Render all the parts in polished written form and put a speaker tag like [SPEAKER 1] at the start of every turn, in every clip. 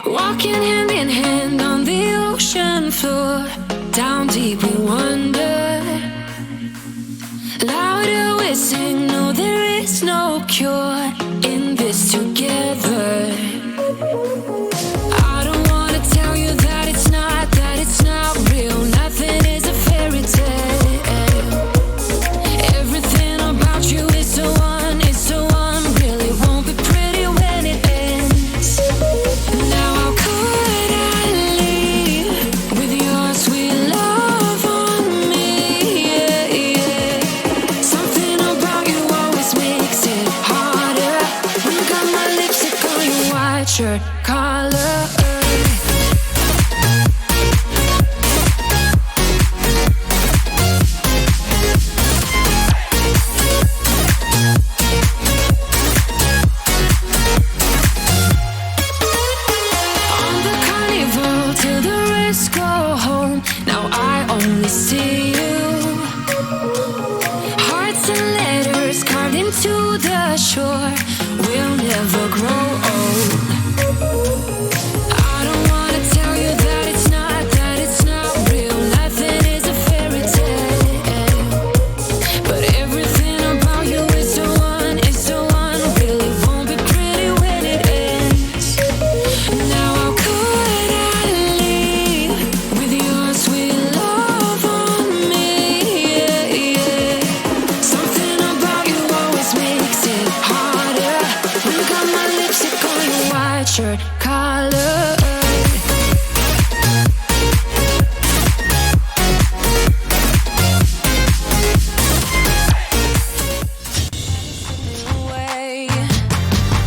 [SPEAKER 1] Walking hand in hand on the ocean floor, down deep we wander. Louder we sing, no there is no cure in this together. I don't wanna tell you that it's not real. Nothing is a fairy tale. Everything about you is so unreal. It won't be pretty when it ends. Now how could I leave with your sweet love on me? Yeah, yeah. Something about you always makes it harder. When you got my lipstick on your white shirt collar. See you. Hearts and letters carved into the shore. We'll never grow old. I don't wanna tell you that it's not real. Nothing is a fairy tale. But everything about you is so unreal. It won't be pretty when it ends. Now how could I leave with your sweet love on me? Yeah, yeah. Something about you always makes it harder. When you got my lipstick on your white shirt collar.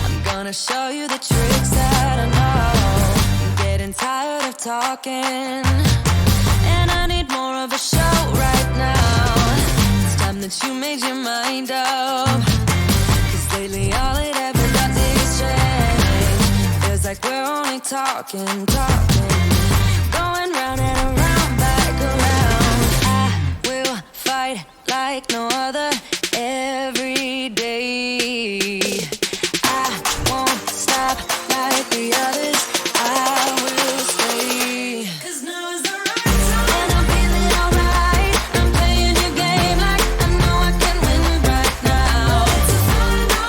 [SPEAKER 1] I'm gonna show you the tricks that I know. I'm getting tired of talking, and I need more of a show right now. It's time that you made your mind up. 'Cause lately all it ever does is change. Feels like we're only talking. Going round and around, back around. I will fight like no other every day. I won't stop like the others. I will stay. 'Cause now is the right time. And I'm feeling alright. I'm playing your game like I know I can win right now.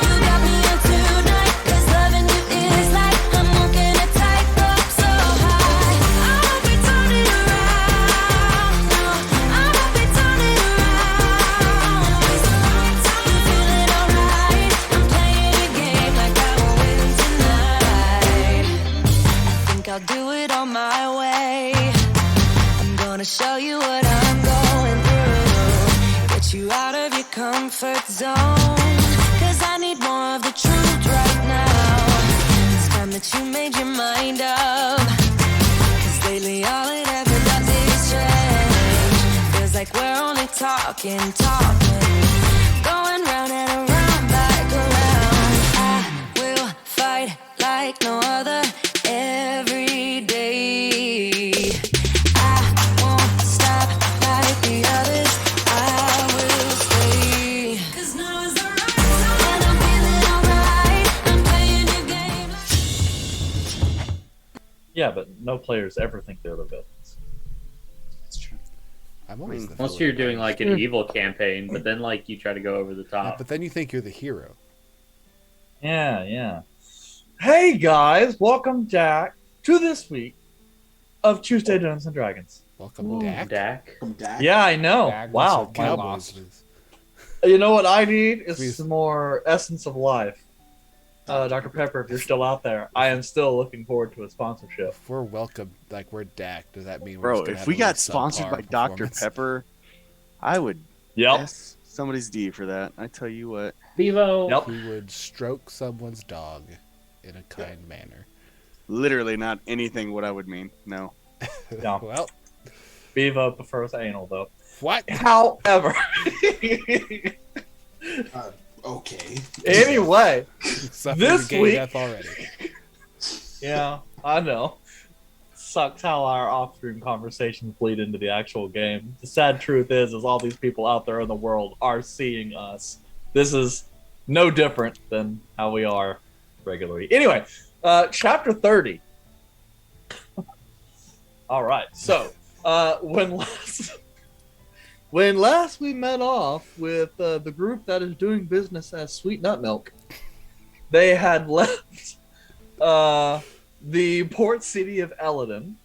[SPEAKER 1] You got me up tonight. 'Cause loving you is like I'm walking a tightrope so high. I won't be turning around. No, I won't be turning around. It's the right time. You feeling alright? I'm playing your game like I will win tonight. I think I'll do it on my way. I'm gonna show you what I'm going through. Get you out of your comfort zone. 'Cause I need more of the truth right now. It's time that you made your mind up. 'Cause lately all it ever does is change. Feels like we're only talking. Going round and around, back around. I will fight like no other every day. I won't stop like the others. I will stay. 'Cause now is the right time. And I'm feeling alright. I'm playing your game.
[SPEAKER 2] Yeah, but no players ever think they're the villains.
[SPEAKER 3] That's true.
[SPEAKER 4] I'm always the
[SPEAKER 5] Unless
[SPEAKER 4] villain.
[SPEAKER 5] you're doing like an evil campaign, but then like you try to go over the
[SPEAKER 4] Yeah,
[SPEAKER 5] top.
[SPEAKER 4] but then you think you're the hero.
[SPEAKER 2] Yeah. Hey guys, welcome back to this week of Tuesday Dungeons and Dragons.
[SPEAKER 4] Welcome,
[SPEAKER 5] Ooh,
[SPEAKER 4] Dak.
[SPEAKER 5] Dak.
[SPEAKER 3] From Dak.
[SPEAKER 2] Yeah, I know.
[SPEAKER 4] Dak,
[SPEAKER 2] Wow.
[SPEAKER 4] that's what
[SPEAKER 3] I
[SPEAKER 4] Cowboys
[SPEAKER 3] lost.
[SPEAKER 4] is.
[SPEAKER 2] You know what I need is
[SPEAKER 4] Please.
[SPEAKER 2] some more essence of life. Dr. Pepper, if you're still out there, I am still looking forward to a sponsorship.
[SPEAKER 4] If we're welcome, like we're Dak, does that mean we're
[SPEAKER 3] Bro,
[SPEAKER 4] just gonna
[SPEAKER 3] if
[SPEAKER 4] have
[SPEAKER 3] we
[SPEAKER 4] a
[SPEAKER 3] got
[SPEAKER 4] really
[SPEAKER 3] sponsored
[SPEAKER 4] subpar
[SPEAKER 3] by Dr.
[SPEAKER 4] performance?
[SPEAKER 3] Pepper, I would
[SPEAKER 2] Yep.
[SPEAKER 3] S somebody's D for that. I tell you what.
[SPEAKER 5] Vivo.
[SPEAKER 2] Yep.
[SPEAKER 4] He would stroke someone's dog in a kind manner.
[SPEAKER 3] Literally not anything what I would mean. No.
[SPEAKER 2] Yeah.
[SPEAKER 4] Well,
[SPEAKER 2] Bevo prefers anal, though.
[SPEAKER 4] what?
[SPEAKER 2] However.
[SPEAKER 6] Okay.
[SPEAKER 2] Anyway,
[SPEAKER 4] Suffering
[SPEAKER 2] This
[SPEAKER 4] gay
[SPEAKER 2] week-
[SPEAKER 4] death already.
[SPEAKER 2] yeah, I know. Sucks how our off-stream conversations bleed into the actual game. The sad truth is all these people out there in the world are seeing us. This is no different than how we are regularly. Anyway, chapter 30. All right. So, when last we met off with the group that is doing business as Sweet Nut Milk, they had left the port city of Eladon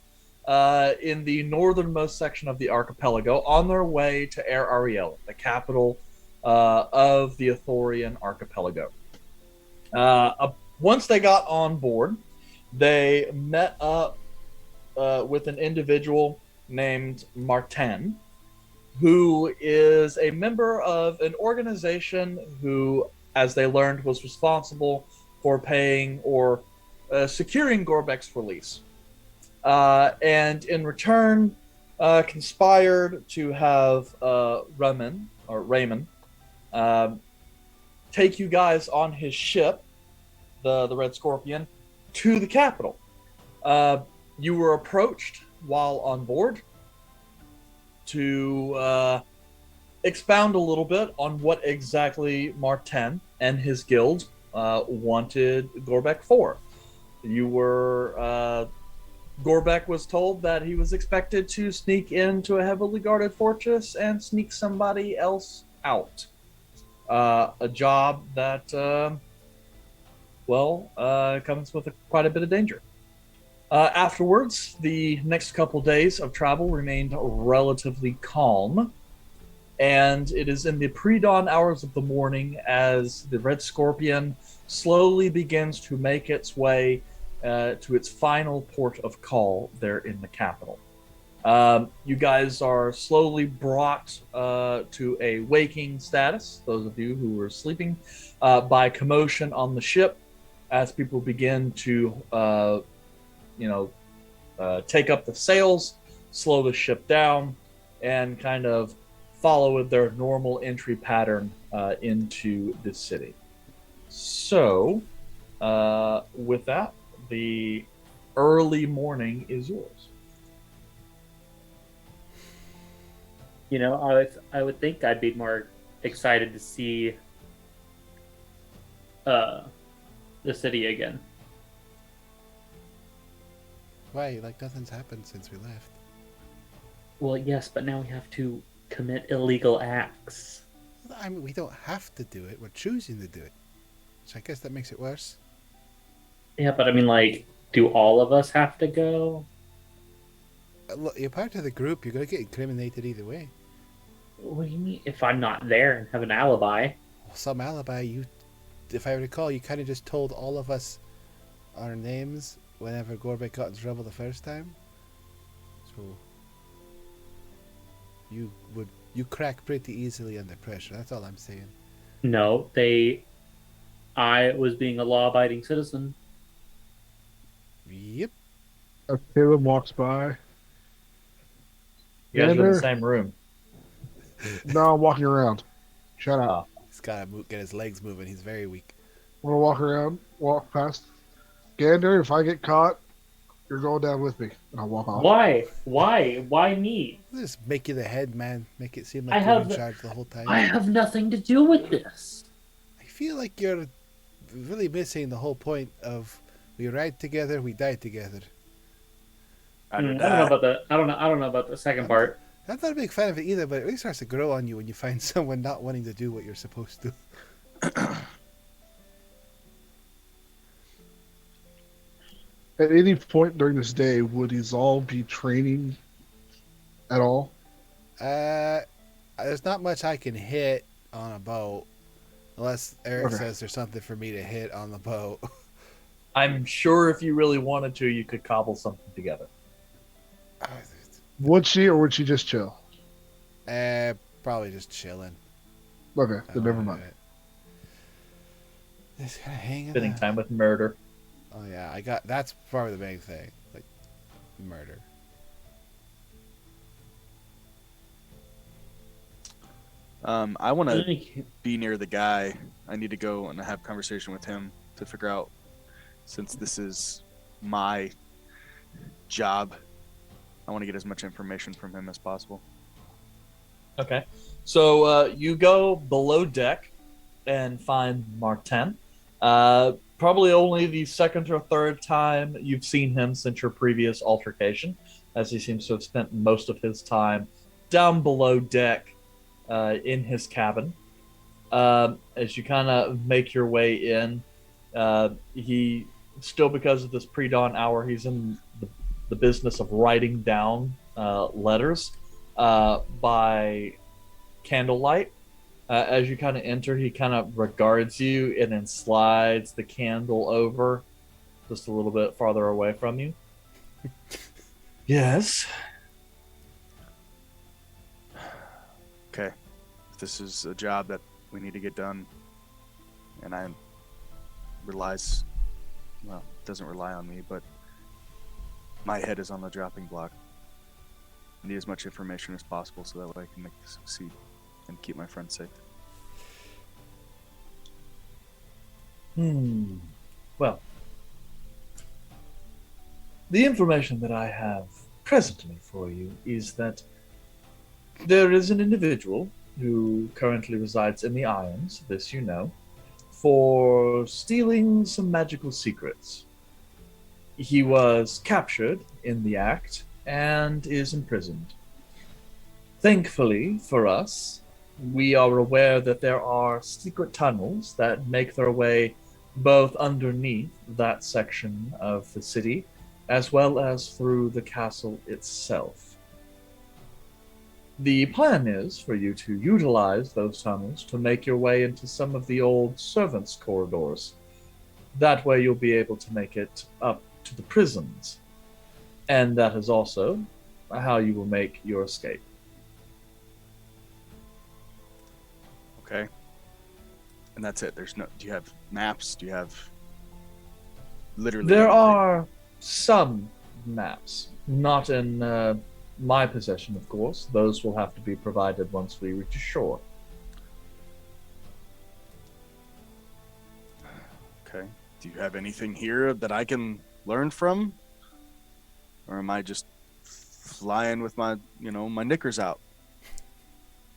[SPEAKER 2] in the northernmost section of the archipelago on their way to Air Ariel, the capital of the Athorian archipelago. Once they got on board, they met up with an individual named Martin, who is a member of an organization who, as they learned, was responsible for paying or securing Gorbek's release. And in return, conspired to have Raymond take you guys on his ship, the Red Scorpion, to the capital. You were approached while on board to expound a little bit on what exactly Martin and his guild wanted Gorbek for. Gorbek was told that he was expected to sneak into a heavily guarded fortress and sneak somebody else out. A job that, comes with quite a bit of danger. Afterwards, the next couple days of travel remained relatively calm, and it is in the pre-dawn hours of the morning as the Red Scorpion slowly begins to make its way to its final port of call there in the capital. You guys are slowly brought to a waking status, those of you who were sleeping, by commotion on the ship as people begin to take up the sails, slow the ship down, and kind of follow with their normal entry pattern into the city. So, with that, the early morning is yours.
[SPEAKER 5] I would think I'd be more excited to see the city again.
[SPEAKER 4] Why? Like nothing's happened since we left.
[SPEAKER 5] Well, yes, but now we have to commit illegal acts.
[SPEAKER 4] I mean, we don't have to do it. We're choosing to do it. So I guess that makes it worse.
[SPEAKER 5] Yeah, but I mean, do all of us have to go?
[SPEAKER 4] Look, you're part of the group. You're going to get incriminated either way.
[SPEAKER 5] What do you mean? If I'm not there and have an alibi?
[SPEAKER 4] Well, some alibi, if I recall, you kind of just told all of us our names whenever Gorbek got in trouble the first time. So you crack pretty easily under pressure. That's all I'm saying.
[SPEAKER 5] No, I was being a law-abiding citizen.
[SPEAKER 4] Yep.
[SPEAKER 6] Caleb walks by.
[SPEAKER 2] You guys are in
[SPEAKER 6] Gander?
[SPEAKER 2] the same room.
[SPEAKER 6] No, I'm walking around. Shut up.
[SPEAKER 4] He's got to get his legs moving. He's very weak.
[SPEAKER 6] I'm gonna walk around, walk past. Gander, if I get caught, you're going down with me. And I'll walk off.
[SPEAKER 5] Why? Why me?
[SPEAKER 4] Just make you the head man. Make it seem like
[SPEAKER 5] I
[SPEAKER 4] you're
[SPEAKER 5] have-
[SPEAKER 4] in charge the whole time.
[SPEAKER 5] I have nothing to do with this.
[SPEAKER 4] I feel like you're really missing the whole point of we ride together, we die together.
[SPEAKER 3] I
[SPEAKER 5] I
[SPEAKER 3] don't
[SPEAKER 5] don't know about the. I don't know about the second part.
[SPEAKER 4] I'm not a big fan of it either, but it really starts to grow on you when you find someone not wanting to do what you're supposed to.
[SPEAKER 6] At any point during this day, would these all be training at all?
[SPEAKER 4] There's not much I can hit on a boat, unless Eric
[SPEAKER 6] Okay.
[SPEAKER 4] says there's something for me to hit on the boat.
[SPEAKER 2] I'm sure if you really wanted to, you could cobble something together.
[SPEAKER 6] Would she, or would she just chill?
[SPEAKER 4] Probably just chilling.
[SPEAKER 6] Okay, then never mind.
[SPEAKER 4] Just kind of hanging
[SPEAKER 2] Spending
[SPEAKER 4] out.
[SPEAKER 2] time with murder.
[SPEAKER 4] Oh yeah, that's probably the main thing, like murder.
[SPEAKER 3] I want to be near the guy. I need to go and have a conversation with him to figure out, since this is my job, I want to get as much information from him as possible.
[SPEAKER 2] Okay. So you go below deck and find Martin. probably only the second or third time you've seen him since your previous altercation, as he seems to have spent most of his time down below deck in his cabin. As you kind of make your way in, he still, because of this pre-dawn hour, he's in the business of writing down letters by candlelight. As you kind of enter, he kind of regards you and then slides the candle over just a little bit farther away from you. Yes.
[SPEAKER 3] Okay. If this is a job that we need to get done, and I doesn't rely on me, but my head is on the dropping block. I need as much information as possible so that way I can make this succeed and keep my friends safe.
[SPEAKER 2] Well, the information that I have presently for you is that there is an individual who currently resides in the Islands, this you know, for stealing some magical secrets. He was captured in the act and is imprisoned. Thankfully for us, we are aware that there are secret tunnels that make their way both underneath that section of the city as well as through the castle itself. The plan is for you to utilize those tunnels to make your way into some of the old servants' corridors. That way you'll be able to make it up to the prisons. And that is also how you will make your escape.
[SPEAKER 3] Okay. And that's it. Do you have maps? Do you have literally
[SPEAKER 2] There
[SPEAKER 3] anything?
[SPEAKER 2] are some maps, not in my possession, of course. Those will have to be provided once we reach shore.
[SPEAKER 3] Okay. Do you have anything here that I can learn from? Or am I just flying with my knickers out?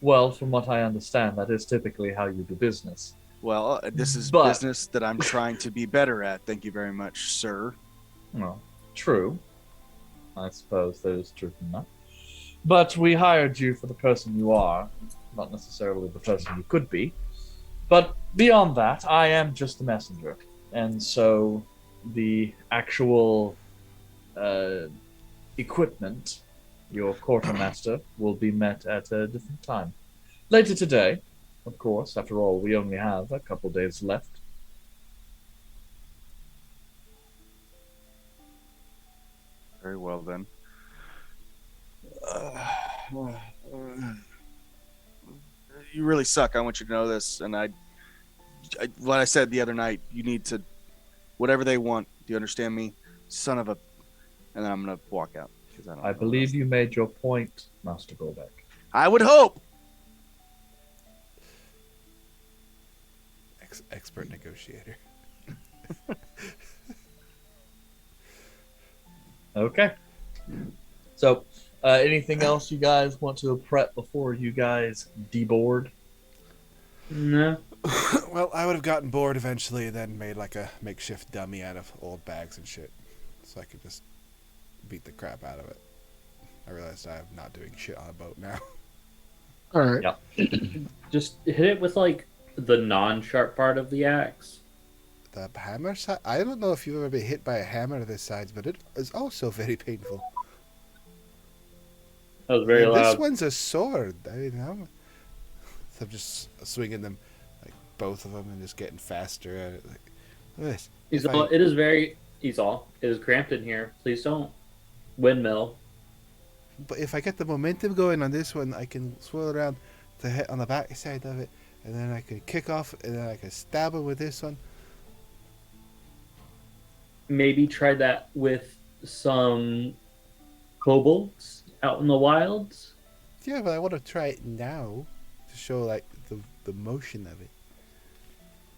[SPEAKER 2] Well, from what I understand, that is typically how you do business.
[SPEAKER 3] Well, this is
[SPEAKER 2] But-
[SPEAKER 3] business that I'm trying to be better at. Thank you very much, sir.
[SPEAKER 2] Well, true. I suppose that is true enough. But we hired you for the person you are, not necessarily the person you could be. But beyond that, I am just a messenger. And so the actual equipment, your quartermaster, will be met at a different time. Later today, of course. After all, we only have a couple days left.
[SPEAKER 3] Very well, then. You really suck. I want you to know this. And what I said the other night, you need to, whatever they want. Do you understand me? Son of a. And then I'm going to walk out.
[SPEAKER 2] I believe you made your point, Master Gorbeck.
[SPEAKER 3] I would hope.
[SPEAKER 4] Expert negotiator.
[SPEAKER 2] Okay. So, anything else you guys want to prep before you guys deboard?
[SPEAKER 5] No.
[SPEAKER 4] Well, I would have gotten bored eventually and then made like a makeshift dummy out of old bags and shit. So I could just beat the crap out of it. I realized I'm not doing shit on a boat now.
[SPEAKER 6] All right.
[SPEAKER 2] Yeah.
[SPEAKER 5] Just hit it with like the non-sharp part of the axe.
[SPEAKER 4] The hammer side? I don't know if you've ever been hit by a hammer to this side, but it is also very painful.
[SPEAKER 5] That was very
[SPEAKER 4] And
[SPEAKER 5] loud.
[SPEAKER 4] this one's a sword. I mean, so I'm just swinging them, like both of them, and just getting faster at it. Like, look at this.
[SPEAKER 5] He's
[SPEAKER 4] If
[SPEAKER 5] all,
[SPEAKER 4] I-
[SPEAKER 5] it is very. He's all. It is cramped in here. Please don't windmill.
[SPEAKER 4] But if I get the momentum going on this one, I can swirl around to hit on the back side of it, and then I can kick off, and then I can stab him with this one.
[SPEAKER 5] Maybe try that with some kobolds out in the wilds.
[SPEAKER 4] Yeah, but I want to try it now to show like the motion of it.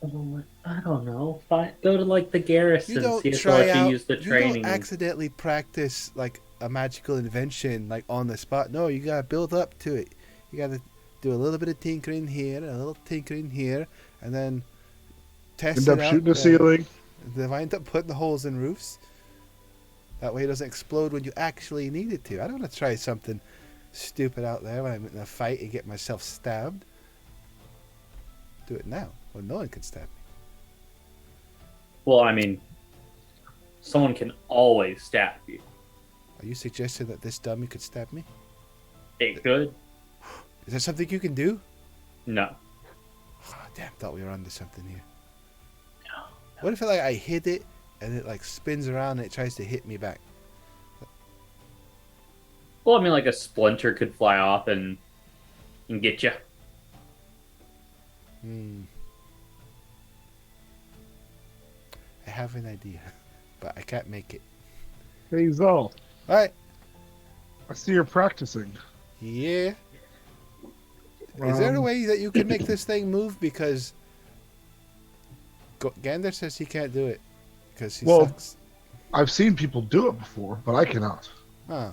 [SPEAKER 5] Oh, I don't know. Go to like the garrison.
[SPEAKER 4] You don't
[SPEAKER 5] See if
[SPEAKER 4] try
[SPEAKER 5] they'll let
[SPEAKER 4] out.
[SPEAKER 5] you use the
[SPEAKER 4] You
[SPEAKER 5] training.
[SPEAKER 4] don't accidentally practice like a magical invention like on the spot. No, you gotta build up to it. You gotta do a little bit of tinkering here, a little tinkering here, and then test
[SPEAKER 6] End
[SPEAKER 4] it
[SPEAKER 6] up
[SPEAKER 4] out.
[SPEAKER 6] shooting the ceiling.
[SPEAKER 4] They wind up putting holes in roofs. That way it doesn't explode when you actually need it to. I don't want to try something stupid out there when I'm in a fight and get myself stabbed. Do it now when no one can stab me.
[SPEAKER 5] Well, I mean, someone can always stab you.
[SPEAKER 4] Are you suggesting that this dummy could stab me?
[SPEAKER 5] It could.
[SPEAKER 4] Is that something you can do?
[SPEAKER 5] No.
[SPEAKER 4] Oh, damn, thought we were onto something here.
[SPEAKER 5] No.
[SPEAKER 4] What if I hit it and it like spins around and it tries to hit me back?
[SPEAKER 5] Well, I mean, like a splinter could fly off and get you.
[SPEAKER 4] I have an idea, but I can't make it.
[SPEAKER 6] Hey, Zal,
[SPEAKER 4] Alright.
[SPEAKER 6] I see you're practicing.
[SPEAKER 4] Yeah. Is there a way that you can make this thing move? Because Gander says he can't do it because he sucks.
[SPEAKER 6] I've seen people do it before, but I cannot.
[SPEAKER 4] Huh.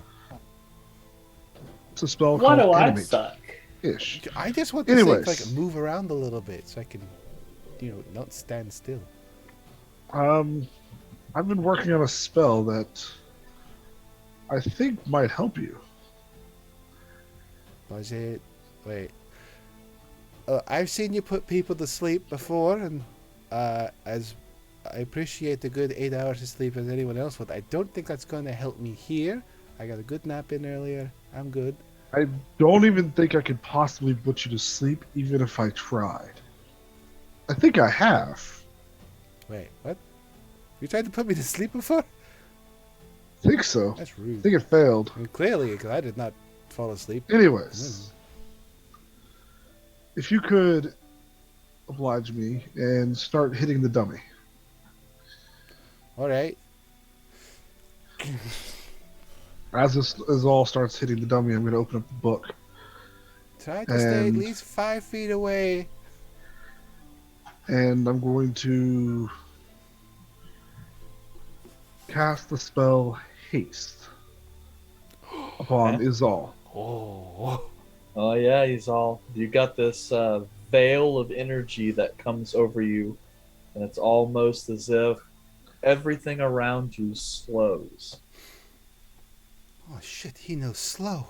[SPEAKER 6] It's a spell
[SPEAKER 5] Why
[SPEAKER 6] called
[SPEAKER 5] do I
[SPEAKER 6] animate.
[SPEAKER 5] suck?
[SPEAKER 6] Ish.
[SPEAKER 4] I just want this thing to
[SPEAKER 6] Anyways.
[SPEAKER 4] like move around a little bit so I can, not stand still.
[SPEAKER 6] I've been working on a spell that I think might help you.
[SPEAKER 4] Was it? Wait. I've seen you put people to sleep before, and as I appreciate a good 8 hours of sleep as anyone else would, I don't think that's going to help me here. I got a good nap in earlier. I'm good.
[SPEAKER 6] I don't even think I could possibly put you to sleep, even if I tried. I think I have.
[SPEAKER 4] Wait, what? You tried to put me to sleep before?
[SPEAKER 6] I think so.
[SPEAKER 4] That's
[SPEAKER 6] I
[SPEAKER 4] rude.
[SPEAKER 6] think it failed.
[SPEAKER 4] I mean, clearly, because I did not fall asleep.
[SPEAKER 6] Anyways, if you could oblige me and start hitting the dummy.
[SPEAKER 4] All right.
[SPEAKER 6] As all starts hitting the dummy, I'm going to open up the book.
[SPEAKER 4] Try to stay at
[SPEAKER 6] And-
[SPEAKER 4] least 5 feet away.
[SPEAKER 6] And I'm going to cast the spell Haste upon
[SPEAKER 2] Okay.
[SPEAKER 6] Izal.
[SPEAKER 4] Oh.
[SPEAKER 2] Oh yeah, you got this veil of energy that comes over you, and it's almost as if everything around you slows.
[SPEAKER 4] Oh, shit, he knows slow.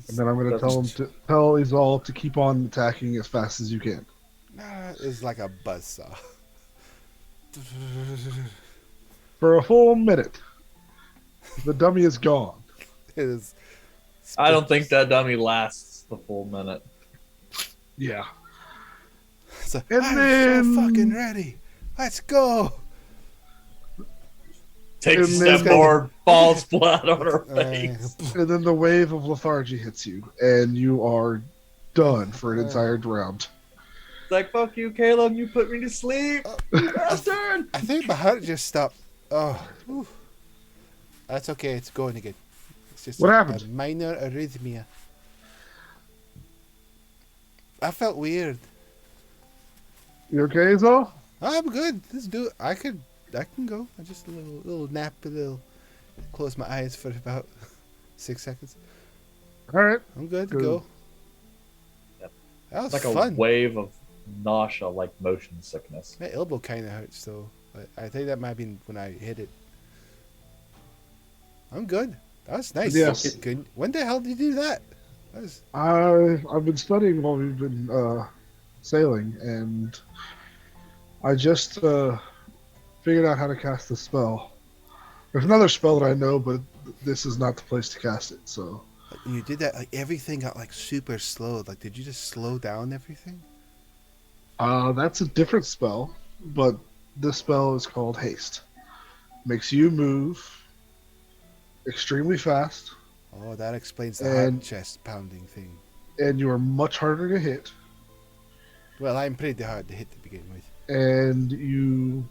[SPEAKER 6] And then I'm going to tell Izal to keep on attacking as fast as you can.
[SPEAKER 4] It's like a buzzsaw.
[SPEAKER 6] For a full minute, the dummy is gone.
[SPEAKER 4] It is.
[SPEAKER 2] I don't think that dummy lasts the full minute.
[SPEAKER 6] Yeah.
[SPEAKER 4] It's like,
[SPEAKER 6] And
[SPEAKER 4] I'm
[SPEAKER 6] then-
[SPEAKER 4] so fucking ready. Let's go.
[SPEAKER 2] Takes a
[SPEAKER 6] And
[SPEAKER 2] step
[SPEAKER 6] then-
[SPEAKER 2] forward, falls flat on her face.
[SPEAKER 6] And then the wave of lethargy hits you, and you are done for an entire round.
[SPEAKER 2] It's like, fuck you, Caleb, you put me to sleep. You bastard!
[SPEAKER 4] I think my heart just stopped. Oh, whew. That's okay. It's going again. It's just
[SPEAKER 6] What
[SPEAKER 4] a
[SPEAKER 6] happened?
[SPEAKER 4] minor arrhythmia. I felt weird.
[SPEAKER 6] You okay, Izal?
[SPEAKER 4] I'm good. Let's do it. I can go. I just a little nap, close my eyes for about 6 seconds.
[SPEAKER 6] All right.
[SPEAKER 4] I'm good to
[SPEAKER 6] Good.
[SPEAKER 4] go.
[SPEAKER 2] Yep.
[SPEAKER 4] That was
[SPEAKER 2] It's like
[SPEAKER 4] fun.
[SPEAKER 2] a wave of nausea, like motion sickness.
[SPEAKER 4] My elbow kind of hurts though. But I think that might have been when I hit it. I'm good. That was nice.
[SPEAKER 6] Yes.
[SPEAKER 4] When the hell did you do that? That was,
[SPEAKER 6] I've been studying while we've been sailing, and I just figured out how to cast the spell. There's another spell that I know, but this is not the place to cast it. So
[SPEAKER 4] you did that. Like everything got like super slow. Like, did you just slow down everything?
[SPEAKER 6] that's a different spell, but this spell is called Haste. Makes you move extremely fast,
[SPEAKER 4] Oh, that explains the heart
[SPEAKER 6] And-
[SPEAKER 4] chest pounding thing.
[SPEAKER 6] and you are much harder to hit,
[SPEAKER 4] Well, I'm pretty hard to hit to begin with.
[SPEAKER 6] and you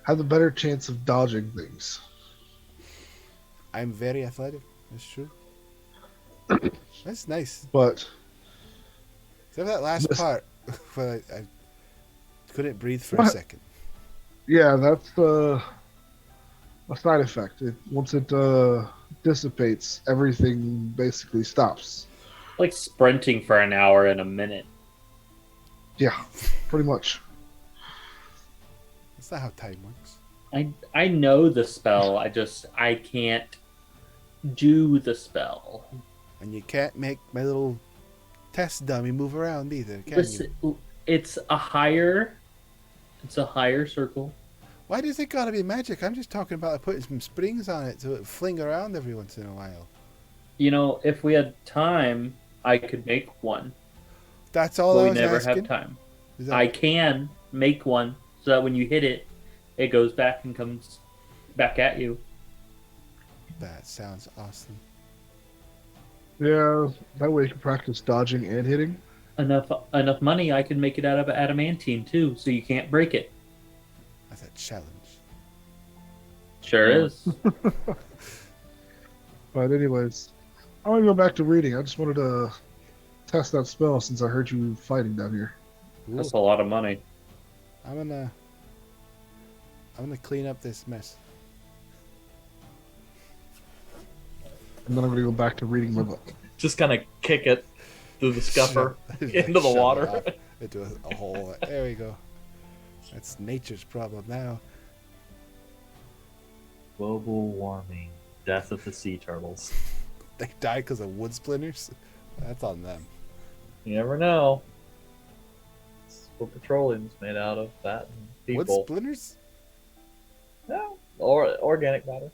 [SPEAKER 6] have a better chance of dodging things.
[SPEAKER 4] I'm very athletic. That's true. That's nice.
[SPEAKER 6] But
[SPEAKER 4] Except for that last
[SPEAKER 6] This-
[SPEAKER 4] part where I couldn't breathe for a
[SPEAKER 6] What?
[SPEAKER 4] second.
[SPEAKER 6] yeah, that's a side effect. Once it dissipates, everything basically stops.
[SPEAKER 5] Like sprinting for an hour in a minute.
[SPEAKER 6] Yeah, pretty much.
[SPEAKER 4] That's not how time works.
[SPEAKER 5] I know the spell. I can't do the spell.
[SPEAKER 4] And you can't make my little test dummy move around either, can you?
[SPEAKER 5] It's a higher circle.
[SPEAKER 4] Why does it gotta be magic? I'm just talking about putting some springs on it so it fling around every once in a while.
[SPEAKER 5] You know, if we had time, I could make one.
[SPEAKER 4] That's all
[SPEAKER 5] But
[SPEAKER 4] I
[SPEAKER 5] we
[SPEAKER 4] was
[SPEAKER 5] never
[SPEAKER 4] asking.
[SPEAKER 5] have time.
[SPEAKER 4] Is that-
[SPEAKER 5] I can make one so that when you hit it, it goes back and comes back at you.
[SPEAKER 4] That sounds awesome.
[SPEAKER 6] Yeah, that way you can practice dodging and hitting.
[SPEAKER 5] Enough money, I could make it out of adamantine too, so you can't break it.
[SPEAKER 4] That's a challenge.
[SPEAKER 5] Sure
[SPEAKER 2] Yeah.
[SPEAKER 5] is.
[SPEAKER 6] But anyways, I want to go back to reading. I just wanted to test that spell since I heard you fighting down here.
[SPEAKER 4] Ooh,
[SPEAKER 5] That's a lot of money.
[SPEAKER 4] I'm gonna clean up this mess.
[SPEAKER 6] And then I'm going to go back to reading my book.
[SPEAKER 2] Just kind of kick it through the scupper
[SPEAKER 4] Shove-
[SPEAKER 2] into the
[SPEAKER 4] shove it
[SPEAKER 2] water.
[SPEAKER 4] off into a hole. There we go. That's nature's problem now.
[SPEAKER 2] Global warming, death of the sea turtles.
[SPEAKER 4] They die because of wood splinters? That's on them.
[SPEAKER 2] You never know. It's what petroleum's made out of. That and
[SPEAKER 4] Wood
[SPEAKER 2] people.
[SPEAKER 4] splinters?
[SPEAKER 2] No, or organic matter.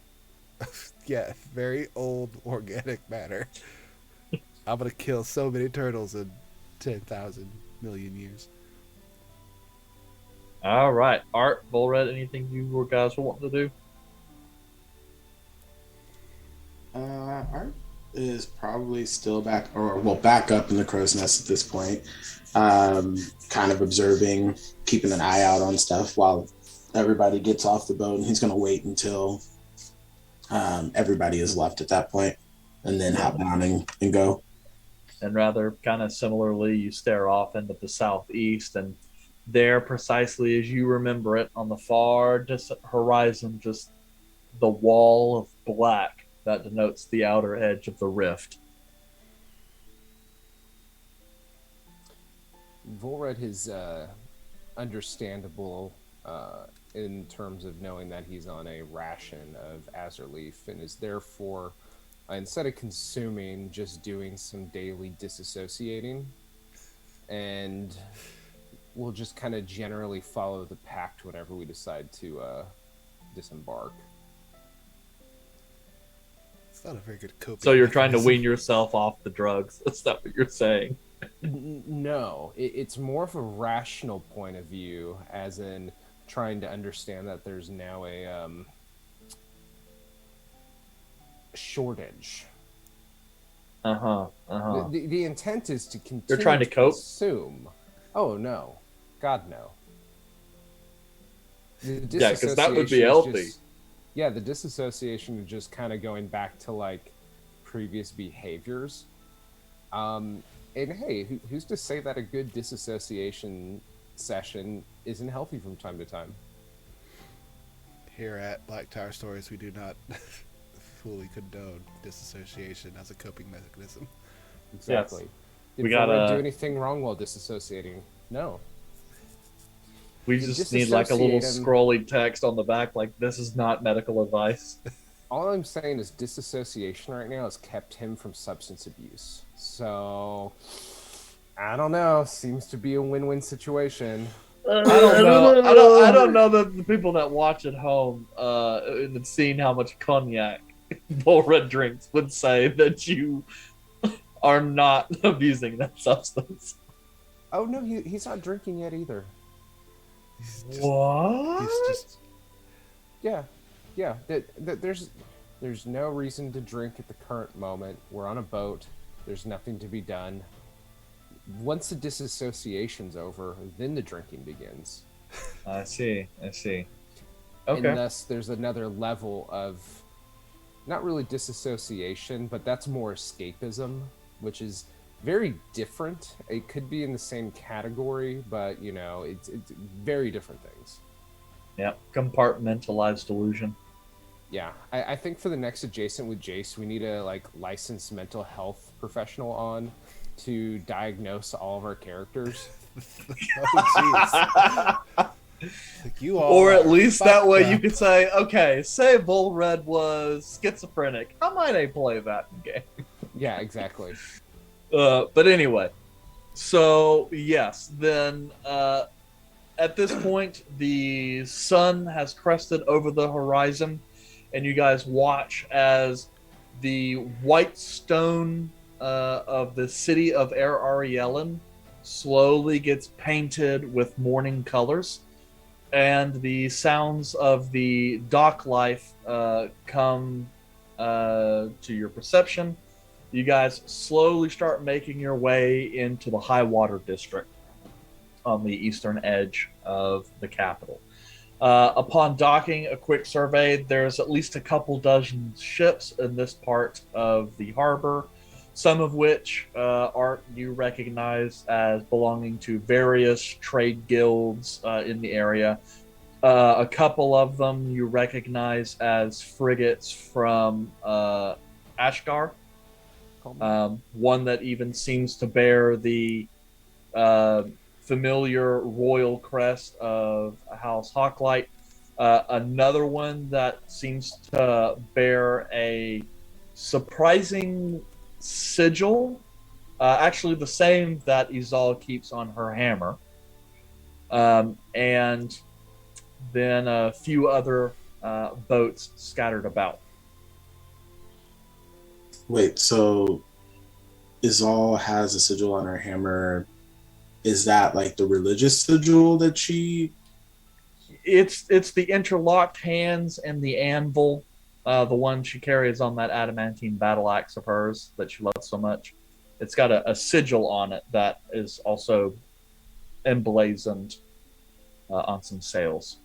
[SPEAKER 4] Yeah, very old organic matter. I'm gonna kill so many turtles in 10,000 million years.
[SPEAKER 2] All right, Art, Bullred, anything you guys were wanting to do?
[SPEAKER 7] Art is probably still back up in the crow's nest at this point. Kind of observing, keeping an eye out on stuff while everybody gets off the boat, and he's going to wait until everybody is left at that point, and then hop down and go.
[SPEAKER 2] And rather kind of similarly, you stare off into the southeast, and there, precisely as you remember it, on the far distant horizon, just the wall of black that denotes the outer edge of the rift.
[SPEAKER 8] Volred is understandable in terms of knowing that he's on a ration of Azurleaf and is therefore, instead of consuming, just doing some daily disassociating, and we'll just kind of generally follow the pact whenever we decide to disembark.
[SPEAKER 4] It's not a very good coping
[SPEAKER 2] So you're trying to
[SPEAKER 4] mechanism.
[SPEAKER 2] wean yourself off the drugs. That's not what you're saying.
[SPEAKER 8] No, it's more of a rational point of view, as in trying to understand that there's now a shortage. The intent is to continue.
[SPEAKER 2] You're trying to cope?
[SPEAKER 8] Consume. Oh no, God no.
[SPEAKER 2] Yeah, 'cause that would be
[SPEAKER 8] disassociation is
[SPEAKER 2] healthy.
[SPEAKER 8] The disassociation is just kind of going back to like previous behaviors. And hey, who's to say that a good disassociation session isn't healthy from time to time?
[SPEAKER 4] Here at Black Tower Stories, we do not fully condone disassociation as a coping mechanism.
[SPEAKER 8] Exactly. Did
[SPEAKER 2] We
[SPEAKER 8] Volred
[SPEAKER 2] gotta-
[SPEAKER 8] do anything wrong while disassociating? No.
[SPEAKER 2] We
[SPEAKER 8] You
[SPEAKER 2] just need like a little
[SPEAKER 8] disassociate 'em.
[SPEAKER 2] scrolly text on the back, like, this is not medical advice.
[SPEAKER 8] All I'm saying is disassociation right now has kept him from substance abuse. So, I don't know. Seems to be a win-win situation.
[SPEAKER 2] I don't know. I don't know that the people that watch at home and seeing how much cognac Bullred drinks would say that you are not abusing that substance.
[SPEAKER 8] Oh no, he's not drinking yet either.
[SPEAKER 4] He's just,
[SPEAKER 2] What?
[SPEAKER 4] he's just
[SPEAKER 8] Yeah. There's no reason to drink at the current moment. We're on a boat. There's nothing to be done. Once the disassociation's over, then the drinking begins.
[SPEAKER 2] I see. Okay.
[SPEAKER 8] And thus, there's another level of not really disassociation, but that's more escapism, which is very different. It could be in the same category, but you know, it's very different things.
[SPEAKER 2] Yeah. Compartmentalized delusion.
[SPEAKER 8] Yeah, I think for the next adjacent with Jace, we need a like licensed mental health professional on to diagnose all of our characters.
[SPEAKER 4] oh jeez. Like, you all
[SPEAKER 2] Or at
[SPEAKER 4] are
[SPEAKER 2] least that way you
[SPEAKER 4] fucked
[SPEAKER 2] could say, okay, say Bull Red was schizophrenic. How might I play that in game?
[SPEAKER 8] Yeah, exactly.
[SPEAKER 2] But anyway, so yes, then at this point, the sun has crested over the horizon, and you guys watch as the white stone of the city of Air Ariellen slowly gets painted with morning colors, and the sounds of the dock life come to your perception. You guys slowly start making your way into the high water district on the eastern edge of the capital. Upon docking, a quick survey, there's at least a couple dozen ships in this part of the harbor, some of which Art you recognize as belonging to various trade guilds in the area. A couple of them you recognize as frigates from Ashgar. One that even seems to bear the familiar royal crest of House Hawklight. Another one that seems to bear a surprising sigil, actually the same that Izal keeps on her hammer. And then a few other boats scattered about.
[SPEAKER 7] Wait, so Izal has a sigil on her hammer. Is that like the religious sigil that she?
[SPEAKER 2] It's the interlocked hands and the anvil, the one she carries on that adamantine battle axe of hers that she loves so much. It's got a sigil on it that is also emblazoned on some sails.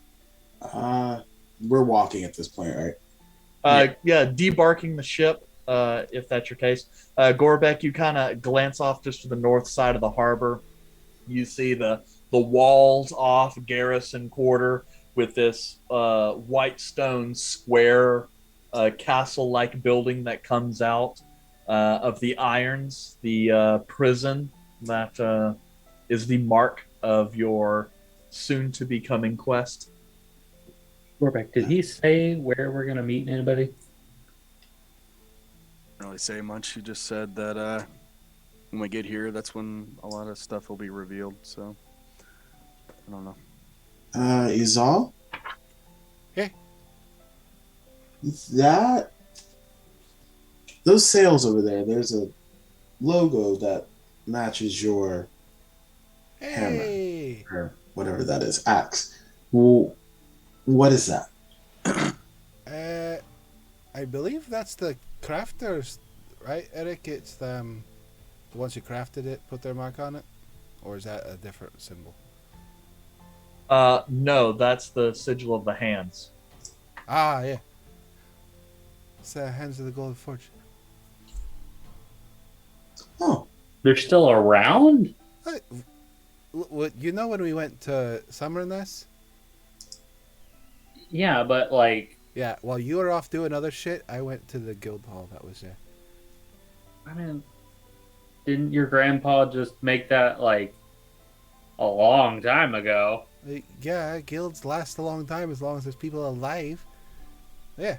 [SPEAKER 7] We're walking at this point, right?
[SPEAKER 2] Yeah, debarking the ship, if that's your case. Gorbek, you kind of glance off just to the north side of the harbor. You see the walls off Garrison Quarter with this white stone square castle-like building that comes out of the Irons, the prison that is the mark of your soon-to-be-coming quest.
[SPEAKER 5] Warbeck, did he say where we're gonna meet anybody?
[SPEAKER 3] Didn't really say much. He just said that when we get here, that's when a lot of stuff will be revealed. So I don't know.
[SPEAKER 7] Izal?
[SPEAKER 4] Yeah.
[SPEAKER 7] Those sails over there, there's a logo that matches your
[SPEAKER 4] Hey.
[SPEAKER 7] hammer, or whatever that is, axe. Well, what is that?
[SPEAKER 4] I believe that's the crafters, right, Eric? It's the ones who crafted it put their mark on it, or is that a different symbol?
[SPEAKER 2] No, that's the sigil of the hands.
[SPEAKER 4] Ah, yeah. It's the hands of the Golden Forge.
[SPEAKER 7] Oh,
[SPEAKER 5] They're still around?
[SPEAKER 4] You know when we went to Summerness?
[SPEAKER 5] Yeah, but like,
[SPEAKER 4] Yeah, while you were off doing other shit, I went to the guild hall that was there.
[SPEAKER 5] I mean, didn't your grandpa just make that like a long time ago?
[SPEAKER 4] Yeah, guilds last a long time as long as there's people alive. Yeah.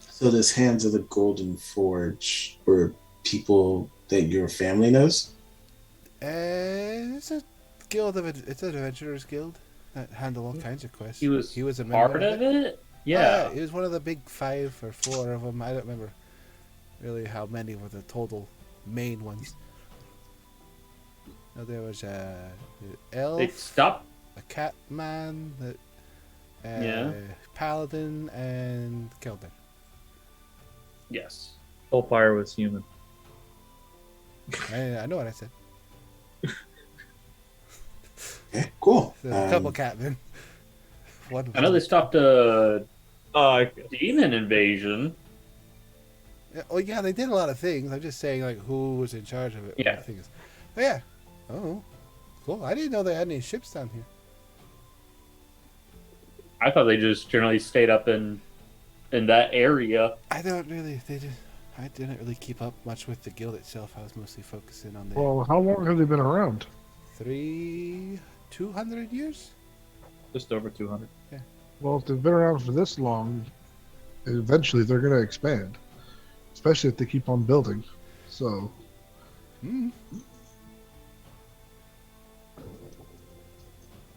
[SPEAKER 7] so this Hands of the Golden Forge were people that your family knows?
[SPEAKER 4] It's a guild it's an adventurers guild that handle all kinds of quests.
[SPEAKER 5] He was
[SPEAKER 4] a member
[SPEAKER 5] part of it? Yeah.
[SPEAKER 4] He was one of the big 5 or 4 of them. I don't remember really how many were the total main ones. No, there was a elf,
[SPEAKER 5] They stopped.
[SPEAKER 4] a cat man,
[SPEAKER 5] Yeah.
[SPEAKER 4] paladin, and Kelder.
[SPEAKER 5] Yes.
[SPEAKER 2] Soulfire was human.
[SPEAKER 4] I know what I said.
[SPEAKER 7] Okay, cool.
[SPEAKER 4] So a couple catmen. One
[SPEAKER 5] I know they stopped a
[SPEAKER 2] Uh,
[SPEAKER 5] demon invasion.
[SPEAKER 4] Oh yeah, they did a lot of things. I'm just saying, like, who was in charge of it.
[SPEAKER 5] Yeah.
[SPEAKER 4] I think it's, oh, yeah. Oh, cool. I didn't know they had any ships down here.
[SPEAKER 5] I thought they just generally stayed up in that area.
[SPEAKER 4] I don't really. I didn't really keep up much with the guild itself. I was mostly focusing on the
[SPEAKER 6] Well, how long have they been around?
[SPEAKER 4] 3 200 years?
[SPEAKER 2] Just over 200.
[SPEAKER 6] Well, if they've been around for this long, eventually they're going to expand, especially if they keep on building. So,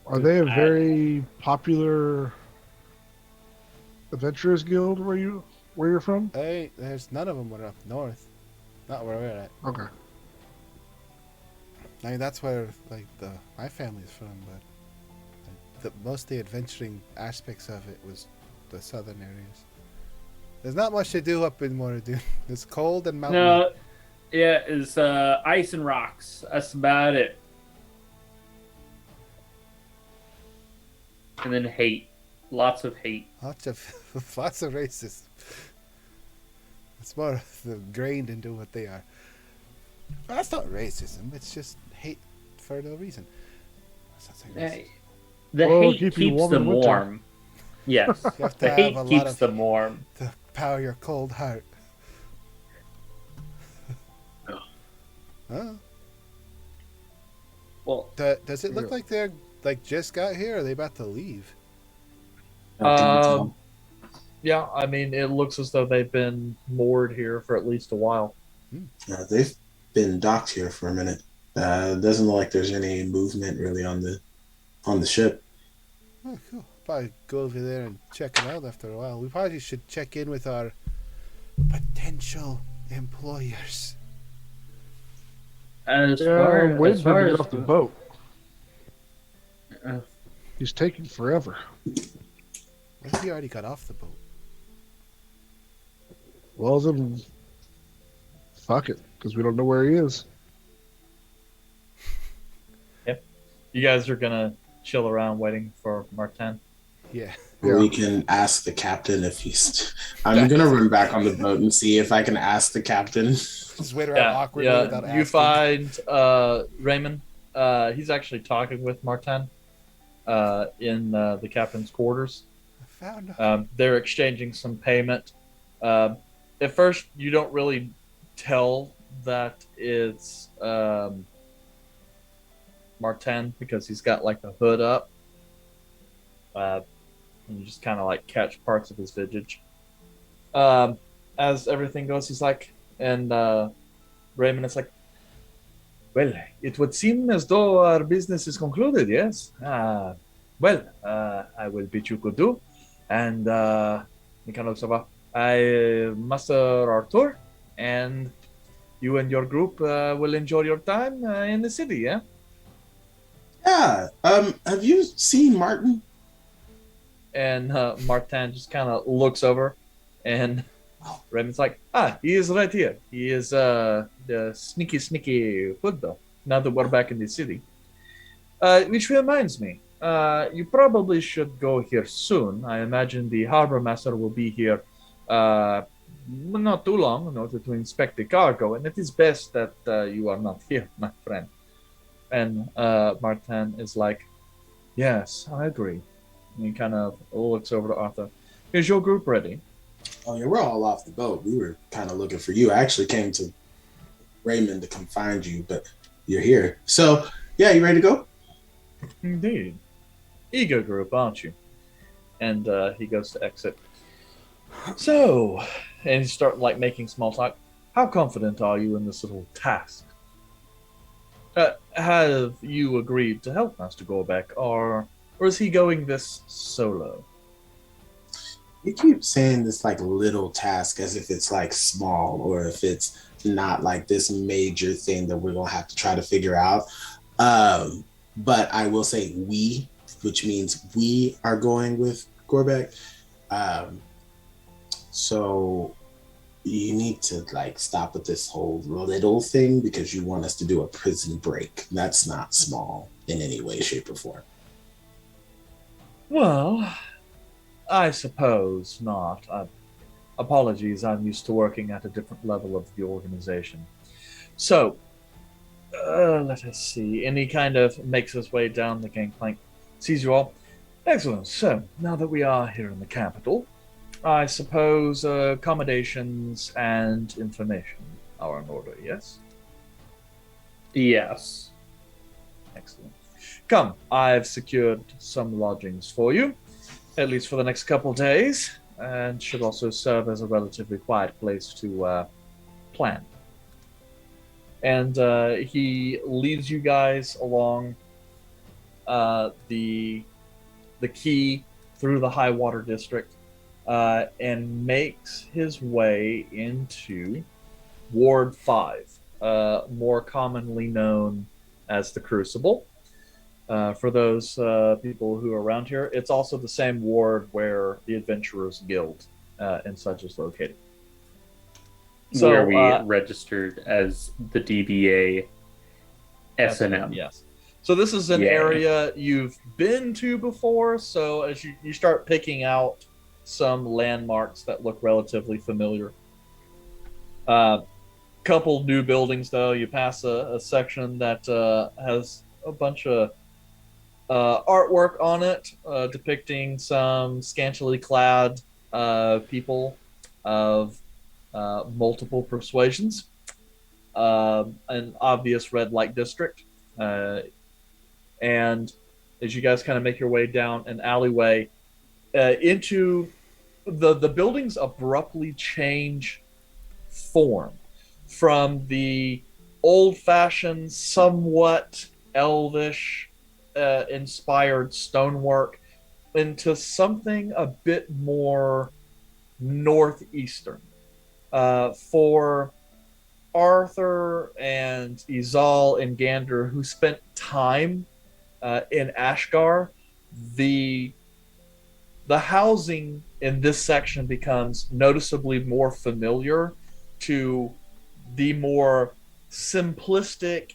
[SPEAKER 6] are they a very popular adventurers guild where you're from?
[SPEAKER 4] Hey, there's none of them were up north. Not where we're at.
[SPEAKER 6] Okay.
[SPEAKER 4] I mean, that's where like my family's from, but most of the adventuring aspects of it was the southern areas. There's not much to do up in Moradu. It's cold and mountainy.
[SPEAKER 5] No, yeah, it's ice and rocks. That's about it. And then hate. Lots of hate.
[SPEAKER 4] Lots of racists. It's more ingrained into what they are. That's not racism. It's just hate for no reason. That's not racist.
[SPEAKER 5] The
[SPEAKER 6] Well,
[SPEAKER 5] hate
[SPEAKER 6] keep you
[SPEAKER 5] keeps
[SPEAKER 6] warm
[SPEAKER 5] them
[SPEAKER 6] in winter.
[SPEAKER 5] warm. Yes,
[SPEAKER 4] You have to
[SPEAKER 5] the
[SPEAKER 4] have
[SPEAKER 5] hate
[SPEAKER 4] a lot
[SPEAKER 5] keeps
[SPEAKER 4] of
[SPEAKER 5] them warm.
[SPEAKER 4] to power your cold heart. Huh?
[SPEAKER 5] Well,
[SPEAKER 4] Does it look like they're like just got here? Or are they about to leave?
[SPEAKER 2] Yeah, I mean, it looks as though they've been moored here for at least a while.
[SPEAKER 7] They've been docked here for a minute. Doesn't look like there's any movement really on the ship.
[SPEAKER 4] Oh, cool. Probably go over there and check it out after a while. We probably should check in with our potential employers.
[SPEAKER 5] as far
[SPEAKER 6] Wade's
[SPEAKER 5] as far
[SPEAKER 6] gonna
[SPEAKER 5] as
[SPEAKER 6] get off the boat.
[SPEAKER 5] Uh,
[SPEAKER 6] He's taking forever.
[SPEAKER 4] What if he already got off the boat?
[SPEAKER 6] Well, then, fuck it, because we don't know where he is.
[SPEAKER 2] You guys are gonna chill around waiting for Martin.
[SPEAKER 4] Yeah.
[SPEAKER 6] Yeah.
[SPEAKER 7] We can ask the captain if he's. I'm gonna run back on the boat and see if I can ask the captain.
[SPEAKER 4] Just wait around awkwardly without asking.
[SPEAKER 2] You find Raymond. He's actually talking with Martin in the captain's quarters.
[SPEAKER 4] I found
[SPEAKER 2] They're exchanging some payment. At first, you don't really tell that it's Martin because he's got like the hood up. And you just kind of like catch parts of his visage. As everything goes, he's like, and Raymond is like, well, it would seem as though our business is concluded, yes? I will bid you good do. And he kind of looks over. Master Arthur, and you and your group will enjoy your time in the city, yeah?
[SPEAKER 7] Yeah. Have you seen Martin?
[SPEAKER 2] And Martin just kind of looks over, and Raymond's like, he is right here. He is the sneaky hood, though, now that we're back in the city. Which reminds me, you probably should go here soon. I imagine the harbor master will be here not too long in order to inspect the cargo, and it is best that you are not here, my friend. And Martin is like, yes, I agree. And he kind of looks over to Arthur. Is your group ready?
[SPEAKER 7] Oh yeah, we're all off the boat. We were kind of looking for you. I actually came to Raymond to come find you, but you're here. So yeah, you ready to go?
[SPEAKER 2] Indeed. Eager group, aren't you? And he goes to exit. So, and he's starting like making small talk. How confident are you in this little task? Have you agreed to help Master Gorbeck, or is he going this solo?
[SPEAKER 7] You keep saying this like little task as if it's like small, or if it's not like this major thing that we're gonna have to try to figure out. But I will say we, which means we are going with Gorbeck. So you need to like stop with this whole little thing because you want us to do a prison break. That's not small in any way, shape, or form.
[SPEAKER 2] Well, I suppose not. Apologies, I'm used to working at a different level of the organization. So, let us see. And he kind of makes his way down the gangplank, sees you all. Excellent. So, now that we are here in the capital, I suppose accommodations and information are in order, yes?
[SPEAKER 5] yes.
[SPEAKER 2] Excellent. Come, I've secured some lodgings for you, at least for the next couple days, and should also serve as a relatively quiet place to plan. And he leads you guys along the quay through the high water district and makes his way into Ward 5, more commonly known as the Crucible. For those people who are around here, it's also the same ward where the Adventurers Guild and such is located. So,
[SPEAKER 5] where we registered as the DBA S&M.
[SPEAKER 2] Yes. So this is an area you've been to before, so as you start picking out some landmarks that look relatively familiar. Couple new buildings, though. You pass a section that has a bunch of artwork on it depicting some scantily clad people of multiple persuasions. An obvious red light district. And as you guys kind of make your way down an alleyway into the buildings abruptly change form from the old-fashioned, somewhat elvish inspired stonework into something a bit more northeastern. For Arthur and Izal and Gander, who spent time in Ashgar, the housing in this section becomes noticeably more familiar to the more simplistic,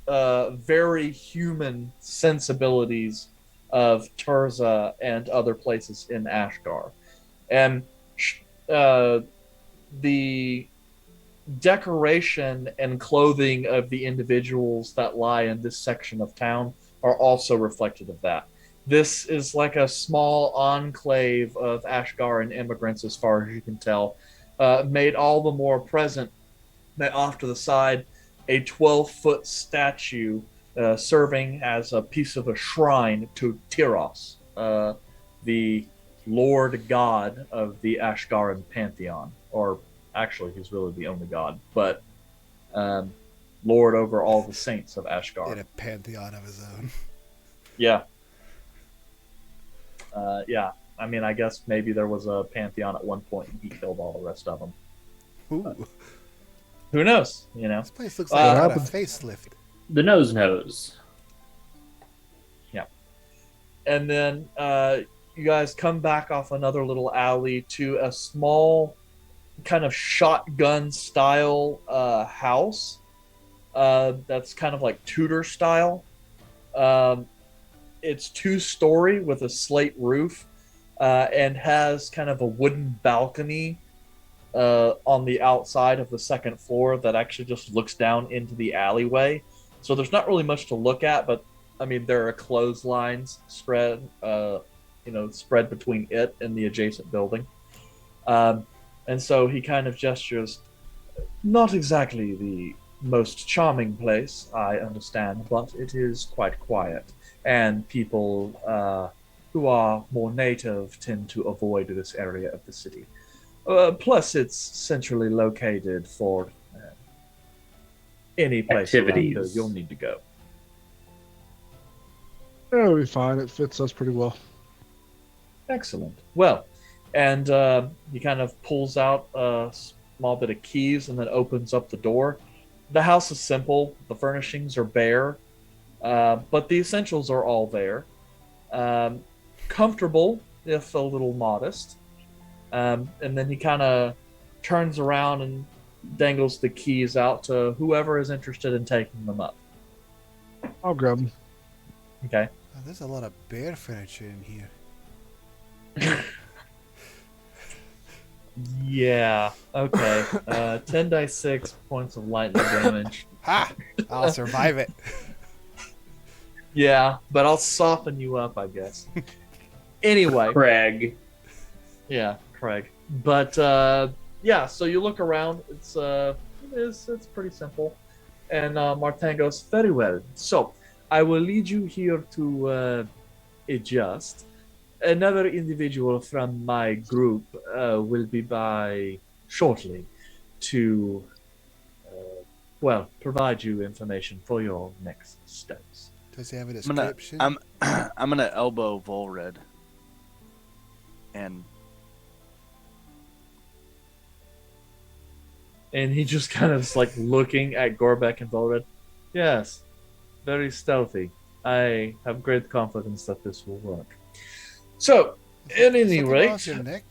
[SPEAKER 2] very human sensibilities of Terza and other places in Ashgar. And the decoration and clothing of the individuals that lie in this section of town are also reflective of that. This is like a small enclave of Ashgaran immigrants, as far as you can tell, made all the more present that off to the side, a 12-foot statue serving as a piece of a shrine to Tyros, the Lord God of the Ashgaran pantheon. Or actually, he's really the only god, but Lord over all the saints of Ashgar.
[SPEAKER 4] In a pantheon of his own.
[SPEAKER 2] Yeah. Yeah. I mean, I guess maybe there was a pantheon at one point and he killed all the rest of them.
[SPEAKER 4] Ooh.
[SPEAKER 2] Who knows? You know.
[SPEAKER 4] This place looks like a facelift.
[SPEAKER 5] The nose.
[SPEAKER 2] Yeah. And then you guys come back off another little alley to a small kind of shotgun style house that's kind of like Tudor style. It's 2-story with a slate roof and has kind of a wooden balcony on the outside of the second floor that actually just looks down into the alleyway. So there's not really much to look at, but I mean there are clotheslines spread between it and the adjacent building. And so he kind of gestures, not exactly the most charming place, I understand, but it is quite quiet. And people who are more native tend to avoid this area of the city. Plus, it's centrally located for any place
[SPEAKER 5] activities
[SPEAKER 2] you'll need to go.
[SPEAKER 6] Yeah, it'll be fine. It fits us pretty well.
[SPEAKER 2] Excellent. Well, and he kind of pulls out a small bit of keys and then opens up the door. The house is simple. The furnishings are bare, but the essentials are all there. Comfortable, if a little modest. And then he kind of turns around and dangles the keys out to whoever is interested in taking them up.
[SPEAKER 6] I'll grab them.
[SPEAKER 2] Okay.
[SPEAKER 4] Oh, there's a lot of bear furniture in here.
[SPEAKER 2] Yeah. Okay. 10 dice 6 points of lightning damage.
[SPEAKER 4] Ha! I'll survive it.
[SPEAKER 2] Yeah, but I'll soften you up, I guess. Anyway.
[SPEAKER 5] Craig.
[SPEAKER 2] Yeah, Craig. But yeah, so you look around. It's pretty simple. And Martin goes, very well. So I will lead you here to adjust. Another individual from my group will be by shortly to, provide you information for your next steps.
[SPEAKER 4] Does he have a
[SPEAKER 3] I'm gonna,
[SPEAKER 4] description?
[SPEAKER 3] I'm gonna elbow Volred. And
[SPEAKER 2] And he just kind of is like looking at Gorbek and Volred. Yes, very stealthy. I have great confidence that this will work. So, at any
[SPEAKER 4] Something wrong
[SPEAKER 2] rate,
[SPEAKER 4] with your neck?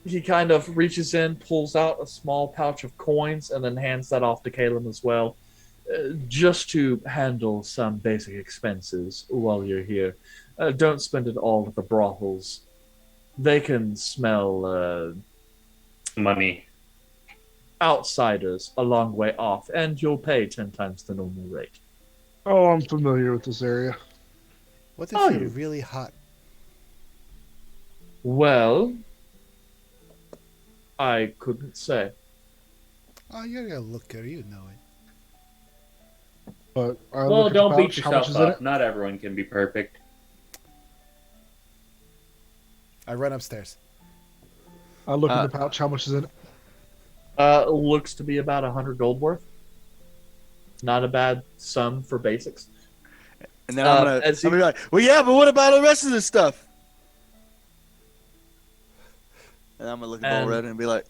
[SPEAKER 2] he kind of reaches in, pulls out a small pouch of coins, and then hands that off to Caleb as well, just to handle some basic expenses while you're here. Don't spend it all at the brothels. They can smell
[SPEAKER 5] Money.
[SPEAKER 2] outsiders a long way off, and you'll pay 10 times the normal rate.
[SPEAKER 6] Oh, I'm familiar with this area.
[SPEAKER 4] What if
[SPEAKER 2] Oh,
[SPEAKER 4] you're
[SPEAKER 2] you-
[SPEAKER 4] really hot?
[SPEAKER 2] Well, I couldn't say.
[SPEAKER 4] Oh, you're a looker, you know it.
[SPEAKER 6] But I
[SPEAKER 5] Well,
[SPEAKER 6] look at
[SPEAKER 5] don't
[SPEAKER 6] the
[SPEAKER 5] beat
[SPEAKER 6] pouch, how much
[SPEAKER 5] yourself
[SPEAKER 6] is in
[SPEAKER 5] up.
[SPEAKER 6] it?
[SPEAKER 5] Not everyone can be perfect.
[SPEAKER 4] I run upstairs.
[SPEAKER 6] I look in the pouch, how much is in it?
[SPEAKER 2] Looks to be about 100 gold worth. Not a bad sum for basics.
[SPEAKER 3] And then I'm gonna
[SPEAKER 2] as he-
[SPEAKER 3] be like, well, yeah, but what about the rest of this stuff? And I'm gonna look at
[SPEAKER 2] And-
[SPEAKER 3] Volred and be like,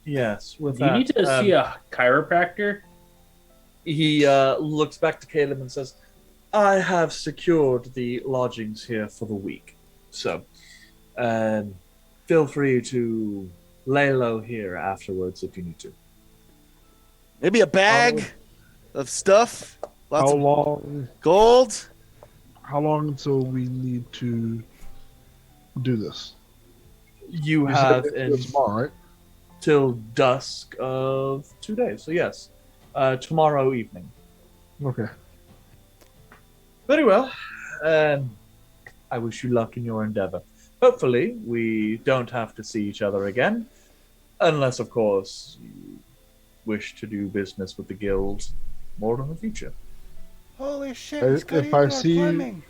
[SPEAKER 2] Yes, with
[SPEAKER 5] Do you
[SPEAKER 2] that,
[SPEAKER 5] need to see a chiropractor?
[SPEAKER 2] he looks back to Caleb and says, I have secured the lodgings here for the week. So, feel free to lay low here afterwards if you need to.
[SPEAKER 3] maybe a bag of stuff, lots
[SPEAKER 6] How
[SPEAKER 3] of
[SPEAKER 6] long?
[SPEAKER 3] gold.
[SPEAKER 6] How long until we need to do this?
[SPEAKER 2] You
[SPEAKER 6] You
[SPEAKER 2] have
[SPEAKER 6] said it's tomorrow, right?
[SPEAKER 2] until dusk of 2 days. So, yes, tomorrow evening.
[SPEAKER 6] Okay.
[SPEAKER 2] Very well. I wish you luck in your endeavor. Hopefully, we don't have to see each other again. Unless, of course, you wish to do business with the guild more in the future.
[SPEAKER 4] Holy shit,
[SPEAKER 6] If
[SPEAKER 4] he's got
[SPEAKER 6] I
[SPEAKER 4] indoor
[SPEAKER 6] see-
[SPEAKER 4] plumbing.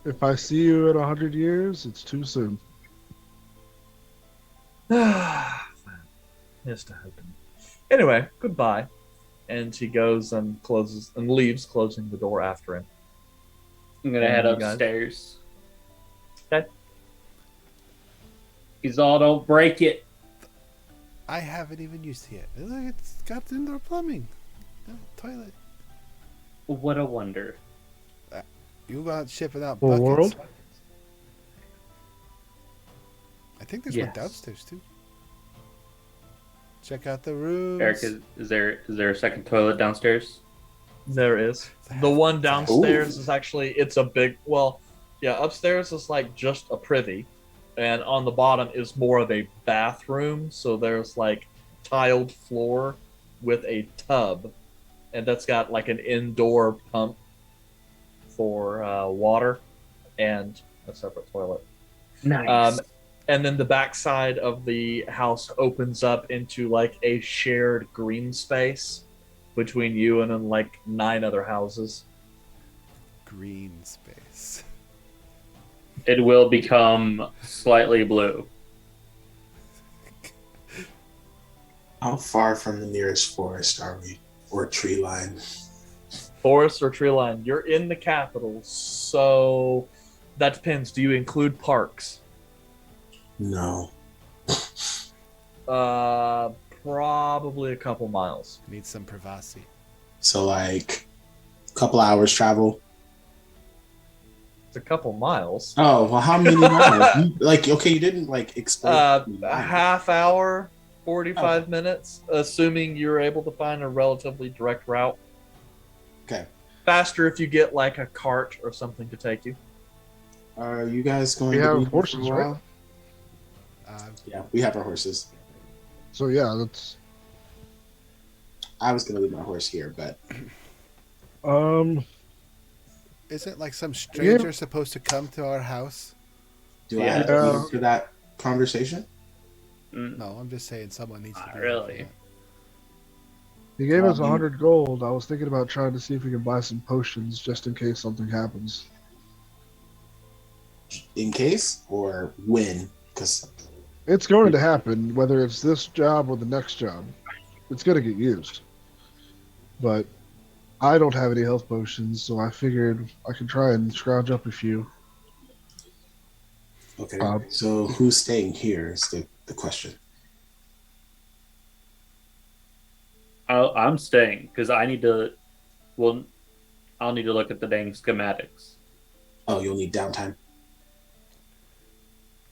[SPEAKER 6] If I see you in 100 years, it's too soon.
[SPEAKER 2] Here's to hoping. Anyway, goodbye. And he goes and closes and leaves, closing the door after him.
[SPEAKER 5] I'm gonna head
[SPEAKER 2] You guys?
[SPEAKER 5] upstairs.
[SPEAKER 2] Okay.
[SPEAKER 5] He's all, don't break it.
[SPEAKER 4] I haven't even used it yet. Look, it's got indoor plumbing. No, toilet.
[SPEAKER 5] What a wonder.
[SPEAKER 4] You got shipping out
[SPEAKER 6] Full
[SPEAKER 4] buckets.
[SPEAKER 6] world?
[SPEAKER 4] I think there's one
[SPEAKER 5] Yes.
[SPEAKER 4] downstairs too. Check out the rooms.
[SPEAKER 5] Eric, is there a second toilet downstairs?
[SPEAKER 2] There is. The one downstairs is actually, it's a big, upstairs is like just a privy. And on the bottom is more of a bathroom. So there's like tiled floor with a tub. And that's got like an indoor pump for water and a separate toilet.
[SPEAKER 5] Nice.
[SPEAKER 2] And then the backside of the house opens up into like a shared green space between you and then like 9 other houses.
[SPEAKER 4] Green space.
[SPEAKER 5] It will become slightly blue.
[SPEAKER 7] How far from the nearest forest are we? Or tree line?
[SPEAKER 2] Forest or tree line? You're in the capital, so that depends. Do you include parks?
[SPEAKER 7] No.
[SPEAKER 2] Probably a couple miles.
[SPEAKER 4] Need some privacy.
[SPEAKER 7] So like a couple hours travel.
[SPEAKER 2] It's a couple miles.
[SPEAKER 7] Oh, well, how many miles? You didn't like explain.
[SPEAKER 2] A half hour, 45 minutes, assuming you're able to find a relatively direct route.
[SPEAKER 7] Okay.
[SPEAKER 2] Faster if you get like a cart or something to take you.
[SPEAKER 7] Are you guys going
[SPEAKER 6] We
[SPEAKER 7] to
[SPEAKER 6] have
[SPEAKER 7] be here
[SPEAKER 6] horses,
[SPEAKER 7] for a
[SPEAKER 6] right?
[SPEAKER 7] while? Yeah, we have our horses.
[SPEAKER 6] So yeah, that's
[SPEAKER 7] I was going to leave my horse here, but
[SPEAKER 4] Isn't like some stranger supposed to come to our house?
[SPEAKER 7] do I have to
[SPEAKER 6] Yeah.
[SPEAKER 7] leave for that conversation?
[SPEAKER 4] No, I'm just saying someone needs to.
[SPEAKER 5] Not
[SPEAKER 4] be
[SPEAKER 5] really.
[SPEAKER 4] there
[SPEAKER 6] He gave us
[SPEAKER 7] Um,
[SPEAKER 6] 100 gold. I was thinking about trying to see if we can buy some potions just in case something happens.
[SPEAKER 7] in case or when? Because
[SPEAKER 6] It's going to happen, whether it's this job or the next job. It's going to get used. But I don't have any health potions, so I figured I could try and scrounge up a few.
[SPEAKER 7] okay,
[SPEAKER 6] Uh,
[SPEAKER 7] so who's staying here is the question.
[SPEAKER 5] I'm staying because I need to. Well, I'll need to look at the dang schematics.
[SPEAKER 7] Oh, you'll need downtime.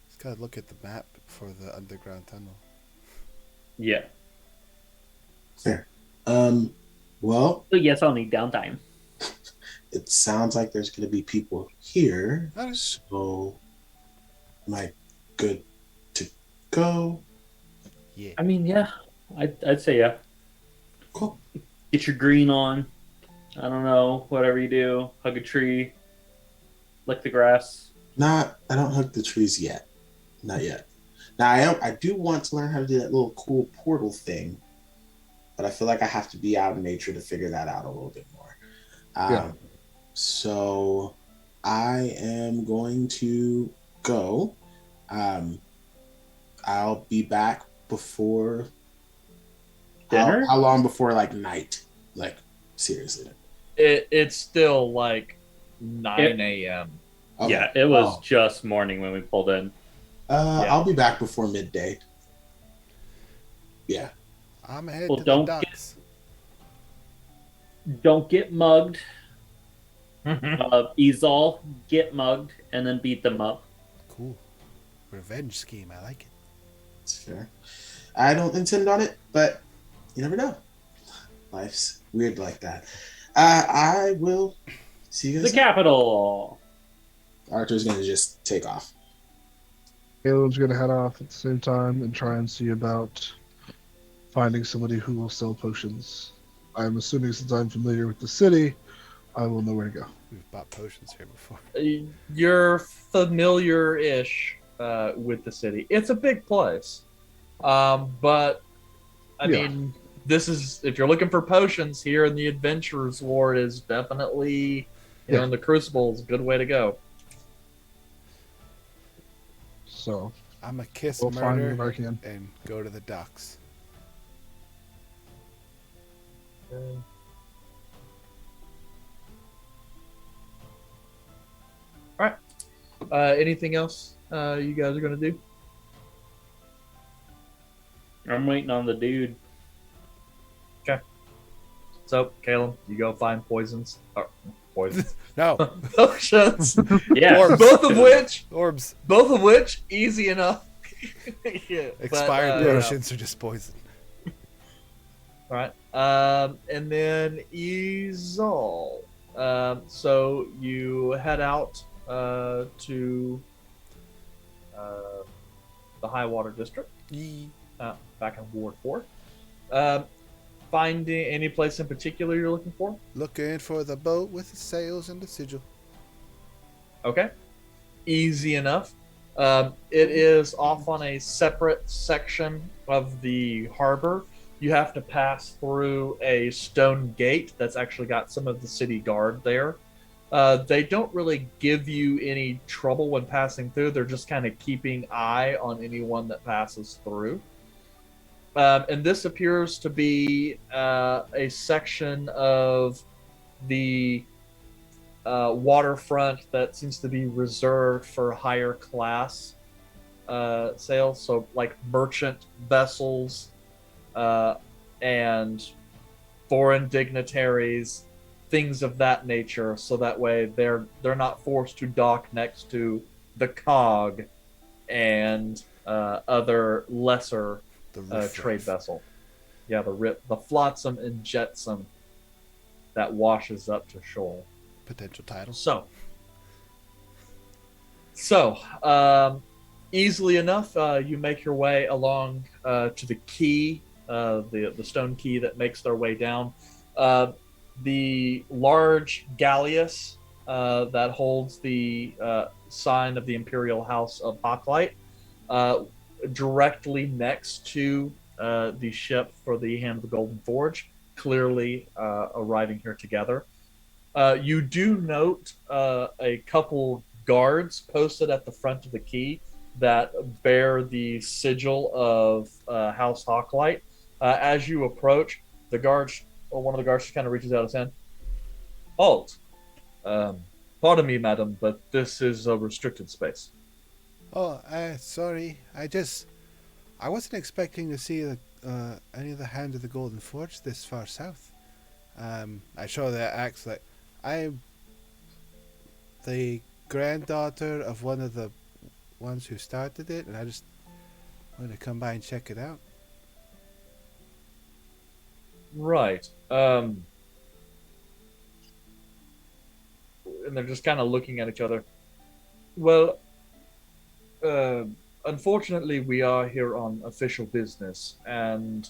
[SPEAKER 4] Just gotta look at the map for the underground tunnel.
[SPEAKER 5] Yeah.
[SPEAKER 7] Fair. Well,
[SPEAKER 5] So yes, I'll need downtime.
[SPEAKER 7] it sounds like there's going to be people here.
[SPEAKER 4] Alright.
[SPEAKER 7] So, am I good to go?
[SPEAKER 4] Yeah.
[SPEAKER 5] I mean, yeah, I'd say yeah.
[SPEAKER 7] Cool.
[SPEAKER 5] Get your green on. I don't know, whatever you do. Hug a tree. Lick the grass.
[SPEAKER 7] I don't hug the trees yet. Not yet. Now, I do want to learn how to do that little cool portal thing, but I feel like I have to be out in nature to figure that out a little bit more.
[SPEAKER 6] Yeah.
[SPEAKER 7] So I am going to go. I'll be back before
[SPEAKER 5] Dinner?
[SPEAKER 7] How long before like night? Like seriously.
[SPEAKER 2] It's still like 9 a.m.
[SPEAKER 7] Okay.
[SPEAKER 5] Yeah, it was
[SPEAKER 7] Oh.
[SPEAKER 5] just morning when we pulled in.
[SPEAKER 2] Yeah.
[SPEAKER 7] I'll be back before midday. Yeah.
[SPEAKER 4] I'm ahead
[SPEAKER 5] Well,
[SPEAKER 4] to
[SPEAKER 5] don't
[SPEAKER 4] the
[SPEAKER 5] get-
[SPEAKER 4] docks.
[SPEAKER 5] Don't get mugged. Izal, get mugged, and then beat them up.
[SPEAKER 4] Cool. Revenge scheme. I like it.
[SPEAKER 7] It's fair. I don't intend on it, but you never know. Life's weird like that. I will see you
[SPEAKER 5] The
[SPEAKER 7] guys.
[SPEAKER 5] capital.
[SPEAKER 7] Arthur's gonna just take off.
[SPEAKER 6] Caleb's going to head off at the same time and try and see about finding somebody who will sell potions. I'm assuming since I'm familiar with the city, I will know where to go.
[SPEAKER 4] We've bought potions here before.
[SPEAKER 2] You're familiar-ish with the city. It's a big place, but I
[SPEAKER 6] Yeah.
[SPEAKER 2] mean, this is if you're looking for potions here in the Adventurers Ward is definitely, you know, in the Crucible is a good way to go.
[SPEAKER 6] So
[SPEAKER 4] I'm a kiss
[SPEAKER 6] we'll find
[SPEAKER 4] murder
[SPEAKER 6] what I can.
[SPEAKER 4] and go to the docks.
[SPEAKER 2] All right. Anything else you guys are gonna do?
[SPEAKER 5] I'm waiting on the dude.
[SPEAKER 2] So, Caleb, you go find poisons. Or, poisons.
[SPEAKER 4] No.
[SPEAKER 2] Potions.
[SPEAKER 5] Yeah.
[SPEAKER 4] Orbs.
[SPEAKER 2] Both of which, easy enough. Yeah, but,
[SPEAKER 4] Expired
[SPEAKER 2] you know.
[SPEAKER 4] potions are just poison.
[SPEAKER 2] All right. And then Izal. So you head out to the High Water District,
[SPEAKER 4] Yee.
[SPEAKER 2] back in Ward 4. Finding any place in particular you're looking for?
[SPEAKER 4] Looking for the boat with the sails and the sigil.
[SPEAKER 2] Okay. Easy enough. It is off on a separate section of the harbor. You have to pass through a stone gate that's actually got some of the city guard there. They don't really give you any trouble when passing through. They're just kind of keeping eye on anyone that passes through. And this appears to be a section of the waterfront that seems to be reserved for higher class sails, so like merchant vessels and foreign dignitaries, things of that nature, so that way they're not forced to dock next to the cog and other lesser trade vessel. Yeah, the flotsam and jetsam that washes up to shore.
[SPEAKER 4] Potential title.
[SPEAKER 2] So, easily enough, you make your way along to the quay, the stone quay that makes their way down. The large galleass that holds the sign of the Imperial House of Hocklight, directly next to the ship for the Hand of the Golden Forge, clearly arriving here together. You do note a couple guards posted at the front of the key that bear the sigil of House Hawklight. As you approach, the guards, or one of the guards, just kind of reaches out his hand. Halt! Pardon me, madam, but this is a restricted space.
[SPEAKER 4] Oh, sorry. I wasn't expecting to see any of the Hand of the Golden Forge this far south. I show the axe like I'm the granddaughter of one of the ones who started it, and I just wanted to come by and check it out.
[SPEAKER 2] Right. And they're just kind of looking at each other. Well, unfortunately, we are here on official business, and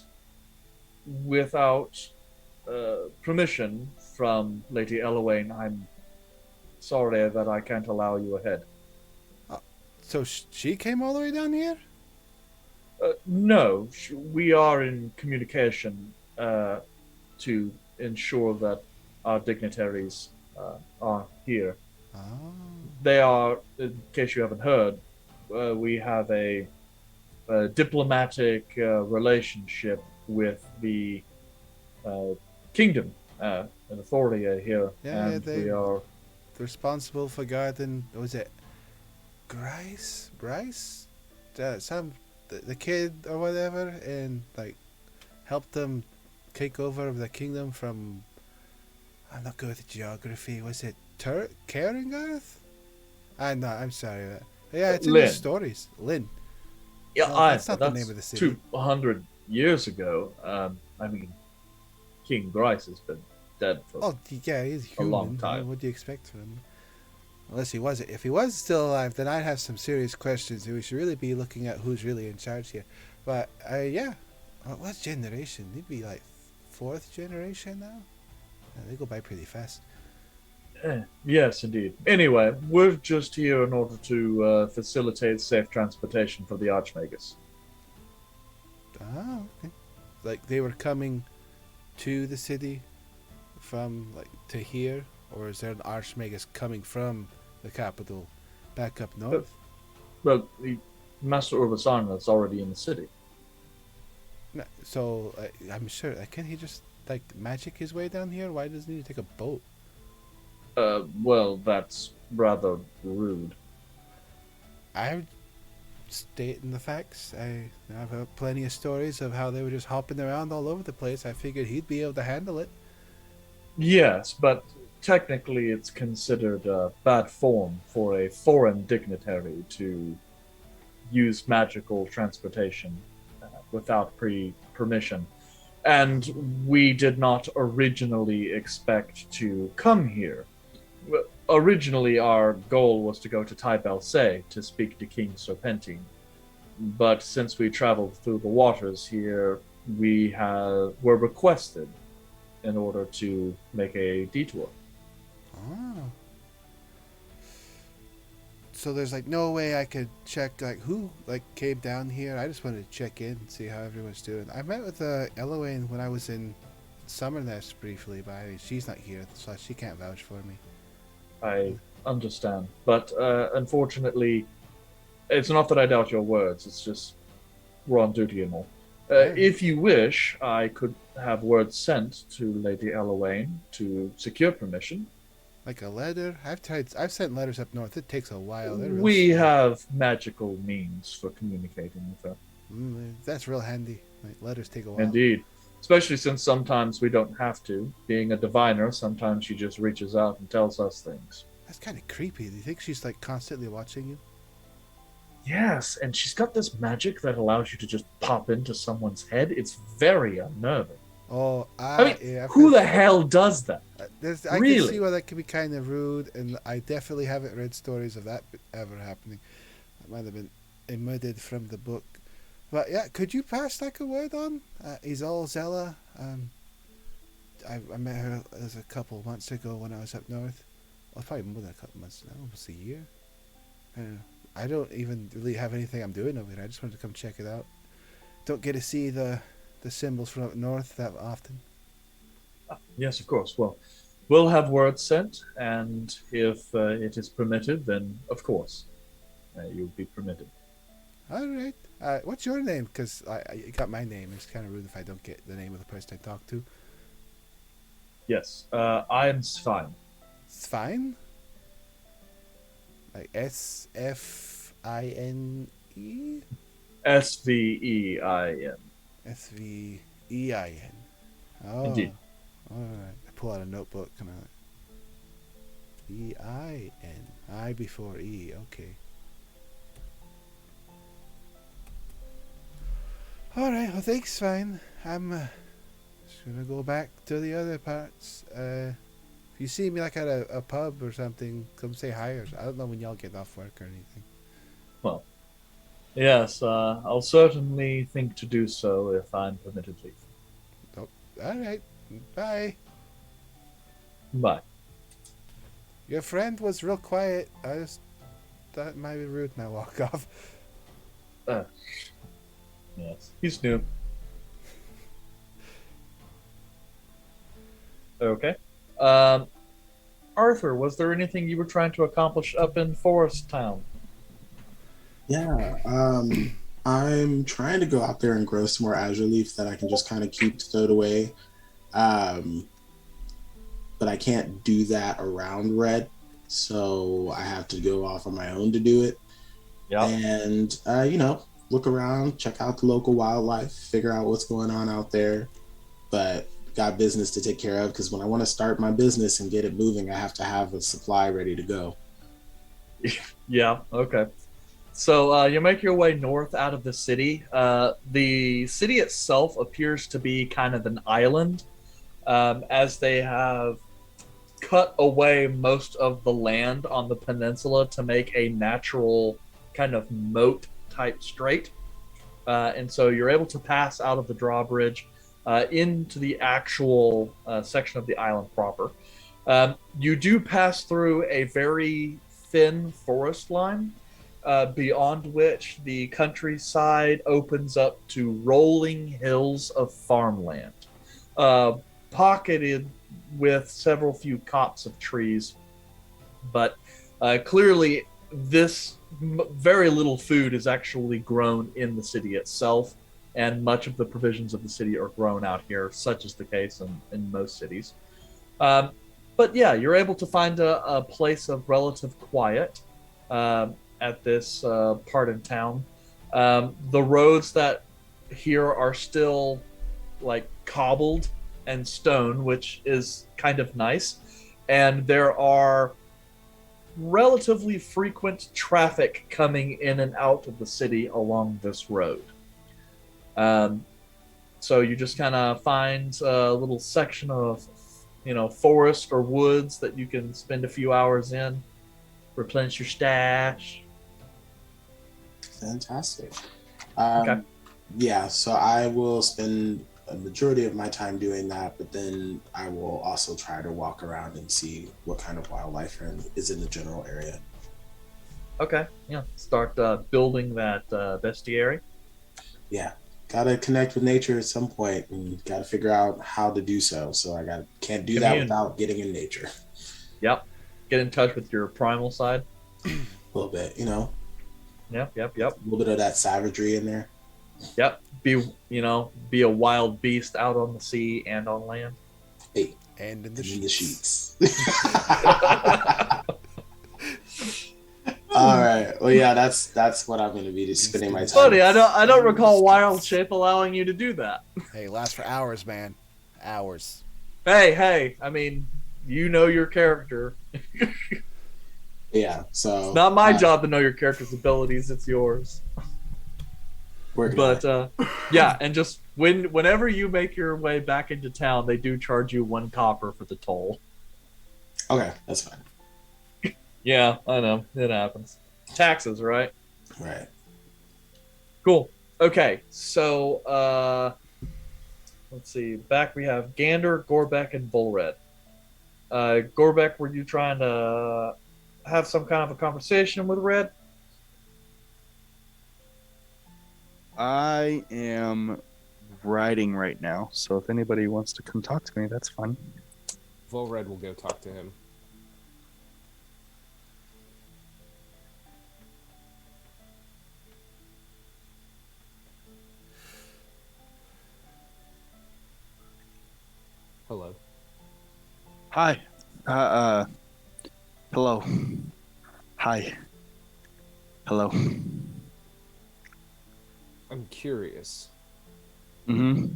[SPEAKER 2] without permission from Lady Elowain, I'm sorry that I can't allow you ahead.
[SPEAKER 4] So she came all the way down here?
[SPEAKER 2] No, we are in communication to ensure that our dignitaries are here.
[SPEAKER 4] Oh.
[SPEAKER 2] They are, in case you haven't heard, we have a diplomatic relationship with the kingdom in Athoria here,
[SPEAKER 4] Yeah,
[SPEAKER 2] and we are
[SPEAKER 4] responsible for guarding. Was it Bryce? The kid or whatever, and like helped them take over the kingdom from. I'm not good with geography. Was it Caringarth? No, I'm sorry. Yeah, it's in
[SPEAKER 2] Lynn.
[SPEAKER 4] the stories. Lynn.
[SPEAKER 2] Yeah,
[SPEAKER 4] No, that's not the name of the city.
[SPEAKER 2] 200 years ago. I mean, King Bryce has been dead for.
[SPEAKER 4] Oh, yeah, he's human.
[SPEAKER 2] long time.
[SPEAKER 4] What do you expect from him? Unless he was. If he was still alive, then I'd have some serious questions. We should really be looking at who's really in charge here. But, yeah. What generation? They'd be like 4th generation now? Yeah, they go by pretty fast.
[SPEAKER 2] Yes, indeed. Anyway, we're just here in order to facilitate safe transportation for the Archmagus.
[SPEAKER 4] Ah, okay. Like they were coming to the city from, like, to here? Or is there an Archmagus coming from the capital back up north?
[SPEAKER 2] Well, the Master Urbasana is already in the city.
[SPEAKER 4] No, so, I'm sure, can't he just, like, magic his way down here? Why does he need to take a boat?
[SPEAKER 2] Well, that's rather rude.
[SPEAKER 4] I'm stating the facts. I've heard plenty of stories of how they were just hopping around all over the place. I figured he'd be able to handle it.
[SPEAKER 2] Yes, but technically it's considered bad form for a foreign dignitary to use magical transportation without permission. And we did not originally expect to come here. Originally, our goal was to go to Tybel Se to speak to King Serpentine. But since we traveled through the waters here, we were requested in order to make a detour.
[SPEAKER 4] Oh. So there's like no way I could check like who like came down here. I just wanted to check in and see how everyone's doing. I met with Elowain when I was in Summernest briefly, but she's not here, so she can't vouch for me.
[SPEAKER 2] I understand. But unfortunately, it's not that I doubt your words. It's just we're on duty and all. If you wish, I could have word sent to Lady Elowain to secure permission.
[SPEAKER 4] Like a letter? I've sent letters up north. It takes a while.
[SPEAKER 2] We have magical means for communicating with her.
[SPEAKER 4] That's real handy. Like, letters take a while.
[SPEAKER 2] Indeed. Especially since sometimes we don't have to. Being a diviner, sometimes she just reaches out and tells us things.
[SPEAKER 4] That's kind of creepy. Do you think she's like constantly watching you?
[SPEAKER 2] Yes, and she's got this magic that allows you to just pop into someone's head. It's very unnerving.
[SPEAKER 4] Oh,
[SPEAKER 2] I mean,
[SPEAKER 4] yeah,
[SPEAKER 2] who the hell does that?
[SPEAKER 4] I
[SPEAKER 2] Really?
[SPEAKER 4] can see why that could be kind of rude, and I definitely haven't read stories of that ever happening. That might have been omitted from the book. But yeah, could you pass like a word on? Izal Zella. I met her a couple months ago when I was up north. Well, probably more than a couple months now, almost a year. I don't even really have anything I'm doing over here. I just wanted to come check it out. Don't get to see the symbols from up north that often.
[SPEAKER 2] Yes, of course. Well, we'll have word sent, and if it is permitted, then of course you'll be permitted.
[SPEAKER 4] All right. What's your name? Because you got my name. It's kind of rude if I don't get the name of the person I talk to.
[SPEAKER 2] Yes, I am Svein.
[SPEAKER 4] Svein? Like SFINE?
[SPEAKER 2] Svein.
[SPEAKER 4] SVEIN. Oh.
[SPEAKER 2] Indeed.
[SPEAKER 4] Alright. I pull out a notebook and EIN. I before E. Okay. Alright, well thanks, Svein. I'm just gonna go back to the other parts. If you see me like at a pub or something, come say hi. Or I don't know when y'all get off work or anything.
[SPEAKER 2] Well, yes, I'll certainly think to do so if I'm permitted leave.
[SPEAKER 4] Oh, alright. Bye.
[SPEAKER 2] Bye.
[SPEAKER 4] Your friend was real quiet. I just thought it might be rude and I walk off.
[SPEAKER 2] Yes, he's new. Okay. Arthur, was there anything you were trying to accomplish up in Forest Town?
[SPEAKER 7] Yeah, I'm trying to go out there and grow some more azure leaf that I can just kind of keep stowed away. But I can't do that around red, so I have to go off on my own to do it.
[SPEAKER 2] Yeah.
[SPEAKER 7] And look around, check out the local wildlife, figure out what's going on out there. But got business to take care of, because when I want to start my business and get it moving, I have to have a supply ready to go.
[SPEAKER 2] Yeah, okay. So you make your way north out of the city. The city itself appears to be kind of an island, as they have cut away most of the land on the peninsula to make a natural kind of moat type strait. And so you're able to pass out of the drawbridge into the actual section of the island proper. You do pass through a very thin forest line, beyond which the countryside opens up to rolling hills of farmland, pocketed with several few copse of trees. But clearly, this very little food is actually grown in the city itself, and much of the provisions of the city are grown out here, such is the case in most cities. But yeah, you're able to find a place of relative quiet at this part in town. The roads that here are still like cobbled and stone, which is kind of nice. And there are relatively frequent traffic coming in and out of the city along this road. So you just kind of find a little section of, forest or woods that you can spend a few hours in, replenish your stash.
[SPEAKER 7] Fantastic.
[SPEAKER 2] Okay.
[SPEAKER 7] Yeah, so I will spend a majority of my time doing that, but then I will also try to walk around and see what kind of wildlife is in the general area.
[SPEAKER 2] Okay, yeah. Start building that bestiary.
[SPEAKER 7] Yeah, gotta connect with nature at some point, and gotta figure out how to do so. So can't do that without getting in nature.
[SPEAKER 2] Yep. Get in touch with your primal side.
[SPEAKER 7] A little bit,
[SPEAKER 2] Yep.
[SPEAKER 7] A little bit of that savagery in there.
[SPEAKER 2] Yep. Be a wild beast out on the sea and on land.
[SPEAKER 7] Hey,
[SPEAKER 4] And in the
[SPEAKER 7] sheets. All right. Well, yeah, that's what I'm going to be spending my time.
[SPEAKER 2] Funny, I don't recall Wild Shape allowing you to do that.
[SPEAKER 4] Hey, lasts for hours, man. Hours.
[SPEAKER 2] Hey. I mean, you know your character.
[SPEAKER 7] Yeah. So
[SPEAKER 2] It's not my job to know your character's abilities. It's yours. But yeah, and just whenever you make your way back into town, they do charge you 1 copper for the toll.
[SPEAKER 7] Okay, that's fine.
[SPEAKER 2] Yeah, I know. It happens. Taxes, right?
[SPEAKER 7] Right.
[SPEAKER 2] Cool. Okay, so let's see. Back we have Gander, Gorbeck, and Bullred. Gorbeck, were you trying to have some kind of a conversation with Red?
[SPEAKER 3] I am riding right now, so if anybody wants to come talk to me, that's fine.
[SPEAKER 8] Volred will go talk to him. Hello.
[SPEAKER 3] Hi. Hello. Hi. Hello.
[SPEAKER 8] I'm curious.
[SPEAKER 3] Mm-hmm.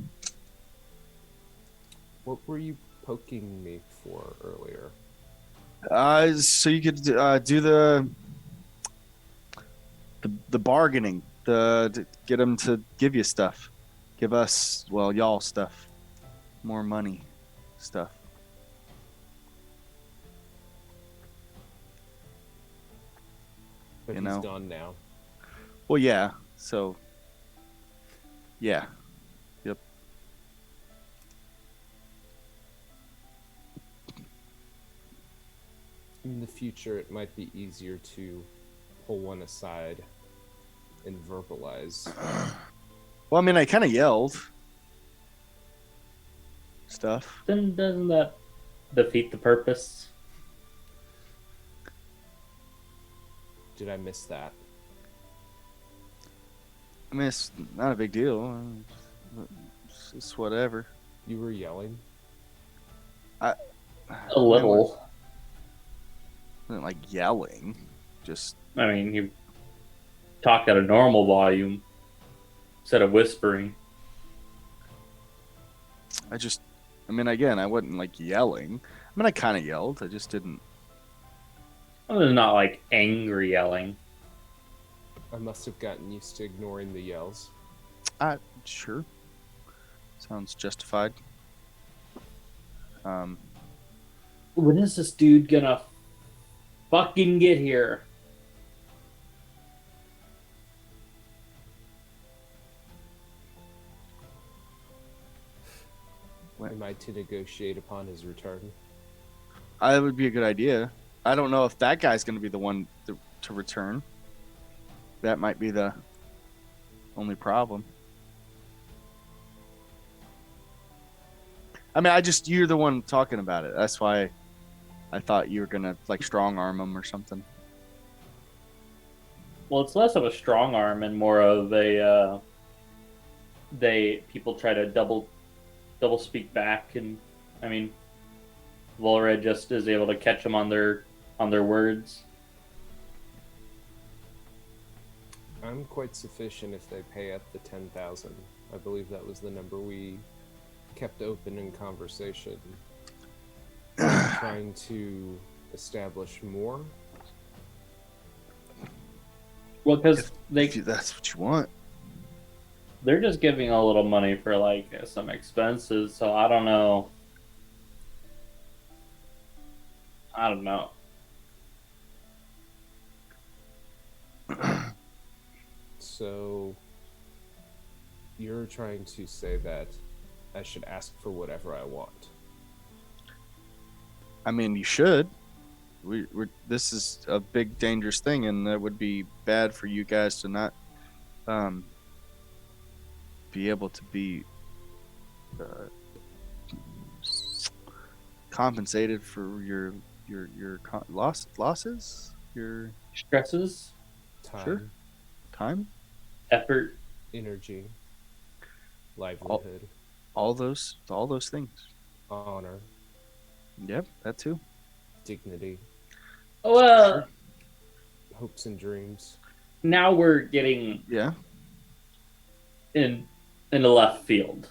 [SPEAKER 8] What were you poking me for earlier?
[SPEAKER 3] So you could do the bargaining, to get them to give you stuff, give us, well, y'all stuff, more money, stuff.
[SPEAKER 8] But
[SPEAKER 3] You
[SPEAKER 8] he's
[SPEAKER 3] know.
[SPEAKER 8] gone now.
[SPEAKER 3] Well, yeah. So, yeah. Yep.
[SPEAKER 8] In the future, it might be easier to pull one aside and verbalize.
[SPEAKER 3] Well, I mean, I kind of yelled stuff.
[SPEAKER 5] Then doesn't that defeat the purpose?
[SPEAKER 8] Did I miss that?
[SPEAKER 3] I mean, it's not a big deal. It's whatever.
[SPEAKER 8] You were yelling?
[SPEAKER 5] A little.
[SPEAKER 3] I wasn't like yelling. Just
[SPEAKER 5] I mean, you talk at a normal volume instead of whispering.
[SPEAKER 3] I mean, again, I wasn't like yelling. I mean, I kind of yelled. I just didn't.
[SPEAKER 5] Well, it's not like angry yelling.
[SPEAKER 8] I must have gotten used to ignoring the yells.
[SPEAKER 3] Sure. Sounds justified.
[SPEAKER 5] When is this dude gonna fucking get here?
[SPEAKER 8] Am I to negotiate upon his return?
[SPEAKER 3] That would be a good idea. I don't know if that guy's going to be the one to return. That might be the only problem. I mean, you're the one talking about it. That's why I thought you were going to like strong arm him or something.
[SPEAKER 5] Well, it's less of a strong arm and more of a people try to double speak back, and I mean, Volred just is able to catch them on their words.
[SPEAKER 8] I'm quite sufficient if they pay up the 10,000. I believe that was the number we kept open in conversation. Trying to establish more.
[SPEAKER 5] Well, because
[SPEAKER 3] If that's what you want.
[SPEAKER 5] they're just giving a little money for like some expenses, so I don't know.
[SPEAKER 8] So you're trying to say that I should ask for whatever I want.
[SPEAKER 3] I mean, you should. This is a big, dangerous thing, and that would be bad for you guys to not be able to be compensated for your losses, your
[SPEAKER 5] Stresses,
[SPEAKER 8] Time,
[SPEAKER 3] Sure. time,
[SPEAKER 5] effort.
[SPEAKER 8] energy, livelihood,
[SPEAKER 3] all those things.
[SPEAKER 8] honor,
[SPEAKER 3] Yep, that too.
[SPEAKER 8] dignity,
[SPEAKER 5] Well,
[SPEAKER 8] hopes and dreams.
[SPEAKER 5] now we're getting
[SPEAKER 3] Yeah.
[SPEAKER 5] in the left field.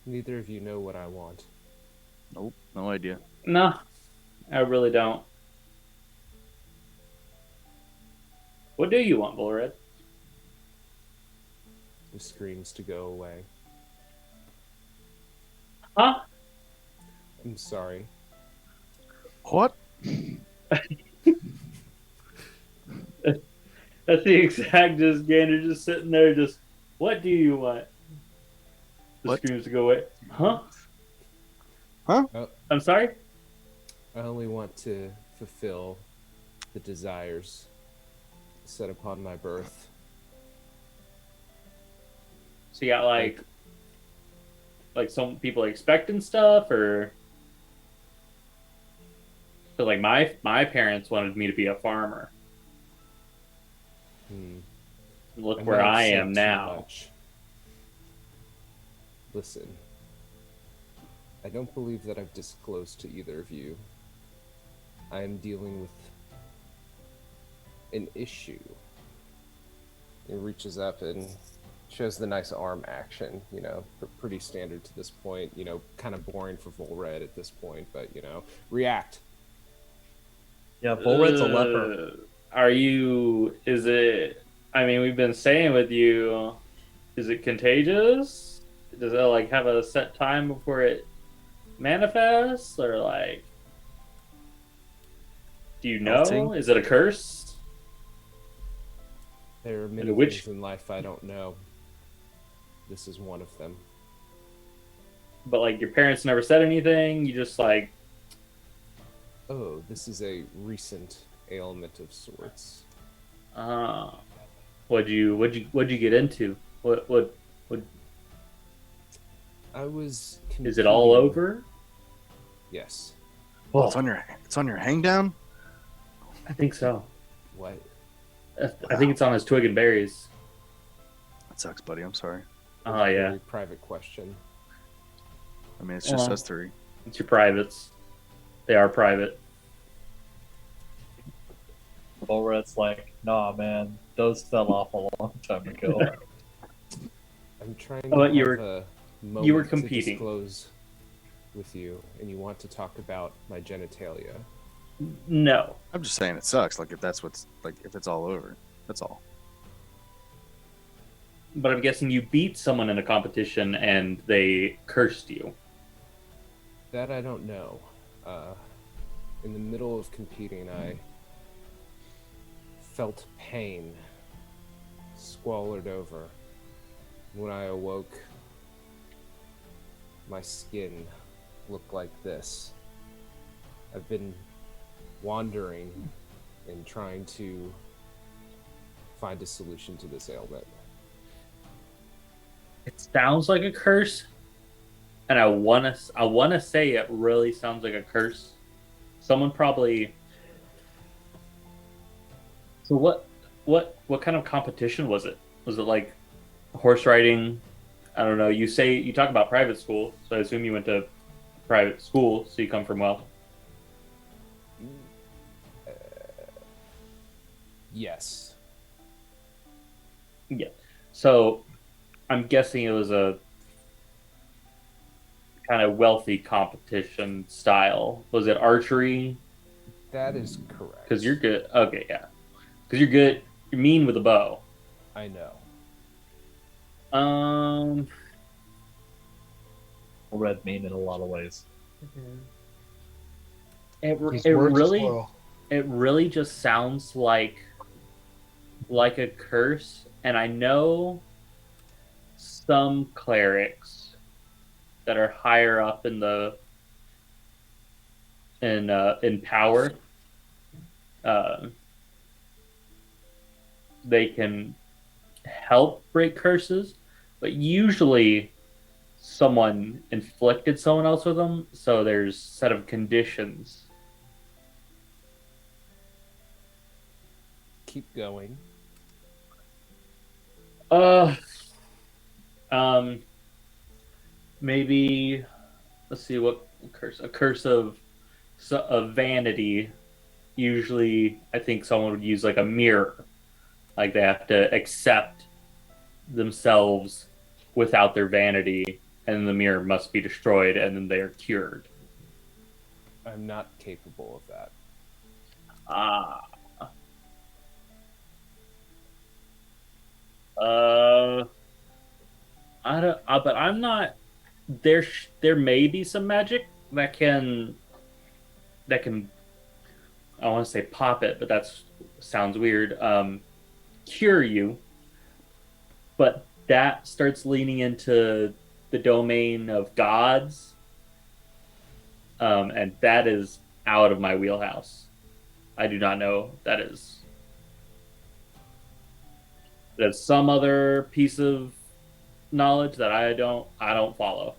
[SPEAKER 8] Neither of you know what I want.
[SPEAKER 3] Nope. No idea.
[SPEAKER 5] No, I really don't. What do you want, Volred?
[SPEAKER 8] The screams to go away.
[SPEAKER 5] Huh?
[SPEAKER 8] I'm sorry.
[SPEAKER 3] What?
[SPEAKER 5] That's the exact just Gander just sitting there just, what do you want? The
[SPEAKER 3] What?
[SPEAKER 5] screams to go away. Huh?
[SPEAKER 3] Huh?
[SPEAKER 5] I'm sorry?
[SPEAKER 8] I only want to fulfill the desires set upon my birth.
[SPEAKER 5] So you got like some people expecting stuff, or so like my parents wanted me to be a farmer. Look where
[SPEAKER 8] may have
[SPEAKER 5] I
[SPEAKER 8] said
[SPEAKER 5] am
[SPEAKER 8] too
[SPEAKER 5] now.
[SPEAKER 8] much. Listen, I don't believe that I've disclosed to either of you. I am dealing with an issue. He reaches up and shows the nice arm action, you know, pretty standard to this point, you know, kind of boring for Volred at this point, but, you know, react.
[SPEAKER 2] Yeah, Volred's a leper.
[SPEAKER 5] Is it, I mean, we've been saying with you, is it contagious? Does it, like, have a set time before it manifests? Or, like, do you know?
[SPEAKER 3] Melting?
[SPEAKER 5] Is it a curse?
[SPEAKER 8] There are many
[SPEAKER 5] which-
[SPEAKER 8] things in life I don't know. This is one of them.
[SPEAKER 5] But, like, your parents never said anything? You just, like...
[SPEAKER 8] Oh, this is a recent ailment of sorts.
[SPEAKER 5] What'd you get into? What
[SPEAKER 8] I was.
[SPEAKER 5] is it all
[SPEAKER 8] competing-
[SPEAKER 5] over?
[SPEAKER 8] Yes.
[SPEAKER 3] Oh, it's on your hang down.
[SPEAKER 5] I think so.
[SPEAKER 8] What?
[SPEAKER 5] I think it's on his twig and berries.
[SPEAKER 3] That sucks, buddy. I'm sorry.
[SPEAKER 5] Oh yeah,
[SPEAKER 8] Very private question.
[SPEAKER 3] I mean, it's just
[SPEAKER 5] Well.
[SPEAKER 3] us three.
[SPEAKER 5] it's your privates. They are private.
[SPEAKER 2] Volred's like, nah, man, those fell off a long time ago.
[SPEAKER 8] I'm trying
[SPEAKER 5] Oh,
[SPEAKER 8] to
[SPEAKER 5] you
[SPEAKER 8] have
[SPEAKER 5] were-
[SPEAKER 8] a moment
[SPEAKER 5] you were
[SPEAKER 8] to
[SPEAKER 5] competing.
[SPEAKER 8] disclose with you, and you want to talk about my genitalia.
[SPEAKER 5] No,
[SPEAKER 3] I'm just saying it sucks. Like if that's what's like if it's all over, that's all.
[SPEAKER 5] but I'm guessing you beat someone in a competition and they cursed you.
[SPEAKER 8] That I don't know. In the middle of competing, I felt pain squallered over. When I awoke, my skin looked like this. I've been wandering and trying to find a solution to this ailment.
[SPEAKER 5] It sounds like a curse, and I wanna say it really sounds like a curse. Someone probably. So what kind of competition was it? Was it like horse riding? I don't know. You talk about private school, so I assume you went to private school, so you come from wealth.
[SPEAKER 8] Yes.
[SPEAKER 5] Yeah. So I'm guessing it was a kind of wealthy competition style. Was it archery?
[SPEAKER 8] That is correct.
[SPEAKER 5] Because you're good. Okay, yeah. Because you're good. You're mean with a bow.
[SPEAKER 8] I know.
[SPEAKER 2] Volred mean in a lot of ways.
[SPEAKER 6] His
[SPEAKER 5] It
[SPEAKER 6] words as
[SPEAKER 5] really
[SPEAKER 6] well.
[SPEAKER 5] it really just sounds like a curse, and I know some clerics that are higher up in the in power. They can help break curses, but usually someone inflicted someone else with them, so there's a set of conditions.
[SPEAKER 8] Keep going.
[SPEAKER 5] Maybe let's see what curse. A curse of vanity. Usually, I think someone would use like a mirror, like they have to accept themselves without their vanity, and the mirror must be destroyed, and then they are cured.
[SPEAKER 8] I'm not capable of that.
[SPEAKER 5] Ah. I don't. But I'm not. There may be some magic that can. I want to say pop it, but that sounds weird. Cure you, but that starts leaning into the domain of gods, and that is out of my wheelhouse. I do not know that is. That's some other piece of knowledge that I don't follow.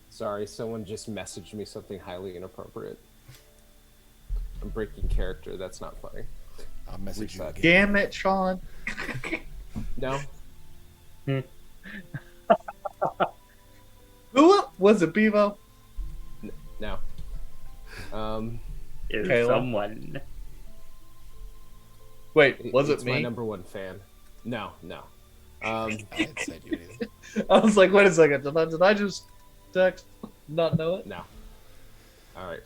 [SPEAKER 8] Sorry, someone just messaged me something highly inappropriate. I'm breaking character. That's not funny.
[SPEAKER 4] I'll message you
[SPEAKER 8] Reset.
[SPEAKER 4] again.
[SPEAKER 2] Damn it, Sean.
[SPEAKER 8] No,
[SPEAKER 2] Who was it, Bevo?
[SPEAKER 8] no.
[SPEAKER 5] Is
[SPEAKER 2] Kayla?
[SPEAKER 5] someone?
[SPEAKER 2] Wait, was
[SPEAKER 8] it's
[SPEAKER 2] it
[SPEAKER 8] my
[SPEAKER 2] me?
[SPEAKER 8] number one fan. No.
[SPEAKER 4] I didn't send you anything.
[SPEAKER 2] I was like, wait a second. Did I just text? Not know it?
[SPEAKER 8] No. All right.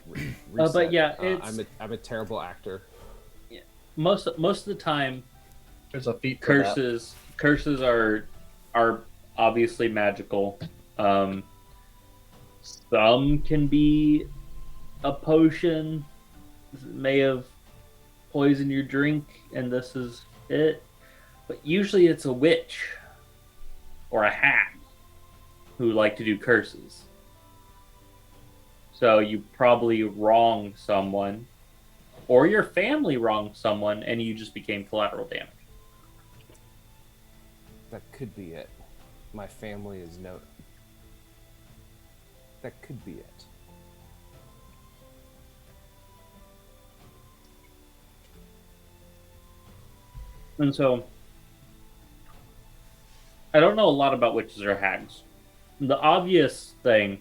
[SPEAKER 5] But
[SPEAKER 8] Reset.
[SPEAKER 5] yeah, it's
[SPEAKER 8] I'm a terrible actor.
[SPEAKER 5] most of the time
[SPEAKER 2] There's a feat for that.
[SPEAKER 5] curses are obviously magical. Some can be a potion, may have poisoned your drink, and this is it. But usually it's a witch or a hag who like to do curses. So you probably wronged someone, or your family wronged someone, and you just became collateral damage.
[SPEAKER 8] That could be it. My family is no. That could be it.
[SPEAKER 5] And so, I don't know a lot about witches or hags. The obvious thing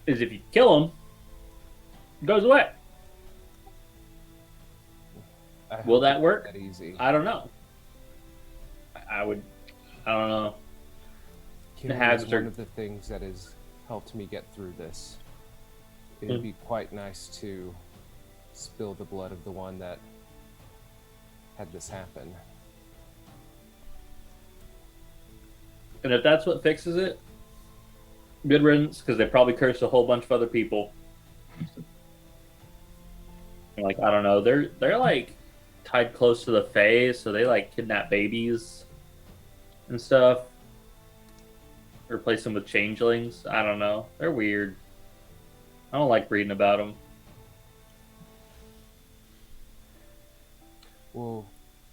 [SPEAKER 5] is if you kill them, it goes away.
[SPEAKER 8] I
[SPEAKER 5] Will
[SPEAKER 8] hope
[SPEAKER 5] that
[SPEAKER 8] it's
[SPEAKER 5] work?
[SPEAKER 8] That easy.
[SPEAKER 5] I don't know. I don't know.
[SPEAKER 8] Killing
[SPEAKER 5] hags
[SPEAKER 8] is
[SPEAKER 5] are-
[SPEAKER 8] one of the things that has helped me get through this. It'd be quite nice to spill the blood of the one that had this happen.
[SPEAKER 5] And if that's what fixes it, good riddance, because they probably cursed a whole bunch of other people. Like, I don't know, they're like tied close to the Fae, so they like kidnap babies and stuff. Replace them with changelings. I don't know. They're weird. I don't like reading about them.
[SPEAKER 8] Well,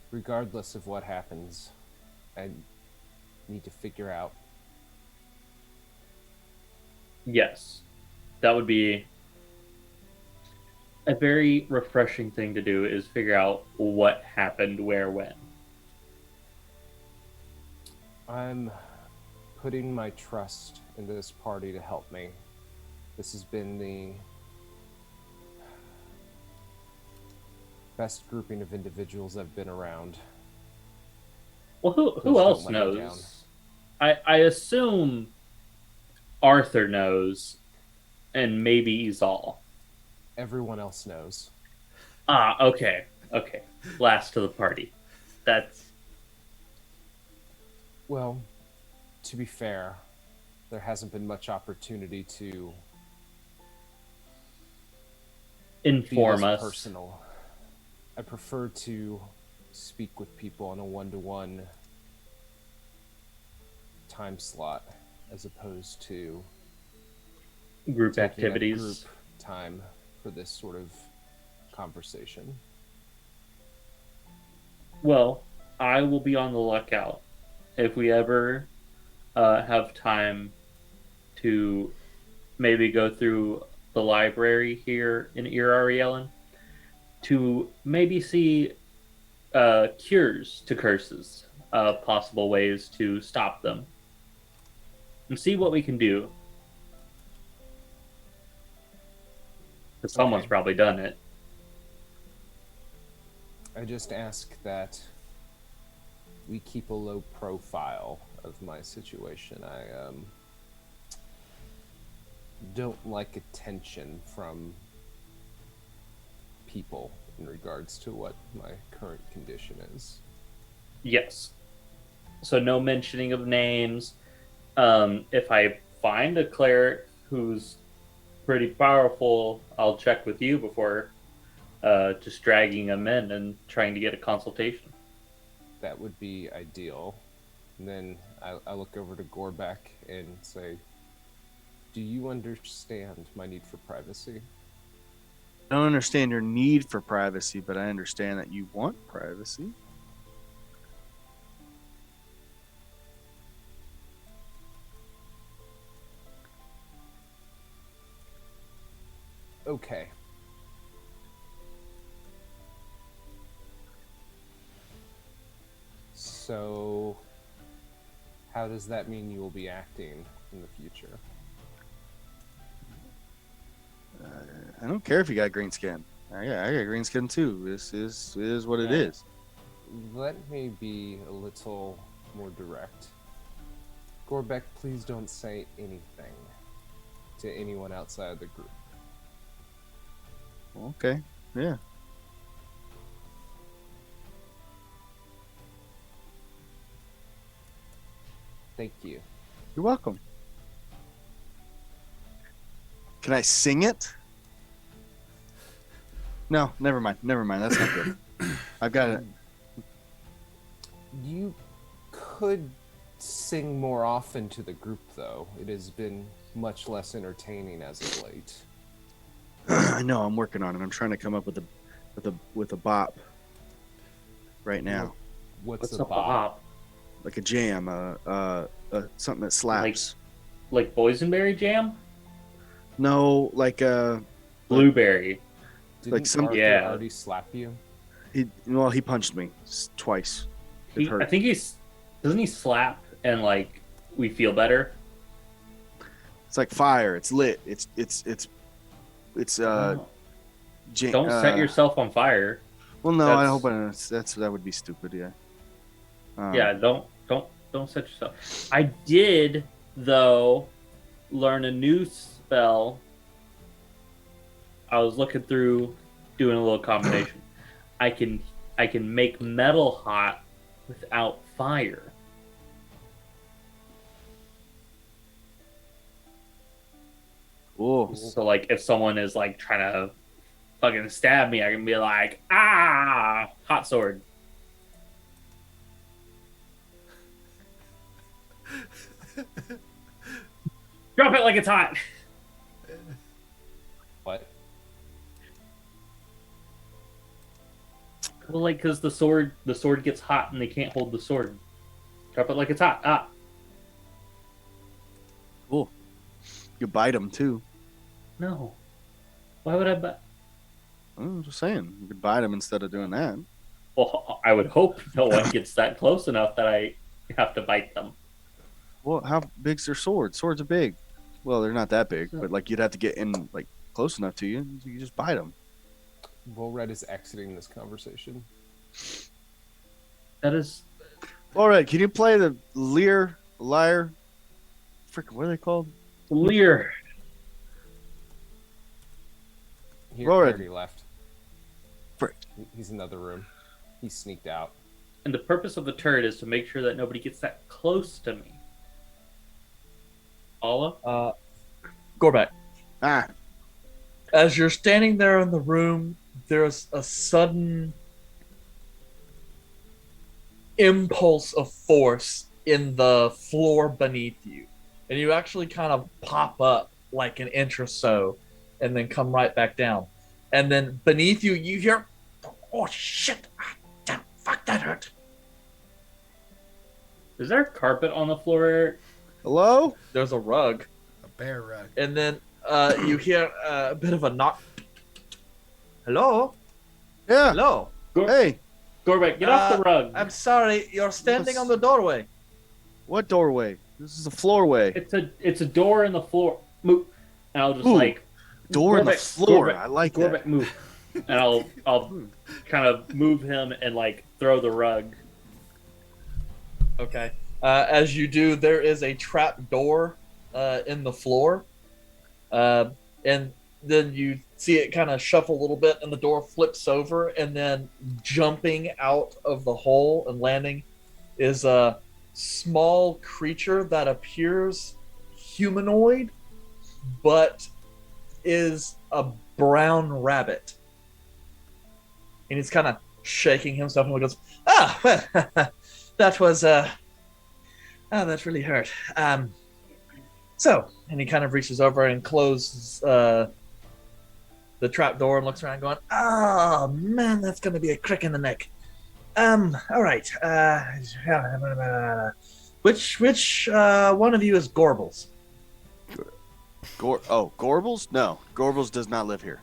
[SPEAKER 8] regardless of what happens, I need to figure out.
[SPEAKER 5] Yes, that would be a very refreshing thing to do, is figure out what happened where when.
[SPEAKER 8] I'm putting my trust in this party to help me. This has been the best grouping of individuals I've been around.
[SPEAKER 5] Well,
[SPEAKER 8] Please
[SPEAKER 5] who
[SPEAKER 8] don't
[SPEAKER 5] else
[SPEAKER 8] let me down.
[SPEAKER 5] knows? I assume Arthur knows, and maybe Izal.
[SPEAKER 8] Everyone else knows.
[SPEAKER 5] Ah, okay. Last to the party. That's
[SPEAKER 8] Well, to be fair, there hasn't been much opportunity to be
[SPEAKER 5] inform
[SPEAKER 8] as
[SPEAKER 5] us.
[SPEAKER 8] personal. I prefer to speak with people on a one-to-one time slot as opposed to
[SPEAKER 5] Group
[SPEAKER 8] taking
[SPEAKER 5] activities.
[SPEAKER 8] a group time for this sort of conversation.
[SPEAKER 5] Well, I will be on the lookout if we ever have time to maybe go through the library here in Ellen to maybe see cures to curses, possible ways to stop them, and see what we can do. Because someone's
[SPEAKER 8] Okay.
[SPEAKER 5] probably done it.
[SPEAKER 8] I just ask that we keep a low profile of my situation. I don't like attention from people in regards to what my current condition is.
[SPEAKER 5] Yes. So no mentioning of names. If I find a cleric who's pretty powerful, I'll check with you before just dragging them in and trying to get a consultation.
[SPEAKER 8] That would be ideal. And then I look over to Gorbeck and say, Do you understand my need for privacy?
[SPEAKER 3] I don't understand your need for privacy, but I understand that you want privacy.
[SPEAKER 8] Okay. So, how does that mean you will be acting in the future?
[SPEAKER 3] I don't care if you got green skin. I got green skin too. This is what it is.
[SPEAKER 8] Let me be a little more direct. Gorbek, please don't say anything to anyone outside the group.
[SPEAKER 3] Okay. Yeah.
[SPEAKER 8] Thank you.
[SPEAKER 3] You're welcome. Can I sing it? No, never mind. That's not good. I've got it.
[SPEAKER 8] You could sing more often to the group, though. It has been much less entertaining as of late.
[SPEAKER 3] I know. I'm working on it. I'm trying to come up with a bop right now,
[SPEAKER 8] What's
[SPEAKER 5] a bop?
[SPEAKER 3] like a jam, something that slaps.
[SPEAKER 5] Like boysenberry jam?
[SPEAKER 3] No, like
[SPEAKER 5] Blueberry.
[SPEAKER 8] Didn't
[SPEAKER 3] some-
[SPEAKER 8] Arthur
[SPEAKER 5] Yeah.
[SPEAKER 8] already slap you?
[SPEAKER 3] He punched me twice. It hurt.
[SPEAKER 5] I think doesn't he slap and like we feel better?
[SPEAKER 3] It's like fire. It's lit. It's
[SPEAKER 5] Oh.
[SPEAKER 3] jam.
[SPEAKER 5] Don't set yourself on fire.
[SPEAKER 3] Well, no, I
[SPEAKER 5] That's-
[SPEAKER 3] hope that would be stupid. Yeah.
[SPEAKER 5] Yeah, don't set yourself. I did though learn a new spell. I was looking through doing a little combination. I can make metal hot without fire.
[SPEAKER 3] Cool.
[SPEAKER 5] So like if someone is like trying to fucking stab me, I can be like, hot sword. Drop it like it's hot.
[SPEAKER 8] What?
[SPEAKER 5] Well, like because the sword gets hot and they can't hold the sword. Drop it like it's hot. Ah.
[SPEAKER 3] Cool. You bite them too.
[SPEAKER 5] No. Why would I buy?
[SPEAKER 3] I'm just saying, you could bite them instead of doing that.
[SPEAKER 5] Well, I would hope no one gets that close enough that I have to bite them.
[SPEAKER 3] Well, how big's their sword? Swords are big. Well, they're not that big, but like you'd have to get in like close enough to you. You just bite them.
[SPEAKER 8] Volred is exiting this conversation.
[SPEAKER 5] That is
[SPEAKER 3] All right, can you play the lyre? Freaking, what are they called?
[SPEAKER 5] Lear.
[SPEAKER 8] He
[SPEAKER 3] Volred.
[SPEAKER 8] already left.
[SPEAKER 3] Frick.
[SPEAKER 8] He's in another room. He sneaked out.
[SPEAKER 5] And the purpose of the turret is to make sure that nobody gets that close to me. Allah?
[SPEAKER 2] Gorbek,
[SPEAKER 3] Ah,
[SPEAKER 2] as you're standing there in the room, there's a sudden impulse of force in the floor beneath you. And you actually kind of pop up like an inch or so and then come right back down. And then beneath you, you hear, oh shit, damn, fuck, that hurt.
[SPEAKER 5] Is there carpet on the floor, Eric?
[SPEAKER 3] hello?
[SPEAKER 2] There's a rug.
[SPEAKER 4] A bear rug.
[SPEAKER 2] And then you hear a bit of a knock. Hello?
[SPEAKER 3] Yeah.
[SPEAKER 2] Hello?
[SPEAKER 3] Hey,
[SPEAKER 5] Gorbek, get off the rug.
[SPEAKER 2] I'm sorry, you're standing on the doorway.
[SPEAKER 3] what doorway? This is a floorway.
[SPEAKER 5] It's a door in the floor. Move. And I'll just
[SPEAKER 3] Ooh,
[SPEAKER 5] like
[SPEAKER 3] Door in the
[SPEAKER 5] Gorbek,
[SPEAKER 3] floor.
[SPEAKER 5] Gorbek,
[SPEAKER 3] I like
[SPEAKER 5] Gorbek,
[SPEAKER 3] that.
[SPEAKER 5] move. And I'll kind of move him and like throw the rug.
[SPEAKER 2] Okay. As you do, there is a trap door in the floor. And then you see it kind of shuffle a little bit, and the door flips over, and then jumping out of the hole and landing is a small creature that appears humanoid, but is a brown rabbit. And he's kind of shaking himself and he goes, well, that was, that really hurt. So, and he kind of reaches over and closes the trap door and looks around, going, "Oh man, that's going to be a crick in the neck." All right. Which one of you is Gorbles?
[SPEAKER 3] Gorbles? No, Gorbles does not live here.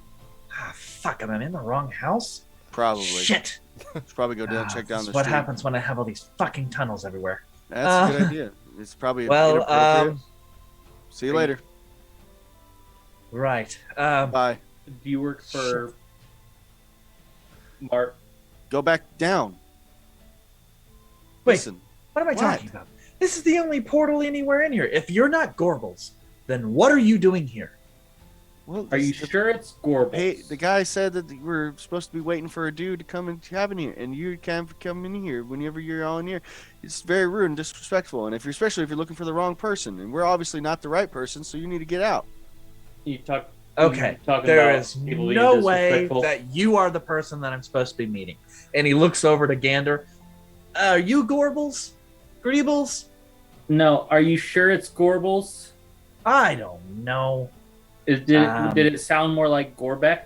[SPEAKER 2] Ah, fuck! Am I in the wrong house?
[SPEAKER 3] Probably.
[SPEAKER 2] Shit.
[SPEAKER 3] Let's probably go down, check down the street.
[SPEAKER 2] What happens when I have all these fucking tunnels everywhere?
[SPEAKER 3] That's a good idea. It's probably
[SPEAKER 2] well.
[SPEAKER 3] inappropriate. See you later.
[SPEAKER 2] Right.
[SPEAKER 3] Bye.
[SPEAKER 5] Do you work for Mark?
[SPEAKER 3] Go back down.
[SPEAKER 2] Wait.
[SPEAKER 3] Listen.
[SPEAKER 2] What am I talking about? This is the only portal anywhere in here. If you're not Gorbles, then what are you doing here?
[SPEAKER 3] Well,
[SPEAKER 5] Are you sure it's Gorbles?
[SPEAKER 3] Hey, the guy said that we're supposed to be waiting for a dude to come and have in here, and you can't come in here whenever you're all in here. It's very rude and disrespectful, and especially if you're looking for the wrong person, and we're obviously not the right person, so you need to get out.
[SPEAKER 5] You talk.
[SPEAKER 2] Okay,
[SPEAKER 5] talking
[SPEAKER 2] there
[SPEAKER 5] about
[SPEAKER 2] is
[SPEAKER 5] people being
[SPEAKER 2] no way
[SPEAKER 5] disrespectful.
[SPEAKER 2] that you are the person that I'm supposed to be meeting. And he looks over to Gander. Are you Gorbles? Greebles?
[SPEAKER 5] No, are you sure it's Gorbles?
[SPEAKER 2] I don't know.
[SPEAKER 5] Did it sound more like Gorbeck?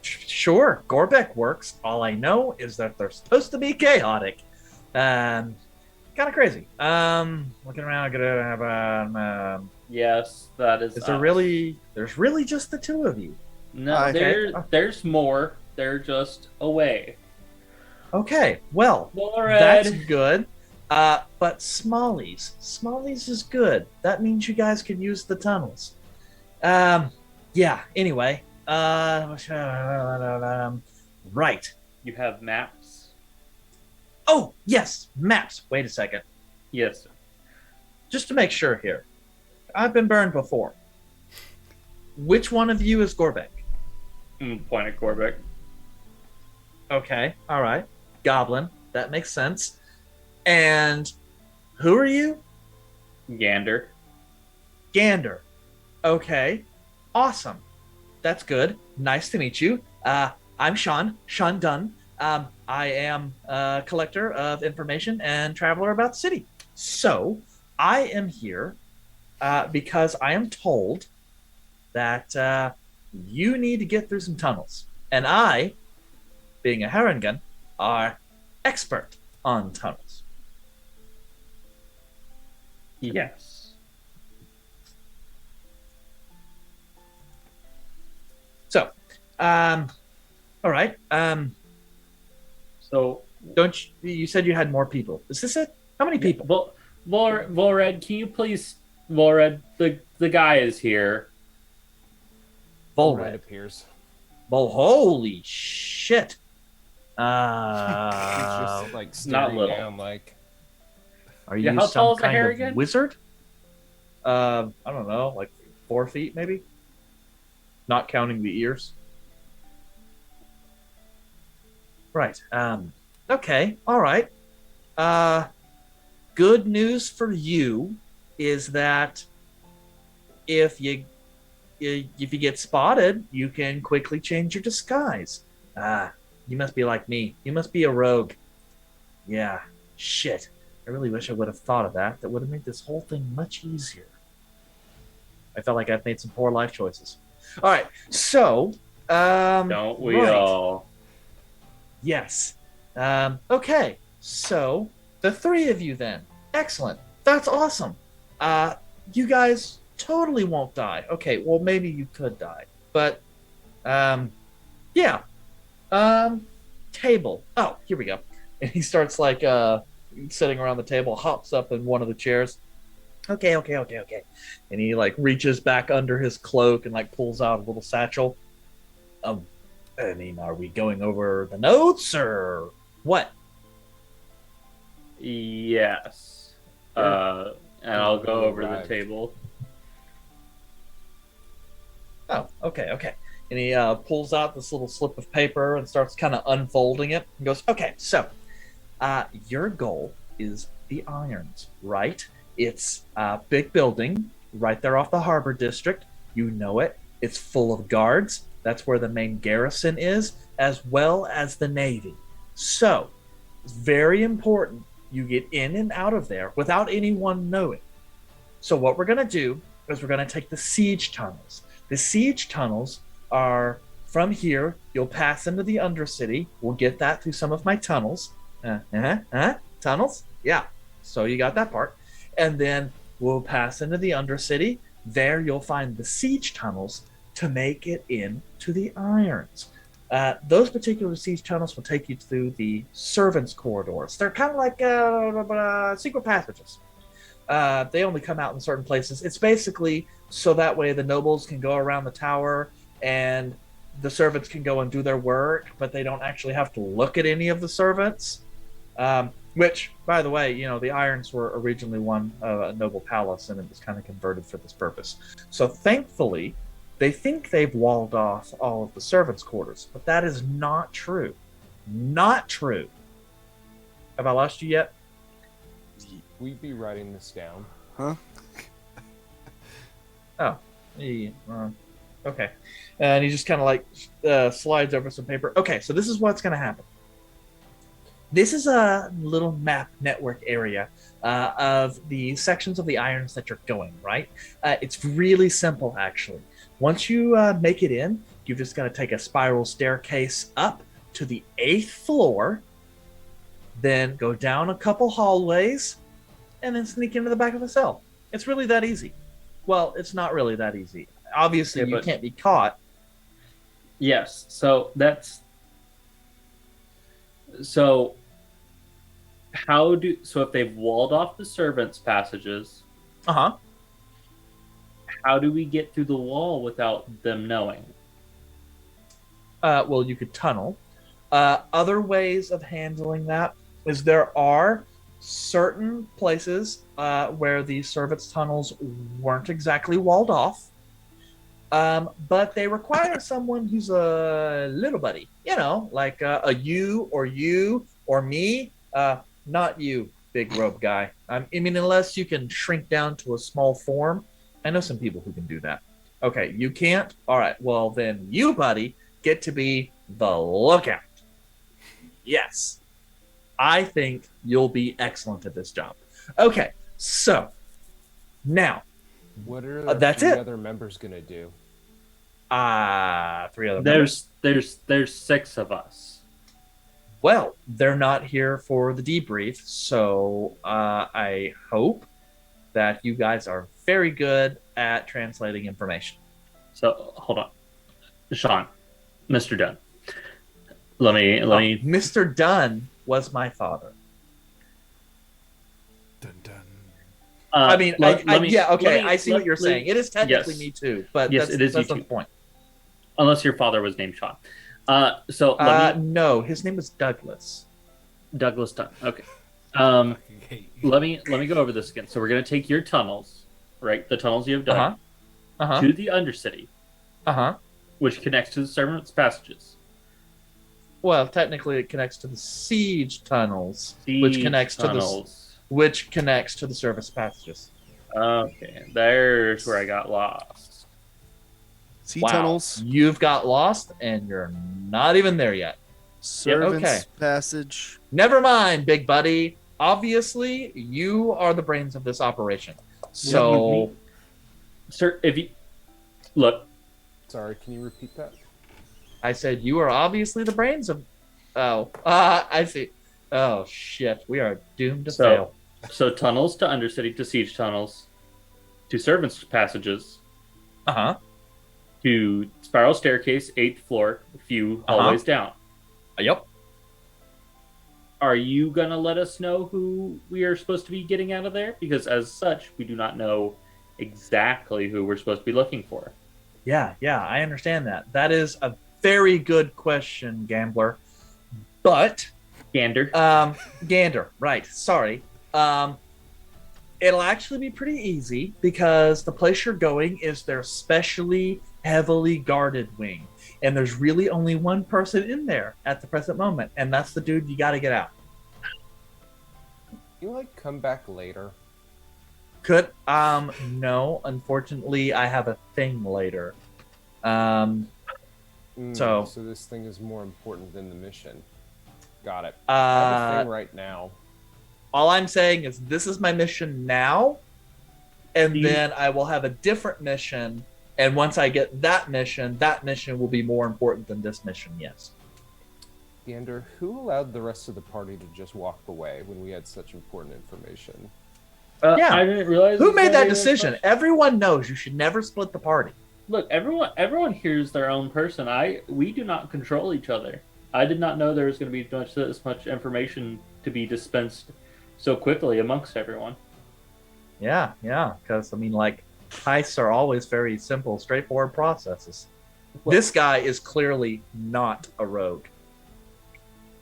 [SPEAKER 2] Sure, Gorbeck works. All I know is that they're supposed to be chaotic. Kind of crazy. Looking around,
[SPEAKER 5] Yes, that is.
[SPEAKER 2] is there really? There's really just the two of you.
[SPEAKER 5] No,
[SPEAKER 2] Okay.
[SPEAKER 5] there's more. They're just away.
[SPEAKER 2] Okay, well,
[SPEAKER 5] Bored.
[SPEAKER 2] that's good. But Smallies is good. That means you guys can use the tunnels. Yeah. Anyway, right.
[SPEAKER 5] You have maps.
[SPEAKER 2] Oh yes, maps. Wait a second.
[SPEAKER 5] Yes.
[SPEAKER 2] Just to make sure here, I've been burned before. Which one of you is Gorbeck?
[SPEAKER 5] Point at Gorbeck.
[SPEAKER 2] Okay, all right. Goblin. That makes sense. And who are you?
[SPEAKER 5] Gander.
[SPEAKER 2] Gander. Okay. Awesome. That's good. Nice to meet you. I'm Sean Dunn. I am a collector of information and traveler about the city. So I am here because I am told that you need to get through some tunnels. And I, being a Harengan, are expert on tunnels.
[SPEAKER 5] Yes.
[SPEAKER 2] So, all right.
[SPEAKER 5] So
[SPEAKER 2] Don't you said you had more people? Is this it? How many people?
[SPEAKER 5] Volred, can you please, Volred, the guy is here.
[SPEAKER 2] Volred
[SPEAKER 8] appears.
[SPEAKER 2] Well, holy shit!
[SPEAKER 8] He's just like
[SPEAKER 5] Not
[SPEAKER 8] staring
[SPEAKER 5] little.
[SPEAKER 8] down, like
[SPEAKER 2] Are
[SPEAKER 5] Yeah,
[SPEAKER 2] you
[SPEAKER 5] how tall
[SPEAKER 2] some
[SPEAKER 5] is the
[SPEAKER 2] kind
[SPEAKER 5] hair
[SPEAKER 2] of
[SPEAKER 5] again?
[SPEAKER 2] wizard? I don't know, like 4 feet maybe. Not counting the ears. Right. Okay. All right. Good news for you is that if you get spotted, you can quickly change your disguise. You must be like me. You must be a rogue. Yeah. Shit. I really wish I would have thought of that. That would have made this whole thing much easier. I felt like I've made some poor life choices. All right. So,
[SPEAKER 5] Don't we
[SPEAKER 2] right.
[SPEAKER 5] all?
[SPEAKER 2] Yes. Okay. So the three of you then. Excellent. That's awesome. You guys totally won't die. Okay. Well, maybe you could die, but yeah. Table. Oh, here we go. And he starts like sitting around the table, hops up in one of the chairs. Okay. And he like reaches back under his cloak and like pulls out a little satchel. I mean, are we going over the notes or what?
[SPEAKER 5] Yes. And I'll go over the table.
[SPEAKER 2] Oh, okay. And he pulls out this little slip of paper and starts kind of unfolding it. And goes, okay, so your goal is the Irons, right? It's a big building right there off the Harbor District. You know it. It's full of guards. That's where the main garrison is, as well as the Navy. So, it's very important you get in and out of there without anyone knowing. So what we're gonna do is we're gonna take the siege tunnels. The siege tunnels are from here. You'll pass into the Undercity. We'll get that through some of my tunnels. Tunnels? Yeah. So you got that part. And then we'll pass into the Undercity. There you'll find the siege tunnels to make it into the Irons. Those particular siege tunnels will take you through the servants' corridors. They're kind of like secret passages. They only come out in certain places. It's basically so that way the nobles can go around the tower and the servants can go and do their work, but they don't actually have to look at any of the servants. Which, by the way, you know, the Irons were originally one a noble palace, and it was kind of converted for this purpose. So thankfully, they think they've walled off all of the servants' quarters, but that is not true. Not true. Have I lost you yet?
[SPEAKER 8] We'd be writing this down.
[SPEAKER 3] Huh?
[SPEAKER 2] Oh. Yeah, okay. And he just kind of like slides over some paper. Okay, so this is what's going to happen. This is a little map network area of the sections of the Irons that you're going, right? It's really simple, actually. Once you make it in, you've just got to take a spiral staircase up to the 8th floor, then go down a couple hallways, and then sneak into the back of the cell. It's really that easy. Well, it's not really that easy. Obviously, you can't be caught.
[SPEAKER 5] Yes, so that's... So if they've walled off the servants' passages, how do we get through the wall without them knowing?
[SPEAKER 2] Well, you could tunnel. Other ways of handling that is there are certain places where the servants' tunnels weren't exactly walled off, but they require someone who's a little buddy, you know, like a you or me. Not you, big robe guy. I mean, unless you can shrink down to a small form. I know some people who can do that. Okay, you can't? All right, well, then you, buddy, get to be the lookout. Yes. I think you'll be excellent at this job. Okay, so now.
[SPEAKER 8] What are the
[SPEAKER 2] that's
[SPEAKER 8] three
[SPEAKER 2] it.
[SPEAKER 8] other members going to do?
[SPEAKER 2] 3 other members.
[SPEAKER 5] There's 6 of us.
[SPEAKER 2] Well, they're not here for the debrief, so I hope that you guys are very good at translating information.
[SPEAKER 5] So, hold on. Sean, Mr. Dunn. Let me...
[SPEAKER 2] Mr. Dunn was my father.
[SPEAKER 4] Dun dun.
[SPEAKER 2] I mean, I see what you're saying. It is technically me too, but
[SPEAKER 5] yes,
[SPEAKER 2] that's not the point.
[SPEAKER 5] Unless your father was named Sean. No,
[SPEAKER 2] his name was Douglas.
[SPEAKER 5] Douglas Dunn. Okay. Let me go over this again. So we're gonna take your tunnels, right? The tunnels you have done to the Undercity, which connects to the servants' passages.
[SPEAKER 2] Well, technically, it connects to the siege tunnels, which connects to the service passages.
[SPEAKER 5] Okay, there's where I got lost.
[SPEAKER 3] Sea tunnels.
[SPEAKER 2] You've got lost, and you're not even there yet.
[SPEAKER 3] Servants' passage.
[SPEAKER 2] Never mind, big buddy. Obviously, you are the brains of this operation. So,
[SPEAKER 5] sir, if you look,
[SPEAKER 8] sorry, can you repeat that?
[SPEAKER 2] I said you are obviously the brains of. I see. Oh shit, we are doomed to fail.
[SPEAKER 5] So tunnels to Undercity to siege tunnels, to servants' passages. To spiral staircase, 8th floor, a few hallways down.
[SPEAKER 2] Yep.
[SPEAKER 5] Are you gonna let us know who we are supposed to be getting out of there? Because as such, we do not know exactly who we're supposed to be looking for.
[SPEAKER 2] Yeah, I understand that. That is a very good question, Gambler. But
[SPEAKER 5] Gander.
[SPEAKER 2] Gander, right. Sorry. It'll actually be pretty easy because the place you're going is their specially heavily guarded wing. And there's really only one person in there at the present moment, and that's the dude you gotta get out.
[SPEAKER 8] You come back later?
[SPEAKER 2] No, unfortunately I have a thing later. So
[SPEAKER 8] this thing is more important than the mission. Got it.
[SPEAKER 2] I
[SPEAKER 8] have a thing right now.
[SPEAKER 2] All I'm saying is this is my mission now, and then I will have a different mission. And once I get that mission will be more important than this mission. Yes.
[SPEAKER 8] Gander, who allowed the rest of the party to just walk away when we had such important information?
[SPEAKER 2] Yeah.
[SPEAKER 5] I didn't realize.
[SPEAKER 2] Who made that decision? Everyone knows you should never split the party.
[SPEAKER 5] Look, everyone here's their own person. We do not control each other. I did not know there was going to be this much information to be dispensed so quickly amongst everyone.
[SPEAKER 2] Yeah, because I mean, like, heists are always very simple, straightforward processes.
[SPEAKER 5] Well,
[SPEAKER 2] this guy is clearly not a rogue.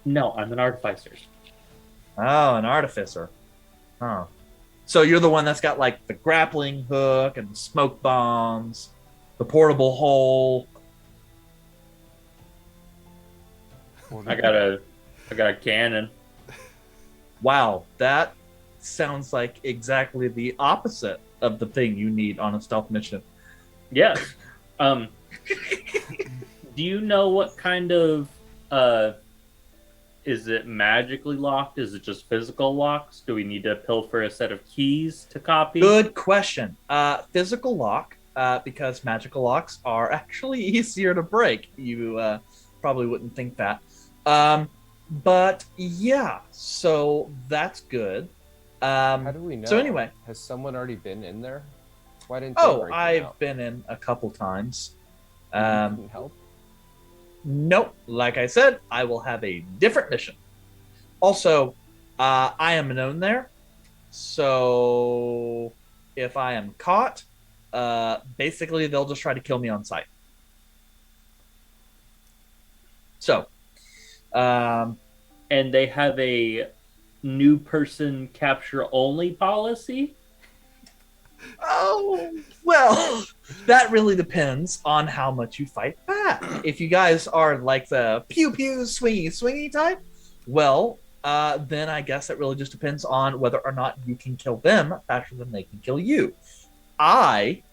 [SPEAKER 5] No, I'm an artificer.
[SPEAKER 2] Oh, an artificer. Huh. So you're the one that's got like the grappling hook and the smoke bombs, the portable hole.
[SPEAKER 5] I got a cannon.
[SPEAKER 2] Wow, that sounds like exactly the opposite of the thing you need on a stealth mission.
[SPEAKER 5] Yes. Do you know what kind of is it magically locked? Is it just physical locks? Do we need to pilfer a set of keys to copy?
[SPEAKER 2] Good question. Physical lock, because magical locks are actually easier to break. You probably wouldn't think that. But yeah, so that's good.
[SPEAKER 8] How do we know?
[SPEAKER 2] So anyway,
[SPEAKER 8] has someone already been in there? Why didn't they break
[SPEAKER 2] I've
[SPEAKER 8] out?
[SPEAKER 2] been in a couple times.
[SPEAKER 8] Couldn't help.
[SPEAKER 2] Nope. Like I said, I will have a different mission. Also, I am known there, so if I am caught, basically they'll just try to kill me on sight. So,
[SPEAKER 5] and they have a new person capture only policy?
[SPEAKER 2] Oh, well, that really depends on how much you fight back. If you guys are like the pew-pew, swingy type, well, then I guess it really just depends on whether or not you can kill them faster than they can kill you. I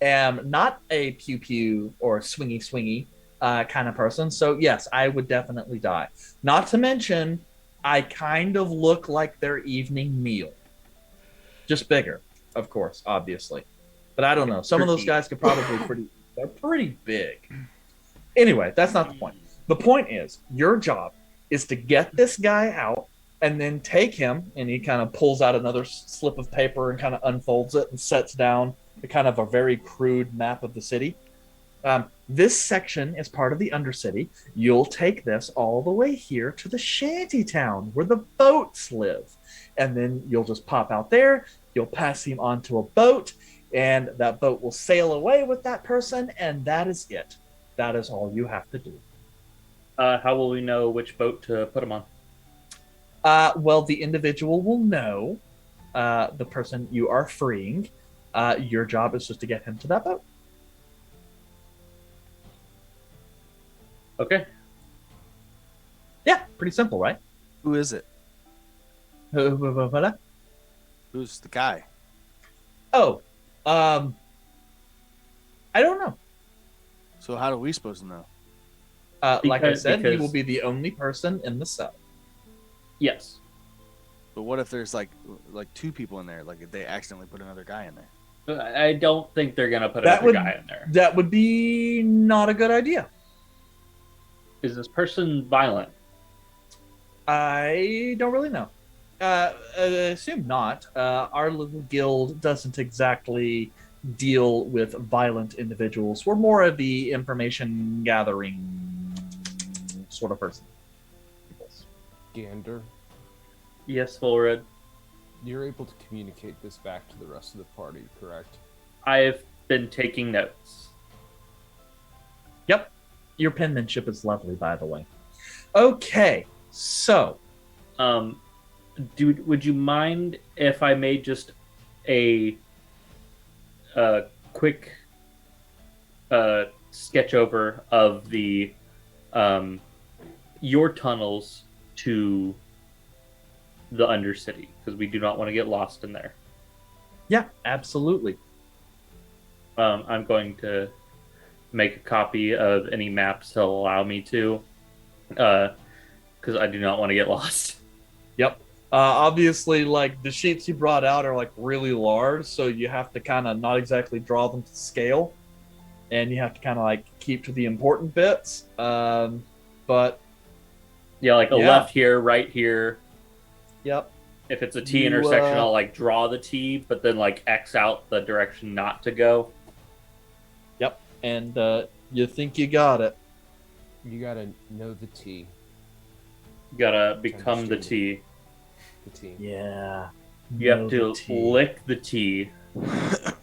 [SPEAKER 2] am not a pew-pew or swingy kind of person, so yes, I would definitely die. Not to mention, I kind of look like their evening meal. Just bigger. Of course, obviously. But I don't know. Some of those guys could probably they're pretty big. Anyway, that's not the point. The point is, your job is to get this guy out and then take him, and he kind of pulls out another slip of paper and kind of unfolds it and sets down a kind of a very crude map of the city. This section is part of the Undercity. You'll take this all the way here to the shanty town where the boats live. And then you'll just pop out there. You'll pass him onto a boat, and that boat will sail away with that person, and that is it. That is all you have to do.
[SPEAKER 5] How will we know which boat to put him on?
[SPEAKER 2] Well, the individual will know the person you are freeing. Your job is just to get him to that boat.
[SPEAKER 5] Okay.
[SPEAKER 2] Yeah, pretty simple, right?
[SPEAKER 3] Who is it? Who's the guy?
[SPEAKER 2] Oh, I don't know.
[SPEAKER 3] So how are we supposed to know?
[SPEAKER 2] Like I said, he
[SPEAKER 5] because-
[SPEAKER 2] will be the only person in the cell.
[SPEAKER 5] Yes.
[SPEAKER 3] But what if there's like two people in there? Like if they accidentally put another guy in there?
[SPEAKER 5] I don't think they're gonna put
[SPEAKER 2] That
[SPEAKER 5] another
[SPEAKER 2] would-
[SPEAKER 5] guy in there.
[SPEAKER 2] That would be not a good idea.
[SPEAKER 5] Is this person violent?
[SPEAKER 2] I don't really know. I assume not. Our little guild doesn't exactly deal with violent individuals. We're more of the information gathering sort of person.
[SPEAKER 8] Gander,
[SPEAKER 5] Yes, Fullred.
[SPEAKER 8] you're able to communicate this back to the rest of the party, correct?
[SPEAKER 5] I've been taking notes.
[SPEAKER 2] Yep. Your penmanship is lovely, by the way. Okay, so
[SPEAKER 5] Would you mind if I made just a quick sketch over of the your tunnels to the Undercity, because we do not want to get lost in there.
[SPEAKER 2] yeah, absolutely.
[SPEAKER 5] I'm going to make a copy of any maps that'll allow me to, because I do not want to get lost.
[SPEAKER 2] Yep. Obviously, like the sheets you brought out are like really large, so you have to kind of not exactly draw them to scale, and you have to kind of like keep to the important bits. But
[SPEAKER 5] Yeah, like a
[SPEAKER 2] Yeah.
[SPEAKER 5] left here, right here.
[SPEAKER 2] yep,
[SPEAKER 5] If it's a T
[SPEAKER 2] You,
[SPEAKER 5] intersection, I'll like draw the T, but then like X out the direction not to go.
[SPEAKER 2] yep, and you think you got it.
[SPEAKER 8] You gotta know the T.
[SPEAKER 5] You gotta become the T.
[SPEAKER 8] The T.
[SPEAKER 2] Yeah,
[SPEAKER 5] You have to lick the T.
[SPEAKER 8] Is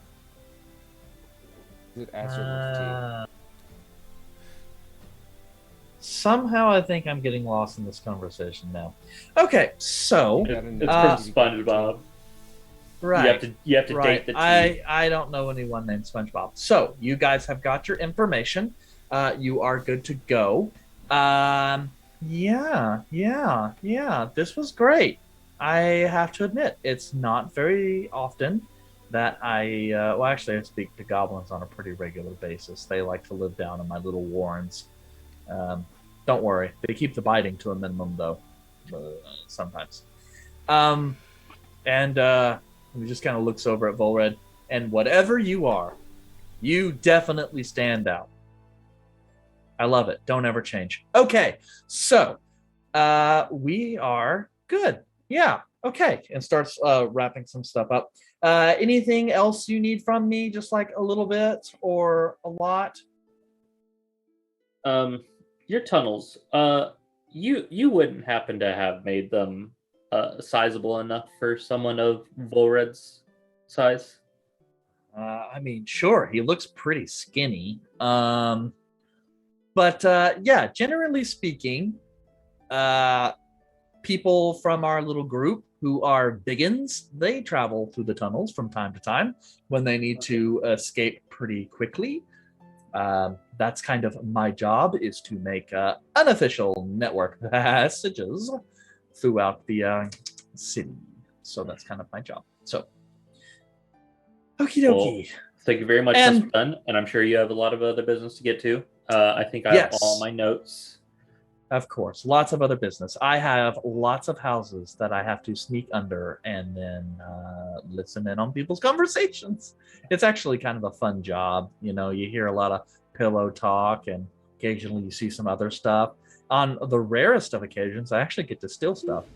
[SPEAKER 8] it Azurleaf
[SPEAKER 2] Somehow, I think I'm getting lost in this conversation now. Okay, so
[SPEAKER 8] Tea?
[SPEAKER 5] It's from SpongeBob.
[SPEAKER 2] right,
[SPEAKER 5] You have to
[SPEAKER 2] right.
[SPEAKER 5] date the T.
[SPEAKER 2] I don't know anyone named SpongeBob. So you guys have got your information. You are good to go. Yeah. This was great. I have to admit, it's not very often that well, actually, I speak to goblins on a pretty regular basis. They like to live down in my little warrens. Don't worry, they keep the biting to a minimum, though. Sometimes. And he just kind of looks over at Volred, and whatever you are, you definitely stand out. I love it. Don't ever change. Okay, so we are good. Yeah, okay. And starts wrapping some stuff up. Anything else you need from me? Just like a little bit or a lot?
[SPEAKER 5] Your tunnels. You wouldn't happen to have made them sizable enough for someone of Volred's size?
[SPEAKER 2] I mean, sure, he looks pretty skinny. But yeah, generally speaking, people from our little group who are biggins, they travel through the tunnels from time to time when they need to escape pretty quickly. That's kind of my job, is to make unofficial network passages throughout the city. So that's kind of my job. So, okie dokie.
[SPEAKER 5] Well, thank you very much, Mr. Dunn, and I'm sure you have a lot of other business to get to. I think I have all my notes.
[SPEAKER 2] Of course, lots of other business. I have lots of houses that I have to sneak under and then listen in on people's conversations. It's actually kind of a fun job. You know, you hear a lot of pillow talk, and occasionally you see some other stuff. On the rarest of occasions, I actually get to steal stuff.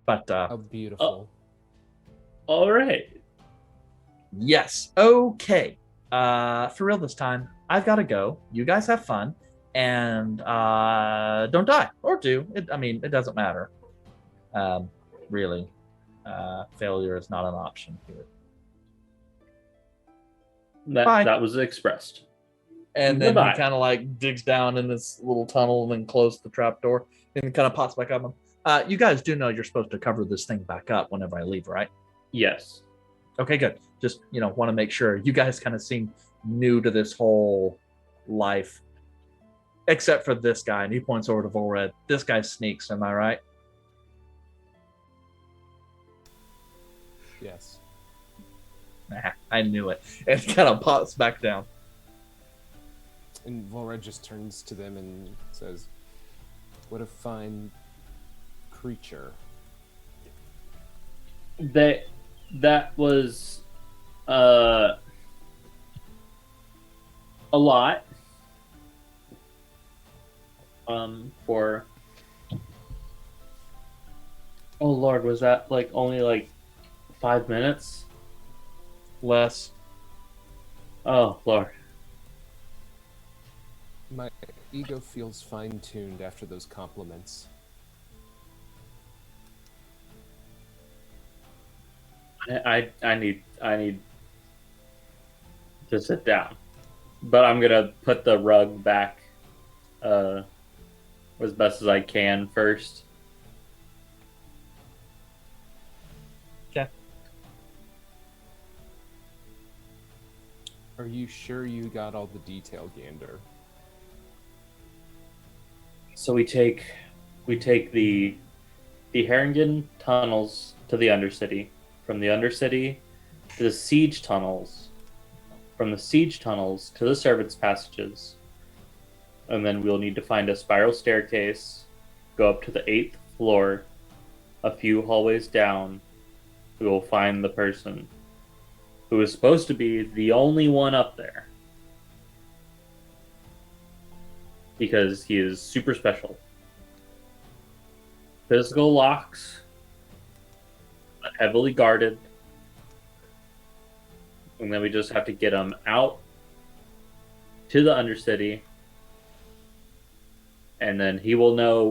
[SPEAKER 2] But
[SPEAKER 8] How beautiful.
[SPEAKER 5] All right.
[SPEAKER 2] Yes. Okay. For real this time, I've got to go. You guys have fun, and don't die, or do. It doesn't matter. Really, failure is not an option here.
[SPEAKER 5] That was expressed.
[SPEAKER 2] And then
[SPEAKER 5] Goodbye.
[SPEAKER 2] he kind of like digs down in this little tunnel and then closes the trap door, and kind of pops back up. You guys do know you're supposed to cover this thing back up whenever I leave, right?
[SPEAKER 5] Yes.
[SPEAKER 2] Okay, good. Just, want to make sure. You guys kind of seem new to this whole life, except for this guy, and he points over to Volred. This guy sneaks, am I right?
[SPEAKER 8] Yes.
[SPEAKER 2] Nah, I knew it. And kind of pops back down.
[SPEAKER 8] And Volred just turns to them and says, "What a fine creature."
[SPEAKER 5] That was a lot for oh Lord, was that like only like 5 minutes?
[SPEAKER 2] Less.
[SPEAKER 5] Oh Lord.
[SPEAKER 8] My ego feels fine-tuned after those compliments.
[SPEAKER 5] I need to sit down, but I'm gonna put the rug back as best as I can first.
[SPEAKER 2] Okay.
[SPEAKER 8] Are you sure you got all the detail, Gander?
[SPEAKER 5] So we take the Haringen tunnels to the Undercity. From the Undercity to the Siege tunnels. From the Siege tunnels to the Servants' passages. And then we'll need to find a spiral staircase go up to the 8th floor. A few hallways down, we will find the person who is supposed to be the only one up there. Because he is super special. Physical locks, but heavily guarded. And then we just have to get him out to the Undercity. And then he will know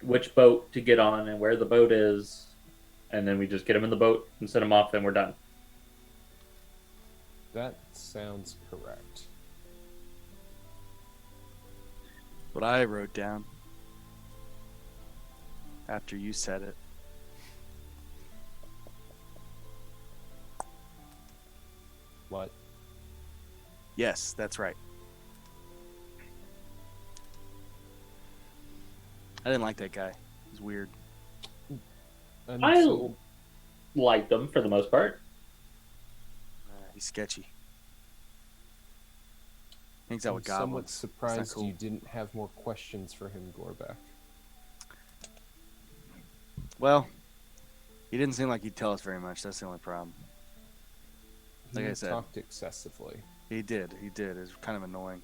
[SPEAKER 5] which boat to get on and where the boat is. And then we just get him in the boat and send him off and we're done.
[SPEAKER 8] That sounds correct.
[SPEAKER 3] What I wrote down after you said it.
[SPEAKER 8] What?
[SPEAKER 3] Yes, that's right. I didn't like that guy. He's weird.
[SPEAKER 5] I like them for the most part.
[SPEAKER 3] He's sketchy. Hangs out
[SPEAKER 8] I'm
[SPEAKER 3] with
[SPEAKER 8] somewhat
[SPEAKER 3] goblins.
[SPEAKER 8] surprised
[SPEAKER 3] cool.
[SPEAKER 8] you didn't have more questions for him, Gorback.
[SPEAKER 3] Well, he didn't seem like he'd tell us very much. That's the only problem. Like I
[SPEAKER 8] He
[SPEAKER 3] said.
[SPEAKER 8] talked excessively.
[SPEAKER 3] He did. It was kind of annoying.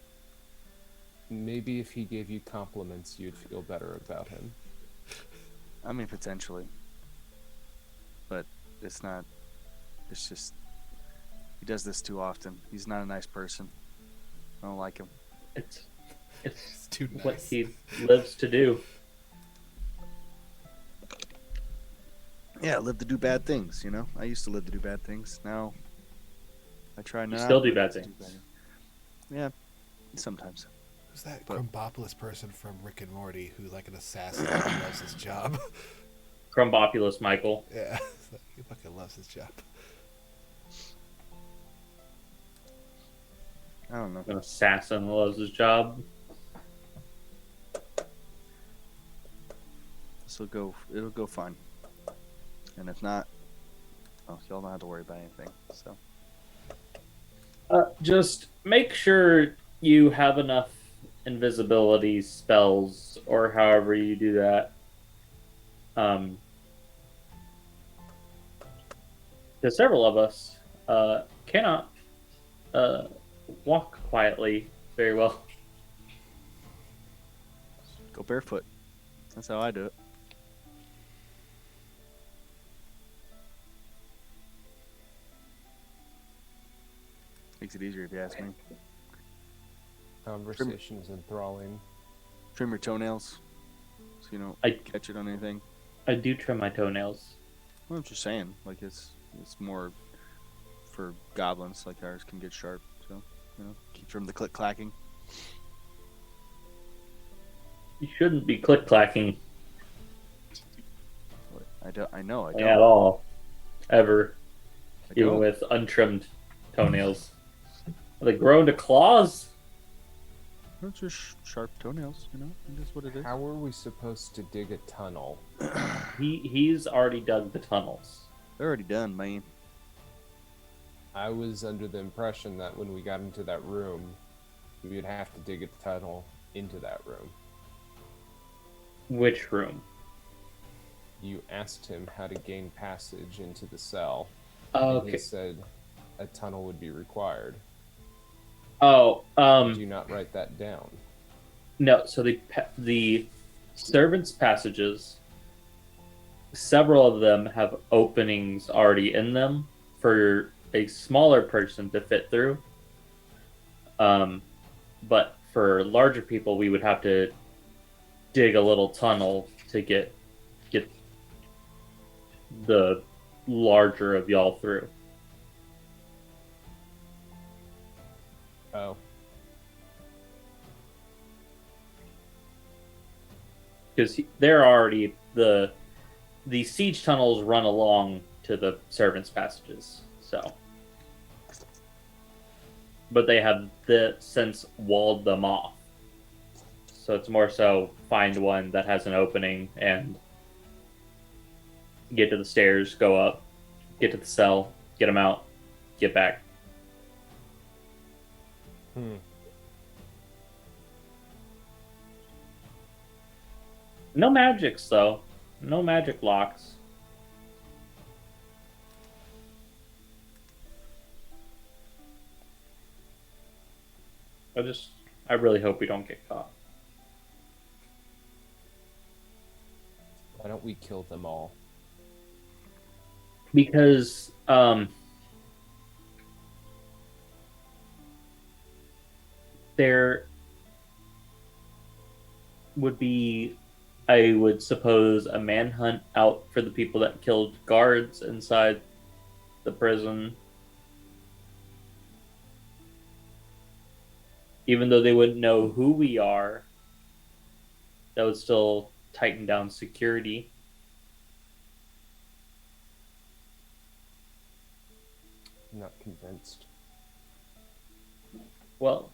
[SPEAKER 8] Maybe if he gave you compliments, you'd feel better about him.
[SPEAKER 3] I mean, potentially. But it's not. It's just. He does this too often. He's not a nice person. I don't like him.
[SPEAKER 5] It's
[SPEAKER 4] too
[SPEAKER 5] what
[SPEAKER 4] nice.
[SPEAKER 5] he lives to do.
[SPEAKER 3] Yeah, live to do bad things, you know? I used to live to do bad things. Now, I try not
[SPEAKER 5] still do
[SPEAKER 3] to
[SPEAKER 5] bad
[SPEAKER 3] do
[SPEAKER 5] things.
[SPEAKER 3] better. Yeah, sometimes.
[SPEAKER 4] Who's that
[SPEAKER 3] But-
[SPEAKER 4] Crumbopoulos person from Rick and Morty who, like an assassin, who loves his job?
[SPEAKER 5] Crumbopulous Michael.
[SPEAKER 4] Yeah, he fucking loves his job.
[SPEAKER 3] I don't know.
[SPEAKER 5] An assassin loves his job.
[SPEAKER 3] It'll go fine. And if not, well, y'all don't have to worry about anything. So,
[SPEAKER 5] Just make sure you have enough invisibility spells, or however you do that. Because several of us cannot walk quietly very well.
[SPEAKER 3] go barefoot. That's how I do it. Makes it easier if you ask me.
[SPEAKER 8] Conversation is enthralling.
[SPEAKER 3] Trim your toenails so you don't
[SPEAKER 5] I-
[SPEAKER 3] catch it on anything.
[SPEAKER 5] I do trim my toenails.
[SPEAKER 3] Well, I'm just saying, like it's more for goblins, like ours can get sharp. So, keep from the click clacking.
[SPEAKER 5] You shouldn't be click clacking
[SPEAKER 3] I know. I don't.
[SPEAKER 5] at all, ever,
[SPEAKER 3] I
[SPEAKER 5] even
[SPEAKER 3] don't.
[SPEAKER 5] with untrimmed toenails. Are they grow into claws?
[SPEAKER 3] It's just sharp toenails. That's what it is.
[SPEAKER 8] How are we supposed to dig a tunnel?
[SPEAKER 5] He's already dug the tunnels.
[SPEAKER 3] They're already done, man.
[SPEAKER 8] I was under the impression that when we got into that room, we would have to dig a tunnel into that room.
[SPEAKER 5] Which room?
[SPEAKER 8] You asked him how to gain passage into the cell.
[SPEAKER 5] Oh,
[SPEAKER 8] And he
[SPEAKER 5] okay.
[SPEAKER 8] said a tunnel would be required.
[SPEAKER 5] Oh,
[SPEAKER 8] Did you not write that down?
[SPEAKER 5] no. So the servants' passages, several of them have openings already in them for a smaller person to fit through. But for larger people, we would have to dig a little tunnel to get the larger of y'all through.
[SPEAKER 8] Oh,
[SPEAKER 5] Because they're already the siege tunnels run along to the servants' passages, so. But they have since walled them off. So it's more so find one that has an opening and get to the stairs, go up, get to the cell, get them out, get back. No magics though. No magic locks. I really hope we don't get caught.
[SPEAKER 8] Why don't we kill them all?
[SPEAKER 5] Because there would be, I would suppose, a manhunt out for the people that killed guards inside the prison. Even though they wouldn't know who we are, that would still tighten down security.
[SPEAKER 8] I'm not convinced.
[SPEAKER 5] Well,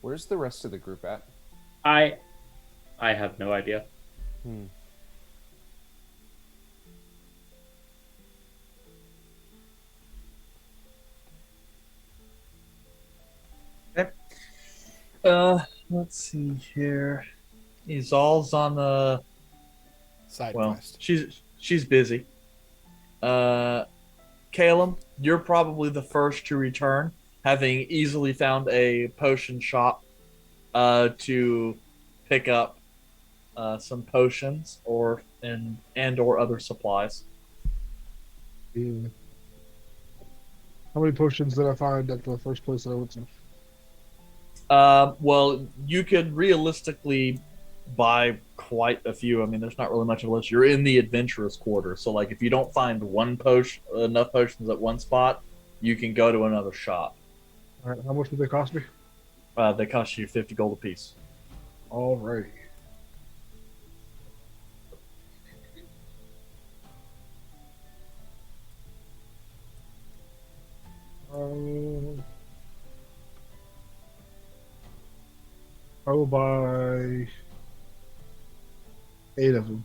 [SPEAKER 8] Where's the rest of the group at?
[SPEAKER 5] I have no idea.
[SPEAKER 8] Hmm.
[SPEAKER 2] Let's see here. Izal's on the
[SPEAKER 4] Side
[SPEAKER 2] well.
[SPEAKER 4] quest.
[SPEAKER 2] She's busy. Caleb, you're probably the first to return, having easily found a potion shop to pick up some potions or other supplies.
[SPEAKER 6] Yeah. How many potions did I find at the first place that I went to?
[SPEAKER 2] Well, you could realistically buy quite a few. I mean, there's not really much of a list. You're in the adventurous quarter, so like if you don't find enough potions at one spot, you can go to another shop.
[SPEAKER 6] All right, how much did they cost me?
[SPEAKER 2] They cost you 50 gold apiece.
[SPEAKER 6] All right. I will buy 8 of them.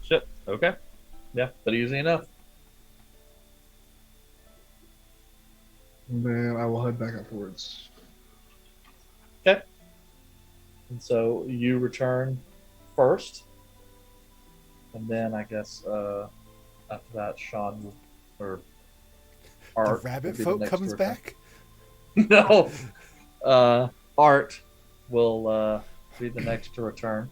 [SPEAKER 2] Shit. Okay. Yeah, but easy enough.
[SPEAKER 6] And then I will head back afterwards.
[SPEAKER 2] Okay. And so you return first, and then I guess after that, Sean will, or
[SPEAKER 4] The
[SPEAKER 2] Art
[SPEAKER 4] rabbit
[SPEAKER 2] will be the
[SPEAKER 4] folk
[SPEAKER 2] next
[SPEAKER 4] comes
[SPEAKER 2] to return.
[SPEAKER 4] back?
[SPEAKER 2] No. Art will be the next to return.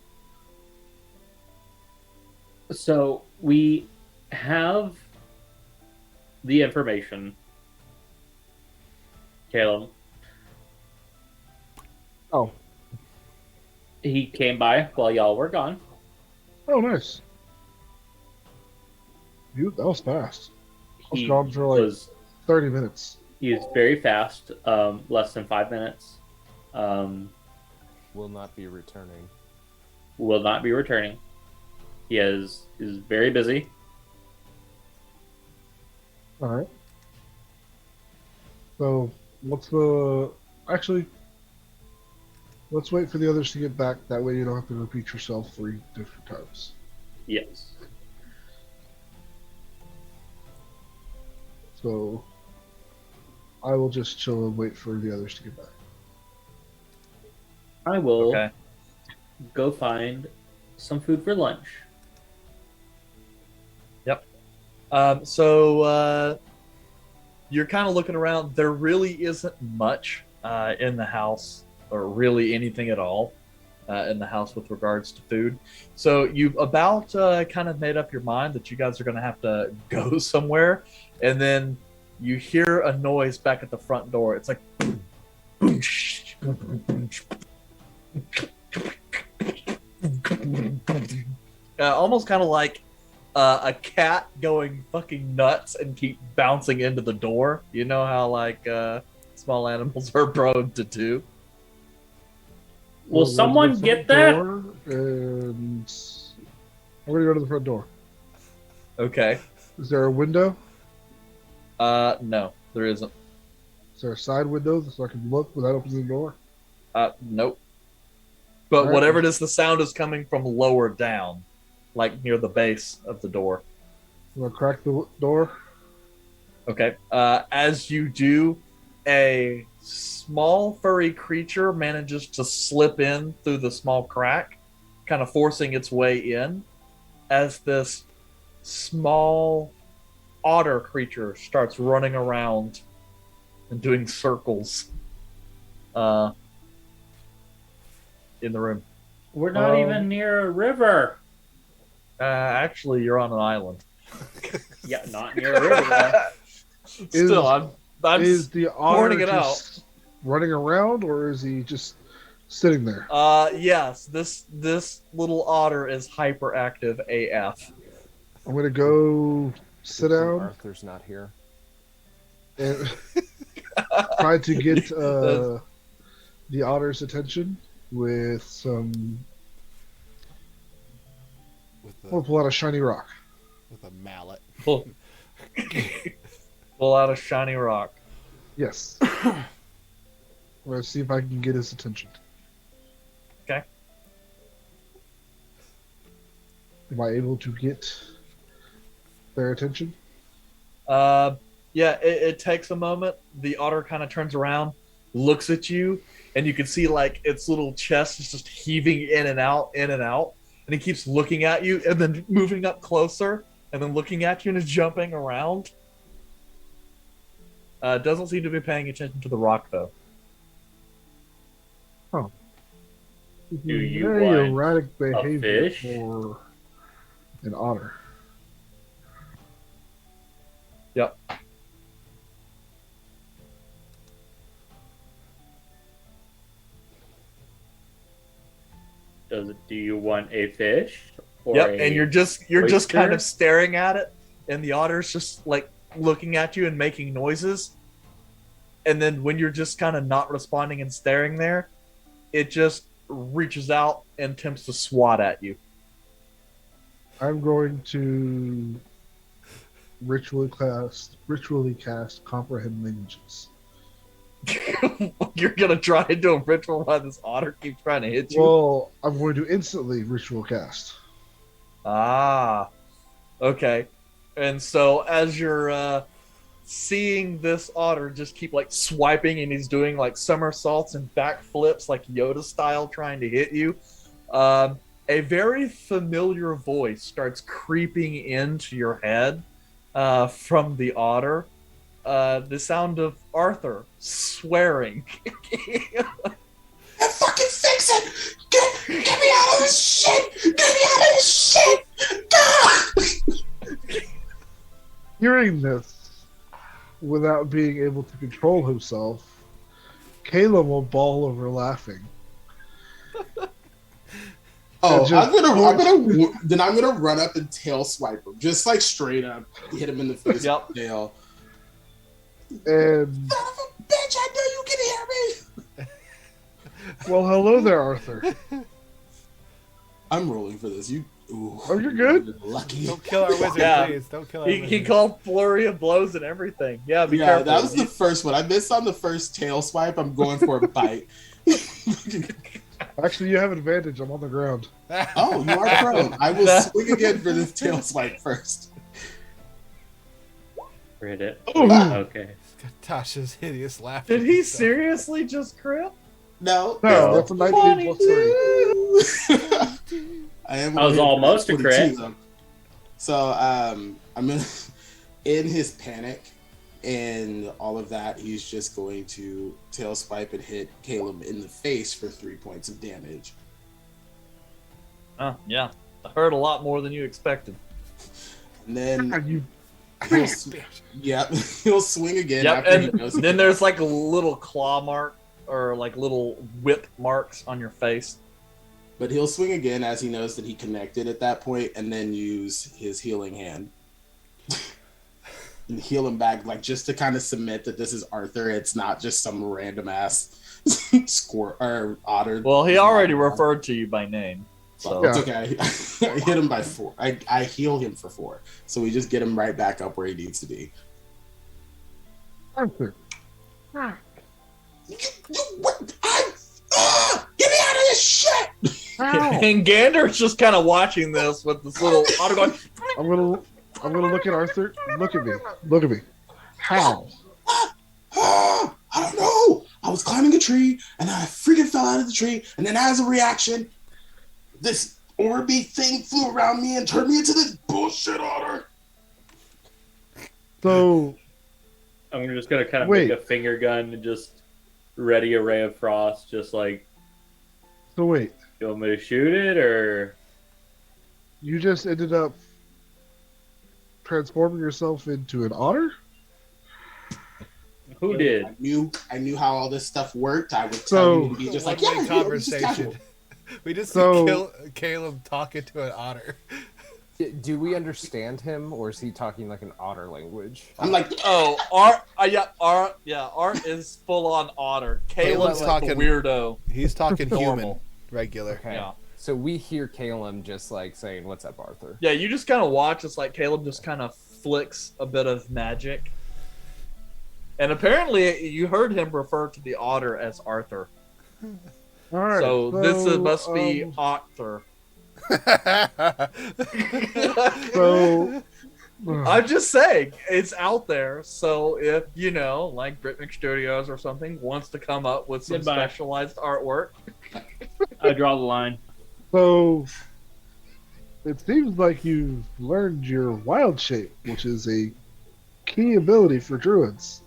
[SPEAKER 5] So we have the information, Caleb.
[SPEAKER 6] Oh.
[SPEAKER 5] He came by while y'all were gone.
[SPEAKER 6] Oh, nice. That was fast. I was
[SPEAKER 5] He
[SPEAKER 6] gone for like
[SPEAKER 5] was
[SPEAKER 6] 30 minutes.
[SPEAKER 5] he is very fast, less than 5 minutes.
[SPEAKER 8] Will not be returning.
[SPEAKER 5] Will not be returning. He is very busy.
[SPEAKER 6] All right. So, actually, let's wait for the others to get back. That way you don't have to repeat yourself 3 different times.
[SPEAKER 5] Yes.
[SPEAKER 6] So, I will just chill and wait for the others to get back.
[SPEAKER 5] I will
[SPEAKER 2] Okay.
[SPEAKER 5] go find some food for lunch.
[SPEAKER 2] So you're kind of looking around. There really isn't much in the house, or really anything at all in the house with regards to food. So you've about kind of made up your mind that you guys are going to have to go somewhere, and then you hear a noise back at the front door. It's like almost kind of like a cat going fucking nuts and keep bouncing into the door. You know how like small animals are prone to do.
[SPEAKER 5] Will
[SPEAKER 6] We'll go to
[SPEAKER 5] someone
[SPEAKER 6] the
[SPEAKER 5] get
[SPEAKER 6] front
[SPEAKER 5] that?
[SPEAKER 6] door, and I'm gonna go to the front door.
[SPEAKER 2] Okay.
[SPEAKER 6] Is there a window?
[SPEAKER 2] No, there isn't.
[SPEAKER 6] Is there a side window so I can look without opening the door?
[SPEAKER 2] Nope. But
[SPEAKER 6] Alright.
[SPEAKER 2] whatever it is, the sound is coming from lower down, like near the base of the door.
[SPEAKER 6] I'm gonna crack the door.
[SPEAKER 2] Okay. As you do, a small furry creature manages to slip in through the small crack, kind of forcing its way in, as this small otter creature starts running around and doing circles in the room.
[SPEAKER 5] We're not even near a river.
[SPEAKER 2] Actually, you're on an island.
[SPEAKER 5] Yeah, not near a river.
[SPEAKER 2] Still, I'm
[SPEAKER 6] Is the otter
[SPEAKER 2] pointing it out.
[SPEAKER 6] just running around, or is he just sitting there?
[SPEAKER 2] Yes, this little otter is hyperactive AF.
[SPEAKER 6] I'm gonna go sit down
[SPEAKER 8] Arthur's not here.
[SPEAKER 6] and try to get the otter's attention with some. We'll pull out a shiny rock.
[SPEAKER 4] With a mallet.
[SPEAKER 2] Pull out a shiny rock.
[SPEAKER 6] Yes. I'm gonna see if I can get his attention.
[SPEAKER 2] Okay.
[SPEAKER 6] Am I able to get their attention?
[SPEAKER 2] Yeah, it takes a moment. The otter kind of turns around, looks at you, and you can see like its little chest is just heaving in and out, and he keeps looking at you and then moving up closer and then looking at you and is jumping around. Doesn't seem to be paying attention to the rock though.
[SPEAKER 5] Do you
[SPEAKER 6] Very
[SPEAKER 5] want
[SPEAKER 6] erratic behavior
[SPEAKER 5] fish?
[SPEAKER 6] for an otter.
[SPEAKER 2] Yep.
[SPEAKER 5] Do you want a fish? Or
[SPEAKER 2] Yep, and you're just kind
[SPEAKER 5] oyster?
[SPEAKER 2] of staring at it, and the otter's just like looking at you and making noises. And then when you're just kind of not responding and staring there, it just reaches out and attempts to swat at you.
[SPEAKER 6] I'm going to ritually cast comprehend languages.
[SPEAKER 2] You're gonna try and do a ritual while this otter keeps trying to hit you.
[SPEAKER 6] Well, I'm going to instantly ritual cast.
[SPEAKER 2] Ah, okay. And so as you're seeing this otter just keep like swiping, and he's doing like somersaults and backflips like Yoda style trying to hit you, a very familiar voice starts creeping into your head from the otter. The sound of Arthur swearing.
[SPEAKER 7] Fucking fix it! Get me out of this shit! Get me out of this shit!
[SPEAKER 6] Hearing this, without being able to control himself, Caleb will bawl over laughing.
[SPEAKER 7] Oh,
[SPEAKER 6] Just-
[SPEAKER 7] I'm gonna run up and tail swipe him, just like straight up, hit him in the face
[SPEAKER 2] Yep.
[SPEAKER 7] with the tail.
[SPEAKER 6] And,
[SPEAKER 7] Son of a bitch! I know you can hear me.
[SPEAKER 6] well, hello there, Arthur.
[SPEAKER 7] I'm rolling for this. You. Ooh,
[SPEAKER 6] Oh, you're good?
[SPEAKER 7] Lucky.
[SPEAKER 4] Don't kill our wizard,
[SPEAKER 2] Yeah.
[SPEAKER 4] please. Don't kill our
[SPEAKER 2] He
[SPEAKER 4] wizard.
[SPEAKER 2] called flurry of blows and everything. Yeah, be
[SPEAKER 7] Yeah,
[SPEAKER 2] careful.
[SPEAKER 7] that was the first one. I missed on the first tail swipe. I'm going for a bite.
[SPEAKER 6] Actually, you have advantage. I'm on the ground.
[SPEAKER 7] Oh, you are prone. I will swing again for this tail swipe first.
[SPEAKER 5] Read it.
[SPEAKER 6] Ooh.
[SPEAKER 5] Okay.
[SPEAKER 4] Tasha's hideous laugh.
[SPEAKER 2] Did he seriously just crit?
[SPEAKER 7] No.
[SPEAKER 6] No, that's a 19 plus 3.
[SPEAKER 7] I
[SPEAKER 5] was almost a crit.
[SPEAKER 7] 42, though. So I'm gonna, in his panic and all of that, he's just going to tail swipe and hit Caleb in the face for 3 points of damage.
[SPEAKER 2] Oh, yeah. I heard a lot more than you expected.
[SPEAKER 7] And then
[SPEAKER 6] You
[SPEAKER 7] he'll, he'll swing again.
[SPEAKER 2] Yep,
[SPEAKER 7] after he
[SPEAKER 2] and
[SPEAKER 7] knows
[SPEAKER 2] then there's like a little claw mark or like little whip marks on your face.
[SPEAKER 7] But he'll swing again as he knows that he connected at that point, and then use his healing hand and heal him back, like just to kind of submit that this is Arthur. It's not just some random ass squirt or otter.
[SPEAKER 2] Well, he already referred to you by name. So
[SPEAKER 7] It's okay. I hit him by 4. I heal him for 4, so we just get him right back up where he needs to be.
[SPEAKER 6] Arthur.
[SPEAKER 7] What? Get me out of this shit!
[SPEAKER 2] and Gander's just kind of watching this with this little otter going.
[SPEAKER 6] I'm gonna look at Arthur. Look at me. Look at me. How?
[SPEAKER 7] I don't know. I was climbing a tree and I freaking fell out of the tree. And then as a reaction, this orby thing flew around me and turned me into this bullshit otter.
[SPEAKER 6] So
[SPEAKER 5] I'm just gonna kind of
[SPEAKER 6] Wait.
[SPEAKER 5] make a finger gun and just ready a ray of frost, just like,
[SPEAKER 6] wait,
[SPEAKER 5] you want me to shoot it or?
[SPEAKER 6] you just ended up transforming yourself into an otter?
[SPEAKER 5] Who did?
[SPEAKER 7] I knew how all this stuff worked. I would tell
[SPEAKER 6] So-
[SPEAKER 7] you and be just like,
[SPEAKER 4] One-way
[SPEAKER 7] yeah, this is casual.
[SPEAKER 4] We just
[SPEAKER 6] So-
[SPEAKER 4] see Caleb talking to an otter.
[SPEAKER 8] Do we understand him, or is he talking like an otter language?
[SPEAKER 7] I'm like,
[SPEAKER 2] Oh, Art. Art is full on otter. Caleb's
[SPEAKER 4] talking-
[SPEAKER 2] like the weirdo.
[SPEAKER 4] He's talking human,
[SPEAKER 2] Normal.
[SPEAKER 4] regular.
[SPEAKER 8] Okay.
[SPEAKER 2] Yeah.
[SPEAKER 8] So we hear Caleb just like saying, "What's up, Arthur?"
[SPEAKER 2] Yeah, you just kind of watch. It's like Caleb just kind of flicks a bit of magic. And apparently, you heard him refer to the otter as Arthur.
[SPEAKER 6] All right.
[SPEAKER 2] So this must be Arthur.
[SPEAKER 6] So
[SPEAKER 2] I'm just saying, it's out there. So if, like Britmic Studios or something wants to come up with some
[SPEAKER 5] Goodbye.
[SPEAKER 2] specialized artwork.
[SPEAKER 5] I draw the line.
[SPEAKER 6] So it seems like you've learned your wild shape, which is a key ability for druids.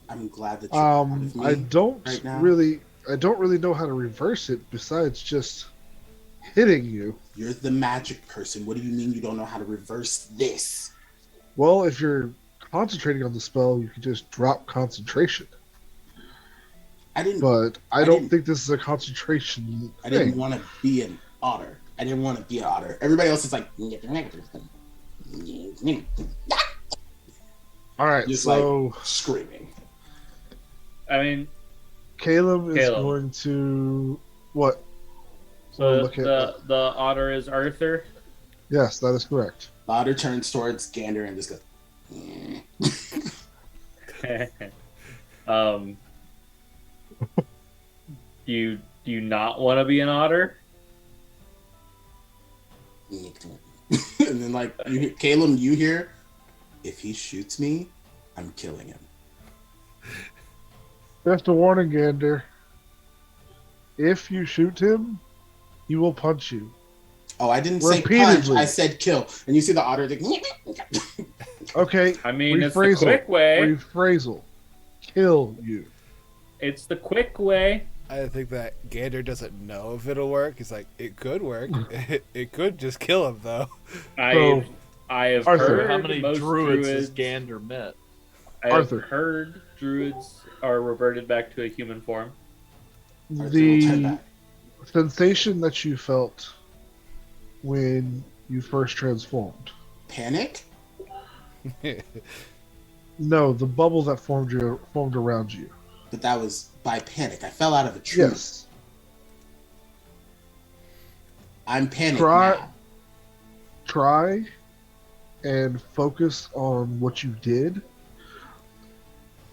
[SPEAKER 7] I'm glad that you're proud of me
[SPEAKER 6] I don't
[SPEAKER 7] right now.
[SPEAKER 6] really know how to reverse it besides just hitting you.
[SPEAKER 7] You're the magic person. What do you mean you don't know how to reverse this?
[SPEAKER 6] Well, if you're concentrating on the spell, you can just drop concentration.
[SPEAKER 7] I didn't.
[SPEAKER 6] But I
[SPEAKER 7] I
[SPEAKER 6] don't
[SPEAKER 7] didn't-
[SPEAKER 6] think this is a concentration
[SPEAKER 7] I didn't
[SPEAKER 6] thing.
[SPEAKER 7] want to be an otter. I didn't want to be an otter. Everybody else is like,
[SPEAKER 6] All right,
[SPEAKER 7] just
[SPEAKER 6] so
[SPEAKER 7] screaming.
[SPEAKER 5] I mean,
[SPEAKER 6] Caleb is
[SPEAKER 5] Caleb.
[SPEAKER 6] going to what?
[SPEAKER 5] so
[SPEAKER 6] Look at
[SPEAKER 5] the otter is Arthur.
[SPEAKER 6] Yes, that is correct.
[SPEAKER 7] Otter turns towards Gander and just goes.
[SPEAKER 5] Do you not want to be an otter?
[SPEAKER 7] And then Caleb, you hear, if he shoots me, I'm killing him.
[SPEAKER 6] Just a warning, Gander. If you shoot him, he will punch you.
[SPEAKER 7] Oh, I didn't say punch.
[SPEAKER 6] Repeatedly.
[SPEAKER 7] I said kill. And you see the otter like,
[SPEAKER 6] Okay,
[SPEAKER 5] I mean, it's the
[SPEAKER 6] rephrasal.
[SPEAKER 5] quick way.
[SPEAKER 6] Rephrasal. Kill you.
[SPEAKER 5] It's the quick way.
[SPEAKER 4] I think that Gander doesn't know if it'll work. He's like, it could work. It could just kill him, though.
[SPEAKER 5] I have
[SPEAKER 6] Arthur.
[SPEAKER 5] heard
[SPEAKER 2] How many
[SPEAKER 5] most
[SPEAKER 2] druids has Gander met?
[SPEAKER 5] I
[SPEAKER 6] Arthur.
[SPEAKER 5] have heard druids are reverted back to a human form.
[SPEAKER 7] Arthur will turn
[SPEAKER 6] The
[SPEAKER 7] back.
[SPEAKER 6] sensation that you felt when you first transformed.
[SPEAKER 7] Panic?
[SPEAKER 6] No, the bubble that formed around you.
[SPEAKER 7] But that was by panic. I fell out of a tree.
[SPEAKER 6] Yes.
[SPEAKER 7] I'm panicked
[SPEAKER 6] Try-
[SPEAKER 7] now.
[SPEAKER 6] Try and focus on what you did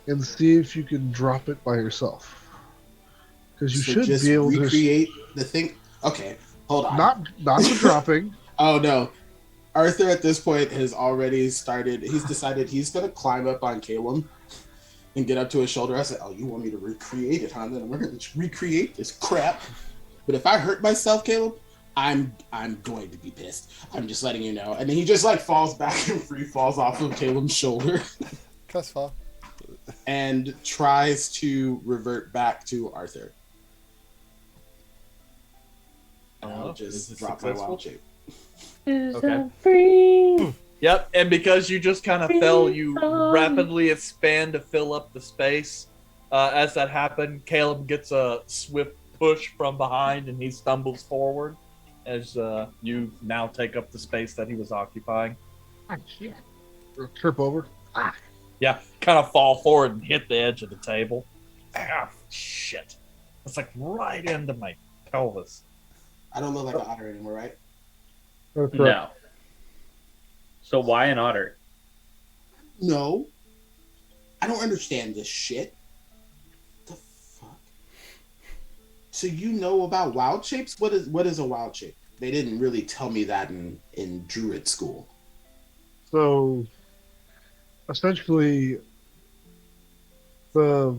[SPEAKER 6] and see if you can drop it by yourself. Because you
[SPEAKER 7] So
[SPEAKER 6] should
[SPEAKER 7] just
[SPEAKER 6] be able
[SPEAKER 7] recreate the thing. Okay, hold
[SPEAKER 6] to
[SPEAKER 7] on.
[SPEAKER 6] not the dropping.
[SPEAKER 7] Oh no. Arthur at this point has already started. He's decided he's gonna climb up on Caleb and get up to his shoulder. I said, "Oh, you want me to recreate it, huh? Then we're gonna recreate this crap." But if I hurt myself, Caleb, I'm going to be pissed. I'm just letting you know. And then he just falls back and free falls off of Caleb's shoulder
[SPEAKER 4] Cuss fall.
[SPEAKER 7] and tries to revert back to Arthur. And I'll
[SPEAKER 2] Is
[SPEAKER 7] just
[SPEAKER 2] it
[SPEAKER 7] drop my
[SPEAKER 2] successful?
[SPEAKER 7] wild shape.
[SPEAKER 2] Okay. Yep, and because you just kind of fell, you rapidly expand to fill up the space. As that happened, Caleb gets a swift push from behind and he stumbles forward as you now take up the space that he was occupying.
[SPEAKER 6] Trip over.
[SPEAKER 2] Yeah, kind of fall forward and hit the edge of the table. Ah, shit. It's like right into my pelvis.
[SPEAKER 7] I don't look like an otter anymore, right?
[SPEAKER 6] That's correct.
[SPEAKER 5] No. So why an otter?
[SPEAKER 7] No. I don't understand this shit. The fuck? So you know about wild shapes? What is a wild shape? They didn't really tell me that in druid school.
[SPEAKER 6] So essentially, the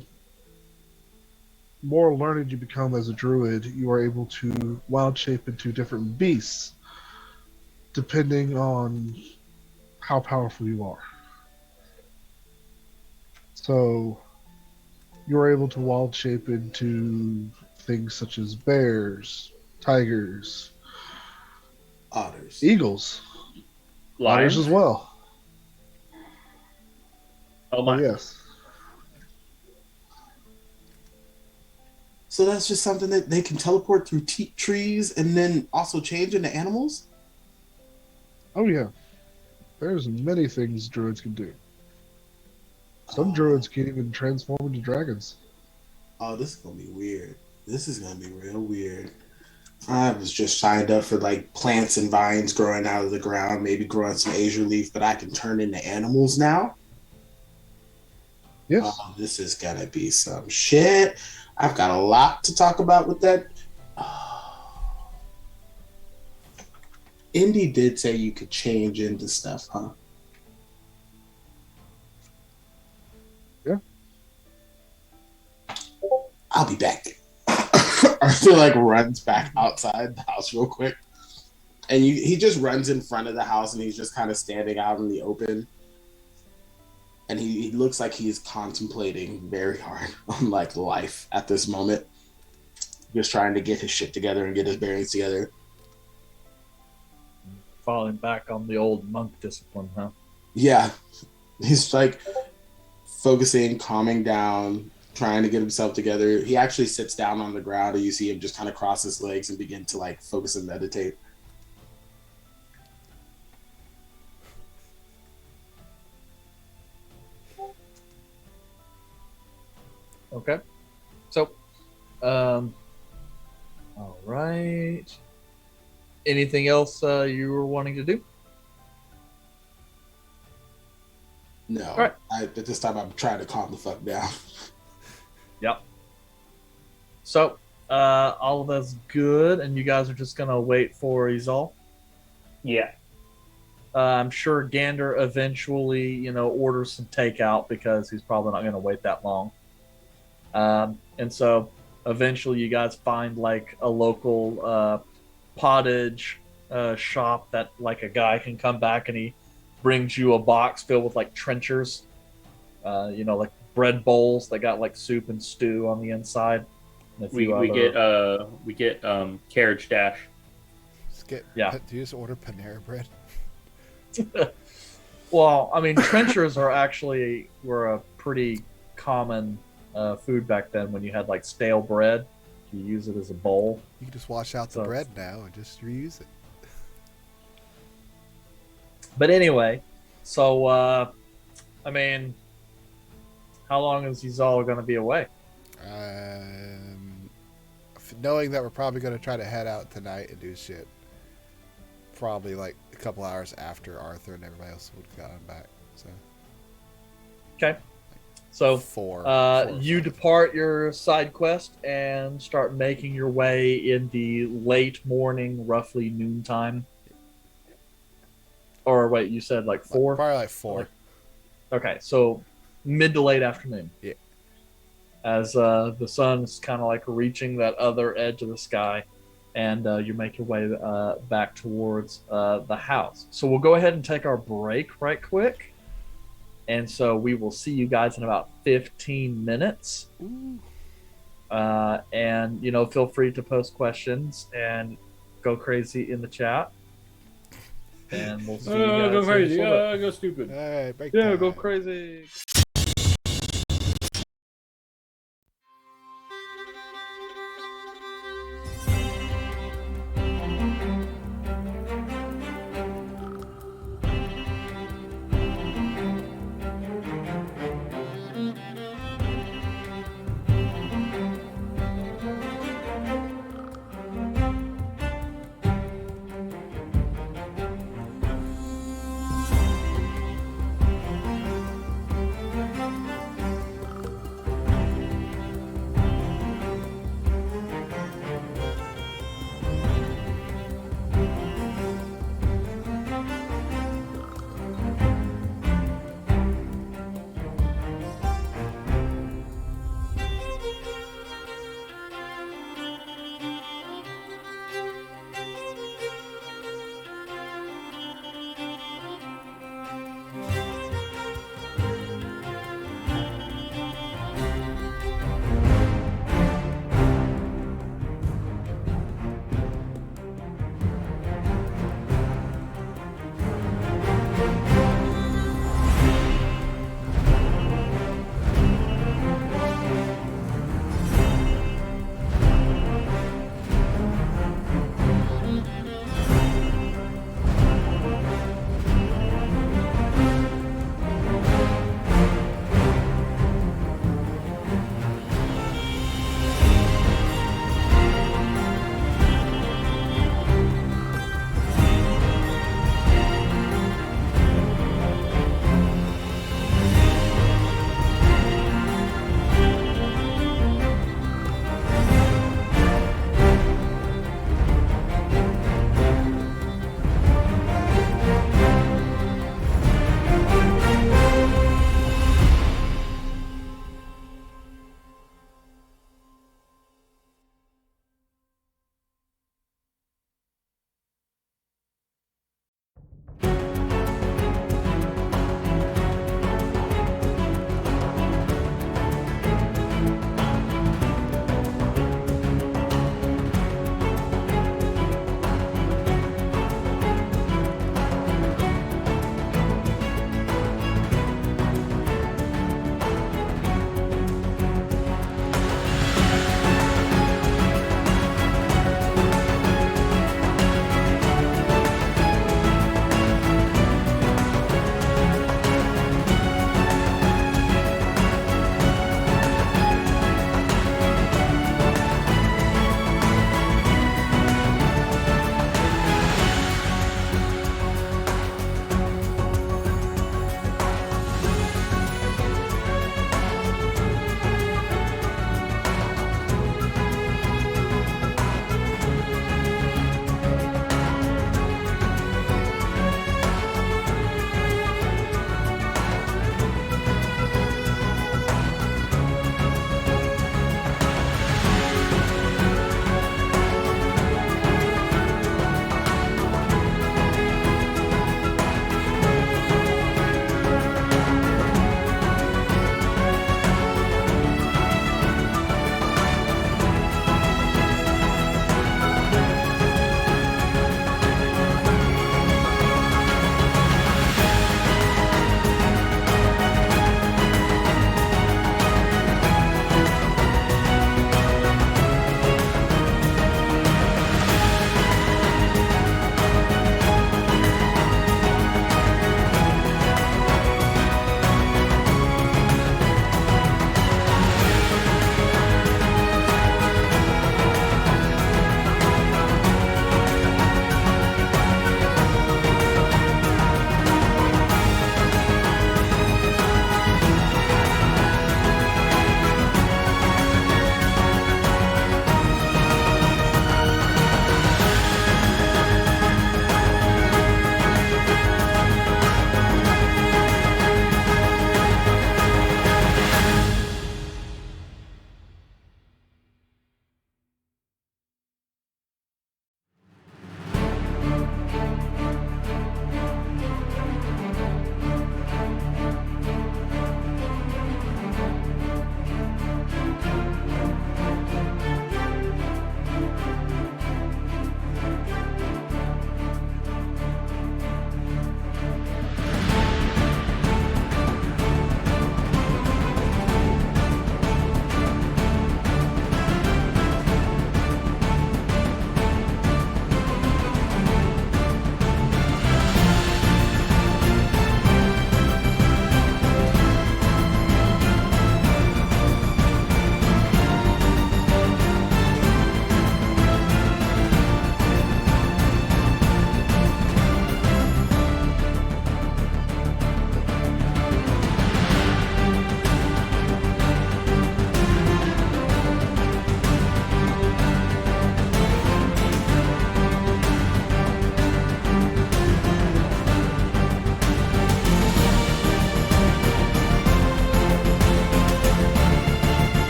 [SPEAKER 6] more learned you become as a druid, you are able to wild shape into different beasts depending on how powerful you are. So you're able to wild shape into things such as bears, tigers,
[SPEAKER 7] Otters.
[SPEAKER 6] eagles,
[SPEAKER 5] Lions
[SPEAKER 6] otters as well.
[SPEAKER 5] Oh
[SPEAKER 6] Oh
[SPEAKER 5] my!
[SPEAKER 6] yes.
[SPEAKER 7] So that's just something that they can teleport through trees and then also change into animals?
[SPEAKER 6] Oh yeah. There's many things druids can do. Some
[SPEAKER 7] Oh,
[SPEAKER 6] druids can even transform into dragons.
[SPEAKER 7] oh, this is gonna be weird. This is gonna be real weird. I was just signed up for like plants and vines growing out of the ground, maybe growing some azure leaf, but I can turn into animals now.
[SPEAKER 6] Yes.
[SPEAKER 7] Oh, this is gonna be some shit. I've got a lot to talk about with that. Oh. Indy did say you could change into stuff, huh?
[SPEAKER 6] Yeah.
[SPEAKER 7] I'll be back. Arthur like runs back outside the house real quick, and he just runs in front of the house, and he's just kind of standing out in the open, and he looks like he's contemplating very hard on like life at this moment, just trying to get his shit together and get his bearings together.
[SPEAKER 2] Falling back on the old monk discipline, huh?
[SPEAKER 7] Yeah, he's like focusing, calming down, trying to get himself together. He actually sits down on the ground, and you see him just kind of cross his legs and begin to like focus and meditate.
[SPEAKER 2] Okay. So, all right. Anything else you were wanting to do?
[SPEAKER 7] No,
[SPEAKER 2] right.
[SPEAKER 7] at this time I'm trying to calm the fuck down.
[SPEAKER 2] Yep. So, all of that's good, and you guys are just gonna wait for Izal.
[SPEAKER 5] Yeah.
[SPEAKER 2] I'm sure Gander eventually, orders some takeout because he's probably not gonna wait that long. And so, eventually, you guys find like a local pottage shop that like a guy can come back and he brings you a box filled with like trenchers, like bread bowls that got like soup and stew on the inside. And
[SPEAKER 5] We get carriage dash.
[SPEAKER 2] Yeah.
[SPEAKER 4] Do you just order Panera bread?
[SPEAKER 2] Well, I mean, trenchers were a pretty common food back then. When you had like stale bread, you use it as a bowl.
[SPEAKER 4] You can just wash out the bread now and just reuse it.
[SPEAKER 2] But anyway, so I mean, how long is Izal going to be away?
[SPEAKER 4] Knowing that we're probably going to try to head out tonight and do shit, probably like a couple hours after Arthur and everybody else would have gotten back. So.
[SPEAKER 2] Okay. So you depart your side quest and start making your way in the late morning, roughly noontime. Or wait, you said like 4?
[SPEAKER 4] Probably like 4.
[SPEAKER 2] Okay, so mid to late afternoon.
[SPEAKER 4] Yeah.
[SPEAKER 2] As the sun is kind of like reaching that other edge of the sky, and you make your way back towards the house. So we'll go ahead and take our break right quick. And so we will see you guys in about 15 minutes. And, feel free to post questions and go crazy in the chat. And we'll see you guys.
[SPEAKER 5] Go crazy. Go stupid.
[SPEAKER 4] All right, break
[SPEAKER 2] Yeah,
[SPEAKER 4] time.
[SPEAKER 2] go crazy.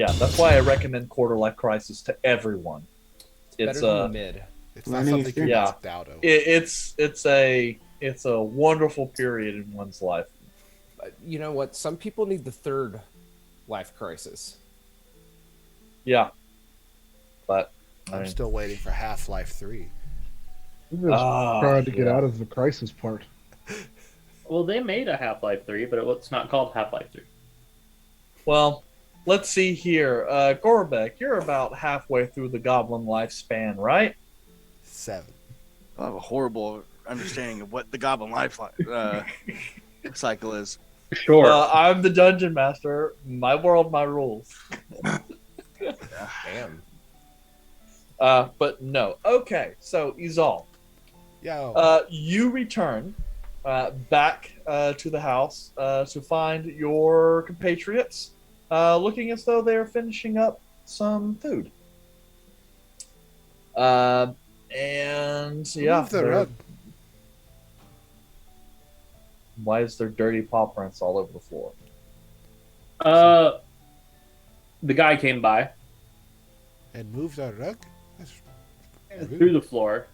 [SPEAKER 2] Yeah, that's why I recommend Quarter Life Crisis to everyone. It's
[SPEAKER 8] Better than mid.
[SPEAKER 4] It's not
[SPEAKER 7] Learning
[SPEAKER 4] something you
[SPEAKER 2] Yeah.
[SPEAKER 4] opt out of.
[SPEAKER 2] it's a wonderful period in one's life.
[SPEAKER 8] You know what? Some people need the third life crisis.
[SPEAKER 2] Yeah, but I
[SPEAKER 4] I'm
[SPEAKER 2] mean,
[SPEAKER 4] still waiting for Half-Life 3.
[SPEAKER 6] I'm just trying to get
[SPEAKER 2] yeah.
[SPEAKER 6] out of the crisis part.
[SPEAKER 5] Well, they made a Half-Life 3, but it's not called Half-Life 3.
[SPEAKER 2] Well, let's see here. Gorbek, you're about halfway through the Goblin lifespan, right?
[SPEAKER 4] 7.
[SPEAKER 3] I have a horrible understanding of what the Goblin life cycle is.
[SPEAKER 5] Sure.
[SPEAKER 2] I'm the dungeon master. My world, my rules.
[SPEAKER 8] Damn.
[SPEAKER 2] But no. Okay, so Izal,
[SPEAKER 4] Yo.
[SPEAKER 2] you return back to the house to find your compatriots looking as though they're finishing up some food. And yeah,
[SPEAKER 4] Move the rug.
[SPEAKER 2] why is there dirty paw prints all over the floor?
[SPEAKER 5] The guy came by
[SPEAKER 4] And move the rug? That's
[SPEAKER 5] through the floor.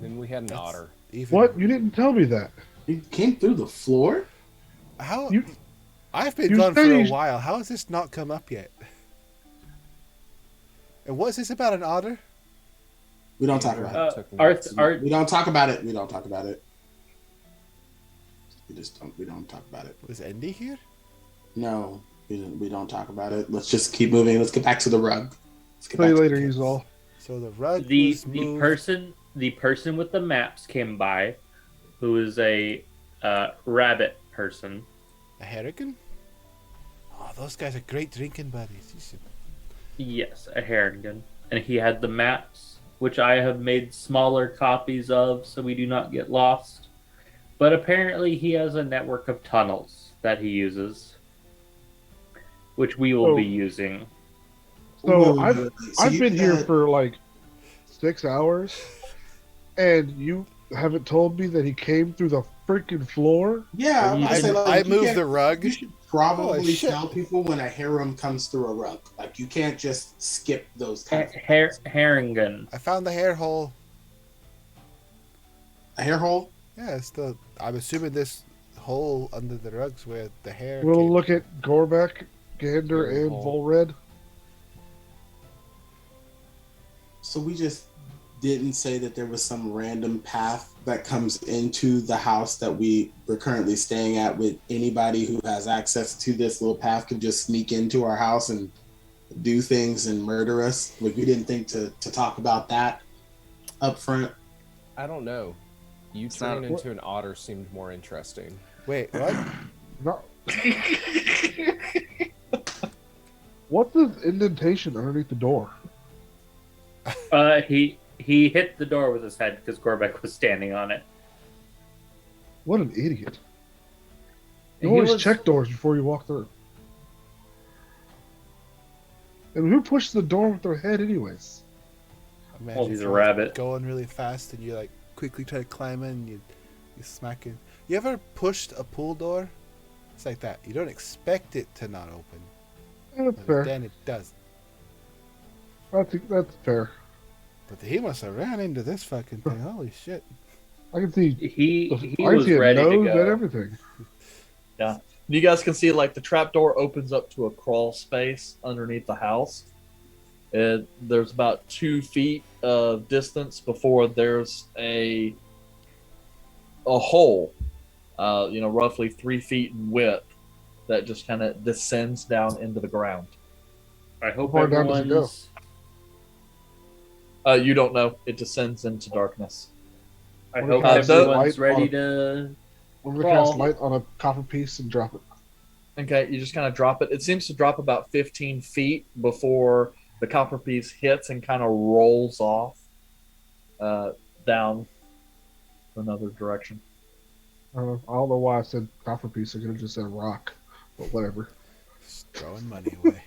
[SPEAKER 8] Then we had an
[SPEAKER 4] That's-
[SPEAKER 8] otter.
[SPEAKER 4] even.
[SPEAKER 6] What? You didn't tell me that.
[SPEAKER 7] You came through the floor?
[SPEAKER 4] How?
[SPEAKER 6] You-
[SPEAKER 4] I've been
[SPEAKER 6] you
[SPEAKER 4] gone for
[SPEAKER 6] said
[SPEAKER 4] a
[SPEAKER 6] you-
[SPEAKER 4] while. How has this not come up yet? And what's this about an otter?
[SPEAKER 7] We don't talk about it.
[SPEAKER 8] Took
[SPEAKER 5] Our,
[SPEAKER 8] notes.
[SPEAKER 5] our,
[SPEAKER 7] We don't talk about it. We don't talk about it. We don't talk about it.
[SPEAKER 4] Was Andy here?
[SPEAKER 7] No, we don't talk about it. Let's just keep moving. Let's get back to the rug. Let's get
[SPEAKER 6] See you
[SPEAKER 7] back to
[SPEAKER 6] later,
[SPEAKER 7] the-
[SPEAKER 6] he's all.
[SPEAKER 4] So the rug
[SPEAKER 5] the
[SPEAKER 4] was
[SPEAKER 5] the
[SPEAKER 4] moved.
[SPEAKER 5] person with the maps came by, who is a rabbit person.
[SPEAKER 4] A Harrigan? Oh, those guys are great drinking buddies. You should...
[SPEAKER 5] Yes, a Harrigan, and he had the maps, which I have made smaller copies of, so we do not get lost. But apparently, he has a network of tunnels that he uses, which we will
[SPEAKER 6] Oh.
[SPEAKER 5] be using.
[SPEAKER 6] So
[SPEAKER 7] Ooh,
[SPEAKER 6] I've
[SPEAKER 7] so
[SPEAKER 6] I've
[SPEAKER 7] you
[SPEAKER 6] been here
[SPEAKER 7] got-
[SPEAKER 6] for like 6 hours, and you haven't told me that he came through the freaking floor.
[SPEAKER 7] Yeah, I'm gonna say, like,
[SPEAKER 4] I
[SPEAKER 7] you
[SPEAKER 4] moved
[SPEAKER 7] can't-
[SPEAKER 4] the rug.
[SPEAKER 7] You should probably
[SPEAKER 4] Holy shit.
[SPEAKER 7] tell people when a harem comes through a rug. Like, you can't just skip those kinds of
[SPEAKER 5] Harrigan.
[SPEAKER 4] I found the hair hole.
[SPEAKER 7] A hair hole?
[SPEAKER 4] Yeah, it's the. I'm assuming this hole under the rugs where the hair.
[SPEAKER 6] We'll
[SPEAKER 4] came.
[SPEAKER 6] look at Gorbeck, Gander,
[SPEAKER 8] Very
[SPEAKER 6] and
[SPEAKER 8] cool.
[SPEAKER 6] Volred.
[SPEAKER 7] So we just didn't say that there was some random path that comes into the house that we're currently staying at, with anybody who has access to this little path could just sneak into our house and do things and murder us. Like, we didn't think to talk about that up front.
[SPEAKER 8] I don't know. You
[SPEAKER 3] It's not-
[SPEAKER 8] turning into an otter seemed more interesting.
[SPEAKER 4] Wait, what?
[SPEAKER 6] No. What's this indentation underneath the door?
[SPEAKER 5] He hit the door with his head because Gorbeck was standing on it.
[SPEAKER 6] What an idiot! You
[SPEAKER 5] He
[SPEAKER 6] always
[SPEAKER 5] was-
[SPEAKER 6] check doors before you walk through. And who pushed the door with their head, anyways?
[SPEAKER 4] Imagine
[SPEAKER 5] Well, he's
[SPEAKER 4] if
[SPEAKER 5] a
[SPEAKER 4] you're
[SPEAKER 5] rabbit.
[SPEAKER 4] Going really fast and you like quickly try to climb in and you smack it. You ever pushed a pool door? It's like that. You don't expect it to not open,
[SPEAKER 6] That's
[SPEAKER 4] but
[SPEAKER 6] fair.
[SPEAKER 4] then it does.
[SPEAKER 6] That's fair.
[SPEAKER 4] But he must have ran into this fucking thing. Holy shit!
[SPEAKER 6] I can see.
[SPEAKER 5] He
[SPEAKER 6] I
[SPEAKER 5] was
[SPEAKER 6] see a
[SPEAKER 5] ready to
[SPEAKER 6] nose and
[SPEAKER 5] go.
[SPEAKER 6] everything.
[SPEAKER 2] You guys can see like the trapdoor opens up to a crawl space underneath the house. There's about 2 feet of distance before there's a hole, roughly 3 feet in width, that just kind of descends down into the ground.
[SPEAKER 5] I hope
[SPEAKER 6] How far down does it
[SPEAKER 5] everyone's.
[SPEAKER 2] You don't know; it descends into darkness.
[SPEAKER 5] I
[SPEAKER 6] What
[SPEAKER 5] hope
[SPEAKER 6] if I
[SPEAKER 2] have the
[SPEAKER 5] everyone's
[SPEAKER 6] light
[SPEAKER 5] ready
[SPEAKER 6] on-
[SPEAKER 5] to.
[SPEAKER 6] I'm gonna
[SPEAKER 5] Crawl.
[SPEAKER 6] cast light on a copper piece and drop it.
[SPEAKER 2] Okay, you just kind of drop it. It seems to drop about 15 feet before the copper piece hits and kind of rolls off down another direction.
[SPEAKER 6] I don't know why I said copper piece. I could have just said rock, but whatever.
[SPEAKER 4] Just throwing money away.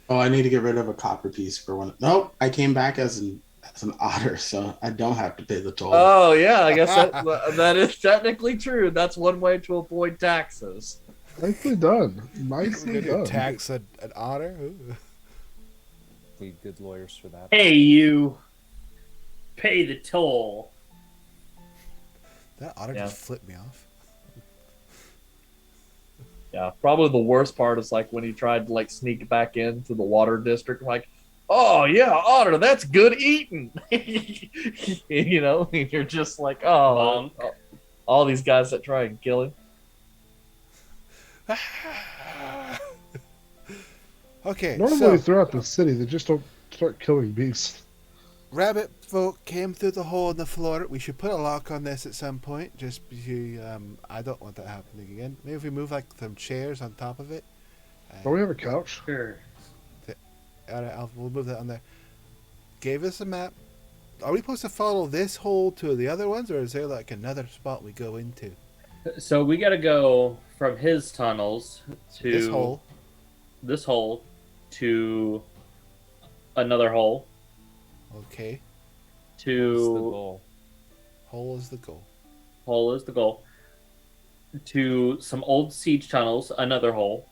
[SPEAKER 7] Oh, I need to get rid of a copper piece for one. Nope, I came back as an otter, so I don't have to pay the toll.
[SPEAKER 2] Oh yeah, I guess that is technically true. That's one way to avoid taxes.
[SPEAKER 6] Nicely done.
[SPEAKER 4] We're
[SPEAKER 6] Nicely
[SPEAKER 4] gonna do
[SPEAKER 6] done.
[SPEAKER 4] tax an honor. Ooh.
[SPEAKER 8] Need good lawyers for that.
[SPEAKER 5] Hey, you. Pay the toll.
[SPEAKER 4] That honor
[SPEAKER 2] Yeah.
[SPEAKER 4] just flipped me off.
[SPEAKER 2] Yeah, probably the worst part is like when he tried to like sneak back into the water district, like, oh yeah, Otter, that's good eating. You know, and you're just like, oh,
[SPEAKER 5] Monk.
[SPEAKER 2] all these guys that try and kill him.
[SPEAKER 4] Okay,
[SPEAKER 6] Normally
[SPEAKER 4] so
[SPEAKER 6] throughout the city, they just don't start killing beasts.
[SPEAKER 4] rabbit folk came through the hole in the floor. We should put a lock on this at some point, just because I don't want that happening again. Maybe if we move like some chairs on top of it.
[SPEAKER 6] Don't we have a couch?
[SPEAKER 5] Sure.
[SPEAKER 4] All right, we'll move that on there. Gave us a map. Are we supposed to follow this hole to the other ones, or is there like another spot we go into?
[SPEAKER 5] So we got to go from his tunnels to
[SPEAKER 4] This hole.
[SPEAKER 5] To another hole
[SPEAKER 4] Okay.
[SPEAKER 8] What's the
[SPEAKER 5] to
[SPEAKER 8] goal?
[SPEAKER 4] Hole is the goal.
[SPEAKER 5] hole is the goal to some old siege tunnels, another hole,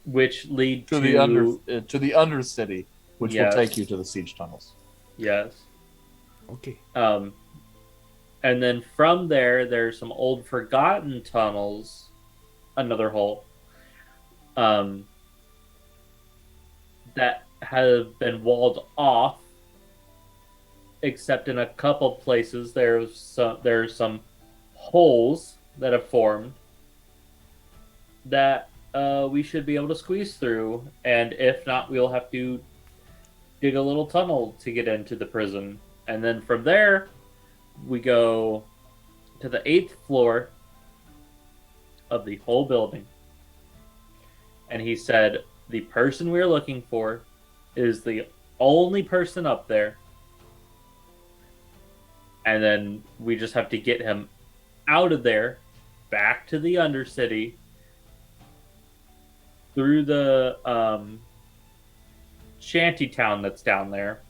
[SPEAKER 5] which lead
[SPEAKER 2] To the undercity, which
[SPEAKER 5] Yes.
[SPEAKER 2] will take you to the siege tunnels.
[SPEAKER 5] yes.
[SPEAKER 4] Okay.
[SPEAKER 5] And then from there, there's some old forgotten tunnels, another hole, that have been walled off, except in a couple places there's some holes that have formed that we should be able to squeeze through, and if not, we'll have to dig a little tunnel to get into the prison, and then from there we go to the 8th floor of the whole building. And he said the person we're looking for is the only person up there. And then we just have to get him out of there, back to the Undercity, through the shanty town that's down there,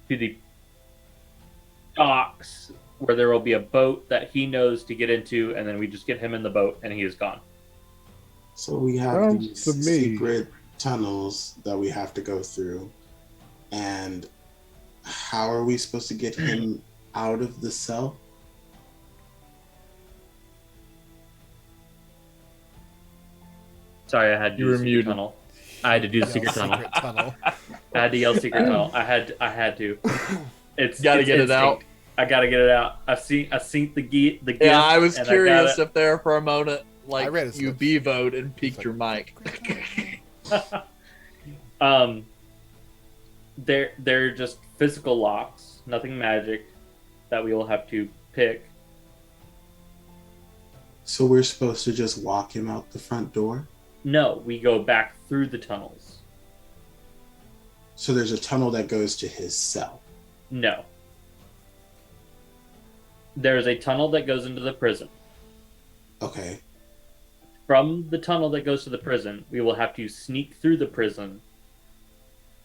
[SPEAKER 5] to the docks where there will be a boat that he knows to get into, and then we just get him in the boat and he is gone.
[SPEAKER 7] So we have
[SPEAKER 6] Sounds
[SPEAKER 7] these
[SPEAKER 6] to me-
[SPEAKER 7] secret tunnels that we have to go through. And how are we supposed to get him out of the cell?
[SPEAKER 5] Sorry, I had to
[SPEAKER 2] You
[SPEAKER 5] do
[SPEAKER 2] were
[SPEAKER 5] the secret
[SPEAKER 2] muted.
[SPEAKER 5] tunnel. I had to do the secret tunnel.
[SPEAKER 4] Secret tunnel.
[SPEAKER 5] I had to yell secret tunnel. I had to. It's
[SPEAKER 2] Gotta get it out.
[SPEAKER 5] instinct. I gotta get it out. I seen the gift.
[SPEAKER 2] Yeah, I was
[SPEAKER 5] and
[SPEAKER 2] curious
[SPEAKER 5] I
[SPEAKER 2] if there for a moment,
[SPEAKER 4] I
[SPEAKER 2] like
[SPEAKER 4] read his
[SPEAKER 2] you
[SPEAKER 4] lips.
[SPEAKER 2] bevoed and peaked your mic.
[SPEAKER 5] They're just physical locks, nothing magic, that we will have to pick.
[SPEAKER 7] So we're supposed to just walk him out the front door?
[SPEAKER 5] No, we go back through the tunnels.
[SPEAKER 7] So there's a tunnel that goes to his cell.
[SPEAKER 5] No. There's a tunnel that goes into the prison.
[SPEAKER 7] Okay.
[SPEAKER 5] From the tunnel that goes to the prison, we will have to sneak through the prison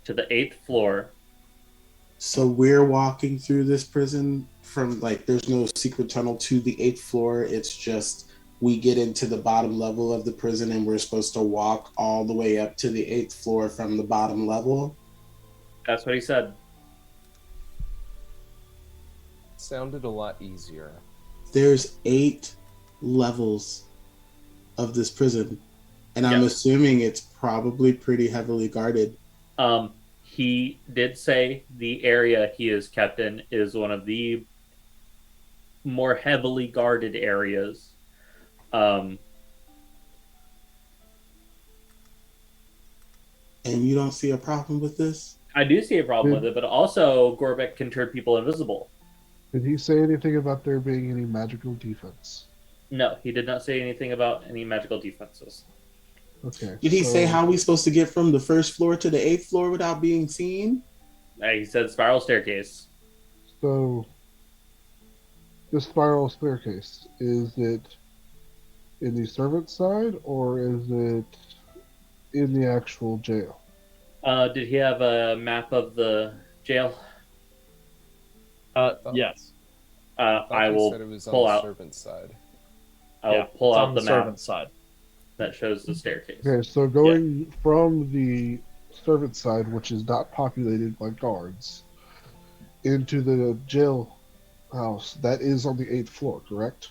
[SPEAKER 5] to the 8th floor.
[SPEAKER 7] So we're walking through this prison from, like, there's no secret tunnel to the 8th floor. It's just we get into the bottom level of the prison and we're supposed to walk all the way up to the 8th floor from the bottom level.
[SPEAKER 5] That's what he said.
[SPEAKER 8] Sounded a lot easier.
[SPEAKER 7] There's 8 levels of this prison. And I'm
[SPEAKER 5] Yes.
[SPEAKER 7] assuming it's probably pretty heavily guarded.
[SPEAKER 5] He did say the area he is kept in is one of the more heavily guarded areas.
[SPEAKER 7] And you don't see a problem with this?
[SPEAKER 5] I do see a problem with it, but also Gorbek can turn people invisible.
[SPEAKER 6] Did he say anything about there being any magical defense?
[SPEAKER 5] No, he did not say anything about any magical defenses.
[SPEAKER 6] Okay.
[SPEAKER 7] Did he
[SPEAKER 6] so-
[SPEAKER 7] say how we supposed to get from the first floor to the 8th floor without being seen?
[SPEAKER 5] He said spiral staircase.
[SPEAKER 6] So, this spiral staircase, is it in the servant side or is it in the actual jail?
[SPEAKER 5] Did he have a map of the jail?
[SPEAKER 2] Yes.
[SPEAKER 8] Thought
[SPEAKER 5] I
[SPEAKER 8] you
[SPEAKER 5] will
[SPEAKER 8] said it was
[SPEAKER 5] pull
[SPEAKER 8] on the
[SPEAKER 5] out.
[SPEAKER 8] servant side.
[SPEAKER 5] I'll pull
[SPEAKER 2] it's
[SPEAKER 5] out
[SPEAKER 2] on
[SPEAKER 5] the
[SPEAKER 2] the
[SPEAKER 5] map
[SPEAKER 2] servant side.
[SPEAKER 5] that shows the staircase.
[SPEAKER 6] Okay, so going from the servant side, which is not populated by guards, into the jail house, that is on the 8th floor, correct?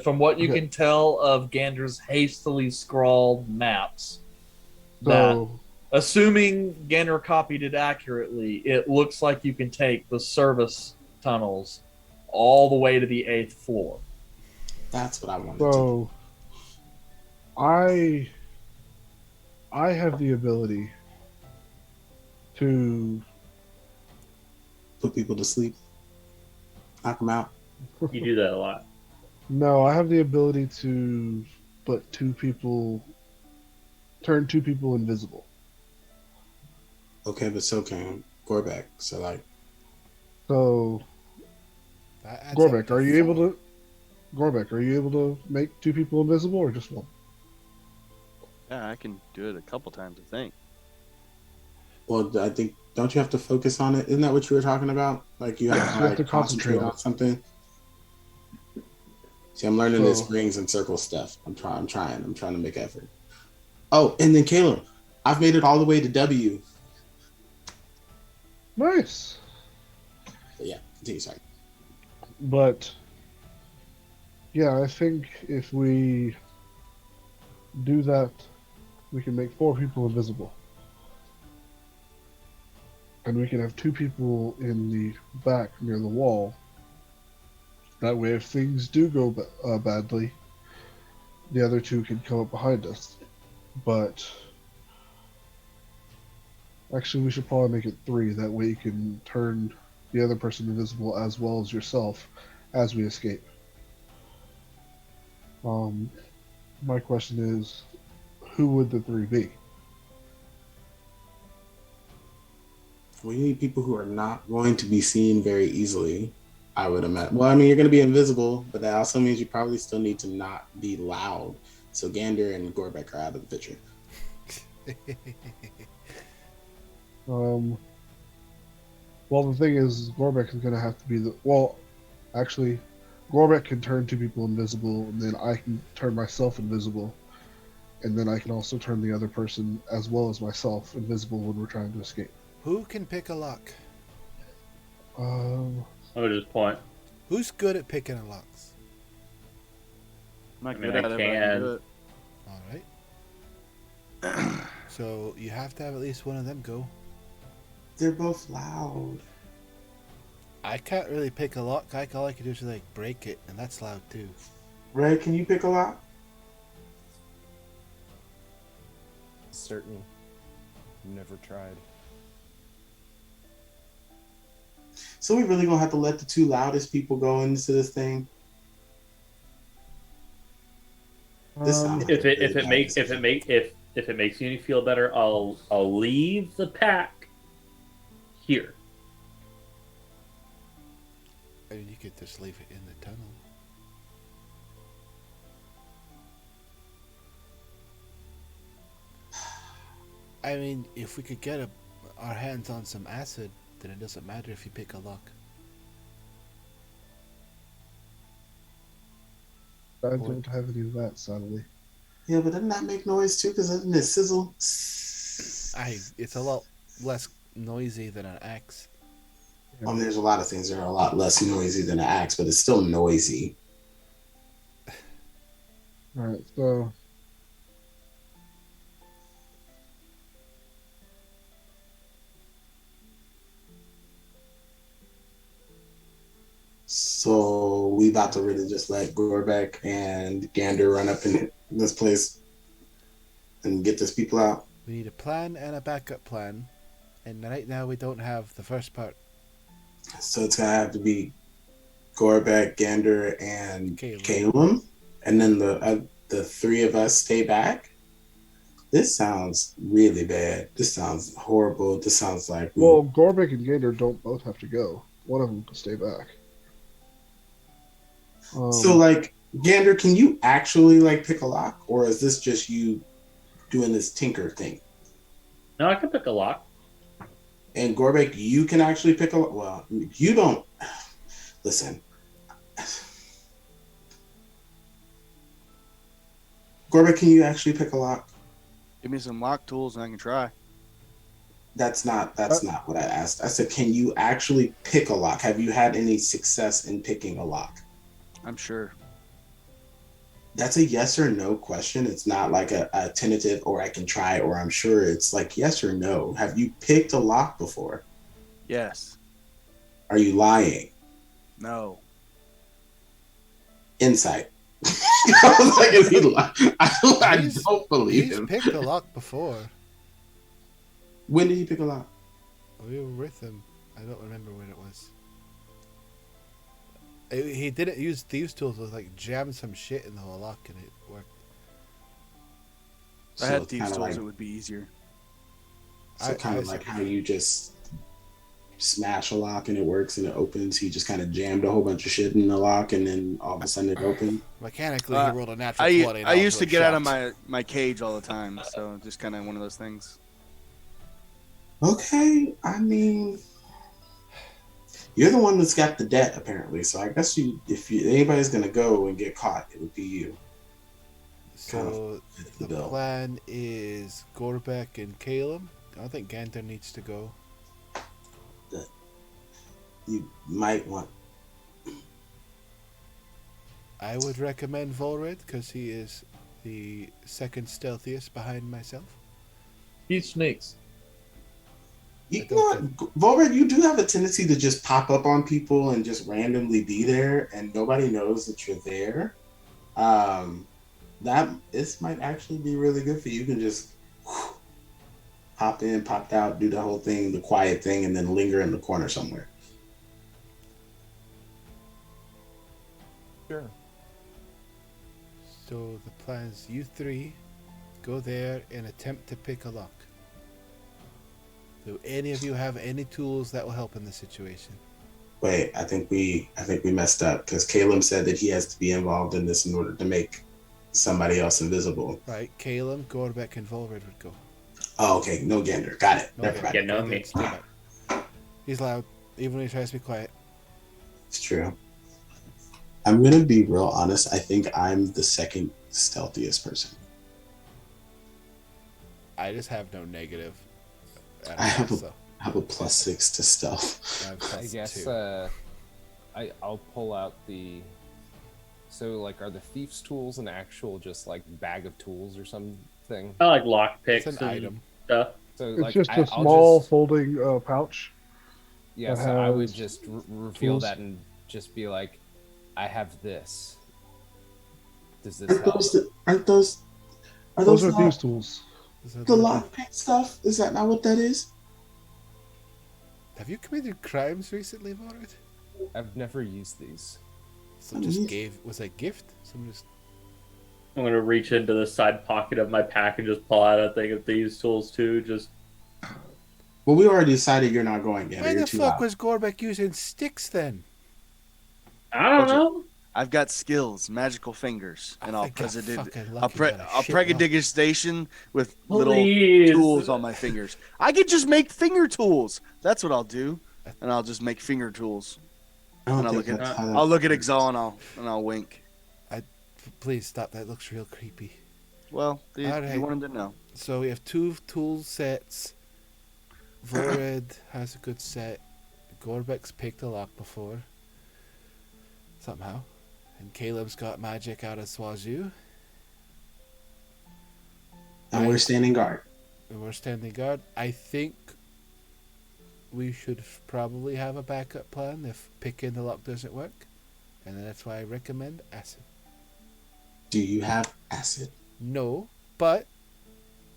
[SPEAKER 2] From what you
[SPEAKER 6] Okay.
[SPEAKER 2] can tell of Gander's hastily scrawled maps, that
[SPEAKER 6] So,
[SPEAKER 2] assuming Gander copied it accurately, it looks like you can take the service tunnels all the way to the 8th floor.
[SPEAKER 7] That's what I wanted to do.
[SPEAKER 6] so I have the ability to
[SPEAKER 7] Put people to sleep, knock them out.
[SPEAKER 5] You do that a lot.
[SPEAKER 6] no, I have the ability to turn two people invisible.
[SPEAKER 7] Okay, but so can Gorbeck. So like,
[SPEAKER 6] So,
[SPEAKER 4] That adds up
[SPEAKER 6] Gorbeck,
[SPEAKER 4] to
[SPEAKER 6] are you able
[SPEAKER 4] 4.
[SPEAKER 6] to? Gorbeck, are you able to make 2 people invisible or just one?
[SPEAKER 3] Yeah, I can do it a couple times, I think.
[SPEAKER 7] well, I think don't you have to focus on it? Isn't that what you were talking about? Like you have
[SPEAKER 6] Yes,
[SPEAKER 7] to
[SPEAKER 6] you have to
[SPEAKER 7] concentrate
[SPEAKER 6] concentrate.
[SPEAKER 7] on something. See, I'm learning this
[SPEAKER 6] So-
[SPEAKER 7] rings and circle stuff. I'm trying to make effort. Oh, and then Caleb, I've made it all the way to W.
[SPEAKER 6] Nice.
[SPEAKER 7] But yeah, continue. Sorry.
[SPEAKER 6] But yeah, I think if we do that, we can make 4 people invisible. And we can have 2 people in the back near the wall. That way, if things do go badly, the other 2 can come up behind us. But actually, we should probably make it 3. That way, you can turn the other person invisible as well as yourself as we escape. My question is, who would the 3 be?
[SPEAKER 7] We need people who are not going to be seen very easily, I would imagine. Well, I mean, you're going to be invisible, but that also means you probably still need to not be loud. So Gander and Gorbeck are out of the picture.
[SPEAKER 6] Well, the thing is, Gorbeck is going to have to be the. Well, actually, Gorbeck can turn 2 people invisible, and then I can turn myself invisible. And then I can also turn the other person, as well as myself, invisible when we're trying to escape.
[SPEAKER 4] Who can pick a lock?
[SPEAKER 5] I would just point.
[SPEAKER 4] Who's good at picking a locks?
[SPEAKER 3] I'm not
[SPEAKER 5] I mean,
[SPEAKER 3] good
[SPEAKER 5] I
[SPEAKER 3] at it, but I can do
[SPEAKER 5] can.
[SPEAKER 3] it.
[SPEAKER 4] All right. So you have to have at least one of them go.
[SPEAKER 7] They're both loud.
[SPEAKER 4] I can't really pick a lock. All I can do is like break it, and that's loud too.
[SPEAKER 7] Ray, can you pick a lock?
[SPEAKER 8] Certain. Never tried.
[SPEAKER 7] So we really gonna have to let the 2 loudest people go into this thing? This sounds like
[SPEAKER 5] If
[SPEAKER 7] a
[SPEAKER 5] it
[SPEAKER 7] really bad decision.
[SPEAKER 5] if it makes you feel better, I'll leave the pack here.
[SPEAKER 4] I mean, you could just leave it in the tunnel. I mean, if we could get our hands on some acid, then it doesn't matter if you pick a lock.
[SPEAKER 6] I don't have any of that, sadly.
[SPEAKER 7] Yeah, but doesn't that make noise too? Because doesn't it sizzle?
[SPEAKER 4] It's a lot less noisy than an axe.
[SPEAKER 7] I mean, there's a lot of things that are a lot less noisy than an axe, but it's still noisy.
[SPEAKER 6] Alright, so.
[SPEAKER 7] So we about to really just let Gorbeck and Gander run up in this place and get these people out.
[SPEAKER 4] We need a plan and a backup plan, and right now we don't have the first part.
[SPEAKER 7] So it's gonna have to be Gorbeck, Gander, and
[SPEAKER 4] Caleb.
[SPEAKER 7] Caleb, and then the 3 of us stay back. This sounds really bad. This sounds horrible. This sounds like
[SPEAKER 6] Well, Gorbeck and Gator don't both have to go. One of them can stay back.
[SPEAKER 7] So like Gander, can you actually like pick a lock, or is this just you doing this tinker thing?
[SPEAKER 5] No, I can pick a lock.
[SPEAKER 7] And Gorbeck, you can actually pick a lock. Well, you don't. Listen, Corbett, can you actually pick a lock?
[SPEAKER 3] Give me some lock tools and I can try.
[SPEAKER 7] That's not what I asked. I said, can you actually pick a lock? Have you had any success in picking a lock?
[SPEAKER 3] I'm sure.
[SPEAKER 7] That's a yes or no question. It's not like a tentative or I can try or I'm sure. It's like yes or no. Have you picked a lock before?
[SPEAKER 3] Yes.
[SPEAKER 7] Are you lying?
[SPEAKER 3] No.
[SPEAKER 7] Insight. I was like, is he lying? I don't believe
[SPEAKER 4] He's
[SPEAKER 7] him.
[SPEAKER 4] picked a lock before.
[SPEAKER 7] When did he pick a lock?
[SPEAKER 4] We were with him. I don't remember when it was. He didn't use thieves' tools. It was like jam some shit in the whole lock and it worked.
[SPEAKER 3] If I had thieves tools, it would be easier.
[SPEAKER 7] So kind of like how you just smash a lock and it works and it opens. He just kind of jammed a whole bunch of shit in the lock and then all of a sudden it opened.
[SPEAKER 4] Mechanically, he rolled a natural 20.
[SPEAKER 3] I used to get out of my cage all the time, so just kind of one of those things.
[SPEAKER 7] Okay, I mean, you're the one that's got the debt apparently. So I guess if anybody's gonna go and get caught, it would be you.
[SPEAKER 4] So the plan is Gorbek and Caleb. I don't think Gander needs to go.
[SPEAKER 7] You might want.
[SPEAKER 4] I would recommend Volred because he is the second stealthiest behind myself.
[SPEAKER 2] He sneaks.
[SPEAKER 7] You know, Volred, you do have a tendency to just pop up on people and just randomly be there, and nobody knows that you're there. This might actually be really good for you. You can just pop in, pop out, do the whole thing, the quiet thing, and then linger in the corner somewhere.
[SPEAKER 8] Sure.
[SPEAKER 4] So the plan is you three go there and attempt to pick a lock. Do any of you have any tools that will help in this situation?
[SPEAKER 7] Wait, I think we messed up because Caleb said that he has to be involved in this in order to make somebody else invisible.
[SPEAKER 4] Right, Caleb, Gorbek, and Volred would go.
[SPEAKER 7] Oh, okay, no Gander. Got it.
[SPEAKER 4] No
[SPEAKER 7] Never mind.
[SPEAKER 5] Yeah, no me.
[SPEAKER 4] He's loud, even when he tries to be quiet.
[SPEAKER 7] It's true. I'm gonna be real honest. I think I'm the second stealthiest person.
[SPEAKER 4] I just have no negative.
[SPEAKER 7] I have a +6 to stealth.
[SPEAKER 8] I guess I'll pull out the. So like, are the thief's tools an actual just like bag of tools or something?
[SPEAKER 5] I like lockpicks
[SPEAKER 4] It's an
[SPEAKER 5] and
[SPEAKER 4] item.
[SPEAKER 5] stuff.
[SPEAKER 8] So
[SPEAKER 6] It's
[SPEAKER 8] like,
[SPEAKER 6] just a
[SPEAKER 8] I'll
[SPEAKER 6] small
[SPEAKER 8] just-
[SPEAKER 6] folding pouch.
[SPEAKER 8] Yeah,
[SPEAKER 6] that
[SPEAKER 8] so I would
[SPEAKER 6] has
[SPEAKER 8] just reveal
[SPEAKER 6] tools.
[SPEAKER 8] that and just be like, I have this. Does this
[SPEAKER 7] Aren't
[SPEAKER 8] help?
[SPEAKER 7] those
[SPEAKER 6] Those are
[SPEAKER 7] not
[SPEAKER 6] thieves' tools.
[SPEAKER 7] the lockpick stuff? Is that not what that is?
[SPEAKER 4] Have you committed crimes recently, Volred?
[SPEAKER 8] I've never used these.
[SPEAKER 4] Someone just gave. Was that a gift? Someone just.
[SPEAKER 5] I'm gonna reach into the side pocket of my pack and just pull out a thing of these tools too. Just
[SPEAKER 7] Well, we already decided you're not going, Gander.
[SPEAKER 4] Why
[SPEAKER 7] You're
[SPEAKER 4] the
[SPEAKER 7] too
[SPEAKER 4] fuck
[SPEAKER 7] loud.
[SPEAKER 4] was Gorbek using sticks then?
[SPEAKER 5] I don't know.
[SPEAKER 3] I've got skills, magical fingers, and I'll
[SPEAKER 4] think I
[SPEAKER 3] president.
[SPEAKER 4] fucking
[SPEAKER 3] I'll
[SPEAKER 4] lucky got a
[SPEAKER 3] I'll
[SPEAKER 4] shit
[SPEAKER 3] prestidigitation with little
[SPEAKER 5] Please.
[SPEAKER 3] tools on my fingers. I could just make finger tools. That's what I'll do, and I'll just make finger tools.
[SPEAKER 7] I don't
[SPEAKER 3] And I'll
[SPEAKER 7] think
[SPEAKER 3] look at
[SPEAKER 7] that's how that
[SPEAKER 3] I'll look at
[SPEAKER 7] works.
[SPEAKER 3] Exal and I'll wink.
[SPEAKER 4] Please stop. That looks real creepy.
[SPEAKER 3] Well, you
[SPEAKER 4] Alright.
[SPEAKER 3] want him to know.
[SPEAKER 4] So we have two tool sets. Volred has a good set. Gorbek's picked a lock before. Somehow. And Caleb's got magic out of Swazoo.
[SPEAKER 7] And we're standing guard.
[SPEAKER 4] And we're standing guard. I think we should probably have a backup plan if picking the lock doesn't work. And that's why I recommend acid.
[SPEAKER 7] Do you have acid?
[SPEAKER 4] No, but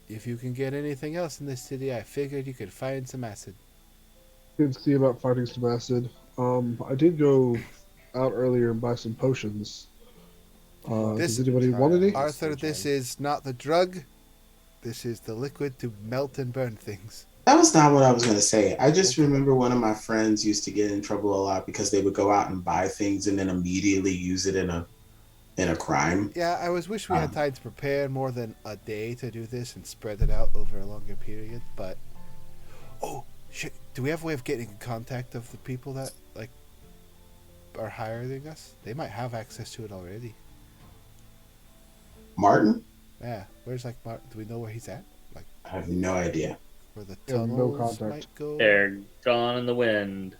[SPEAKER 4] if you can get anything else in this city, I figured you could find some acid.
[SPEAKER 6] Did see about finding some acid. I did go out earlier and buy some potions.
[SPEAKER 4] This-
[SPEAKER 6] Does anybody want any?
[SPEAKER 4] Arthur, this is not the drug. This is the liquid to melt and burn things.
[SPEAKER 7] That was not what I was going to say. I just remember one of my friends used to get in trouble a lot because they would go out and buy things and then immediately use it in a crime.
[SPEAKER 4] Yeah, I wish we had time to prepare more than a day to do this and spread it out over a longer period, but... Oh, shit. Do we have a way of getting in contact of the people that, like, are hiring us? They might have access to it already.
[SPEAKER 7] Martin?
[SPEAKER 4] Yeah, where's like Mark? Do we know where he's at? Like
[SPEAKER 7] I have no idea.
[SPEAKER 4] where the
[SPEAKER 6] We have no
[SPEAKER 4] tunnels
[SPEAKER 6] contact.
[SPEAKER 4] might go?
[SPEAKER 5] They're gone in the wind.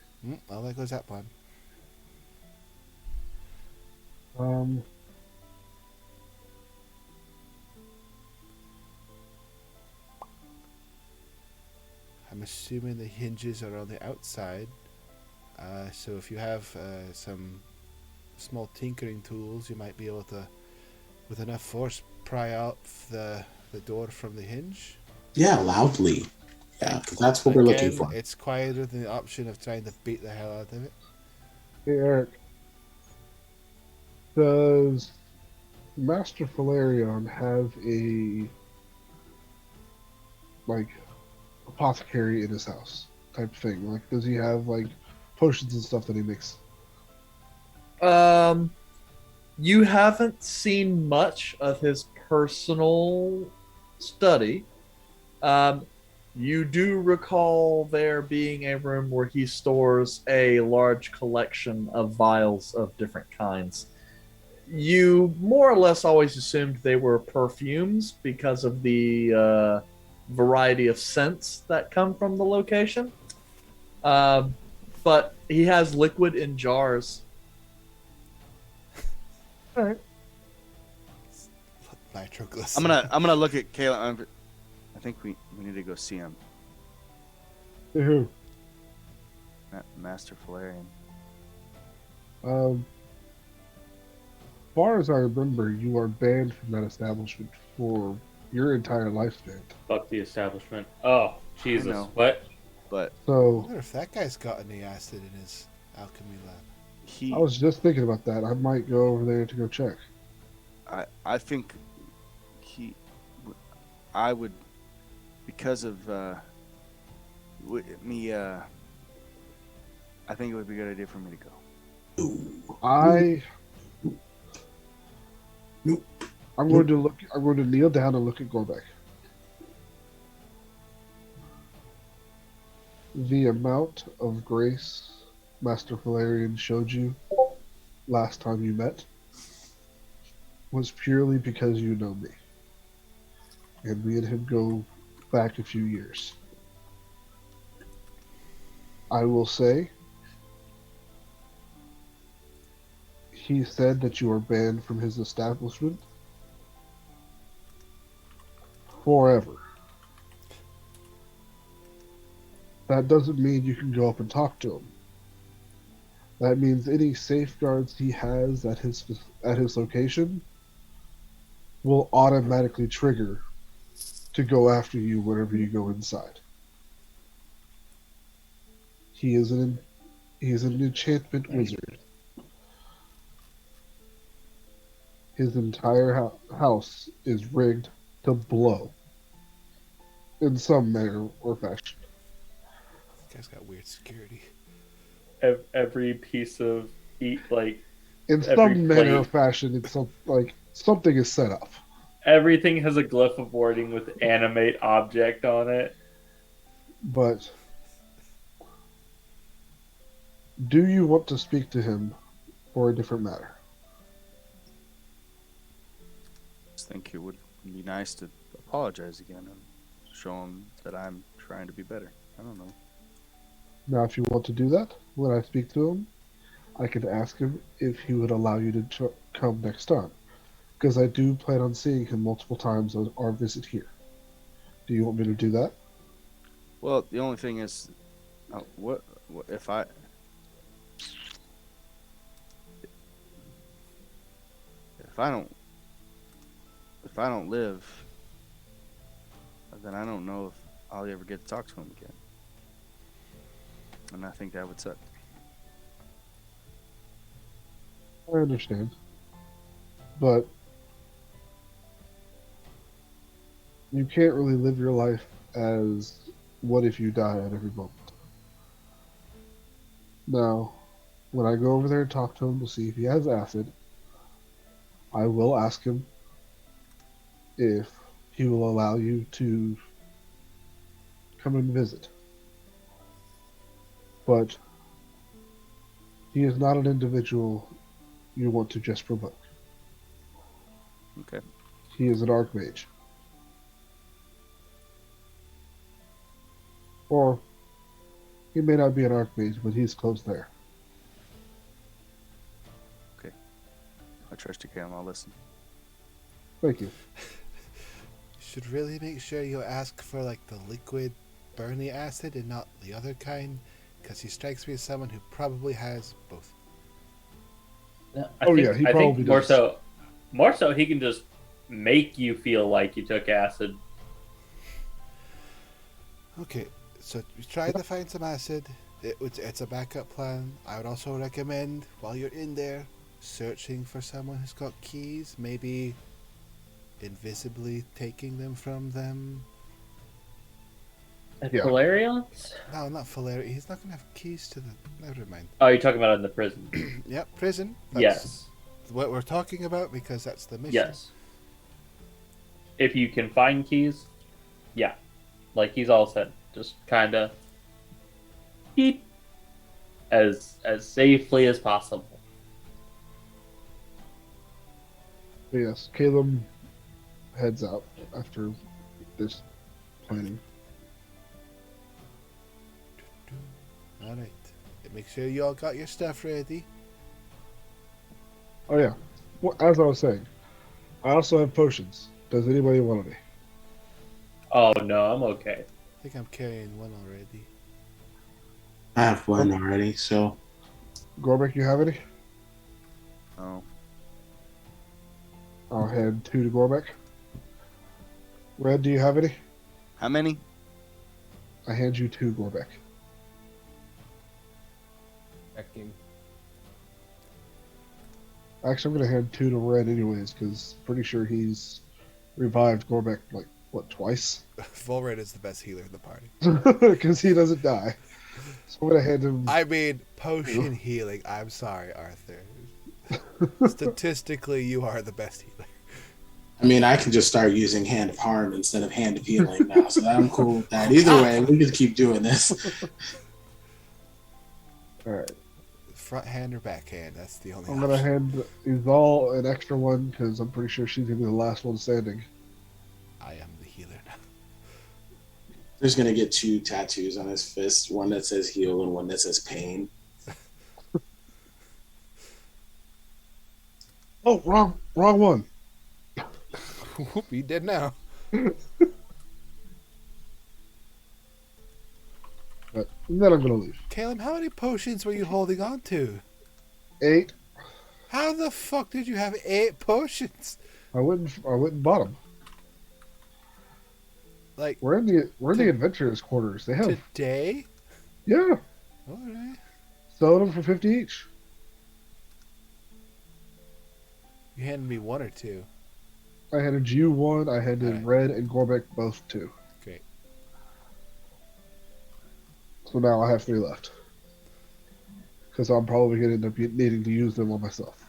[SPEAKER 4] Well, there goes that plan.
[SPEAKER 6] Um,
[SPEAKER 4] I'm assuming the hinges are on the outside. So if you have some small tinkering tools, you might be able to, with enough force, pry out the door from the hinge.
[SPEAKER 7] Yeah, loudly. Yeah, 'cause that's what we're looking
[SPEAKER 4] Again,
[SPEAKER 7] for.
[SPEAKER 4] it's quieter than the option of trying to beat the hell out of it.
[SPEAKER 6] hey, Eric. Does Master Valerion have a like apothecary in his house type thing? Like, does he have like potions and stuff that he makes?
[SPEAKER 2] You haven't seen much of his personal study. You do recall there being a room where he stores a large collection of vials of different kinds. You more or less always assumed they were perfumes because of the variety of scents that come from the location. But he has liquid in jars.
[SPEAKER 6] All right.
[SPEAKER 4] Nitroglycerin.
[SPEAKER 3] I'm gonna look at Caleb. I think we need to go see him.
[SPEAKER 6] Hey, who?
[SPEAKER 3] Master Valerian.
[SPEAKER 6] Far as I remember, you are banned from that establishment for your entire lifespan.
[SPEAKER 5] Fuck the establishment. Oh, Jesus.
[SPEAKER 3] know.
[SPEAKER 5] What?
[SPEAKER 3] But
[SPEAKER 4] I
[SPEAKER 6] So
[SPEAKER 4] wonder if that guy's got any acid in his alchemy lab.
[SPEAKER 3] he,
[SPEAKER 6] I was just thinking about that. I might go over there to go check.
[SPEAKER 3] I think I would, because of me. I think it would be a good idea for me to go.
[SPEAKER 7] Ooh. Nope.
[SPEAKER 6] I'm going to look. I'm going to kneel down and look at Gorbek. The amount of grace Master Valerian showed you last time you met was purely because you know me. And me and him go back a few years. I will say, he said that you are banned from his establishment forever. That doesn't mean you can go up and talk to him. That means any safeguards he has at his location will automatically trigger to go after you whenever you go inside. He is an enchantment wizard. His entire house is rigged to blow in some manner or fashion.
[SPEAKER 4] This guy's got weird security.
[SPEAKER 5] Every piece of
[SPEAKER 6] In
[SPEAKER 5] every
[SPEAKER 6] some manner or
[SPEAKER 5] plate.
[SPEAKER 6] fashion, it's something is set up.
[SPEAKER 5] everything has a glyph of wording with animate object on it.
[SPEAKER 6] But do you want to speak to him for a different matter?
[SPEAKER 3] I just think it would be nice to apologize again and show him that I'm trying to be better. I don't know.
[SPEAKER 6] Now, if you want to do that, when I speak to him, I could ask him if he would allow you to come next time. Because I do plan on seeing him multiple times on our visit here. Do you want me to do that?
[SPEAKER 3] Well, the only thing is, what if I don't live, then I don't know if I'll ever get to talk to him again. And I think that would suck.
[SPEAKER 6] I understand. But you can't really live your life as what if you die at every moment. Now, when I go over there and talk to him to see if he has acid, I will ask him if he will allow you to come and visit. But he is not an individual you want to just provoke.
[SPEAKER 3] Okay.
[SPEAKER 6] he is an archmage. Or he may not be an archmage, but he's close there.
[SPEAKER 3] I trust you, Cam. I'll listen.
[SPEAKER 6] Thank you.
[SPEAKER 4] You should really make sure you ask for like the liquid burning acid and not the other kind, because he strikes me as someone who probably has both.
[SPEAKER 5] I think
[SPEAKER 6] probably
[SPEAKER 5] more
[SPEAKER 6] does.
[SPEAKER 5] so he can just make you feel like you took acid.
[SPEAKER 4] Okay, so we try to find some acid. It's a backup plan. I would also recommend, while you're in there, searching for someone who's got keys, maybe invisibly taking them from them.
[SPEAKER 5] At
[SPEAKER 6] Yeah.
[SPEAKER 5] Valerians?
[SPEAKER 4] No, not Valeri. He's not going to have keys to the... Never mind.
[SPEAKER 5] Oh, you're talking about in the prison.
[SPEAKER 4] Yep, prison. That's
[SPEAKER 5] Yes.
[SPEAKER 4] what we're talking about, because that's the mission.
[SPEAKER 5] Yes. If you can find keys, yeah. Like he's all said. Just kind of keep as safely as possible.
[SPEAKER 6] But yes, Caleb heads out after this planning.
[SPEAKER 4] Alright. Make sure you all got your stuff ready.
[SPEAKER 6] Oh yeah. Well, as I was saying, I also have potions. Does anybody want any?
[SPEAKER 5] Oh no, I'm okay.
[SPEAKER 4] I think I'm carrying one already.
[SPEAKER 7] I have one already, so
[SPEAKER 6] Gorbek, you have any?
[SPEAKER 3] Oh,
[SPEAKER 6] I'll hand 2 to Gorbek. Red, do you have any?
[SPEAKER 3] how many?
[SPEAKER 6] I hand you 2, Gorbek.
[SPEAKER 8] Checking.
[SPEAKER 6] Actually, I'm going to hand 2 to Red anyways, because pretty sure he's revived Gorbek, like, what, twice?
[SPEAKER 4] Volred is the best healer in the party.
[SPEAKER 6] Because he doesn't die. So I'm going to hand him...
[SPEAKER 4] I mean, potion healing. I'm sorry, Arthur. Statistically, you are the best healer.
[SPEAKER 7] I mean, I can just start using Hand of Harm instead of Hand of Healing now, so I'm cool with that. Either way, we can keep doing this.
[SPEAKER 6] Alright.
[SPEAKER 4] Front hand or back hand? That's the only
[SPEAKER 6] I'm going to
[SPEAKER 4] option.
[SPEAKER 6] hand Izal an extra one, because I'm pretty sure she's going to be the last one standing.
[SPEAKER 4] I am the healer now.
[SPEAKER 7] There's gonna get 2 tattoos on his fist, one that says heal and one that says pain.
[SPEAKER 6] Oh, wrong one.
[SPEAKER 4] Whoop, you did now.
[SPEAKER 6] But then I'm going to leave.
[SPEAKER 4] Caleb, how many potions were you holding on to?
[SPEAKER 6] 8.
[SPEAKER 4] How the fuck did you have 8 potions?
[SPEAKER 6] I went and bought them.
[SPEAKER 4] Like,
[SPEAKER 6] We're in the adventurers' quarters. They have
[SPEAKER 4] today?
[SPEAKER 6] yeah,
[SPEAKER 4] Alright.
[SPEAKER 6] selling them for 50 each.
[SPEAKER 4] You handed me 1 or 2.
[SPEAKER 6] I handed you 1. I handed
[SPEAKER 4] Alright.
[SPEAKER 6] Red and Gorbek both 2.
[SPEAKER 4] Great.
[SPEAKER 6] So now I have 3 left. Because I'm probably going to end up needing to use them on myself.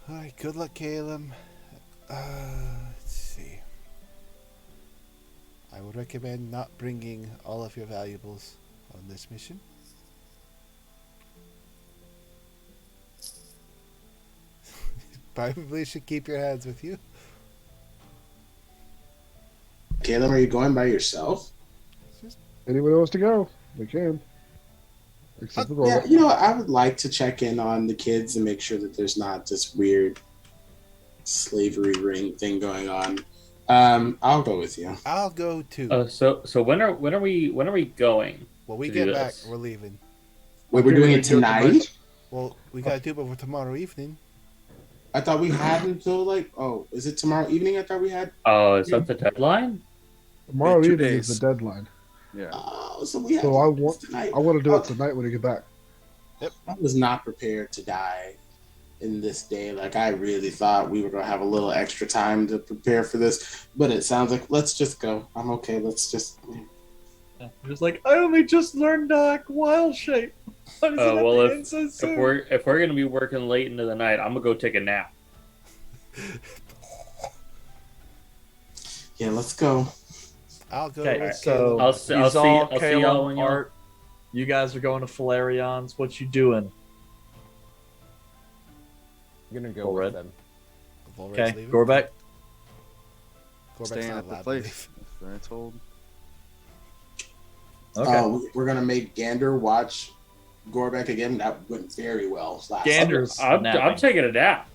[SPEAKER 4] Alright, good luck, Caleb. Let's see. I would recommend not bringing all of your valuables on this mission. Probably should keep your hands with you.
[SPEAKER 7] Caleb, are you going by yourself?
[SPEAKER 6] Anybody wants to go, they can. Except for
[SPEAKER 7] Yeah,
[SPEAKER 6] Gorbek.
[SPEAKER 7] you know, I would like to check in on the kids and make sure that there's not this weird slavery ring thing going on. I'll go with you.
[SPEAKER 4] I'll go too.
[SPEAKER 5] So when are we going?
[SPEAKER 4] When we
[SPEAKER 5] to do
[SPEAKER 4] get back,
[SPEAKER 5] this.
[SPEAKER 4] we're leaving.
[SPEAKER 7] Wait, we're doing it tonight?
[SPEAKER 4] Well, we gotta do it before tomorrow evening.
[SPEAKER 7] I thought we had until like, oh, is it tomorrow evening? I thought we had.
[SPEAKER 5] Oh, is that the deadline?
[SPEAKER 6] Tomorrow
[SPEAKER 3] 2
[SPEAKER 6] evening
[SPEAKER 3] days.
[SPEAKER 6] is the deadline.
[SPEAKER 3] Yeah.
[SPEAKER 7] Oh, so we have.
[SPEAKER 6] So
[SPEAKER 7] to
[SPEAKER 6] I
[SPEAKER 7] do this
[SPEAKER 6] want
[SPEAKER 7] tonight.
[SPEAKER 6] to do
[SPEAKER 7] Oh,
[SPEAKER 6] it tonight when we get back.
[SPEAKER 7] I was not prepared to die in this day. Like, I really thought we were going to have a little extra time to prepare for this, but it sounds like let's just go. I'm okay. Let's just.
[SPEAKER 2] He was like, I only just learned wild shape. Why does it have
[SPEAKER 5] Well,
[SPEAKER 2] to
[SPEAKER 5] if
[SPEAKER 2] end so soon?
[SPEAKER 5] we're gonna be working late into the night, I'm gonna go take a nap.
[SPEAKER 7] Yeah, let's go.
[SPEAKER 4] I'll go
[SPEAKER 2] Okay,
[SPEAKER 4] with
[SPEAKER 2] so
[SPEAKER 4] Caleb.
[SPEAKER 5] I'll see
[SPEAKER 2] Izal,
[SPEAKER 5] y'all
[SPEAKER 2] Caleb,
[SPEAKER 5] when y'all.
[SPEAKER 2] Art, you guys are going to Falerion's. What you doing?
[SPEAKER 8] I'm gonna go
[SPEAKER 2] Go
[SPEAKER 8] with
[SPEAKER 2] red.
[SPEAKER 8] them.
[SPEAKER 4] Volra's
[SPEAKER 2] Okay,
[SPEAKER 4] leaving.
[SPEAKER 2] Gorbeck.
[SPEAKER 4] Gorbeck's
[SPEAKER 3] Staying
[SPEAKER 4] not
[SPEAKER 3] at the
[SPEAKER 4] allowed to
[SPEAKER 3] place.
[SPEAKER 4] leave.
[SPEAKER 3] That's what I told.
[SPEAKER 2] Okay.
[SPEAKER 7] We're gonna make Gander watch Gorbeck again. That went very well last
[SPEAKER 2] Gander's
[SPEAKER 5] I'm
[SPEAKER 2] napping.
[SPEAKER 5] taking a nap.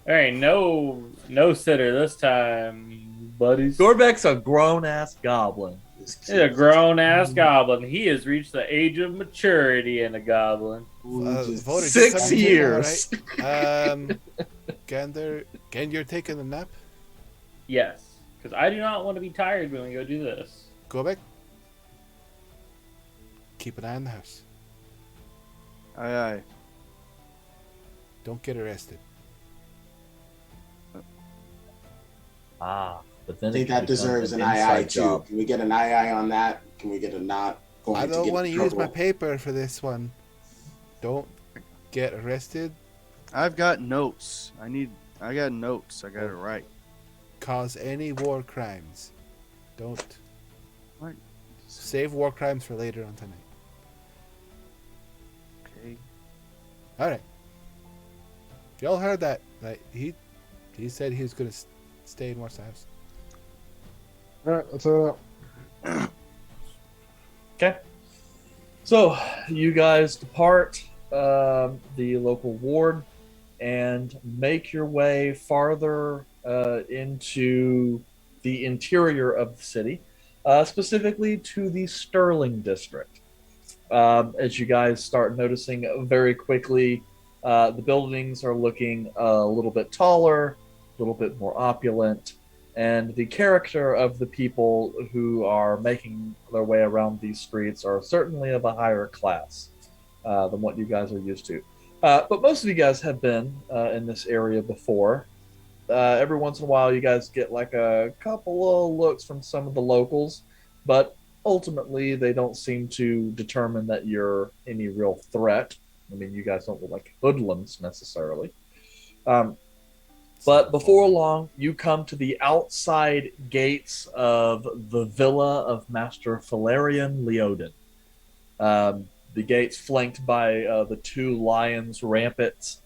[SPEAKER 5] There ain't no sitter this time, buddies.
[SPEAKER 2] Gorbeck's a grown ass goblin.
[SPEAKER 5] He's a grown ass goblin. He has reached the age of maturity in a goblin.
[SPEAKER 4] Volra, just
[SPEAKER 2] 6
[SPEAKER 4] come to-
[SPEAKER 2] years.
[SPEAKER 4] Gander, you're taking a nap?
[SPEAKER 5] Yes, because I do not want to be tired when we go do this.
[SPEAKER 4] Gorbeck? Keep an eye on the house.
[SPEAKER 3] Aye, aye.
[SPEAKER 4] Don't get arrested.
[SPEAKER 2] But then
[SPEAKER 7] I think
[SPEAKER 2] it
[SPEAKER 7] that
[SPEAKER 2] becomes
[SPEAKER 7] deserves an
[SPEAKER 2] inside
[SPEAKER 7] aye too.
[SPEAKER 2] job.
[SPEAKER 7] Can we get an aye on that? Can we get a not going
[SPEAKER 4] I
[SPEAKER 7] to
[SPEAKER 4] don't
[SPEAKER 7] get
[SPEAKER 4] want to
[SPEAKER 7] in
[SPEAKER 4] use my
[SPEAKER 7] trouble?
[SPEAKER 4] paper for this one. Don't get arrested.
[SPEAKER 3] I've got notes. I got notes. I got it right.
[SPEAKER 4] Cause any war crimes. Don't.
[SPEAKER 3] What?
[SPEAKER 4] Save war crimes for later on tonight.
[SPEAKER 3] Okay.
[SPEAKER 4] Alright. Y'all heard that. Like, he said he was going to stay and watch the house.
[SPEAKER 6] All right, let's head out.
[SPEAKER 2] Okay. So you guys depart the local ward and make your way farther into the interior of the city, specifically to the Sterling district. As you guys start noticing very quickly, the buildings are looking a little bit taller, a little bit more opulent, and the character of the people who are making their way around these streets are certainly of a higher class than what you guys are used to. But most of you guys have been in this area before. Every once in a while, you guys get like a couple of looks from some of the locals, but ultimately, they don't seem to determine that you're any real threat. I mean, you guys don't look like hoodlums necessarily. But before long, you come to the outside gates of the villa of Master Falerian Leodin. The gates flanked by the two lions rampant,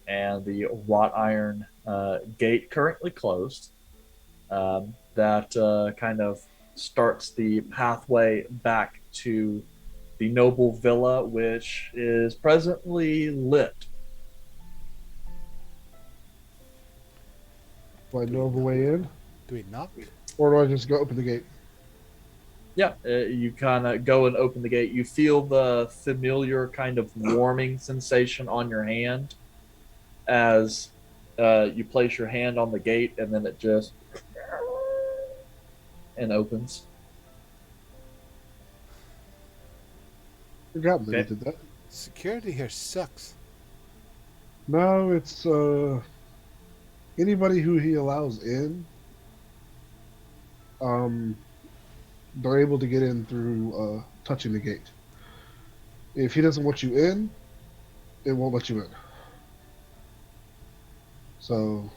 [SPEAKER 2] and the wrought iron gate currently closed. That kind of starts the pathway back to the noble villa, which is presently lit.
[SPEAKER 6] Do I know of a way in,
[SPEAKER 4] Do we knock?
[SPEAKER 6] or do I just go open the gate?
[SPEAKER 2] Yeah, you kind of go and open the gate. You feel the familiar kind of warming sensation on your hand as you place your hand on the gate, and then it just and opens.
[SPEAKER 6] Forgot that
[SPEAKER 2] Okay.
[SPEAKER 6] he did that.
[SPEAKER 4] Security here sucks.
[SPEAKER 6] No, it's anybody who he allows in. They're able to get in through touching the gate. If he doesn't want you in, it won't let you in. So,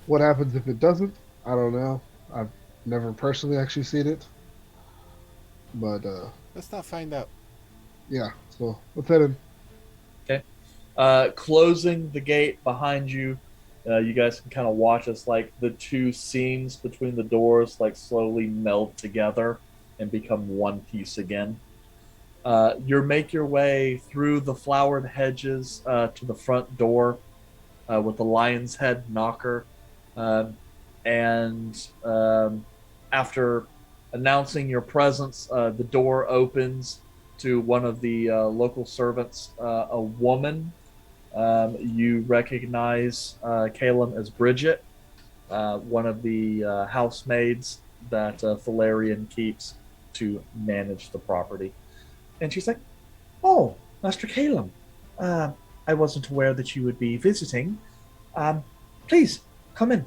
[SPEAKER 6] what happens if it doesn't? I don't know. I've never personally actually seen it. But,
[SPEAKER 4] Let's not find out.
[SPEAKER 6] yeah, so let's head in.
[SPEAKER 2] Closing the gate behind you, you guys can kind of watch as like the two seams between the doors like slowly meld together and become one piece again. You make your way through the flowered hedges to the front door with the lion's head knocker, and after announcing your presence, the door opens to one of the local servants, a woman. You recognize Caleb as Bridget, one of the housemaids that Falerian keeps to manage the property. And she's like, "Oh, Master Caleb, I wasn't aware that you would be visiting. Please, come in."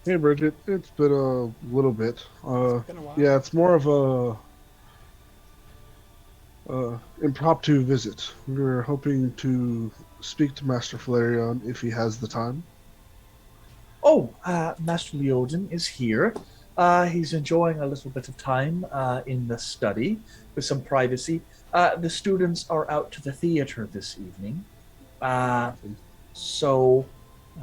[SPEAKER 6] Hey, Bridget. It's been a little bit.
[SPEAKER 4] Been a while.
[SPEAKER 6] Yeah, it's more of a impromptu visit. We were hoping to speak to Master Falerion if he has the time.
[SPEAKER 2] Oh, Master Leoden is here. He's enjoying a little bit of time in the study with some privacy. The students are out to the theater this evening. So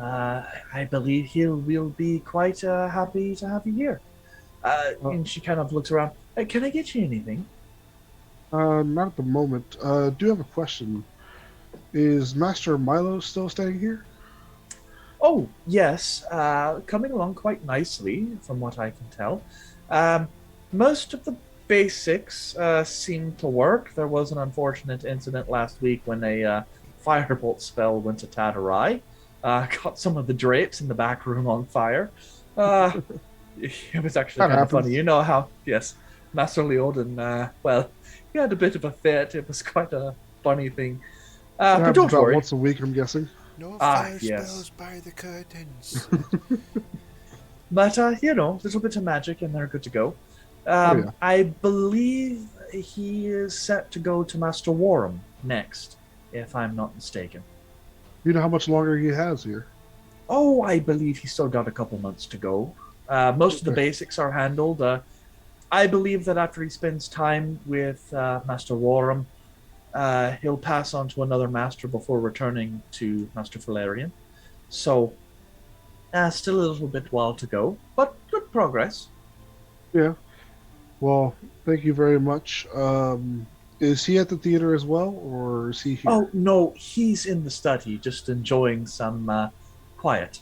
[SPEAKER 2] I believe he will be quite happy to have you here. And she kind of looks around. Can I get you anything?
[SPEAKER 6] Not at the moment. Do have a question. Is Master Milo still staying here?
[SPEAKER 2] Oh, yes. Coming along quite nicely, from what I can tell. Most of the basics seem to work. There was an unfortunate incident last week when a firebolt spell went a tad awry. Caught some of the drapes in the back room on fire. It was actually
[SPEAKER 6] That
[SPEAKER 2] kind of
[SPEAKER 6] happens.
[SPEAKER 2] funny. You know how, yes, Master Leoden, well, he had a bit of a fit. It was quite a funny thing.
[SPEAKER 6] It
[SPEAKER 2] But
[SPEAKER 6] happens
[SPEAKER 2] don't
[SPEAKER 6] about
[SPEAKER 2] worry.
[SPEAKER 6] once a week, I'm guessing.
[SPEAKER 4] No
[SPEAKER 2] Ah,
[SPEAKER 4] fire
[SPEAKER 2] yes.
[SPEAKER 4] spells by the curtains.
[SPEAKER 2] But, you know, a little bit of magic and they're good to go.
[SPEAKER 6] Yeah.
[SPEAKER 2] I believe he is set to go to Master Warham next, if I'm not mistaken.
[SPEAKER 6] You know how much longer he has here?
[SPEAKER 2] Oh, I believe he's still got a couple months to go. Most of the
[SPEAKER 6] Okay.
[SPEAKER 2] basics are handled. I believe that after he spends time with Master Warham, he'll pass on to another master before returning to Master Valerian. So, still a little bit while to go, but good progress.
[SPEAKER 6] Yeah. Well, thank you very much. Is he at the theater as well, or is he here?
[SPEAKER 2] Oh, no, he's in the study, just enjoying some quiet.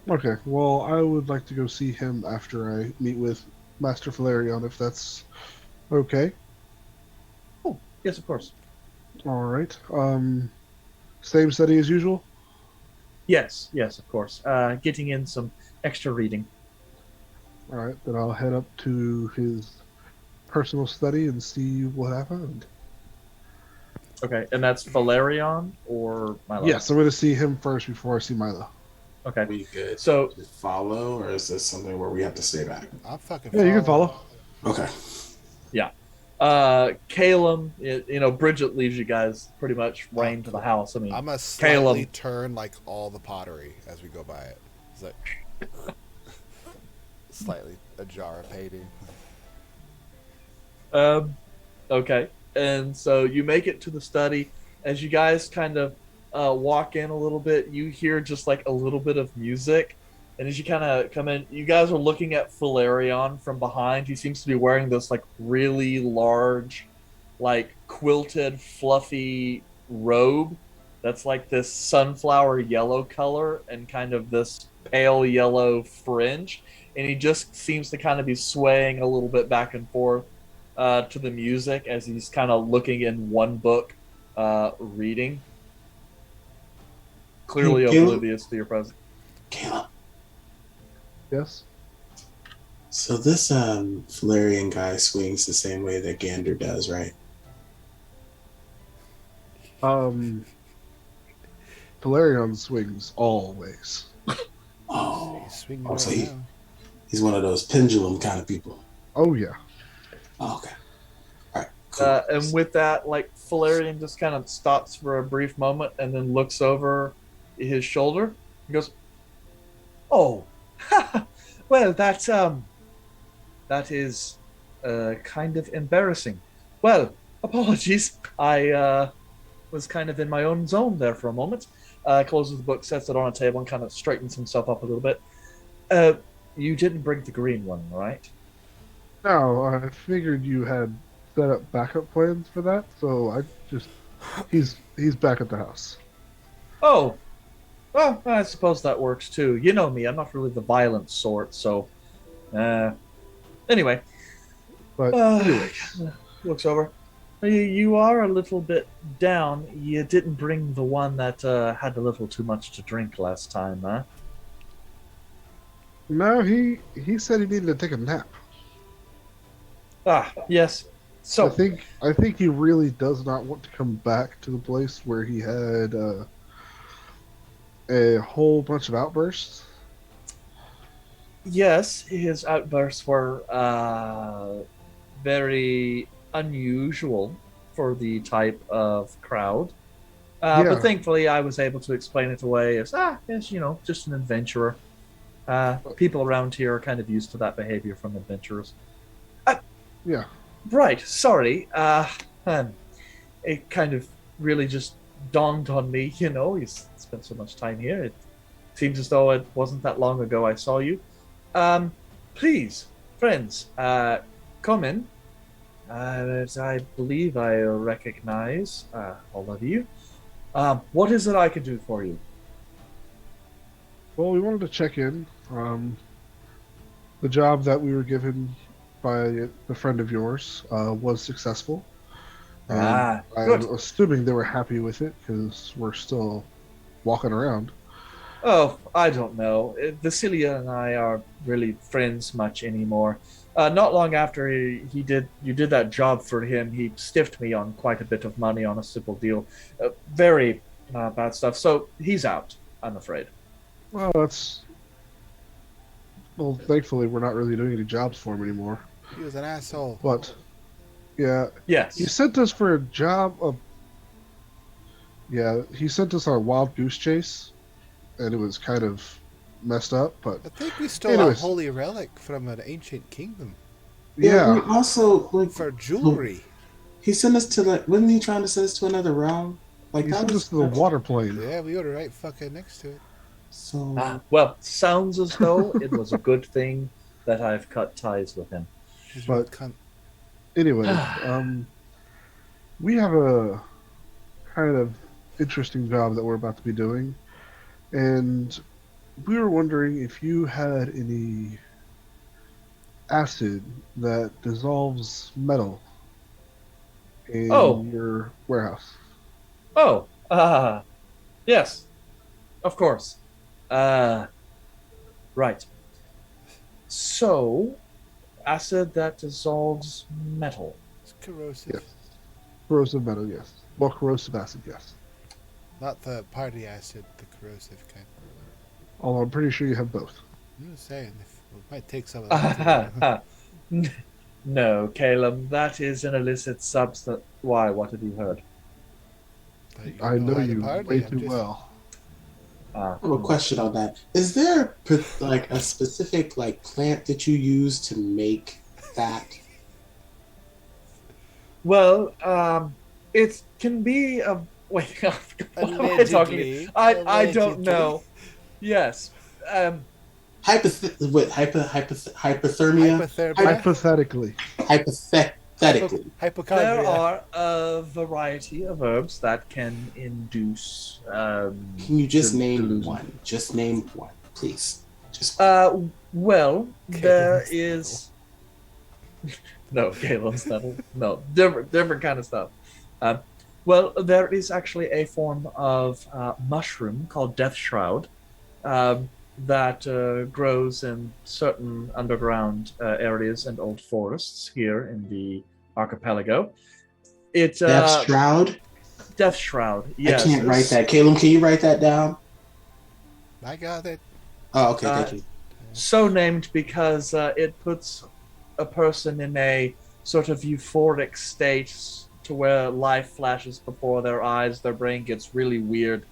[SPEAKER 6] Okay. Well, I would like to go see him after I meet with Master Valerian, if that's okay.
[SPEAKER 2] Oh, yes, of course.
[SPEAKER 6] All right. Same study as usual.
[SPEAKER 2] Yes, of course. Getting in some extra reading.
[SPEAKER 6] All right. Then I'll head up to his personal study and see what happened.
[SPEAKER 2] Okay, and that's Valerian or Milo?
[SPEAKER 6] Yes, I'm going to see him first before I see Milo.
[SPEAKER 2] Okay.
[SPEAKER 7] We good
[SPEAKER 2] So,
[SPEAKER 7] to follow, or is this something where we have to stay back?
[SPEAKER 4] I'm fucking.
[SPEAKER 6] Yeah, you can follow.
[SPEAKER 7] Okay.
[SPEAKER 2] Calum, Bridget leaves you guys pretty much reign to the house. I mean,
[SPEAKER 4] I'm gonna slightly
[SPEAKER 2] Calum.
[SPEAKER 4] turn like all the pottery as we go by it. It's like slightly ajar of painting.
[SPEAKER 2] Okay. And so you make it to the study. As you guys kind of walk in a little bit, you hear just like a little bit of music. And as you kind of come in, you guys are looking at Valerian from behind. He seems to be wearing this like really large, like quilted, fluffy robe that's like this sunflower yellow color and kind of this pale yellow fringe. And he just seems to kind of be swaying a little bit back and forth to the music as he's kind of looking in one book, reading. Clearly
[SPEAKER 7] Caleb?
[SPEAKER 2] oblivious to your presence.
[SPEAKER 7] Caleb.
[SPEAKER 6] Yes.
[SPEAKER 7] So this Valerian guy swings the same way that Gander does, right?
[SPEAKER 6] Valerian swings always.
[SPEAKER 7] Oh,
[SPEAKER 4] Swing
[SPEAKER 7] Oh, so
[SPEAKER 4] right
[SPEAKER 7] he-
[SPEAKER 4] now.
[SPEAKER 7] he's one of those pendulum kind of people.
[SPEAKER 6] Oh yeah.
[SPEAKER 7] Oh, okay. All right. Cool.
[SPEAKER 2] And with that, like Valerian just kind of stops for a brief moment and then looks over his shoulder. He goes, "Oh, well, that is kind of embarrassing. Well, apologies. I was kind of in my own zone there for a moment." Closes the book, sets it on a table, and kind of straightens himself up a little bit. You didn't bring the green one, right?
[SPEAKER 6] No, I figured you had set up backup plans for that, so I just he's back at the house.
[SPEAKER 2] Oh, well, I suppose that works too. You know me, I'm not really the violent sort, so. Anyway,
[SPEAKER 6] But anyways,
[SPEAKER 2] looks over. You are a little bit down. You didn't bring the one that had a little too much to drink last time, huh?
[SPEAKER 6] no, he said he needed to take a nap.
[SPEAKER 2] Ah, yes. So,
[SPEAKER 6] I think he really does not want to come back to the place where he had a whole bunch of outbursts.
[SPEAKER 2] yes, his outbursts were very unusual for the type of crowd.
[SPEAKER 6] Yeah.
[SPEAKER 2] But thankfully, I was able to explain it away as, just an adventurer. People around here are kind of used to that behavior from adventurers.
[SPEAKER 6] Yeah.
[SPEAKER 2] Right, sorry. It kind of really just dawned on me, you spent so much time here. It seems as though it wasn't that long ago I saw you. Please, friends, come in. I believe I recognize all of you. What is it I can do for you?
[SPEAKER 6] Well, we wanted to check in. The job that we were given by a friend of yours was successful. And
[SPEAKER 2] Good.
[SPEAKER 6] I'm assuming they were happy with it because we're still walking around.
[SPEAKER 2] Oh, I don't know. Vasilia and I aren't really friends much anymore. Not long after you did that job for him, he stiffed me on quite a bit of money on a simple deal. Very bad stuff. So he's out, I'm afraid.
[SPEAKER 6] Well, thankfully we're not really doing any jobs for him anymore.
[SPEAKER 4] He was an asshole.
[SPEAKER 6] But yeah,
[SPEAKER 2] Yes.
[SPEAKER 6] he sent us for a job of. Yeah, he sent us on a wild goose chase, and it was kind of messed up. But
[SPEAKER 4] I think we stole
[SPEAKER 6] anyways.
[SPEAKER 4] a holy relic from an ancient kingdom
[SPEAKER 6] yeah,
[SPEAKER 7] We also
[SPEAKER 4] for jewelry.
[SPEAKER 7] he sent us to wasn't he trying to send us to another realm? Like
[SPEAKER 6] he
[SPEAKER 7] that
[SPEAKER 6] sent
[SPEAKER 7] was
[SPEAKER 6] us to the water plane.
[SPEAKER 4] Yeah, we were right fucking next to it.
[SPEAKER 7] so.
[SPEAKER 2] Well, sounds as though it was a good thing that I've cut ties with him.
[SPEAKER 4] He's
[SPEAKER 6] But-
[SPEAKER 4] real cunt.
[SPEAKER 6] Anyway, we have a kind of interesting job that we're about to be doing, and we were wondering if you had any acid that dissolves metal in your warehouse.
[SPEAKER 2] Oh, yes, of course. Right. So, acid that dissolves metal.
[SPEAKER 4] It's corrosive.
[SPEAKER 6] Yes. Corrosive metal, yes. Well, corrosive acid, yes.
[SPEAKER 4] Not the party acid, the corrosive kind.
[SPEAKER 6] Although I'm pretty sure you have both.
[SPEAKER 4] I'm just saying, we might take some of that.
[SPEAKER 2] No, Caleb, that is an illicit substance. Why? What have you heard?
[SPEAKER 6] I know
[SPEAKER 4] how to
[SPEAKER 6] you
[SPEAKER 4] party,
[SPEAKER 6] way
[SPEAKER 4] I'm
[SPEAKER 6] too
[SPEAKER 4] just-
[SPEAKER 6] well.
[SPEAKER 7] I have a question on that. Is there like a specific like plant that you use to make that?
[SPEAKER 2] Well, it can be a. Wait, what am I talking? I don't know. Yes.
[SPEAKER 7] Hypothermia?
[SPEAKER 4] Hypothermia.
[SPEAKER 6] Hypothetically.
[SPEAKER 7] Hypothetically.
[SPEAKER 2] There
[SPEAKER 4] Hypochondria.
[SPEAKER 2] are a variety of herbs that can induce.
[SPEAKER 7] Can you just name
[SPEAKER 2] delusion.
[SPEAKER 7] one? Just name one, please. Just
[SPEAKER 2] Well,
[SPEAKER 4] Okay,
[SPEAKER 2] there
[SPEAKER 4] that's
[SPEAKER 2] is. No, Galen's level. No, different kind of stuff. Well, there is actually a form of mushroom called Death Shroud that grows in certain underground areas and old forests here in the archipelago. It's
[SPEAKER 7] Death Shroud.
[SPEAKER 2] Death Shroud. Yes.
[SPEAKER 7] I can't write that. Caleb, can you write that down?
[SPEAKER 4] I got it.
[SPEAKER 7] Oh, okay, thank you.
[SPEAKER 2] So named because it puts a person in a sort of euphoric state to where life flashes before their eyes, their brain gets really weird.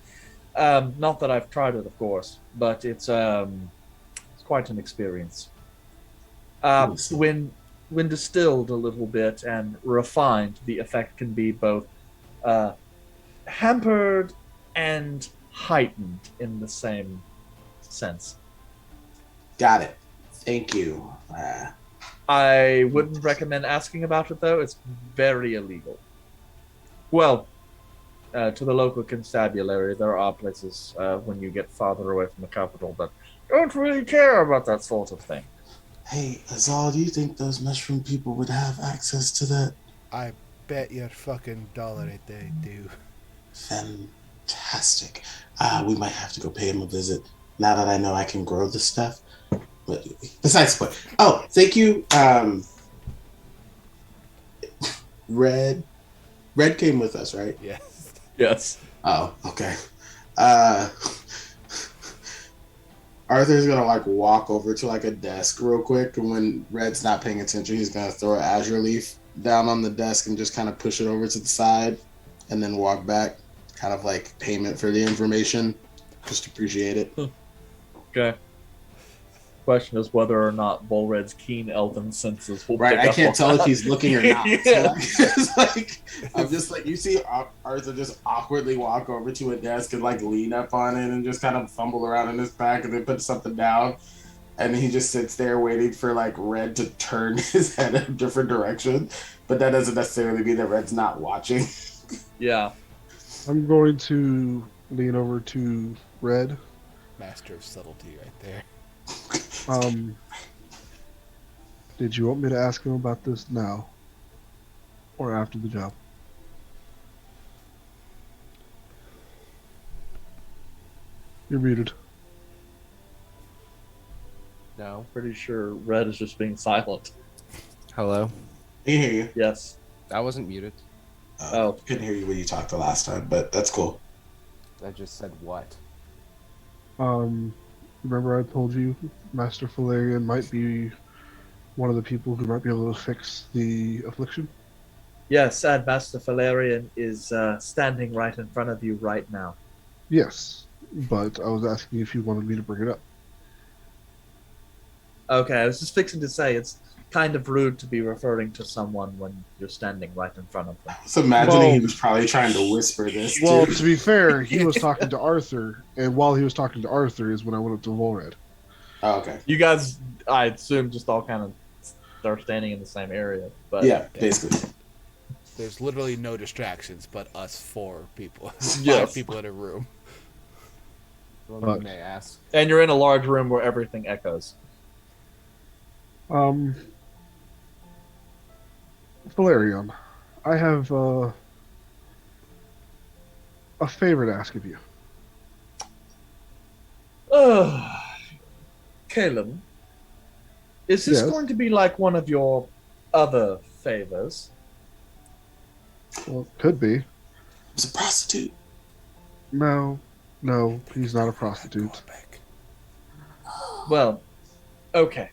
[SPEAKER 2] Not that I've tried it, of course, but it's quite an experience. When distilled a little bit and refined, the effect can be both hampered and heightened in the same sense.
[SPEAKER 7] Got it. Thank you.
[SPEAKER 2] I wouldn't recommend asking about it, though. It's very illegal. Well, to the local constabulary, there are places when you get farther away from the capital that don't really care about that sort of thing.
[SPEAKER 7] Hey, Azal, do you think those mushroom people would have access to that?
[SPEAKER 4] I bet your fucking dollar that they do.
[SPEAKER 7] Fantastic. We might have to go pay him a visit now that I know I can grow this stuff. But besides the point. Oh, thank you. Red came with us, right?
[SPEAKER 4] Yes.
[SPEAKER 2] Yes.
[SPEAKER 7] Oh, okay. Arthur's gonna like walk over to like a desk real quick, and when Red's not paying attention, he's gonna throw an azure leaf down on the desk and just kind of push it over to the side, and then walk back. kind of like payment for the information. Just appreciate it.
[SPEAKER 2] Okay. Question is whether or not Volred's keen elven senses will
[SPEAKER 7] Right,
[SPEAKER 2] pick
[SPEAKER 7] I
[SPEAKER 2] up
[SPEAKER 7] can't
[SPEAKER 2] on
[SPEAKER 7] tell if
[SPEAKER 2] that.
[SPEAKER 7] he's looking or not.
[SPEAKER 2] Yeah.
[SPEAKER 7] I'm just like, you see Arthur just awkwardly walk over to a desk and like lean up on it and just kind of fumble around in his back and then put something down. And he just sits there waiting for like Red to turn his head in a different direction. But that doesn't necessarily mean that Red's not watching.
[SPEAKER 2] Yeah.
[SPEAKER 6] I'm going to lean over to Red.
[SPEAKER 4] Master of subtlety right there.
[SPEAKER 6] Did you want me to ask him about this now or after the job? You're muted.
[SPEAKER 8] No.
[SPEAKER 2] Pretty sure Red is just being silent.
[SPEAKER 8] Hello.
[SPEAKER 7] I can hear you.
[SPEAKER 2] Yes.
[SPEAKER 8] I wasn't muted.
[SPEAKER 2] Oh.
[SPEAKER 7] Couldn't hear you when you talked the last time, but that's cool.
[SPEAKER 8] I just said what?
[SPEAKER 6] Remember I told you Master Valerian might be one of the people who might be able to fix the affliction?
[SPEAKER 2] Yes, and Master Valerian is standing right in front of you right now.
[SPEAKER 6] Yes, but I was asking if you wanted me to bring it up.
[SPEAKER 2] Okay, I was just fixing to say it's kind of rude to be referring to someone when you're standing right in front of them.
[SPEAKER 7] So imagining he
[SPEAKER 6] Well-
[SPEAKER 7] was probably trying to whisper this.
[SPEAKER 6] Well,
[SPEAKER 7] too.
[SPEAKER 6] to be fair, he was talking to Arthur, and while he was talking to Arthur is when I went up to Volred.
[SPEAKER 7] Oh, okay.
[SPEAKER 2] You guys, I assume, just all kind of are standing in the same area. But
[SPEAKER 7] Yeah, basically.
[SPEAKER 4] There's literally no distractions but us 4 people.
[SPEAKER 2] Yes.
[SPEAKER 4] 5 people in a room.
[SPEAKER 8] Well,
[SPEAKER 6] But-
[SPEAKER 8] you may ask.
[SPEAKER 2] And you're in a large room where everything echoes.
[SPEAKER 6] Valerian, I have a favor to ask of you.
[SPEAKER 2] Caleb, is this
[SPEAKER 6] Yes.
[SPEAKER 2] going to be like one of your other favors?
[SPEAKER 6] Well, it could be.
[SPEAKER 7] He's a prostitute.
[SPEAKER 6] No, he's not a prostitute.
[SPEAKER 2] Well, okay.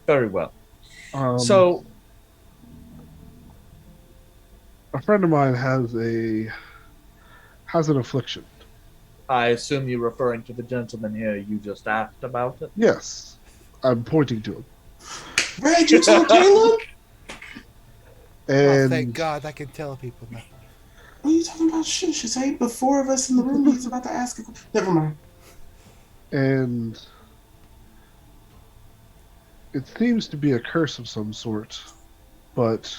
[SPEAKER 2] Very well.
[SPEAKER 6] So, a friend of mine has an affliction.
[SPEAKER 2] I assume you're referring to the gentleman here you just asked about it?
[SPEAKER 6] Yes, I'm pointing to him.
[SPEAKER 7] Red, you told Caleb?
[SPEAKER 6] And
[SPEAKER 4] Oh, thank God I can tell people now.
[SPEAKER 7] What are you talking about? Shit, she's ain't the 4 of us in the room. He's about to ask a question. Never mind.
[SPEAKER 6] And it seems to be a curse of some sort, but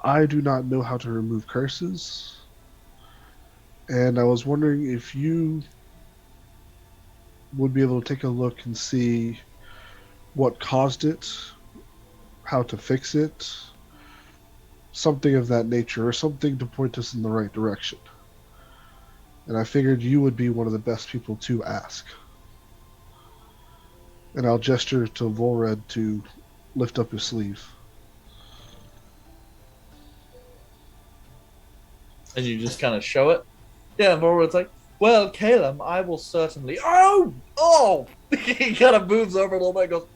[SPEAKER 6] I do not know how to remove curses. And I was wondering if you would be able to take a look and see what caused it, how to fix it, something of that nature, or something to point us in the right direction. And I figured you would be one of the best people to ask. And I'll gesture to Volred to lift up his sleeve.
[SPEAKER 2] And you just kind of show it? Yeah, and Morwood's like, well, Caleb, I will certainly... Oh! He kind of moves over a little bit and goes,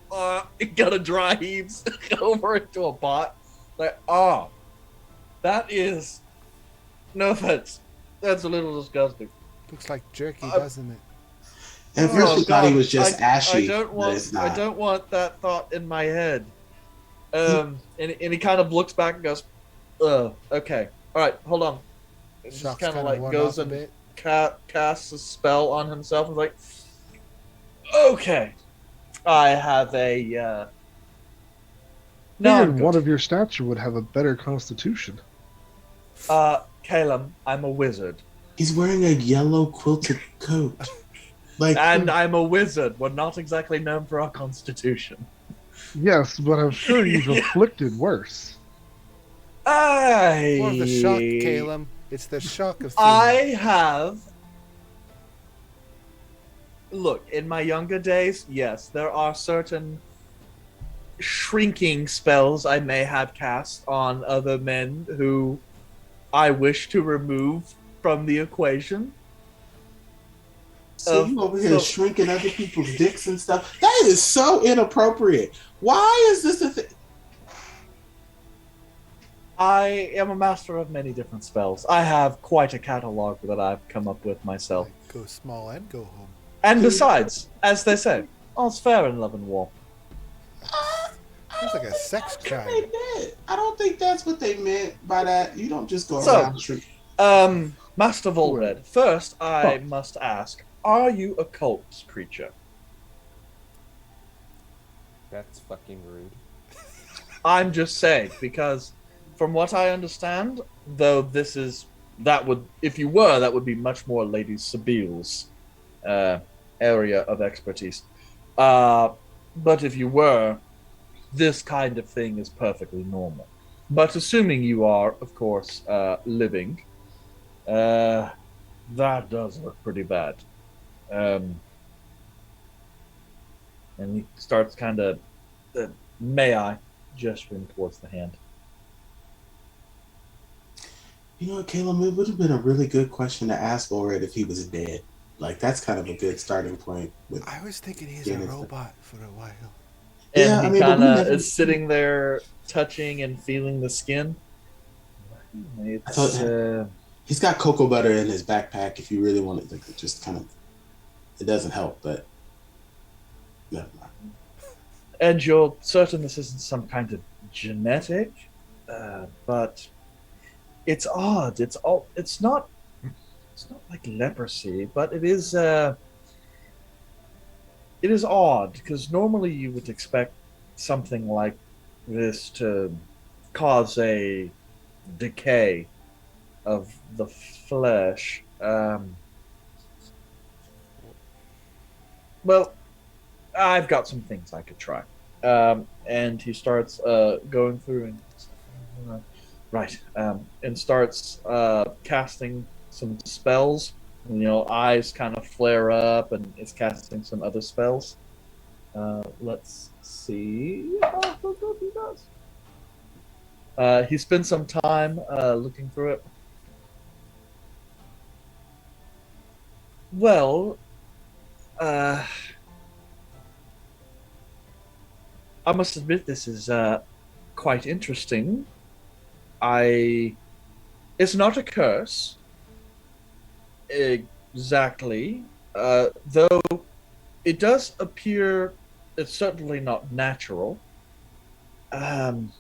[SPEAKER 2] he kind of dry heaves over into a pot. Like, that is... No offense. That's a little disgusting.
[SPEAKER 4] Looks like jerky, doesn't it?
[SPEAKER 7] And at first we thought he was just ashy.
[SPEAKER 2] I don't
[SPEAKER 7] but it's not.
[SPEAKER 2] want that thought in my head. And he kind of looks back and goes, okay. All right, hold on. It just
[SPEAKER 4] Shock's
[SPEAKER 2] kind of
[SPEAKER 4] kinda
[SPEAKER 2] like
[SPEAKER 4] worn
[SPEAKER 2] goes
[SPEAKER 4] off a
[SPEAKER 2] and
[SPEAKER 4] bit.
[SPEAKER 2] casts a spell on himself and is like, okay, I have a. No,
[SPEAKER 6] Figured one of your stature would have a better constitution.
[SPEAKER 2] Caleb, I'm a wizard,
[SPEAKER 7] He's wearing a yellow quilted coat. Like,
[SPEAKER 2] and I'm a wizard. We're not exactly known for our constitution.
[SPEAKER 6] Yes, but I'm sure you've afflicted worse.
[SPEAKER 4] More of the shock, Caleb. It's the shock of
[SPEAKER 2] I have. Look, in my younger days, yes, there are certain shrinking spells I may have cast on other men who I wish to remove from the equation.
[SPEAKER 7] so you over here shrinking other people's dicks and stuff. That is so inappropriate. Why is this a thing?
[SPEAKER 2] I am a master of many different spells. I have quite a catalog that I've come up with myself.
[SPEAKER 4] Go small and go home.
[SPEAKER 2] And besides, as they say, all's fair in love and war.
[SPEAKER 4] Sounds like a sex
[SPEAKER 7] That's what
[SPEAKER 4] crime.
[SPEAKER 7] they meant. I don't think that's what they meant by that. You don't just go
[SPEAKER 2] So,
[SPEAKER 7] around the street.
[SPEAKER 2] Master Volred, first I must ask, are you a cult creature?
[SPEAKER 8] That's fucking rude.
[SPEAKER 2] I'm just saying, because from what I understand, though that would, if you were, that would be much more Lady Sabile's area of expertise. But if you were, this kind of thing is perfectly normal. But assuming you are, of course, living, that does look pretty bad. And he starts kind of, may I, gesturing towards the hand.
[SPEAKER 7] You know what, Caleb? It would have been a really good question to ask Ulred if he was dead. Like, that's kind of a good starting point. With
[SPEAKER 4] I was thinking he's a robot for a while.
[SPEAKER 2] And
[SPEAKER 7] Yeah,
[SPEAKER 2] he
[SPEAKER 7] I mean, but
[SPEAKER 2] kind
[SPEAKER 7] we
[SPEAKER 2] of
[SPEAKER 7] never-
[SPEAKER 2] is sitting there touching and feeling the skin. It's,
[SPEAKER 7] He's got cocoa butter in his backpack. If you really want it, like, just kind of, it doesn't help, but never mind.
[SPEAKER 2] and you're certain this isn't some kind of genetic, but it's odd. It's not like leprosy, but it is odd because normally you would expect something like this to cause a decay of the flesh. Well, I've got some things I could try. And he starts going through and starts casting some spells. Eyes kind of flare up and is casting some other spells. Let's see how good he does. He spends some time looking through it. Well, I must admit this is quite interesting. It's not a curse exactly, though it does appear it's certainly not natural. And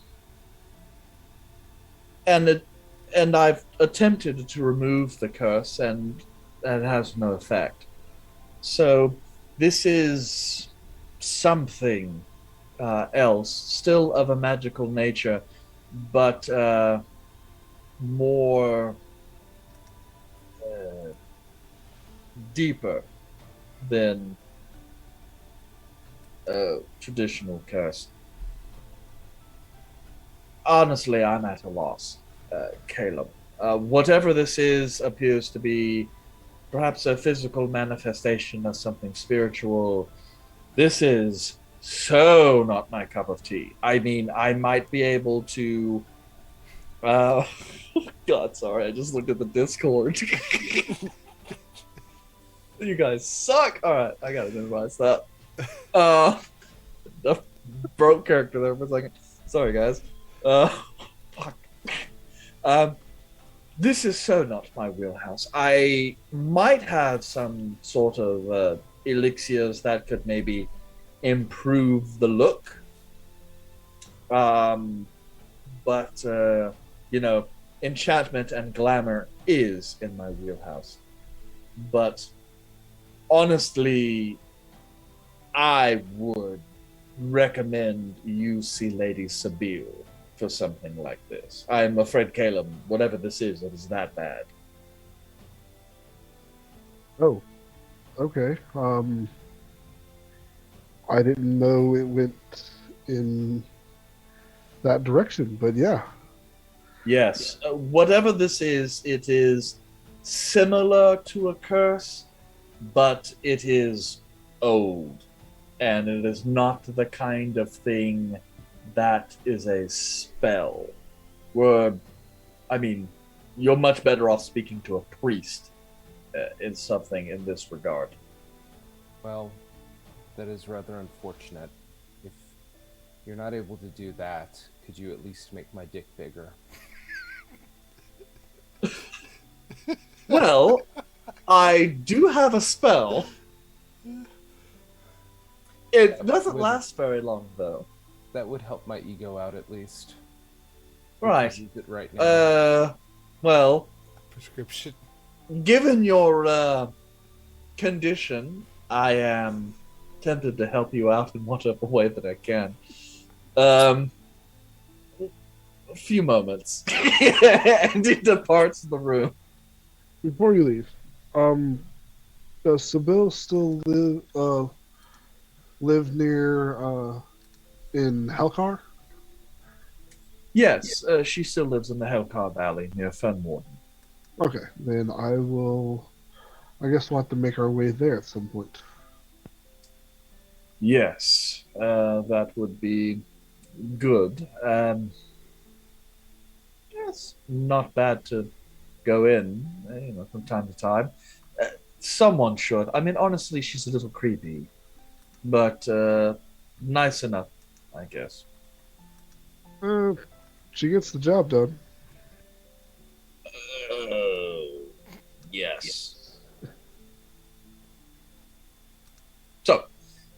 [SPEAKER 2] I've attempted to remove the curse, and it has no effect. So this is something else, still of a magical nature, but more deeper than traditional curse. Honestly, I'm at a loss, Caleb. Whatever this is appears to be perhaps a physical manifestation of something spiritual. This is so not my cup of tea. I mean, I might be able to. God, sorry, I just looked at the Discord. You guys suck. All right, I gotta minimize that. The broke character there for a second. Sorry, guys. Fuck. This is so not my wheelhouse. I might have some sort of elixirs that could maybe improve the look. But enchantment and glamour is in my wheelhouse. But honestly, I would recommend you see Lady Sabile for something like this. I'm afraid, Caleb, whatever this is, it is that bad.
[SPEAKER 6] Oh, okay. I didn't know it went in that direction, but yeah.
[SPEAKER 2] Yes, whatever this is, it is similar to a curse, but it is old, and it is not the kind of thing that is a spell. You're much better off speaking to a priest in something in this regard.
[SPEAKER 8] Well, that is rather unfortunate. If you're not able to do that, Could you at least make my dick bigger?
[SPEAKER 2] Well, I do have a spell. It doesn't last very long, though.
[SPEAKER 8] That would help my ego out at least.
[SPEAKER 2] Right.
[SPEAKER 8] Use it right now.
[SPEAKER 2] Well,
[SPEAKER 4] Prescription.
[SPEAKER 2] given your condition, I am tempted to help you out in whatever way that I can. A few moments. And he departs the room.
[SPEAKER 6] Before you leave, does Sybil still live near in Helcar?
[SPEAKER 2] Yes, she still lives in the Hellcar Valley near Fenwarden.
[SPEAKER 6] Okay, then I guess we'll have to make our way there at some point.
[SPEAKER 2] Yes, that would be good. It's not bad to go in, from time to time. Someone should. I mean, honestly, she's a little creepy, but nice enough, I guess.
[SPEAKER 6] She gets the job done.
[SPEAKER 2] Yes. So,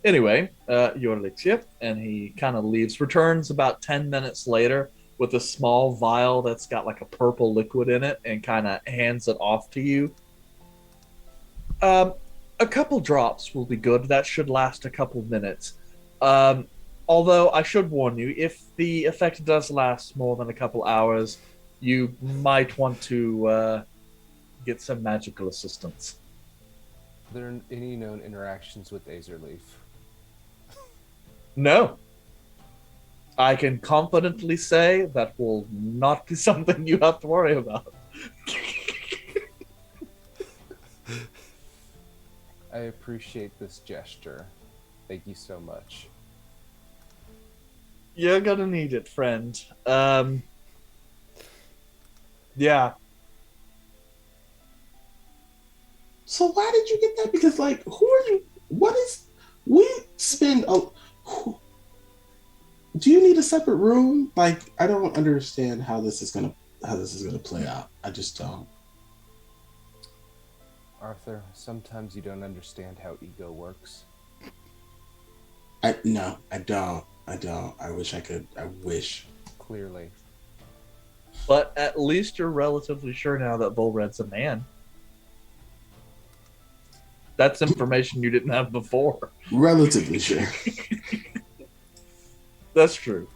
[SPEAKER 2] anyway, you're Elixir, and he kind of leaves, returns about 10 minutes later with a small vial that's got like a purple liquid in it, and kind of hands it off to you. A couple drops will be good. That should last a couple minutes. Although I should warn you, if the effect does last more than a couple hours, you might want to get some magical assistance.
[SPEAKER 8] Are there any known interactions with Azerleaf?
[SPEAKER 2] No. I can confidently say that will not be something you have to worry about.
[SPEAKER 8] I appreciate this gesture. Thank you so much.
[SPEAKER 2] You're gonna need it, friend. Yeah.
[SPEAKER 7] So why did you get that? Because like, who are you? What is? We spend do you need a separate room? Like, I don't understand how this is gonna play out. I just don't.
[SPEAKER 8] Arthur, sometimes you don't understand how ego works.
[SPEAKER 7] No, I don't. I wish I could. I wish.
[SPEAKER 8] Clearly.
[SPEAKER 2] But at least you're relatively sure now that Volred's a man. That's information you didn't have before.
[SPEAKER 7] Relatively sure.
[SPEAKER 2] That's true.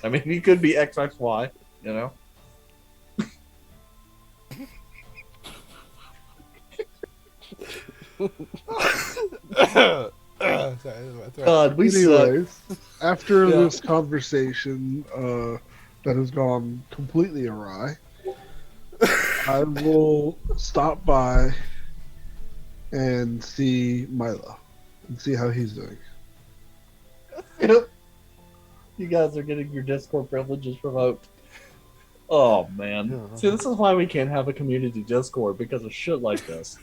[SPEAKER 2] I mean, he could be XXY, you know? God, we
[SPEAKER 6] Anyways,
[SPEAKER 2] suck.
[SPEAKER 6] after
[SPEAKER 2] Yeah.
[SPEAKER 6] this conversation that has gone completely awry, I will stop by and see Milo and see how he's doing.
[SPEAKER 2] Yep. You guys are getting your Discord privileges revoked. Oh, man. See, this is why we can't have a community Discord, because of shit like this.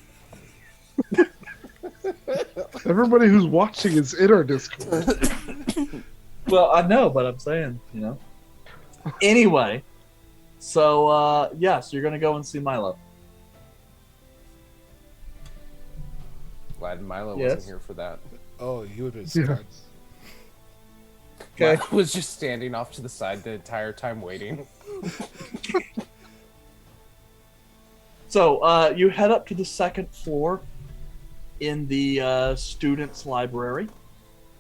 [SPEAKER 6] Everybody who's watching is in our Discord.
[SPEAKER 2] Well, I know, but I'm saying, you know. Anyway, so, yes, you're going to go and see Milo.
[SPEAKER 8] Glad Milo
[SPEAKER 2] Yes.
[SPEAKER 8] wasn't here for that.
[SPEAKER 4] Oh, he would have been smart.
[SPEAKER 2] Okay.
[SPEAKER 8] Milo was just standing off to the side the entire time waiting.
[SPEAKER 2] So, you head up to the second floor in the student's library.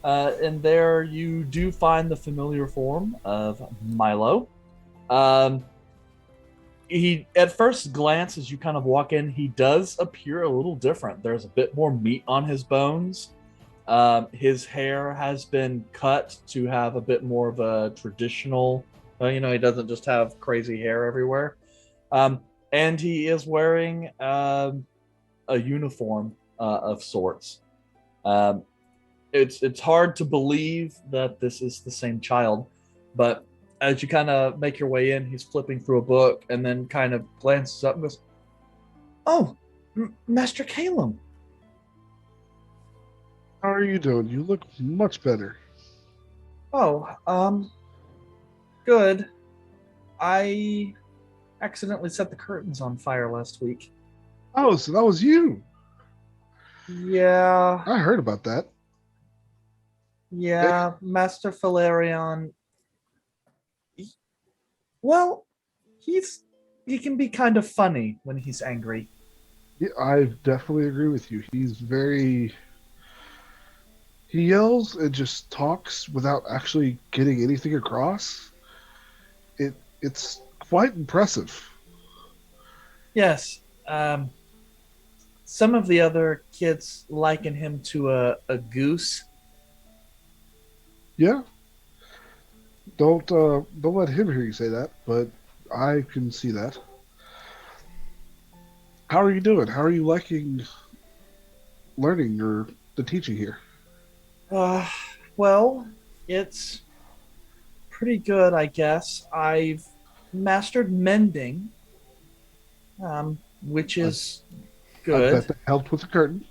[SPEAKER 2] And there you do find the familiar form of Milo. He, at first glance, as you kind of walk in, he does appear a little different. There's a bit more meat on his bones. His hair has been cut to have a bit more of a traditional, he doesn't just have crazy hair everywhere. And he is wearing a uniform of sorts. It's hard to believe that this is the same child, but as you kind of make your way in, he's flipping through a book and then kind of glances up and goes, "Oh, Master Calum.
[SPEAKER 6] How are you doing? You look much better."
[SPEAKER 2] Oh, good. I accidentally set the curtains on fire last week.
[SPEAKER 6] Oh, so that was you.
[SPEAKER 2] Yeah,
[SPEAKER 6] I heard about that.
[SPEAKER 2] yeah, Master Valerian. Well, he can be kind of funny when he's angry.
[SPEAKER 6] Yeah, I definitely agree with you. He yells and just talks without actually getting anything across. It's quite impressive.
[SPEAKER 2] Yes. Some of the other kids liken him to a goose.
[SPEAKER 6] Yeah. Don't let him hear you say that, but I can see that. How are you doing? How are you liking learning or the teaching here?
[SPEAKER 2] Uh, well, it's pretty good, I guess. I've mastered mending, which is
[SPEAKER 6] I
[SPEAKER 2] good.
[SPEAKER 6] bet that helped with the curtain.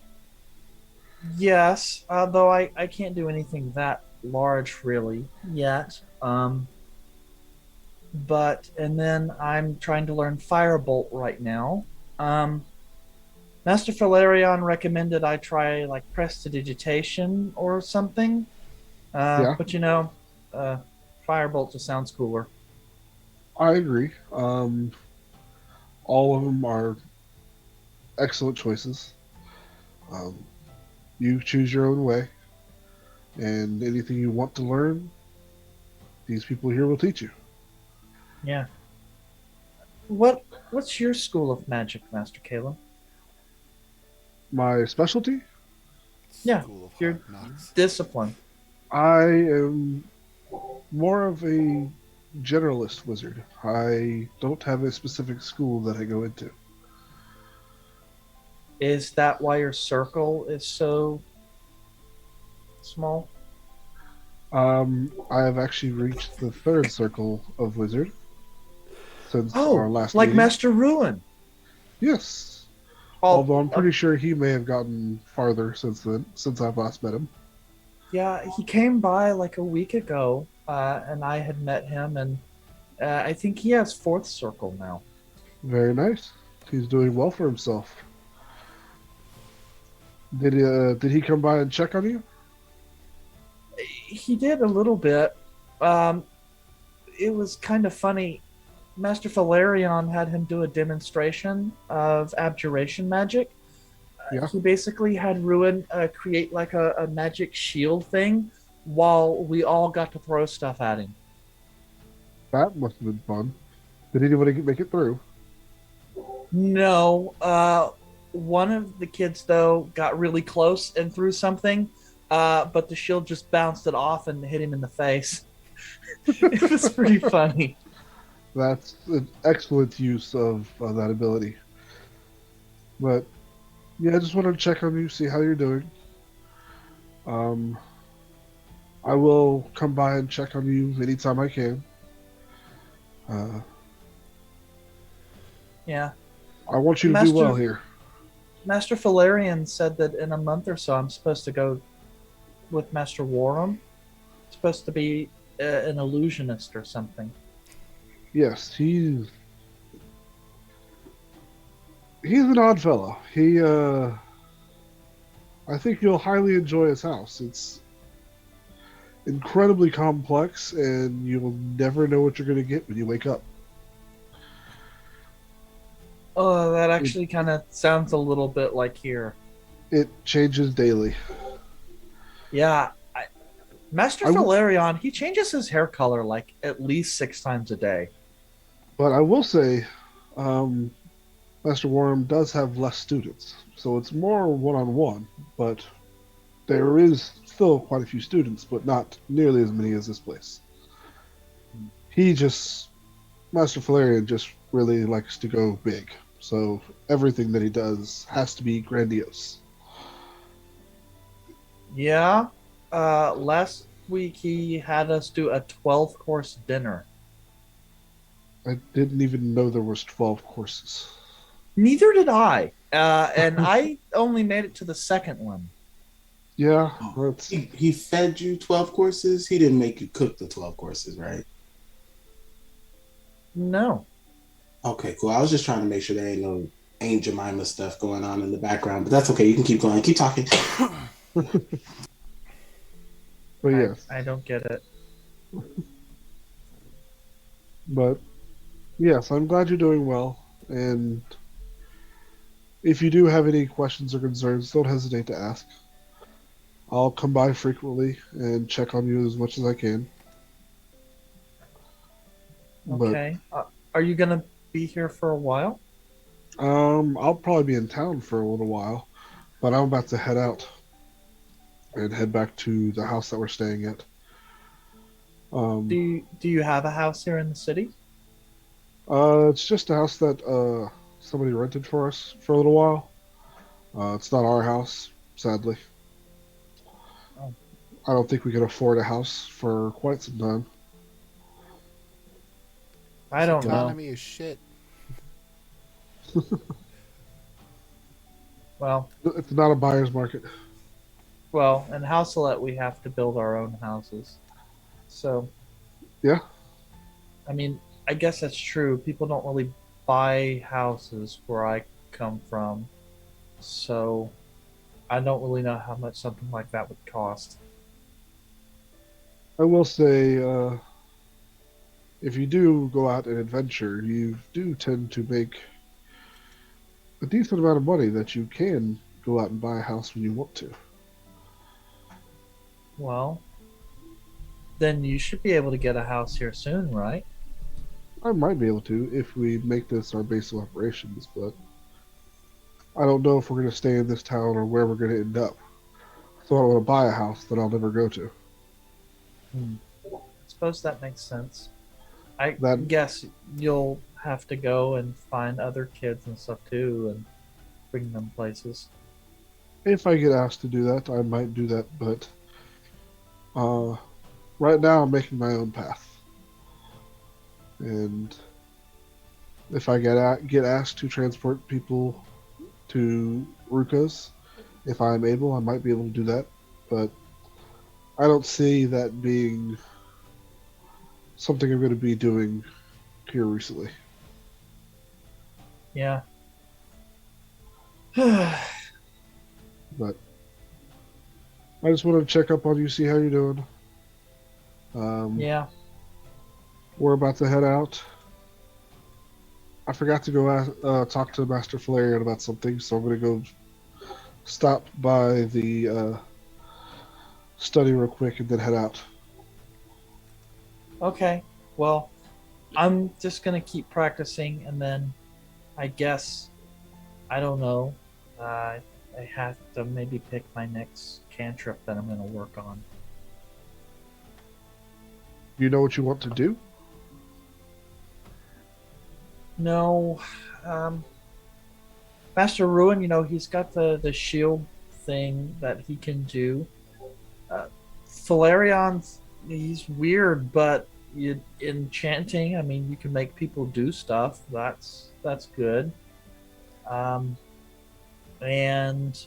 [SPEAKER 2] Yes, though I can't do anything that large really yet. But and then I'm trying to learn Firebolt right now. Um, Master Valerian recommended I try like Prestidigitation or something.
[SPEAKER 6] Yeah,
[SPEAKER 2] But uh, Firebolt just sounds cooler.
[SPEAKER 6] I agree. All of them are excellent choices. Um, you choose your own way, and anything you want to learn, these people here will teach you.
[SPEAKER 2] Yeah. What's your school of magic, Master Caleb?
[SPEAKER 6] My specialty?
[SPEAKER 2] Yeah,
[SPEAKER 4] School of
[SPEAKER 2] your
[SPEAKER 4] Hard Knocks.
[SPEAKER 2] discipline.
[SPEAKER 6] I am more of a generalist wizard. I don't have a specific school that I go into.
[SPEAKER 2] Is that why your circle is so small?
[SPEAKER 6] I have actually reached the third circle of wizard since our
[SPEAKER 2] Oh,
[SPEAKER 6] last
[SPEAKER 2] like
[SPEAKER 6] meeting.
[SPEAKER 2] Master Ruin.
[SPEAKER 6] Yes.
[SPEAKER 2] Oh,
[SPEAKER 6] Although I'm pretty sure he may have gotten farther since then, since I've last met him.
[SPEAKER 2] yeah, he came by like a week ago, and I had met him, and I think he has fourth circle now.
[SPEAKER 6] Very nice. He's doing well for himself. Did he come by and check on you?
[SPEAKER 2] He did a little bit. Um, it was kind of funny. Master Valerian had him do a demonstration of abjuration magic.
[SPEAKER 6] Yeah.
[SPEAKER 2] He basically had Ruin create like a magic shield thing while we all got to throw stuff at him.
[SPEAKER 6] That must have been fun. Did anybody make it through?
[SPEAKER 2] No, one of the kids though got really close and threw something, but the shield just bounced it off and hit him in the face. It was pretty funny.
[SPEAKER 6] That's an excellent use of that ability. But yeah, I just wanted to check on you, see how you're doing. I will come by and check on you anytime I can.
[SPEAKER 2] Yeah.
[SPEAKER 6] I want you to do well here.
[SPEAKER 2] Master Valerian said that in a month or so I'm supposed to go with Master Warham. Supposed to be an illusionist or something.
[SPEAKER 6] Yes, he's an odd fellow. I think you'll highly enjoy his house. It's incredibly complex, and you'll never know what you're going to get when you wake up.
[SPEAKER 2] Oh, that actually kind of sounds a little bit like here.
[SPEAKER 6] It changes daily.
[SPEAKER 2] Yeah. Master Valerian, he changes his hair color like at least 6 times a day.
[SPEAKER 6] But I will say, Master Worm does have less students, so it's more one-on-one, but there is still quite a few students, but not nearly as many as this place. Master Valerian just really likes to go big, so everything that he does has to be grandiose.
[SPEAKER 2] Yeah. Last week he had us do a 12-course dinner.
[SPEAKER 6] I didn't even know there was 12 courses.
[SPEAKER 2] Neither did I. And I only made it to the second one.
[SPEAKER 6] Yeah,
[SPEAKER 7] Oh,
[SPEAKER 6] that's
[SPEAKER 7] he fed you 12 courses? He didn't make you cook the 12 courses, right?
[SPEAKER 2] No.
[SPEAKER 7] Okay, cool. I was just trying to make sure there ain't no Aunt Jemima stuff going on in the background, but that's okay. You can keep going. Keep talking.
[SPEAKER 6] but yes.
[SPEAKER 2] I don't get it.
[SPEAKER 6] But yes, I'm glad you're doing well. And if you do have any questions or concerns, don't hesitate to ask. I'll come by frequently and check on you as much as I can. But
[SPEAKER 2] Okay. Are you gonna be here for a while?
[SPEAKER 6] I'll probably be in town for a little while, but I'm about to head out and head back to the house that we're staying at.
[SPEAKER 2] Do you have a house here in the city?
[SPEAKER 6] It's just a house that somebody rented for us for a little while. It's not our house, sadly.
[SPEAKER 2] Oh.
[SPEAKER 6] I don't think we can afford a house for quite some time.
[SPEAKER 2] I don't know.
[SPEAKER 4] Economy is shit.
[SPEAKER 2] Well,
[SPEAKER 6] It's not a buyer's market.
[SPEAKER 2] in Houselet we have to build our own houses. So,
[SPEAKER 6] Yeah,
[SPEAKER 2] I mean, I guess that's true. People don't really buy houses where I come from. So, I don't really know how much something like that would cost.
[SPEAKER 6] I will say, if you do go out and adventure, you do tend to make a decent amount of money that you can go out and buy a house when you want to.
[SPEAKER 2] Well, then you should be able to get a house here soon, right?
[SPEAKER 6] I might be able to if we make this our base of operations, but I don't know if we're going to stay in this town or where we're going to end up. So I don't want to buy a house that I'll never go to.
[SPEAKER 2] I suppose that makes sense. I
[SPEAKER 6] That-
[SPEAKER 2] guess you'll have to go and find other kids and stuff too and bring them places.
[SPEAKER 6] If I get asked to do that, I might do that, but right now I'm making my own path. And if I get asked to transport people to Rukas, if I'm able, I might be able to do that. But I don't see that being something I'm going to be doing here recently.
[SPEAKER 2] Yeah.
[SPEAKER 6] But I just wanted to check up on you, see how you're doing.
[SPEAKER 2] Yeah.
[SPEAKER 6] We're about to head out. I forgot to go talk to Master Valerian about something, so I'm going to go stop by the study real quick and then head out.
[SPEAKER 2] Okay. Well, I'm just gonna keep practicing, and then I guess I don't know. I have to maybe pick my next cantrip that I'm gonna work on.
[SPEAKER 6] Do you know what you want to do?
[SPEAKER 2] No, Master Ruin. He's got the shield thing that he can do. Falarion's he's weird, but enchanting. I mean, you can make people do stuff. That's good. And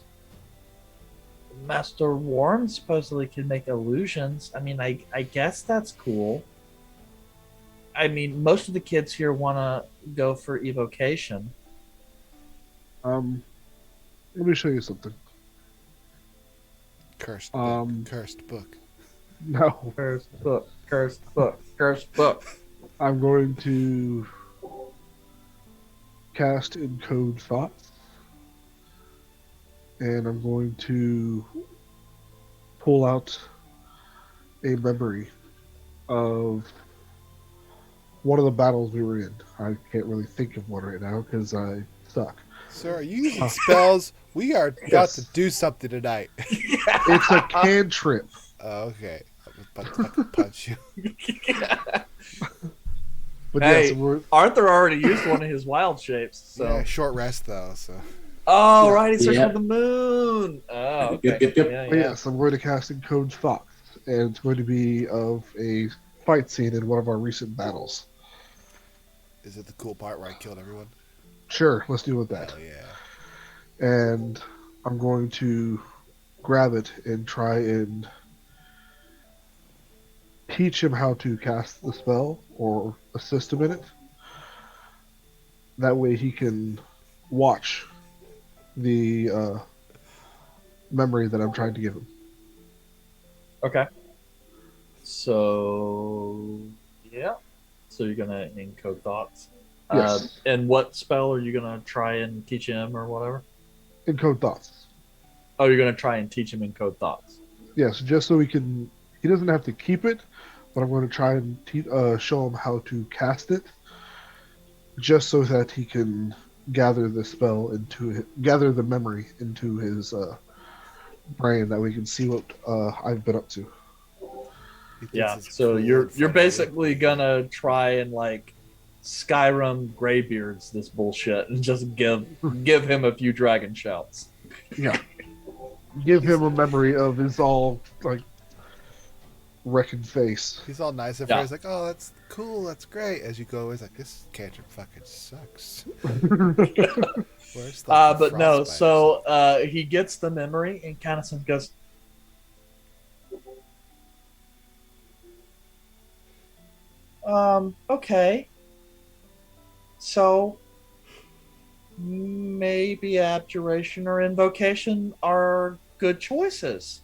[SPEAKER 2] Master Warren supposedly can make illusions. I mean, I guess that's cool. I mean, most of the kids here want to go for evocation.
[SPEAKER 6] Let me show you something.
[SPEAKER 4] Cursed book.
[SPEAKER 6] No,
[SPEAKER 2] Cursed book, cursed book, cursed book.
[SPEAKER 6] I'm going to cast Encode Thoughts, and I'm going to pull out a memory of one of the battles we were in. I can't really think of one right now because I suck.
[SPEAKER 4] Sir, are you using spells? We are about
[SPEAKER 6] Yes.
[SPEAKER 4] to do something tonight.
[SPEAKER 6] It's a cantrip.
[SPEAKER 4] Okay. I'm about to fucking punch you.
[SPEAKER 6] But
[SPEAKER 2] Hey.
[SPEAKER 6] yes,
[SPEAKER 2] Arthur already used one of his wild shapes. So.
[SPEAKER 4] Yeah, short rest though, so.
[SPEAKER 2] Oh, right, he's searching
[SPEAKER 7] Yeah.
[SPEAKER 2] for the moon. Oh, okay.
[SPEAKER 7] Yep.
[SPEAKER 2] Yeah,
[SPEAKER 6] but
[SPEAKER 2] yeah.
[SPEAKER 6] yes, I'm going to cast Encode Thoughts, and it's going to be of a fight scene in one of our recent battles.
[SPEAKER 4] Is it the cool part where I killed everyone?
[SPEAKER 6] Sure, let's deal with that.
[SPEAKER 4] Oh yeah.
[SPEAKER 6] And I'm going to grab it and try and teach him how to cast the spell or assist him in it. That way he can watch the memory that I'm trying to give him.
[SPEAKER 2] Okay. So, yeah. So you're gonna encode thoughts.
[SPEAKER 6] Yes.
[SPEAKER 2] And what spell are you gonna try and teach him or whatever?
[SPEAKER 6] Encode thoughts.
[SPEAKER 2] Oh, you're gonna try and teach him encode thoughts.
[SPEAKER 6] Yes, just so he doesn't have to keep it, but I'm going to try and show him how to cast it, just so that he can gather gather the memory into his brain, that we can see what I've been up to.
[SPEAKER 4] He thinks
[SPEAKER 2] Yeah.
[SPEAKER 4] it's
[SPEAKER 2] So
[SPEAKER 4] cool
[SPEAKER 2] you're
[SPEAKER 4] and funny.
[SPEAKER 2] basically gonna try and like Skyrim Greybeards this bullshit and just give him a few dragon shouts.
[SPEAKER 6] Yeah. Give him a memory of his all like wrecking face.
[SPEAKER 4] He's all nice at
[SPEAKER 2] Yeah.
[SPEAKER 4] first, like, oh, that's cool, that's great. As you go, he's like, this cantrip fucking sucks. Where's the
[SPEAKER 2] But no.
[SPEAKER 4] frostbite or
[SPEAKER 2] So he gets the memory and kind of goes. Okay. So maybe abjuration or invocation are good choices.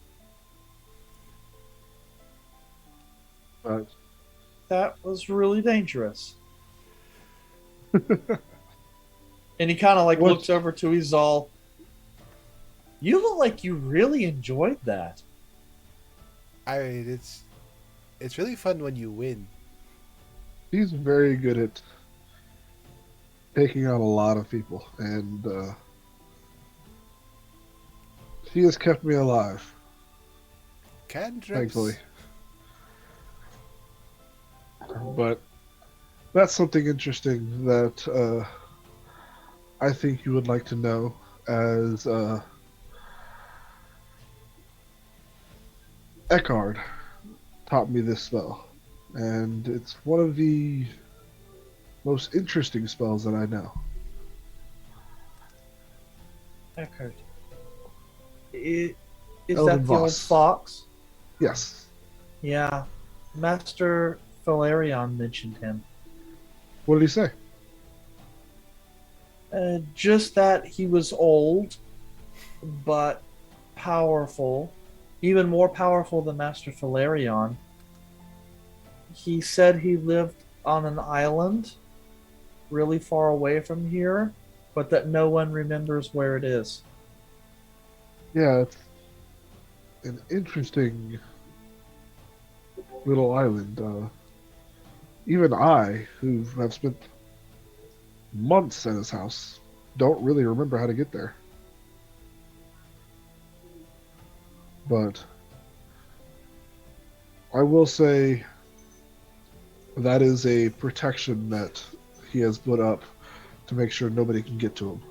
[SPEAKER 6] But
[SPEAKER 2] That was really dangerous. And he kind of like
[SPEAKER 6] What?
[SPEAKER 2] looks over to Izal. You look like you really enjoyed that.
[SPEAKER 4] I mean, it's really fun when you win.
[SPEAKER 6] he's very good at taking out a lot of people, and he has kept me alive,
[SPEAKER 4] Cantrips.
[SPEAKER 6] thankfully. But that's something interesting that I think you would like to know, as Eckhard taught me this spell, and it's one of the most interesting spells that I know.
[SPEAKER 2] Eckhart. Is
[SPEAKER 6] Elden
[SPEAKER 2] that the old
[SPEAKER 6] Voss.
[SPEAKER 2] fox?
[SPEAKER 6] Yes.
[SPEAKER 2] Yeah. Master Valerion mentioned him.
[SPEAKER 6] What did he say?
[SPEAKER 2] Just that he was old, but powerful. Even more powerful than Master Valerion. He said he lived on an island really far away from here, but that no one remembers where it is.
[SPEAKER 6] Yeah, it's an interesting little island. Even I, who have spent months at his house, don't really remember how to get there. But I will say that is a protection that he has put up to make sure nobody can get to him.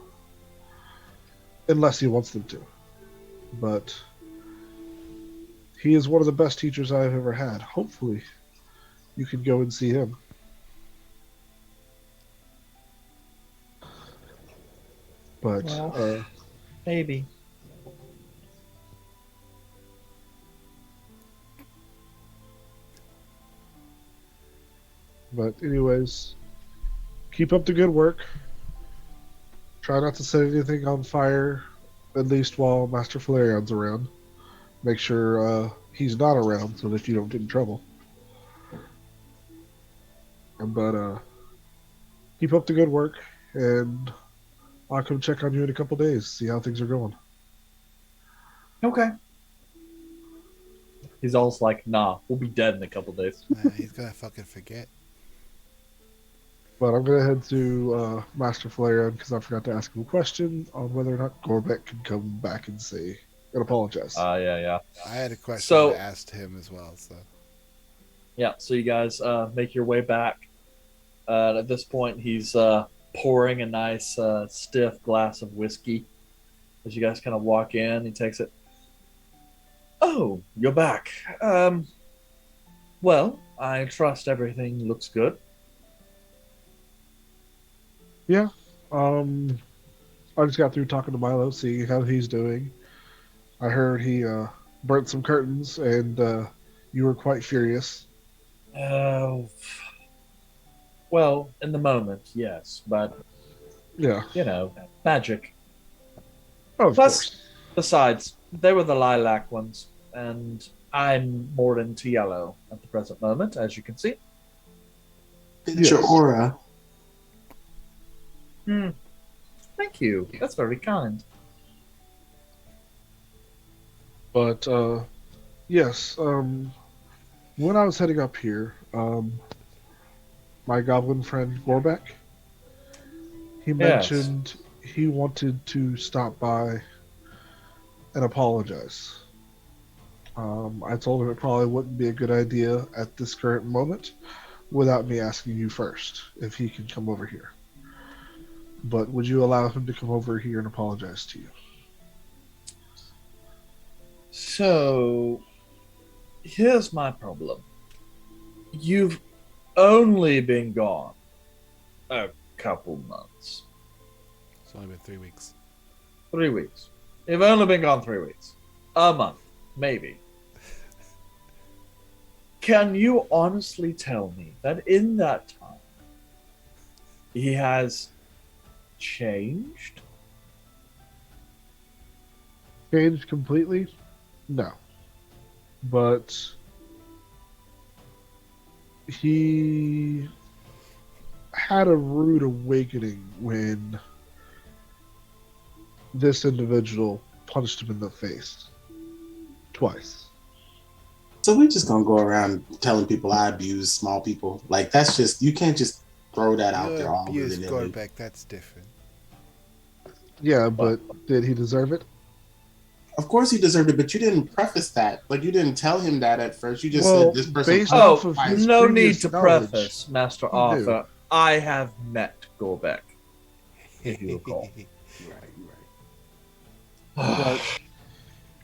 [SPEAKER 6] Unless he wants them to. But he is one of the best teachers I've ever had. Hopefully, you can go and see him. But
[SPEAKER 2] Well, maybe.
[SPEAKER 6] anyways, keep up the good work. Try not to set anything on fire, at least while Master Falerion's around. Make sure he's not around so that you don't get in trouble. But keep up the good work, and I'll come check on you in a couple days, see how things are going.
[SPEAKER 2] Okay. He's almost like, nah, we'll be dead in a couple days.
[SPEAKER 4] He's gonna fucking forget.
[SPEAKER 6] But I'm going to head to Master Falerion because I forgot to ask him a question on whether or not Gorbek can come back and apologize.
[SPEAKER 2] Yeah.
[SPEAKER 4] I had a question
[SPEAKER 2] So-
[SPEAKER 4] to ask him as well. So
[SPEAKER 2] Yeah, so you guys make your way back. At this point, he's pouring a nice stiff glass of whiskey. As you guys kind of walk in, he takes it. Oh, you're back. Well, I trust everything looks good.
[SPEAKER 6] Yeah. I just got through talking to Milo, seeing how he's doing. I heard he burnt some curtains, and you were quite furious.
[SPEAKER 2] Uh, well, in the moment, yes, but
[SPEAKER 6] Yeah,
[SPEAKER 2] magic.
[SPEAKER 6] of
[SPEAKER 2] Plus,
[SPEAKER 6] course.
[SPEAKER 2] besides, they were the lilac ones, and I'm more into yellow at the present moment, as you can see.
[SPEAKER 7] It's your
[SPEAKER 6] Yes,
[SPEAKER 7] aura.
[SPEAKER 2] Hmm. Thank you. That's very kind.
[SPEAKER 6] but yes. When I was heading up here, my goblin friend Gorbeck, he
[SPEAKER 2] Yes.
[SPEAKER 6] mentioned he wanted to stop by and apologize. I told him it probably wouldn't be a good idea at this current moment without me asking you first if he could come over here. But would you allow him to come over here and apologize to you?
[SPEAKER 2] So, here's my problem. You've only been gone a couple months.
[SPEAKER 4] It's only been 3 weeks.
[SPEAKER 2] 3 weeks. You've only been gone 3 weeks. A month, maybe. Can you honestly tell me that in that time he has changed?
[SPEAKER 6] Changed completely? No. But he had a rude awakening when this individual punched him in the face twice.
[SPEAKER 7] So we're just gonna go around telling people I abuse small people. Like that's just you can't just throw that out
[SPEAKER 4] You
[SPEAKER 7] there all
[SPEAKER 4] abuse
[SPEAKER 7] willy-nilly.
[SPEAKER 4] Gorbeck, that's different.
[SPEAKER 6] Yeah, but did he deserve it?
[SPEAKER 7] Of course he deserved it, but you didn't preface that. Like you didn't tell him that at first. You just
[SPEAKER 6] Well,
[SPEAKER 7] said this person
[SPEAKER 6] based
[SPEAKER 7] punched
[SPEAKER 6] off
[SPEAKER 2] Oh,
[SPEAKER 6] of
[SPEAKER 7] twice.
[SPEAKER 6] his
[SPEAKER 2] no
[SPEAKER 6] previous
[SPEAKER 2] need to
[SPEAKER 6] knowledge,
[SPEAKER 2] preface, Master
[SPEAKER 6] he knew.
[SPEAKER 2] Arthur. I have met Gorbeck, if you recall.
[SPEAKER 6] But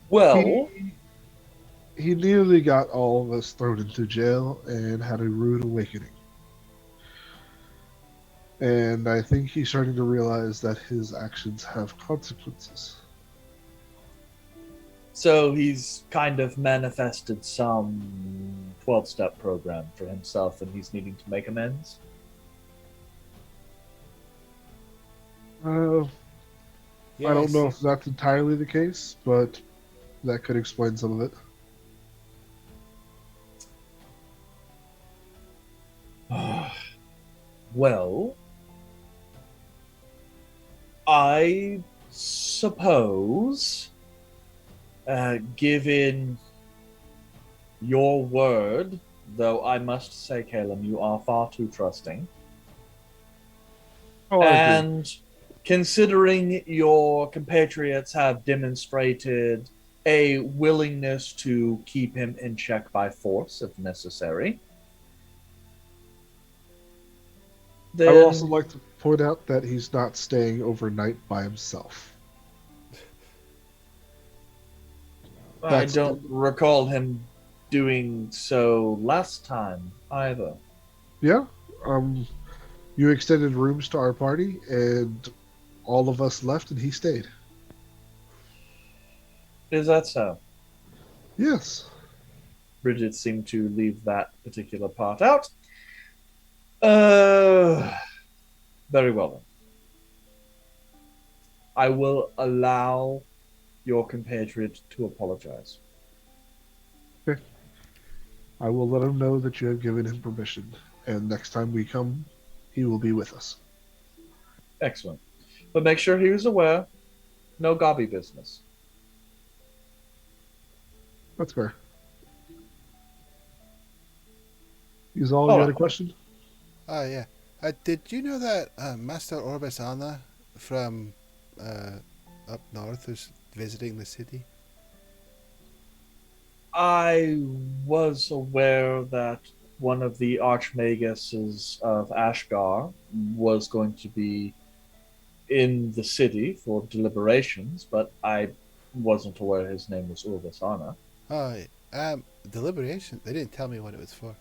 [SPEAKER 2] Well,
[SPEAKER 6] he nearly got all of us thrown into jail and had a rude awakening. And I think he's starting to realize that his actions have consequences.
[SPEAKER 2] so he's kind of manifested some 12-step program for himself and he's needing to make amends.
[SPEAKER 4] Yeah,
[SPEAKER 6] I don't know
[SPEAKER 4] see.
[SPEAKER 6] if that's entirely the case, but that could explain some of it.
[SPEAKER 2] Well, I suppose, given your word, though I must say, Caleb, you are far too trusting.
[SPEAKER 6] Oh, I agree.
[SPEAKER 2] And considering your compatriots have demonstrated a willingness to keep him in check by force if necessary,
[SPEAKER 6] I
[SPEAKER 2] then
[SPEAKER 6] would also like to point out that he's not staying overnight by himself.
[SPEAKER 2] I
[SPEAKER 6] That's-
[SPEAKER 2] don't recall him doing so last time either.
[SPEAKER 6] Yeah, you extended rooms to our party, and all of us left, and he stayed.
[SPEAKER 2] Is that so?
[SPEAKER 6] Yes.
[SPEAKER 2] Bridget seemed to leave that particular part out. Very well then. I will allow your compatriot to apologize.
[SPEAKER 6] I will let him know that you have given him permission, and next time we come, he will be with us.
[SPEAKER 2] Excellent. But make sure he was aware. No gobby business.
[SPEAKER 6] That's fair. Is all
[SPEAKER 2] All
[SPEAKER 6] you had a
[SPEAKER 2] right.
[SPEAKER 6] question?
[SPEAKER 4] Oh, yeah. Did you know that Master Orbisana from up north is visiting the city?
[SPEAKER 2] I was aware that one of the archmaguses of Ashgar was going to be in the city for deliberations, but I wasn't aware his name was Urvasana.
[SPEAKER 4] Oh, deliberation. They didn't tell me what it was for.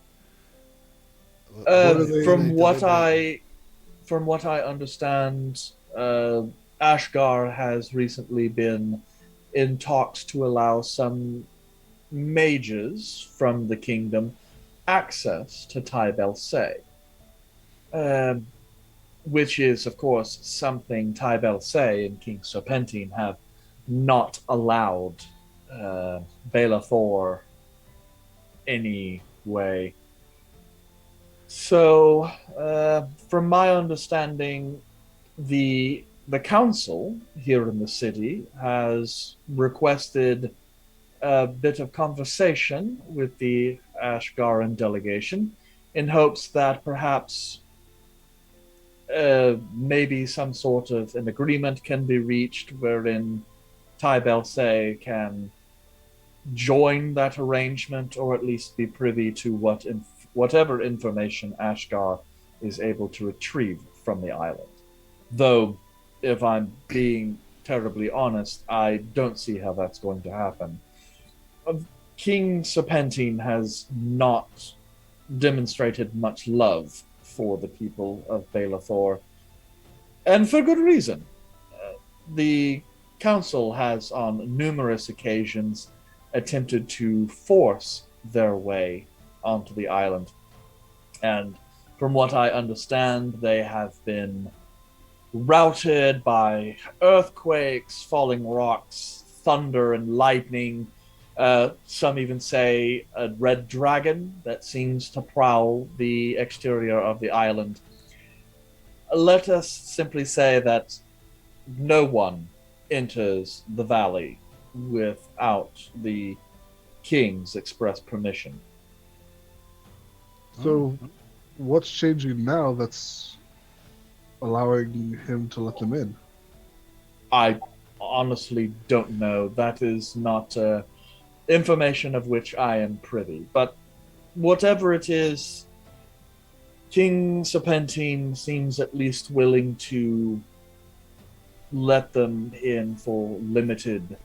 [SPEAKER 6] What are they-
[SPEAKER 2] From
[SPEAKER 4] deliberating?
[SPEAKER 2] from what I understand, Ashgar has recently been in talks to allow some mages from the kingdom access to Tybel Se, which is, of course, something Tybel Se and King Serpentine have not allowed Bela Thor any way. So, from my understanding, the council here in the city has requested a bit of conversation with the Ashgaran delegation in hopes that perhaps maybe some sort of an agreement can be reached wherein Tybel Se can join that arrangement or at least be privy to whatever information Ashgar is able to retrieve from the island. Though, if I'm being terribly honest, I don't see how that's going to happen. King Serpentine has not demonstrated much love for the people of Bela Thor, and for good reason. The council has on numerous occasions attempted to force their way onto the island, and from what I understand, they have been routed by earthquakes, falling rocks, thunder, and lightning. Some even say a red dragon that seems to prowl the exterior of the island. Let us simply say that no one enters the valley without the king's express permission.
[SPEAKER 6] So, what's changing now that's allowing him to let them in?
[SPEAKER 2] I honestly don't know. That is not information of which I am privy. But whatever it is, King Serpentine seems at least willing to let them in for limited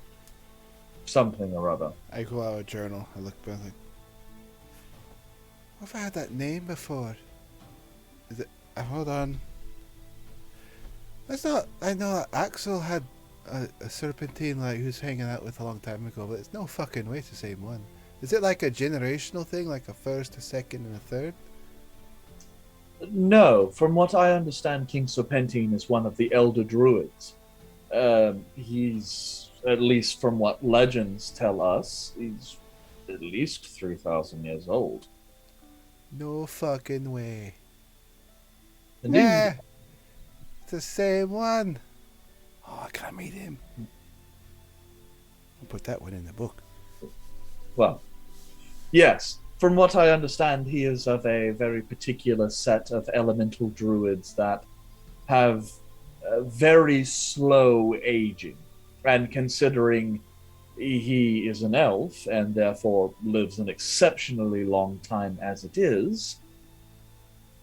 [SPEAKER 2] something or other.
[SPEAKER 4] I go out a journal. I look back like, have I had that name before? Is it? Hold on. That's not. I know that Axel had a Serpentine like who's hanging out with a long time ago, but it's no fucking way it's the same one. Is it like a generational thing, like a first, a second, and a third?
[SPEAKER 2] No, from what I understand, King Serpentine is one of the elder druids. He's, at least from what legends tell us, he's at least 3,000 years old.
[SPEAKER 4] No fucking way.
[SPEAKER 2] Indeed.
[SPEAKER 4] Yeah, it's the same one. Oh, can I meet him? I'll put that one in the book.
[SPEAKER 2] Well, yes. From what I understand, he is of a very particular set of elemental druids that have very slow aging. And considering he is an elf and therefore lives an exceptionally long time as it is,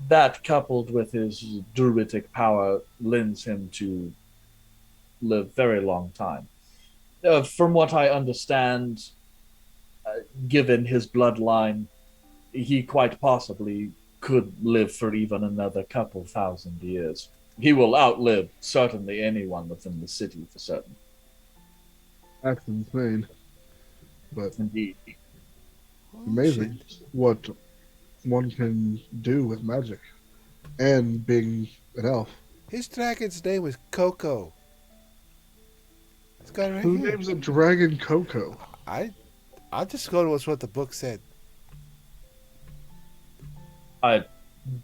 [SPEAKER 2] that coupled with his druidic power lends him to live very long time. From what I understand, given his bloodline, he quite possibly could live for even another couple thousand years. He will outlive certainly anyone within the city for certain.
[SPEAKER 6] That's insane. But
[SPEAKER 2] Indeed.
[SPEAKER 6] amazing what one can do with magic and being an elf.
[SPEAKER 4] His dragon's name was Coco. It's got it right
[SPEAKER 6] Who
[SPEAKER 4] here.
[SPEAKER 6] names a dragon Coco?
[SPEAKER 4] I'll just go to what the book said.
[SPEAKER 2] I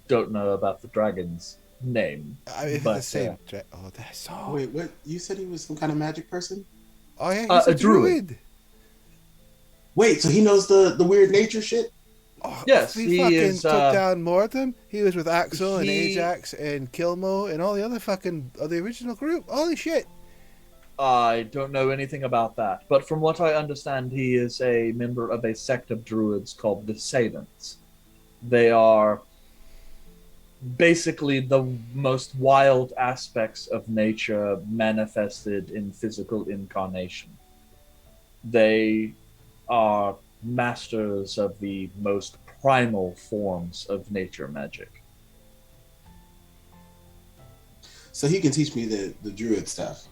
[SPEAKER 2] don't know about the dragon's name.
[SPEAKER 4] I mean, it's
[SPEAKER 2] but,
[SPEAKER 4] the same. Oh, that's so.
[SPEAKER 7] Wait, what? You said he was some kind of magic person?
[SPEAKER 4] Oh yeah, he's a druid.
[SPEAKER 7] Wait, so he knows the weird nature shit?
[SPEAKER 4] Oh,
[SPEAKER 2] Yes,
[SPEAKER 4] he
[SPEAKER 2] he
[SPEAKER 4] fucking
[SPEAKER 2] is,
[SPEAKER 4] took down Mordum. He was with Axel and
[SPEAKER 2] he-
[SPEAKER 4] Ajax and Kilmo and all the other fucking of the original group. Holy shit!
[SPEAKER 2] I don't know anything about that, but from what I understand, he is a member of a sect of druids called the Savants. They are basically the most wild aspects of nature manifested in physical incarnation. They are masters of the most primal forms of nature magic.
[SPEAKER 7] So he can teach me the druid stuff.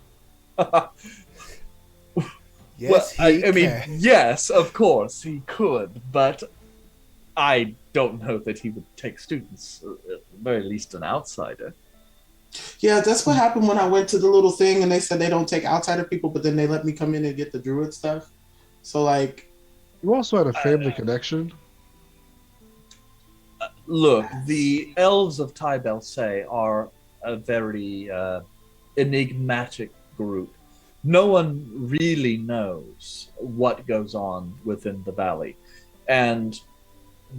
[SPEAKER 4] Yes,
[SPEAKER 2] well,
[SPEAKER 4] he
[SPEAKER 2] I mean,
[SPEAKER 4] can.
[SPEAKER 2] yes, of course he could, but I don't know that he would take students, at the very least an outsider.
[SPEAKER 7] Yeah, that's what happened when I went to the little thing and they said they don't take outsider people, but then they let me come in and get the druid stuff. So like,
[SPEAKER 6] You also had a family connection.
[SPEAKER 2] Look, the elves of Tybel Say are a very enigmatic group. No one really knows what goes on within the valley. And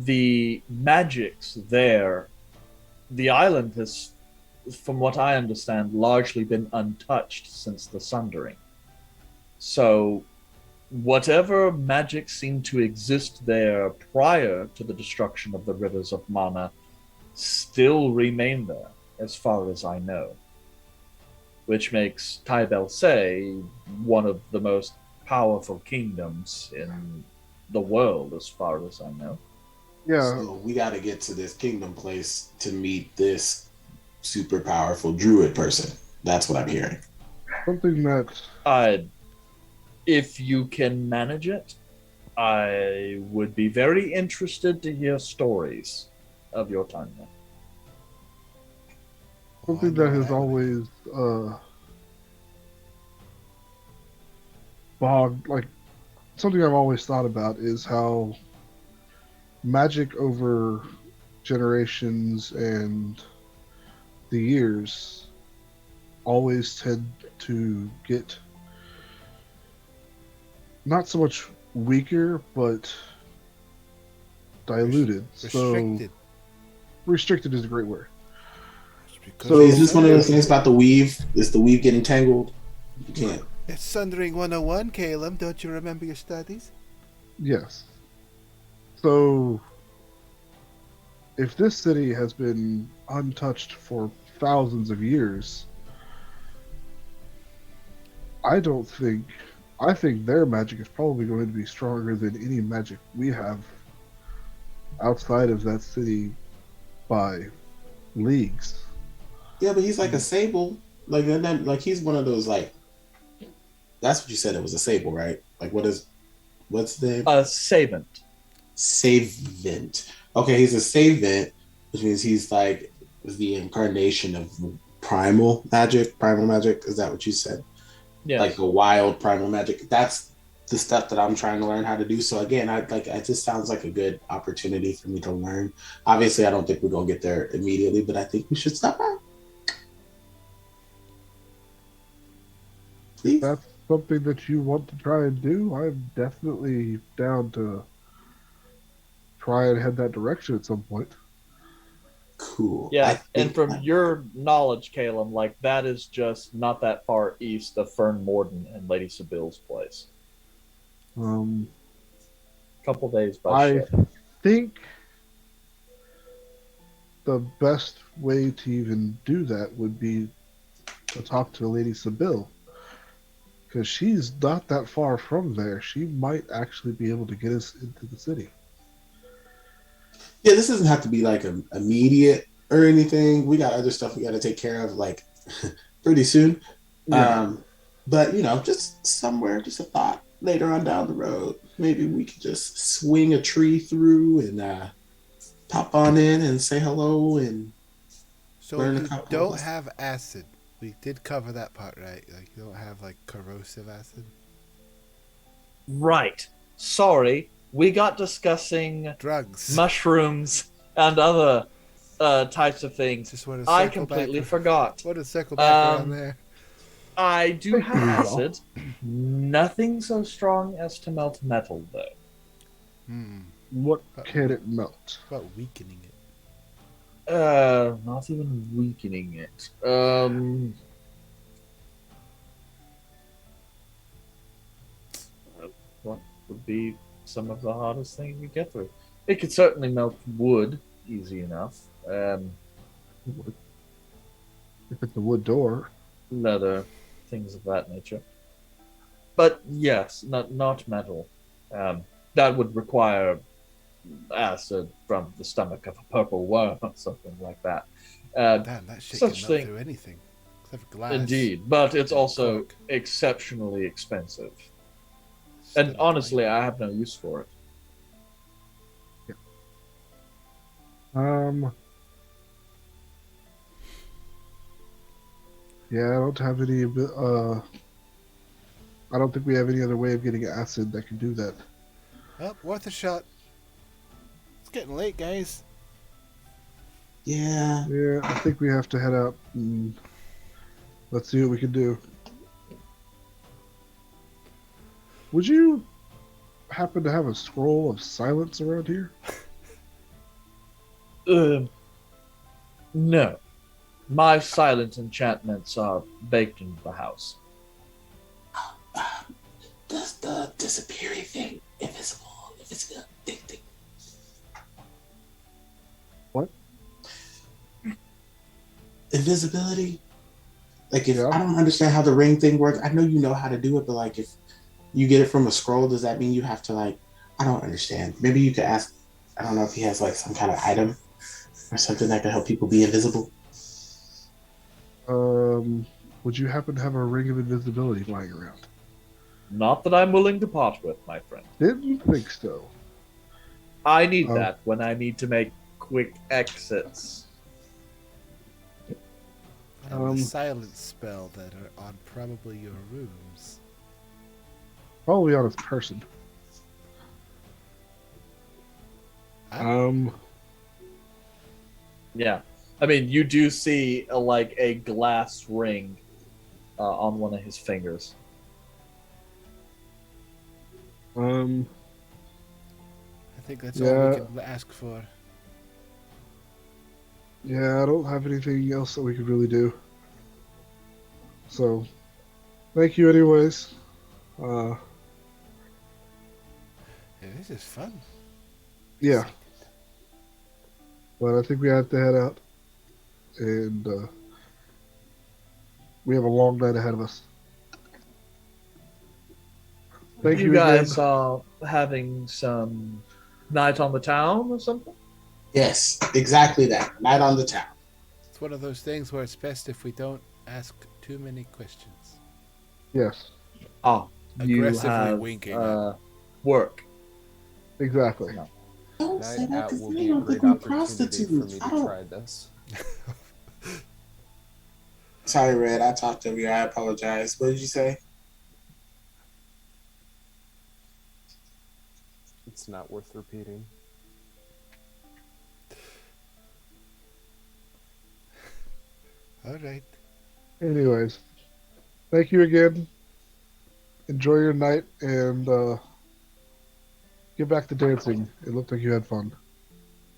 [SPEAKER 2] the magics there, the island has, from what I understand, largely been untouched since the Sundering. So whatever magic seemed to exist there prior to the destruction of the rivers of mana still remain there, as far as I know. Which makes Tybel Say one of the most powerful kingdoms in the world, as far as I know.
[SPEAKER 6] Yeah,
[SPEAKER 7] so we got to get to this kingdom place to meet this super powerful druid person. That's what I'm hearing.
[SPEAKER 6] something that
[SPEAKER 2] If you can manage it, I would be very interested to hear stories of your time there.
[SPEAKER 6] something that has always like something I've always thought about is how magic over generations and the years always tend to get not so much weaker but diluted.
[SPEAKER 4] Restricted.
[SPEAKER 6] So restricted is a great word.
[SPEAKER 4] Because
[SPEAKER 7] So is this one of those things about the weave? Is the weave getting tangled? You can't.
[SPEAKER 4] It's Sundering 101, Caleb. Don't you remember your studies?
[SPEAKER 6] Yes. So if this city has been untouched for thousands of years, I think their magic is probably going to be stronger than any magic we have outside of that city by leagues.
[SPEAKER 7] Yeah, but he's like a sable. Like and then, like he's one of those like. That's what you said. It was a sable, right? Like what's the name?
[SPEAKER 2] Savant.
[SPEAKER 7] Savant. Okay, he's a savant, which means he's like the incarnation of primal magic. Primal magic. Is that what you said?
[SPEAKER 2] Yeah.
[SPEAKER 7] Like a wild primal magic. That's the stuff that I'm trying to learn how to do. So again, it just sounds like a good opportunity for me to learn. Obviously, I don't think we're gonna get there immediately, but I think we should stop by. Please.
[SPEAKER 6] If that's something that you want to try and do, I'm definitely down to try and head that direction at some point.
[SPEAKER 7] Cool.
[SPEAKER 2] Yeah, and from your knowledge, Caleb, like that is just not that far east of Fern Morden and Lady Sibyl's place. Couple days by
[SPEAKER 6] I
[SPEAKER 2] ship.
[SPEAKER 6] think the best way to even do that would be to talk to Lady Sibyl. Because she's not that far from there. She might actually be able to get us into the city.
[SPEAKER 7] Yeah, this doesn't have to be like immediate or anything. We got other stuff we got to take care of like pretty soon.
[SPEAKER 6] Yeah.
[SPEAKER 7] But just somewhere, just a thought later on down the road. Maybe we could just swing a tree through and pop on in and say hello and
[SPEAKER 4] So
[SPEAKER 7] learn a
[SPEAKER 4] you
[SPEAKER 7] couple
[SPEAKER 4] don't
[SPEAKER 7] of
[SPEAKER 4] have acid. We did cover that part, right? Like you don't have like corrosive acid.
[SPEAKER 2] Right. Sorry, we got discussing
[SPEAKER 4] Drugs.
[SPEAKER 2] mushrooms and other types of things.
[SPEAKER 4] Just want to
[SPEAKER 2] I
[SPEAKER 4] circle
[SPEAKER 2] completely
[SPEAKER 4] back.
[SPEAKER 2] forgot.
[SPEAKER 4] What to circle back around
[SPEAKER 2] Um,
[SPEAKER 4] there?
[SPEAKER 2] I do
[SPEAKER 6] Thank
[SPEAKER 2] have
[SPEAKER 6] you, Rudolph.
[SPEAKER 2] acid. Nothing so strong as to melt metal, though.
[SPEAKER 6] What can it melt?
[SPEAKER 4] About weakening it.
[SPEAKER 2] Not even weakening it. What would be some of the hardest things you get through? It could certainly melt wood easy enough.
[SPEAKER 6] If it's a wood door.
[SPEAKER 2] Leather, things of that nature. But yes, not metal. That would require acid from the stomach of a purple worm or something like that.
[SPEAKER 4] Damn, that shit
[SPEAKER 2] such
[SPEAKER 4] can melt
[SPEAKER 2] thing-
[SPEAKER 4] through anything. Except for glass.
[SPEAKER 2] Indeed, but it's
[SPEAKER 4] and
[SPEAKER 2] also
[SPEAKER 4] cork.
[SPEAKER 2] exceptionally expensive. And
[SPEAKER 4] Instead of
[SPEAKER 2] honestly, I have no use for it.
[SPEAKER 6] Yeah, I don't have any. I don't think we have any other way of getting acid that can do that.
[SPEAKER 4] oh, worth a shot. It's getting late, guys.
[SPEAKER 7] Yeah.
[SPEAKER 6] Yeah, I think we have to head out and let's see what we can do. Would you happen to have a scroll of silence around here?
[SPEAKER 2] No. My silent enchantments are baked into the house.
[SPEAKER 7] Does the disappearing thing invisible? If it's a thing.
[SPEAKER 6] What?
[SPEAKER 7] Invisibility? Like, if
[SPEAKER 6] Yeah.
[SPEAKER 7] I don't understand how the ring thing works, I know you know how to do it, but like, if you get it from a scroll, does that mean you have to, like, I don't understand. Maybe you could ask, I don't know if he has like some kind of item or something that could help people be invisible.
[SPEAKER 6] Would you happen to have a ring of invisibility lying around?
[SPEAKER 2] Not that I'm willing to part with, my friend.
[SPEAKER 6] Didn't think so.
[SPEAKER 2] I need
[SPEAKER 6] Oh.
[SPEAKER 2] that when I need to make quick exits.
[SPEAKER 4] And the silence spell that are on probably your rooms.
[SPEAKER 6] Probably on his person.
[SPEAKER 2] Yeah. I mean, you do see like a glass ring on one of his fingers.
[SPEAKER 4] I think that's all
[SPEAKER 6] Yeah.
[SPEAKER 4] we can ask for.
[SPEAKER 6] Yeah, I don't have anything else that we could really do. So, thank you anyways.
[SPEAKER 4] Yeah, this is fun.
[SPEAKER 6] Yeah. But I think we have to head out. And we have a long night ahead of us. Thank you
[SPEAKER 2] guys
[SPEAKER 6] again.
[SPEAKER 2] are having some night on the town or something?
[SPEAKER 7] Yes, exactly that. Night on the town.
[SPEAKER 4] It's one of those things where it's best if we don't ask too many questions.
[SPEAKER 6] Yes,
[SPEAKER 2] Oh, you
[SPEAKER 4] Aggressively
[SPEAKER 2] have
[SPEAKER 4] winking.
[SPEAKER 2] work.
[SPEAKER 6] exactly.
[SPEAKER 2] No.
[SPEAKER 7] Don't say
[SPEAKER 8] Night
[SPEAKER 7] that
[SPEAKER 8] out
[SPEAKER 7] because
[SPEAKER 8] will
[SPEAKER 7] they
[SPEAKER 8] be a
[SPEAKER 7] don't
[SPEAKER 8] great
[SPEAKER 7] think we
[SPEAKER 8] opportunity for
[SPEAKER 7] prostitutes.
[SPEAKER 8] me
[SPEAKER 7] I
[SPEAKER 8] to
[SPEAKER 7] don't.
[SPEAKER 8] try this.
[SPEAKER 7] Sorry, Red. I talked over you. I apologize. What did you say?
[SPEAKER 8] It's not worth repeating.
[SPEAKER 4] All right.
[SPEAKER 6] Anyways, thank you again. Enjoy your night and get back to dancing. It looked like you had fun.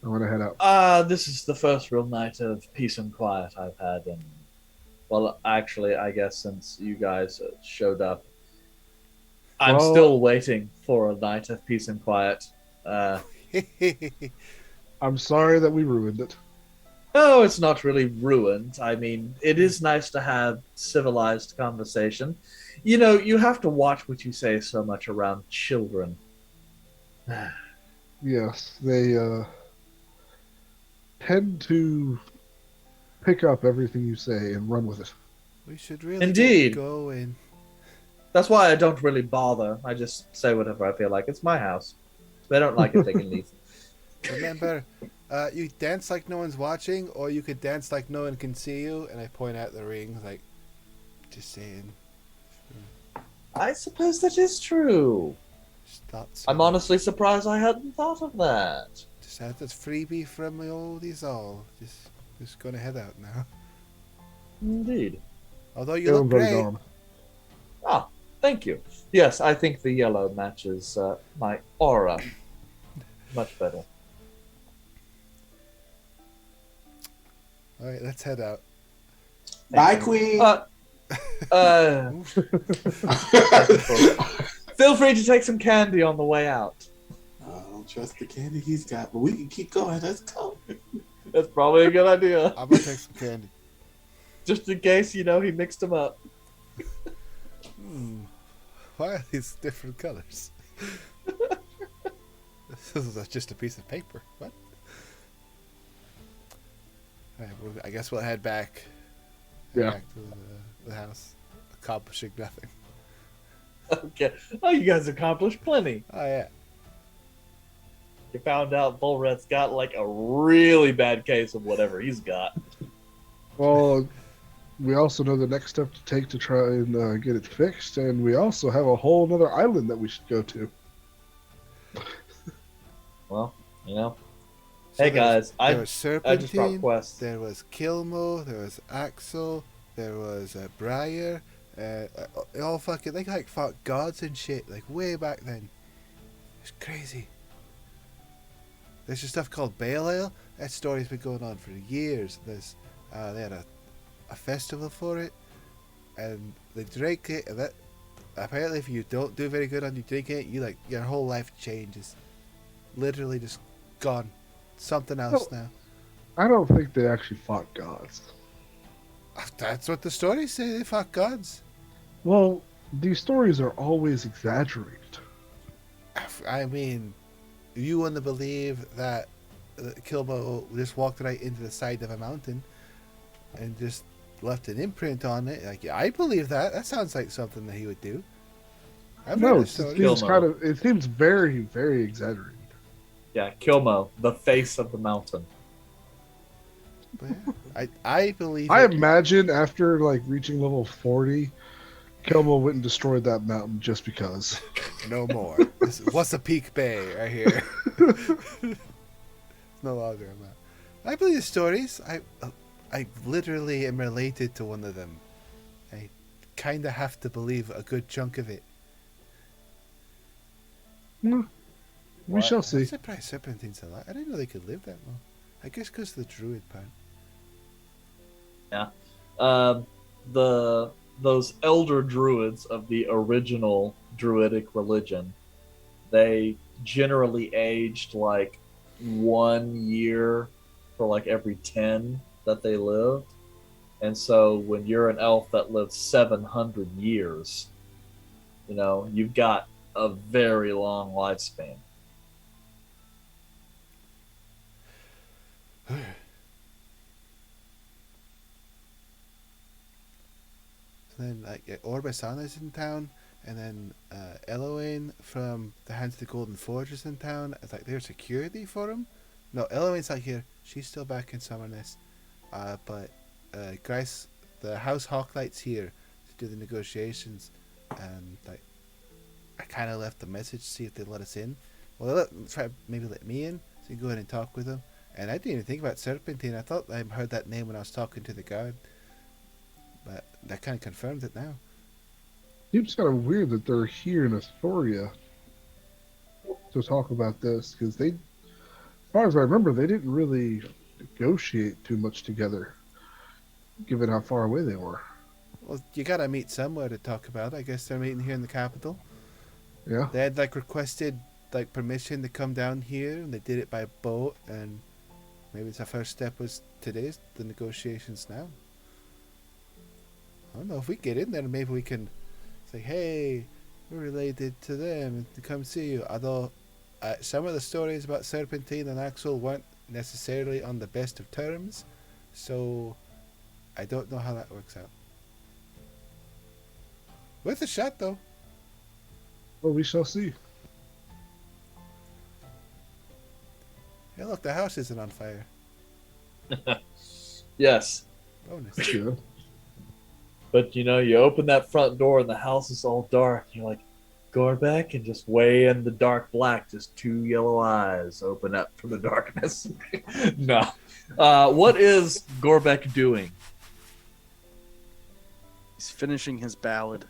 [SPEAKER 6] I want to head out.
[SPEAKER 2] This is the first real night of peace and quiet I've had in, well, actually, I guess since you guys showed up. I'm
[SPEAKER 6] Well-
[SPEAKER 2] still waiting for a night of peace and quiet.
[SPEAKER 6] I'm sorry that we ruined it.
[SPEAKER 2] No, it's not really ruined. I mean, it is nice to have civilized conversation. You know, you have to watch what you say so much around children.
[SPEAKER 6] Yes, they tend to pick up everything you say and run with it.
[SPEAKER 4] We should really
[SPEAKER 2] Indeed.
[SPEAKER 4] get going.
[SPEAKER 2] That's why I don't really bother. I just say whatever I feel like. It's my house. If they don't like it, they can leave.
[SPEAKER 4] Remember, you dance like no one's watching, or you could dance like no one can see you. And I point out the ring, like, just saying.
[SPEAKER 2] I suppose that is true.
[SPEAKER 4] Just thought so.
[SPEAKER 2] I'm honestly surprised I hadn't thought of that.
[SPEAKER 4] Just had this freebie from my oldies all. Just gonna head out now.
[SPEAKER 2] Indeed.
[SPEAKER 4] Although you look
[SPEAKER 6] Everybody
[SPEAKER 4] great.
[SPEAKER 6] gone.
[SPEAKER 2] Ah, thank you. Yes, I think the yellow matches my aura much better.
[SPEAKER 4] All right, let's head out.
[SPEAKER 7] Bye, Queen.
[SPEAKER 2] Feel free to take some candy on the way out.
[SPEAKER 7] I don't trust the candy he's got, but we can keep going. Let's go.
[SPEAKER 2] That's probably a good idea.
[SPEAKER 4] I'm gonna take some candy.
[SPEAKER 2] Just in case, you know, he mixed them up.
[SPEAKER 4] Why are these different colors? This is just a piece of paper. What? All right, well, I guess we'll head back.
[SPEAKER 6] Yeah.
[SPEAKER 4] Back to the house, accomplishing nothing.
[SPEAKER 2] Okay. Oh, you guys accomplished plenty.
[SPEAKER 4] Oh yeah.
[SPEAKER 2] You found out Volret's got like a really bad case of whatever he's got.
[SPEAKER 6] Well, we also know the next step to take to try and get it fixed, and we also have a whole other island that we should go to.
[SPEAKER 2] Well, you know.
[SPEAKER 4] So
[SPEAKER 2] Hey
[SPEAKER 4] there was-
[SPEAKER 2] guys,
[SPEAKER 4] there was
[SPEAKER 2] I just brought
[SPEAKER 4] Serpentine,
[SPEAKER 2] quests.
[SPEAKER 4] there was Kilmo, there was Axel, there was Briar. They all fucking they like fought gods and shit like way back then. It's crazy. There's this stuff called Bale Ale. That story's been going on for years. There's they had a festival for it, and they drank it. And that apparently, if you don't do very good on you drinking it, you like your whole life changes. Literally just gone. Something else now.
[SPEAKER 6] I don't think they actually fought gods.
[SPEAKER 4] That's what the stories say. They fought gods.
[SPEAKER 6] Well, these stories are always exaggerated.
[SPEAKER 4] I mean, you want to believe that Kilbo just walked right into the side of a mountain and just left an imprint on it. Like, I believe that. That sounds like something that he would do. I've
[SPEAKER 6] No,
[SPEAKER 4] heard
[SPEAKER 6] it
[SPEAKER 4] the story.
[SPEAKER 6] seems
[SPEAKER 2] Kilmo.
[SPEAKER 6] it seems very, very exaggerated.
[SPEAKER 2] Yeah, Kilmo, the face of the mountain.
[SPEAKER 4] But yeah, I believe
[SPEAKER 6] I
[SPEAKER 4] it.
[SPEAKER 6] imagine after like reaching level 40, Kelmo went and destroyed that mountain just because.
[SPEAKER 4] No more. What's a peak bay right here? It's no longer a map. I believe the stories. I literally am related to one of them. I kind of have to believe a good chunk of it.
[SPEAKER 6] We
[SPEAKER 2] What?
[SPEAKER 6] shall
[SPEAKER 4] I'm
[SPEAKER 6] see.
[SPEAKER 4] surprised Serpentine's alive. I didn't know they could live that long. I guess because of the druid part.
[SPEAKER 2] Those elder druids of the original druidic religion, they generally aged like 1 year for like every 10 that they lived. And so when you're an elf that lives 700 years, you know, you've got a very long lifespan.
[SPEAKER 4] And then like Orbisana's in town, and then Eloane from the Hands of the Golden Forge is in town. It's like there's security for him. No, Eloane's not here. She's still back in Summerness. But Grace, the House Hawklight's here to do the negotiations, and like I kind of left the message to see if they'd let us in. Well, maybe let me in, so you can go ahead and talk with them. And I didn't even think about Serpentine. I thought I heard that name when I was talking to the guard. But that kind of confirmed it now.
[SPEAKER 6] Seems kind of weird that they're here in Athoria to talk about this because they, as far as I remember, they didn't really negotiate too much together, given how far away they were.
[SPEAKER 4] Well, you gotta meet somewhere to talk about it. I guess they're meeting here in the capital.
[SPEAKER 6] Yeah.
[SPEAKER 4] They had like requested like permission to come down here, and they did it by boat. And maybe the first step was today's the negotiations now. I don't know if we get in there, maybe we can say, "Hey, we're related to them, and to come see you." Although some of the stories about Serpentine and Axel weren't necessarily on the best of terms, so I don't know how that works out. Worth a shot, though.
[SPEAKER 6] Well, we shall see.
[SPEAKER 4] Hey, look, the house isn't on fire.
[SPEAKER 2] Yes.
[SPEAKER 4] Bonus.
[SPEAKER 6] Yeah.
[SPEAKER 2] But you know, you open that front door and the house is all dark. You're like, Gorbeck, and just way in the dark black, just two yellow eyes open up from the darkness. No. What is Gorbeck doing?
[SPEAKER 3] He's finishing his ballad.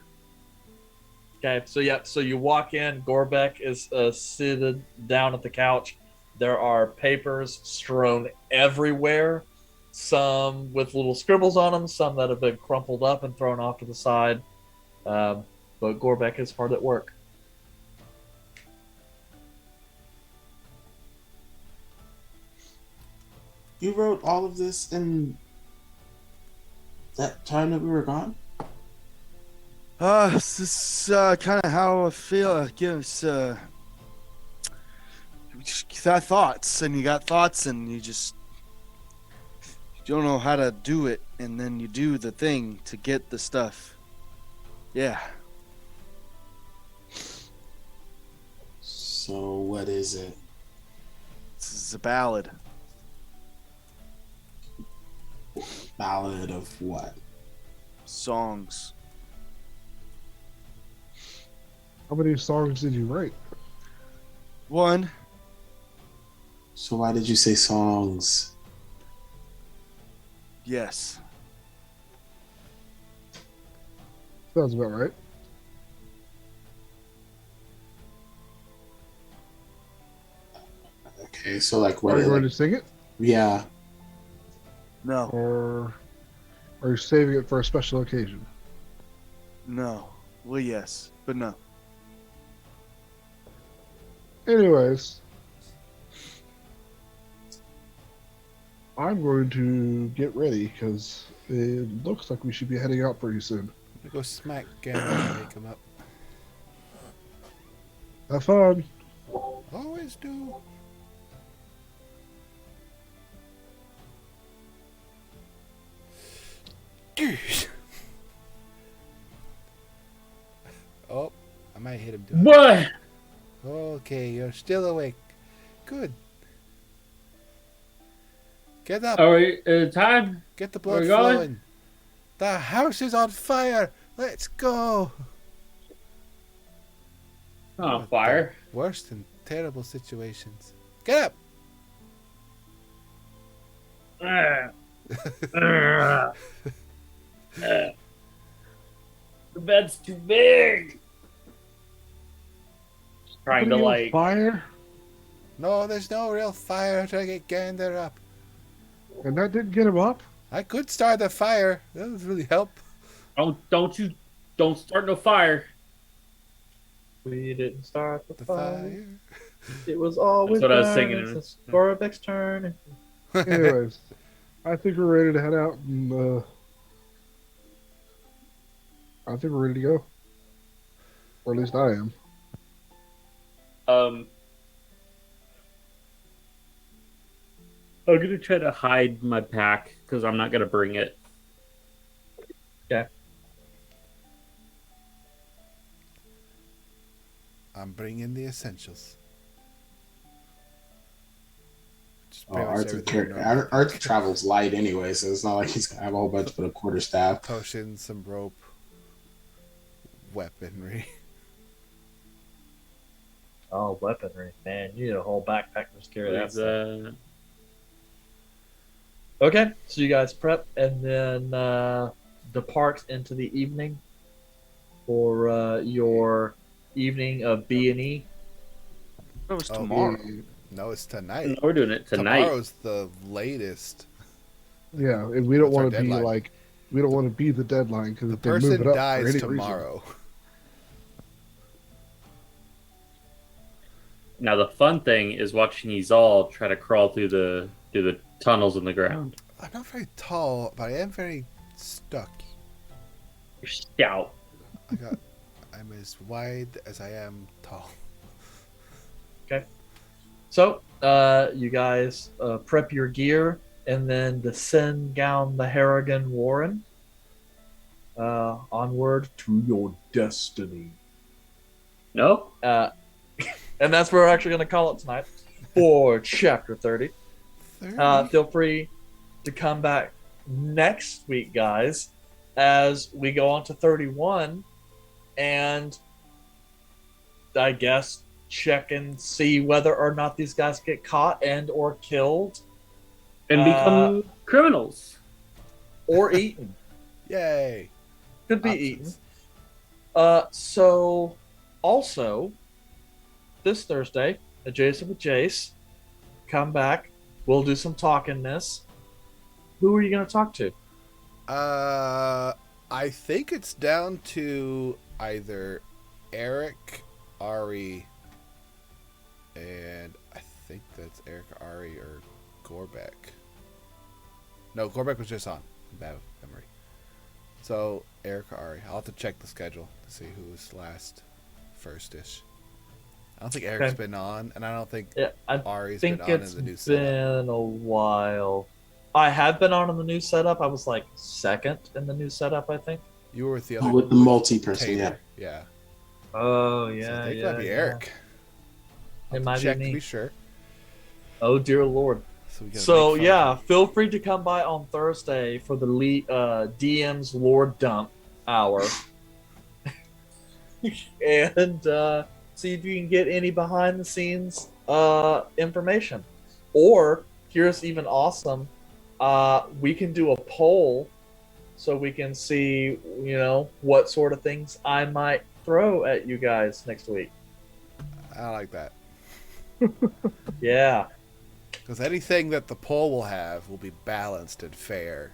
[SPEAKER 2] Okay, so you walk in. Gorbeck is seated down at the couch. There are papers strewn everywhere. Some with little scribbles on them, some that have been crumpled up and thrown off to the side. But Gorbeck is hard at work.
[SPEAKER 7] You wrote all of this in that time that we were gone?
[SPEAKER 3] This is kind of how I feel. I guess just got thoughts, and you got thoughts, and you don't know how to do it, and then you do the thing to get the stuff. Yeah.
[SPEAKER 7] So what is it?
[SPEAKER 3] This is a ballad.
[SPEAKER 7] Ballad of what?
[SPEAKER 3] Songs.
[SPEAKER 6] How many songs did you write?
[SPEAKER 3] One.
[SPEAKER 7] So why did you say songs?
[SPEAKER 3] Yes.
[SPEAKER 6] Sounds about right.
[SPEAKER 7] Okay, so like what?
[SPEAKER 6] Are you going
[SPEAKER 7] Like,
[SPEAKER 6] to sing it,
[SPEAKER 7] yeah.
[SPEAKER 3] No.
[SPEAKER 6] or are you saving it for a special occasion?
[SPEAKER 3] No. Well, yes, but no.
[SPEAKER 6] Anyways, I'm going to get ready because it looks like we should be heading out pretty soon.
[SPEAKER 4] We go smack Gandalf and wake him up.
[SPEAKER 6] Have fun.
[SPEAKER 4] Always do. Oh, I might hit him. Doing
[SPEAKER 5] What?
[SPEAKER 4] Okay, you're still awake. Good. Get up.
[SPEAKER 5] Are we time?
[SPEAKER 4] Get the
[SPEAKER 5] are
[SPEAKER 4] blood
[SPEAKER 5] we going?
[SPEAKER 4] flowing. The house is on fire. Let's go.
[SPEAKER 5] Not on
[SPEAKER 4] What
[SPEAKER 5] fire.
[SPEAKER 4] the worst and terrible situations. Get up.
[SPEAKER 5] The bed's too big. Trying to
[SPEAKER 6] Somebody on
[SPEAKER 5] like.
[SPEAKER 6] fire,
[SPEAKER 4] No, there's no real fire to get Gander up.
[SPEAKER 6] and that didn't get him up.
[SPEAKER 4] I could start the fire. That would really help.
[SPEAKER 5] Don't start no fire.
[SPEAKER 2] We didn't start the
[SPEAKER 4] The
[SPEAKER 2] fire.
[SPEAKER 4] fire.
[SPEAKER 2] It was always
[SPEAKER 5] That's what I was
[SPEAKER 2] burning
[SPEAKER 5] singing.
[SPEAKER 2] since Gorbek's turn.
[SPEAKER 6] Anyways, I think we're ready to head out, and I think we're ready to go. Or at least I am.
[SPEAKER 5] I'm gonna try to hide my pack because I'm not gonna bring it.
[SPEAKER 4] I'm bringing the essentials. Just
[SPEAKER 7] Oh,
[SPEAKER 4] pretty much
[SPEAKER 7] Arthur,
[SPEAKER 4] everything you know.
[SPEAKER 7] Arthur travels light anyway, so it's not like he's gonna have a whole bunch of a quarterstaff.
[SPEAKER 4] Potions, some rope, weaponry.
[SPEAKER 2] Oh, weaponry, man! You need a whole backpack to carry that stuff. Okay, so you guys prep and then depart into the evening for your evening of B&E.
[SPEAKER 3] It was
[SPEAKER 4] Oh,
[SPEAKER 3] tomorrow.
[SPEAKER 4] No, it's tonight.
[SPEAKER 5] We're doing it tonight.
[SPEAKER 4] Tomorrow's the latest.
[SPEAKER 6] Yeah, and we don't
[SPEAKER 4] What's our
[SPEAKER 6] want to be
[SPEAKER 4] deadline?
[SPEAKER 6] like, we don't want to be the deadline because
[SPEAKER 4] The
[SPEAKER 6] if they move
[SPEAKER 4] person
[SPEAKER 6] it up for
[SPEAKER 4] dies
[SPEAKER 6] any
[SPEAKER 4] tomorrow.
[SPEAKER 5] Now the fun thing is watching these all try to crawl through the tunnels in the ground.
[SPEAKER 4] I'm not very tall, but I am very stuck.
[SPEAKER 5] You're stout.
[SPEAKER 4] I'm as wide as I am tall.
[SPEAKER 2] So you guys prep your gear and then descend down the Harrigan Warren onward to your destiny.
[SPEAKER 5] No?
[SPEAKER 2] And that's what we're actually going to call it tonight for Chapter 30.
[SPEAKER 4] 30?
[SPEAKER 2] Feel free to come back next week, guys, as we go on to 31 and I guess check and see whether or not these guys get caught and or killed
[SPEAKER 5] And become criminals.
[SPEAKER 2] or eaten.
[SPEAKER 4] Yay.
[SPEAKER 2] Could be
[SPEAKER 4] Options.
[SPEAKER 2] eaten. So also this Thursday, adjacent with Jace, come back. We'll do some talking this. Who are you going to talk to?
[SPEAKER 4] I think it's down to either Eric, Ari, and I think that's Eric, Ari, or Gorbek. No, Gorbek was just on. Bad memory. So, Eric or Ari. I'll have to check the schedule to see who's last first-ish. I don't think Eric's
[SPEAKER 2] Okay.
[SPEAKER 4] been on, and I don't think
[SPEAKER 2] Yeah, I
[SPEAKER 4] Ari's
[SPEAKER 2] think
[SPEAKER 4] been on
[SPEAKER 2] it's
[SPEAKER 4] in the new setup.
[SPEAKER 2] been a while. I have been on in the new setup. I was like second in the new setup, I think.
[SPEAKER 4] You were with the
[SPEAKER 7] Oh,
[SPEAKER 4] other
[SPEAKER 7] with the multi-person, yeah.
[SPEAKER 4] Tater. Yeah.
[SPEAKER 2] Oh
[SPEAKER 4] So I think that'd be Eric.
[SPEAKER 2] It might
[SPEAKER 4] Check
[SPEAKER 2] be
[SPEAKER 4] to
[SPEAKER 2] me.
[SPEAKER 4] be sure.
[SPEAKER 2] Oh dear lord.
[SPEAKER 4] We gotta
[SPEAKER 2] So
[SPEAKER 4] make fun
[SPEAKER 2] yeah,
[SPEAKER 4] of
[SPEAKER 2] feel free to come by on Thursday for the DM's Lord Dump hour, and see if you can get any behind the scenes information. Or here's even awesome: we can do a poll so we can see, what sort of things I might throw at you guys next week.
[SPEAKER 4] it. I like that.
[SPEAKER 2] Yeah.
[SPEAKER 4] Because anything that the poll will have will be balanced and fair.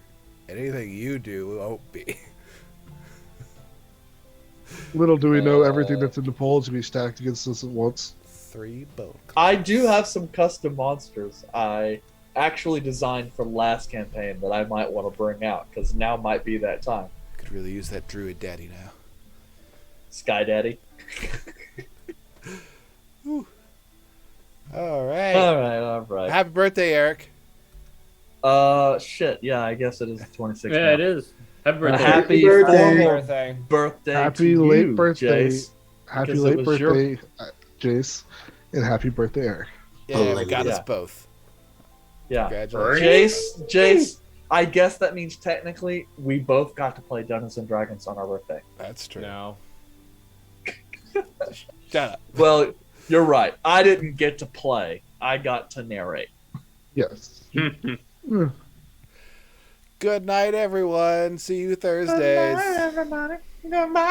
[SPEAKER 4] And anything you do won't be.
[SPEAKER 6] Little do we know, everything that's in the poll is going to be stacked against us at once.
[SPEAKER 4] 3 bone
[SPEAKER 2] I do have some custom monsters I actually designed for last campaign that I might want to bring out, because now might be that time.
[SPEAKER 4] Could really use that druid daddy now.
[SPEAKER 2] Sky Daddy.
[SPEAKER 4] All right.
[SPEAKER 2] All right.
[SPEAKER 4] Happy birthday, Eric.
[SPEAKER 2] Shit. Yeah, I guess it is the 26th.
[SPEAKER 5] Yeah,
[SPEAKER 2] now.
[SPEAKER 5] it is. Happy birthday.
[SPEAKER 2] Happy
[SPEAKER 7] birthday.
[SPEAKER 2] formal birthday
[SPEAKER 6] Happy
[SPEAKER 2] to
[SPEAKER 6] late
[SPEAKER 2] you,
[SPEAKER 6] birthday.
[SPEAKER 2] Jace.
[SPEAKER 6] Happy
[SPEAKER 2] Because it
[SPEAKER 6] late
[SPEAKER 2] was your-
[SPEAKER 6] birthday, Jace. And happy birthday, Eric.
[SPEAKER 4] Yeah, we got
[SPEAKER 2] yeah.
[SPEAKER 4] us both.
[SPEAKER 2] Yeah.
[SPEAKER 4] Congratulations.
[SPEAKER 2] Jace, I guess that means technically we both got to play Dungeons and Dragons on our birthday.
[SPEAKER 4] That's true.
[SPEAKER 8] No.
[SPEAKER 4] Shut up.
[SPEAKER 2] Well, you're right. I didn't get to play. I got to narrate.
[SPEAKER 6] Yes.
[SPEAKER 4] Good night, everyone. See you Thursdays.
[SPEAKER 2] everybody. Goodbye.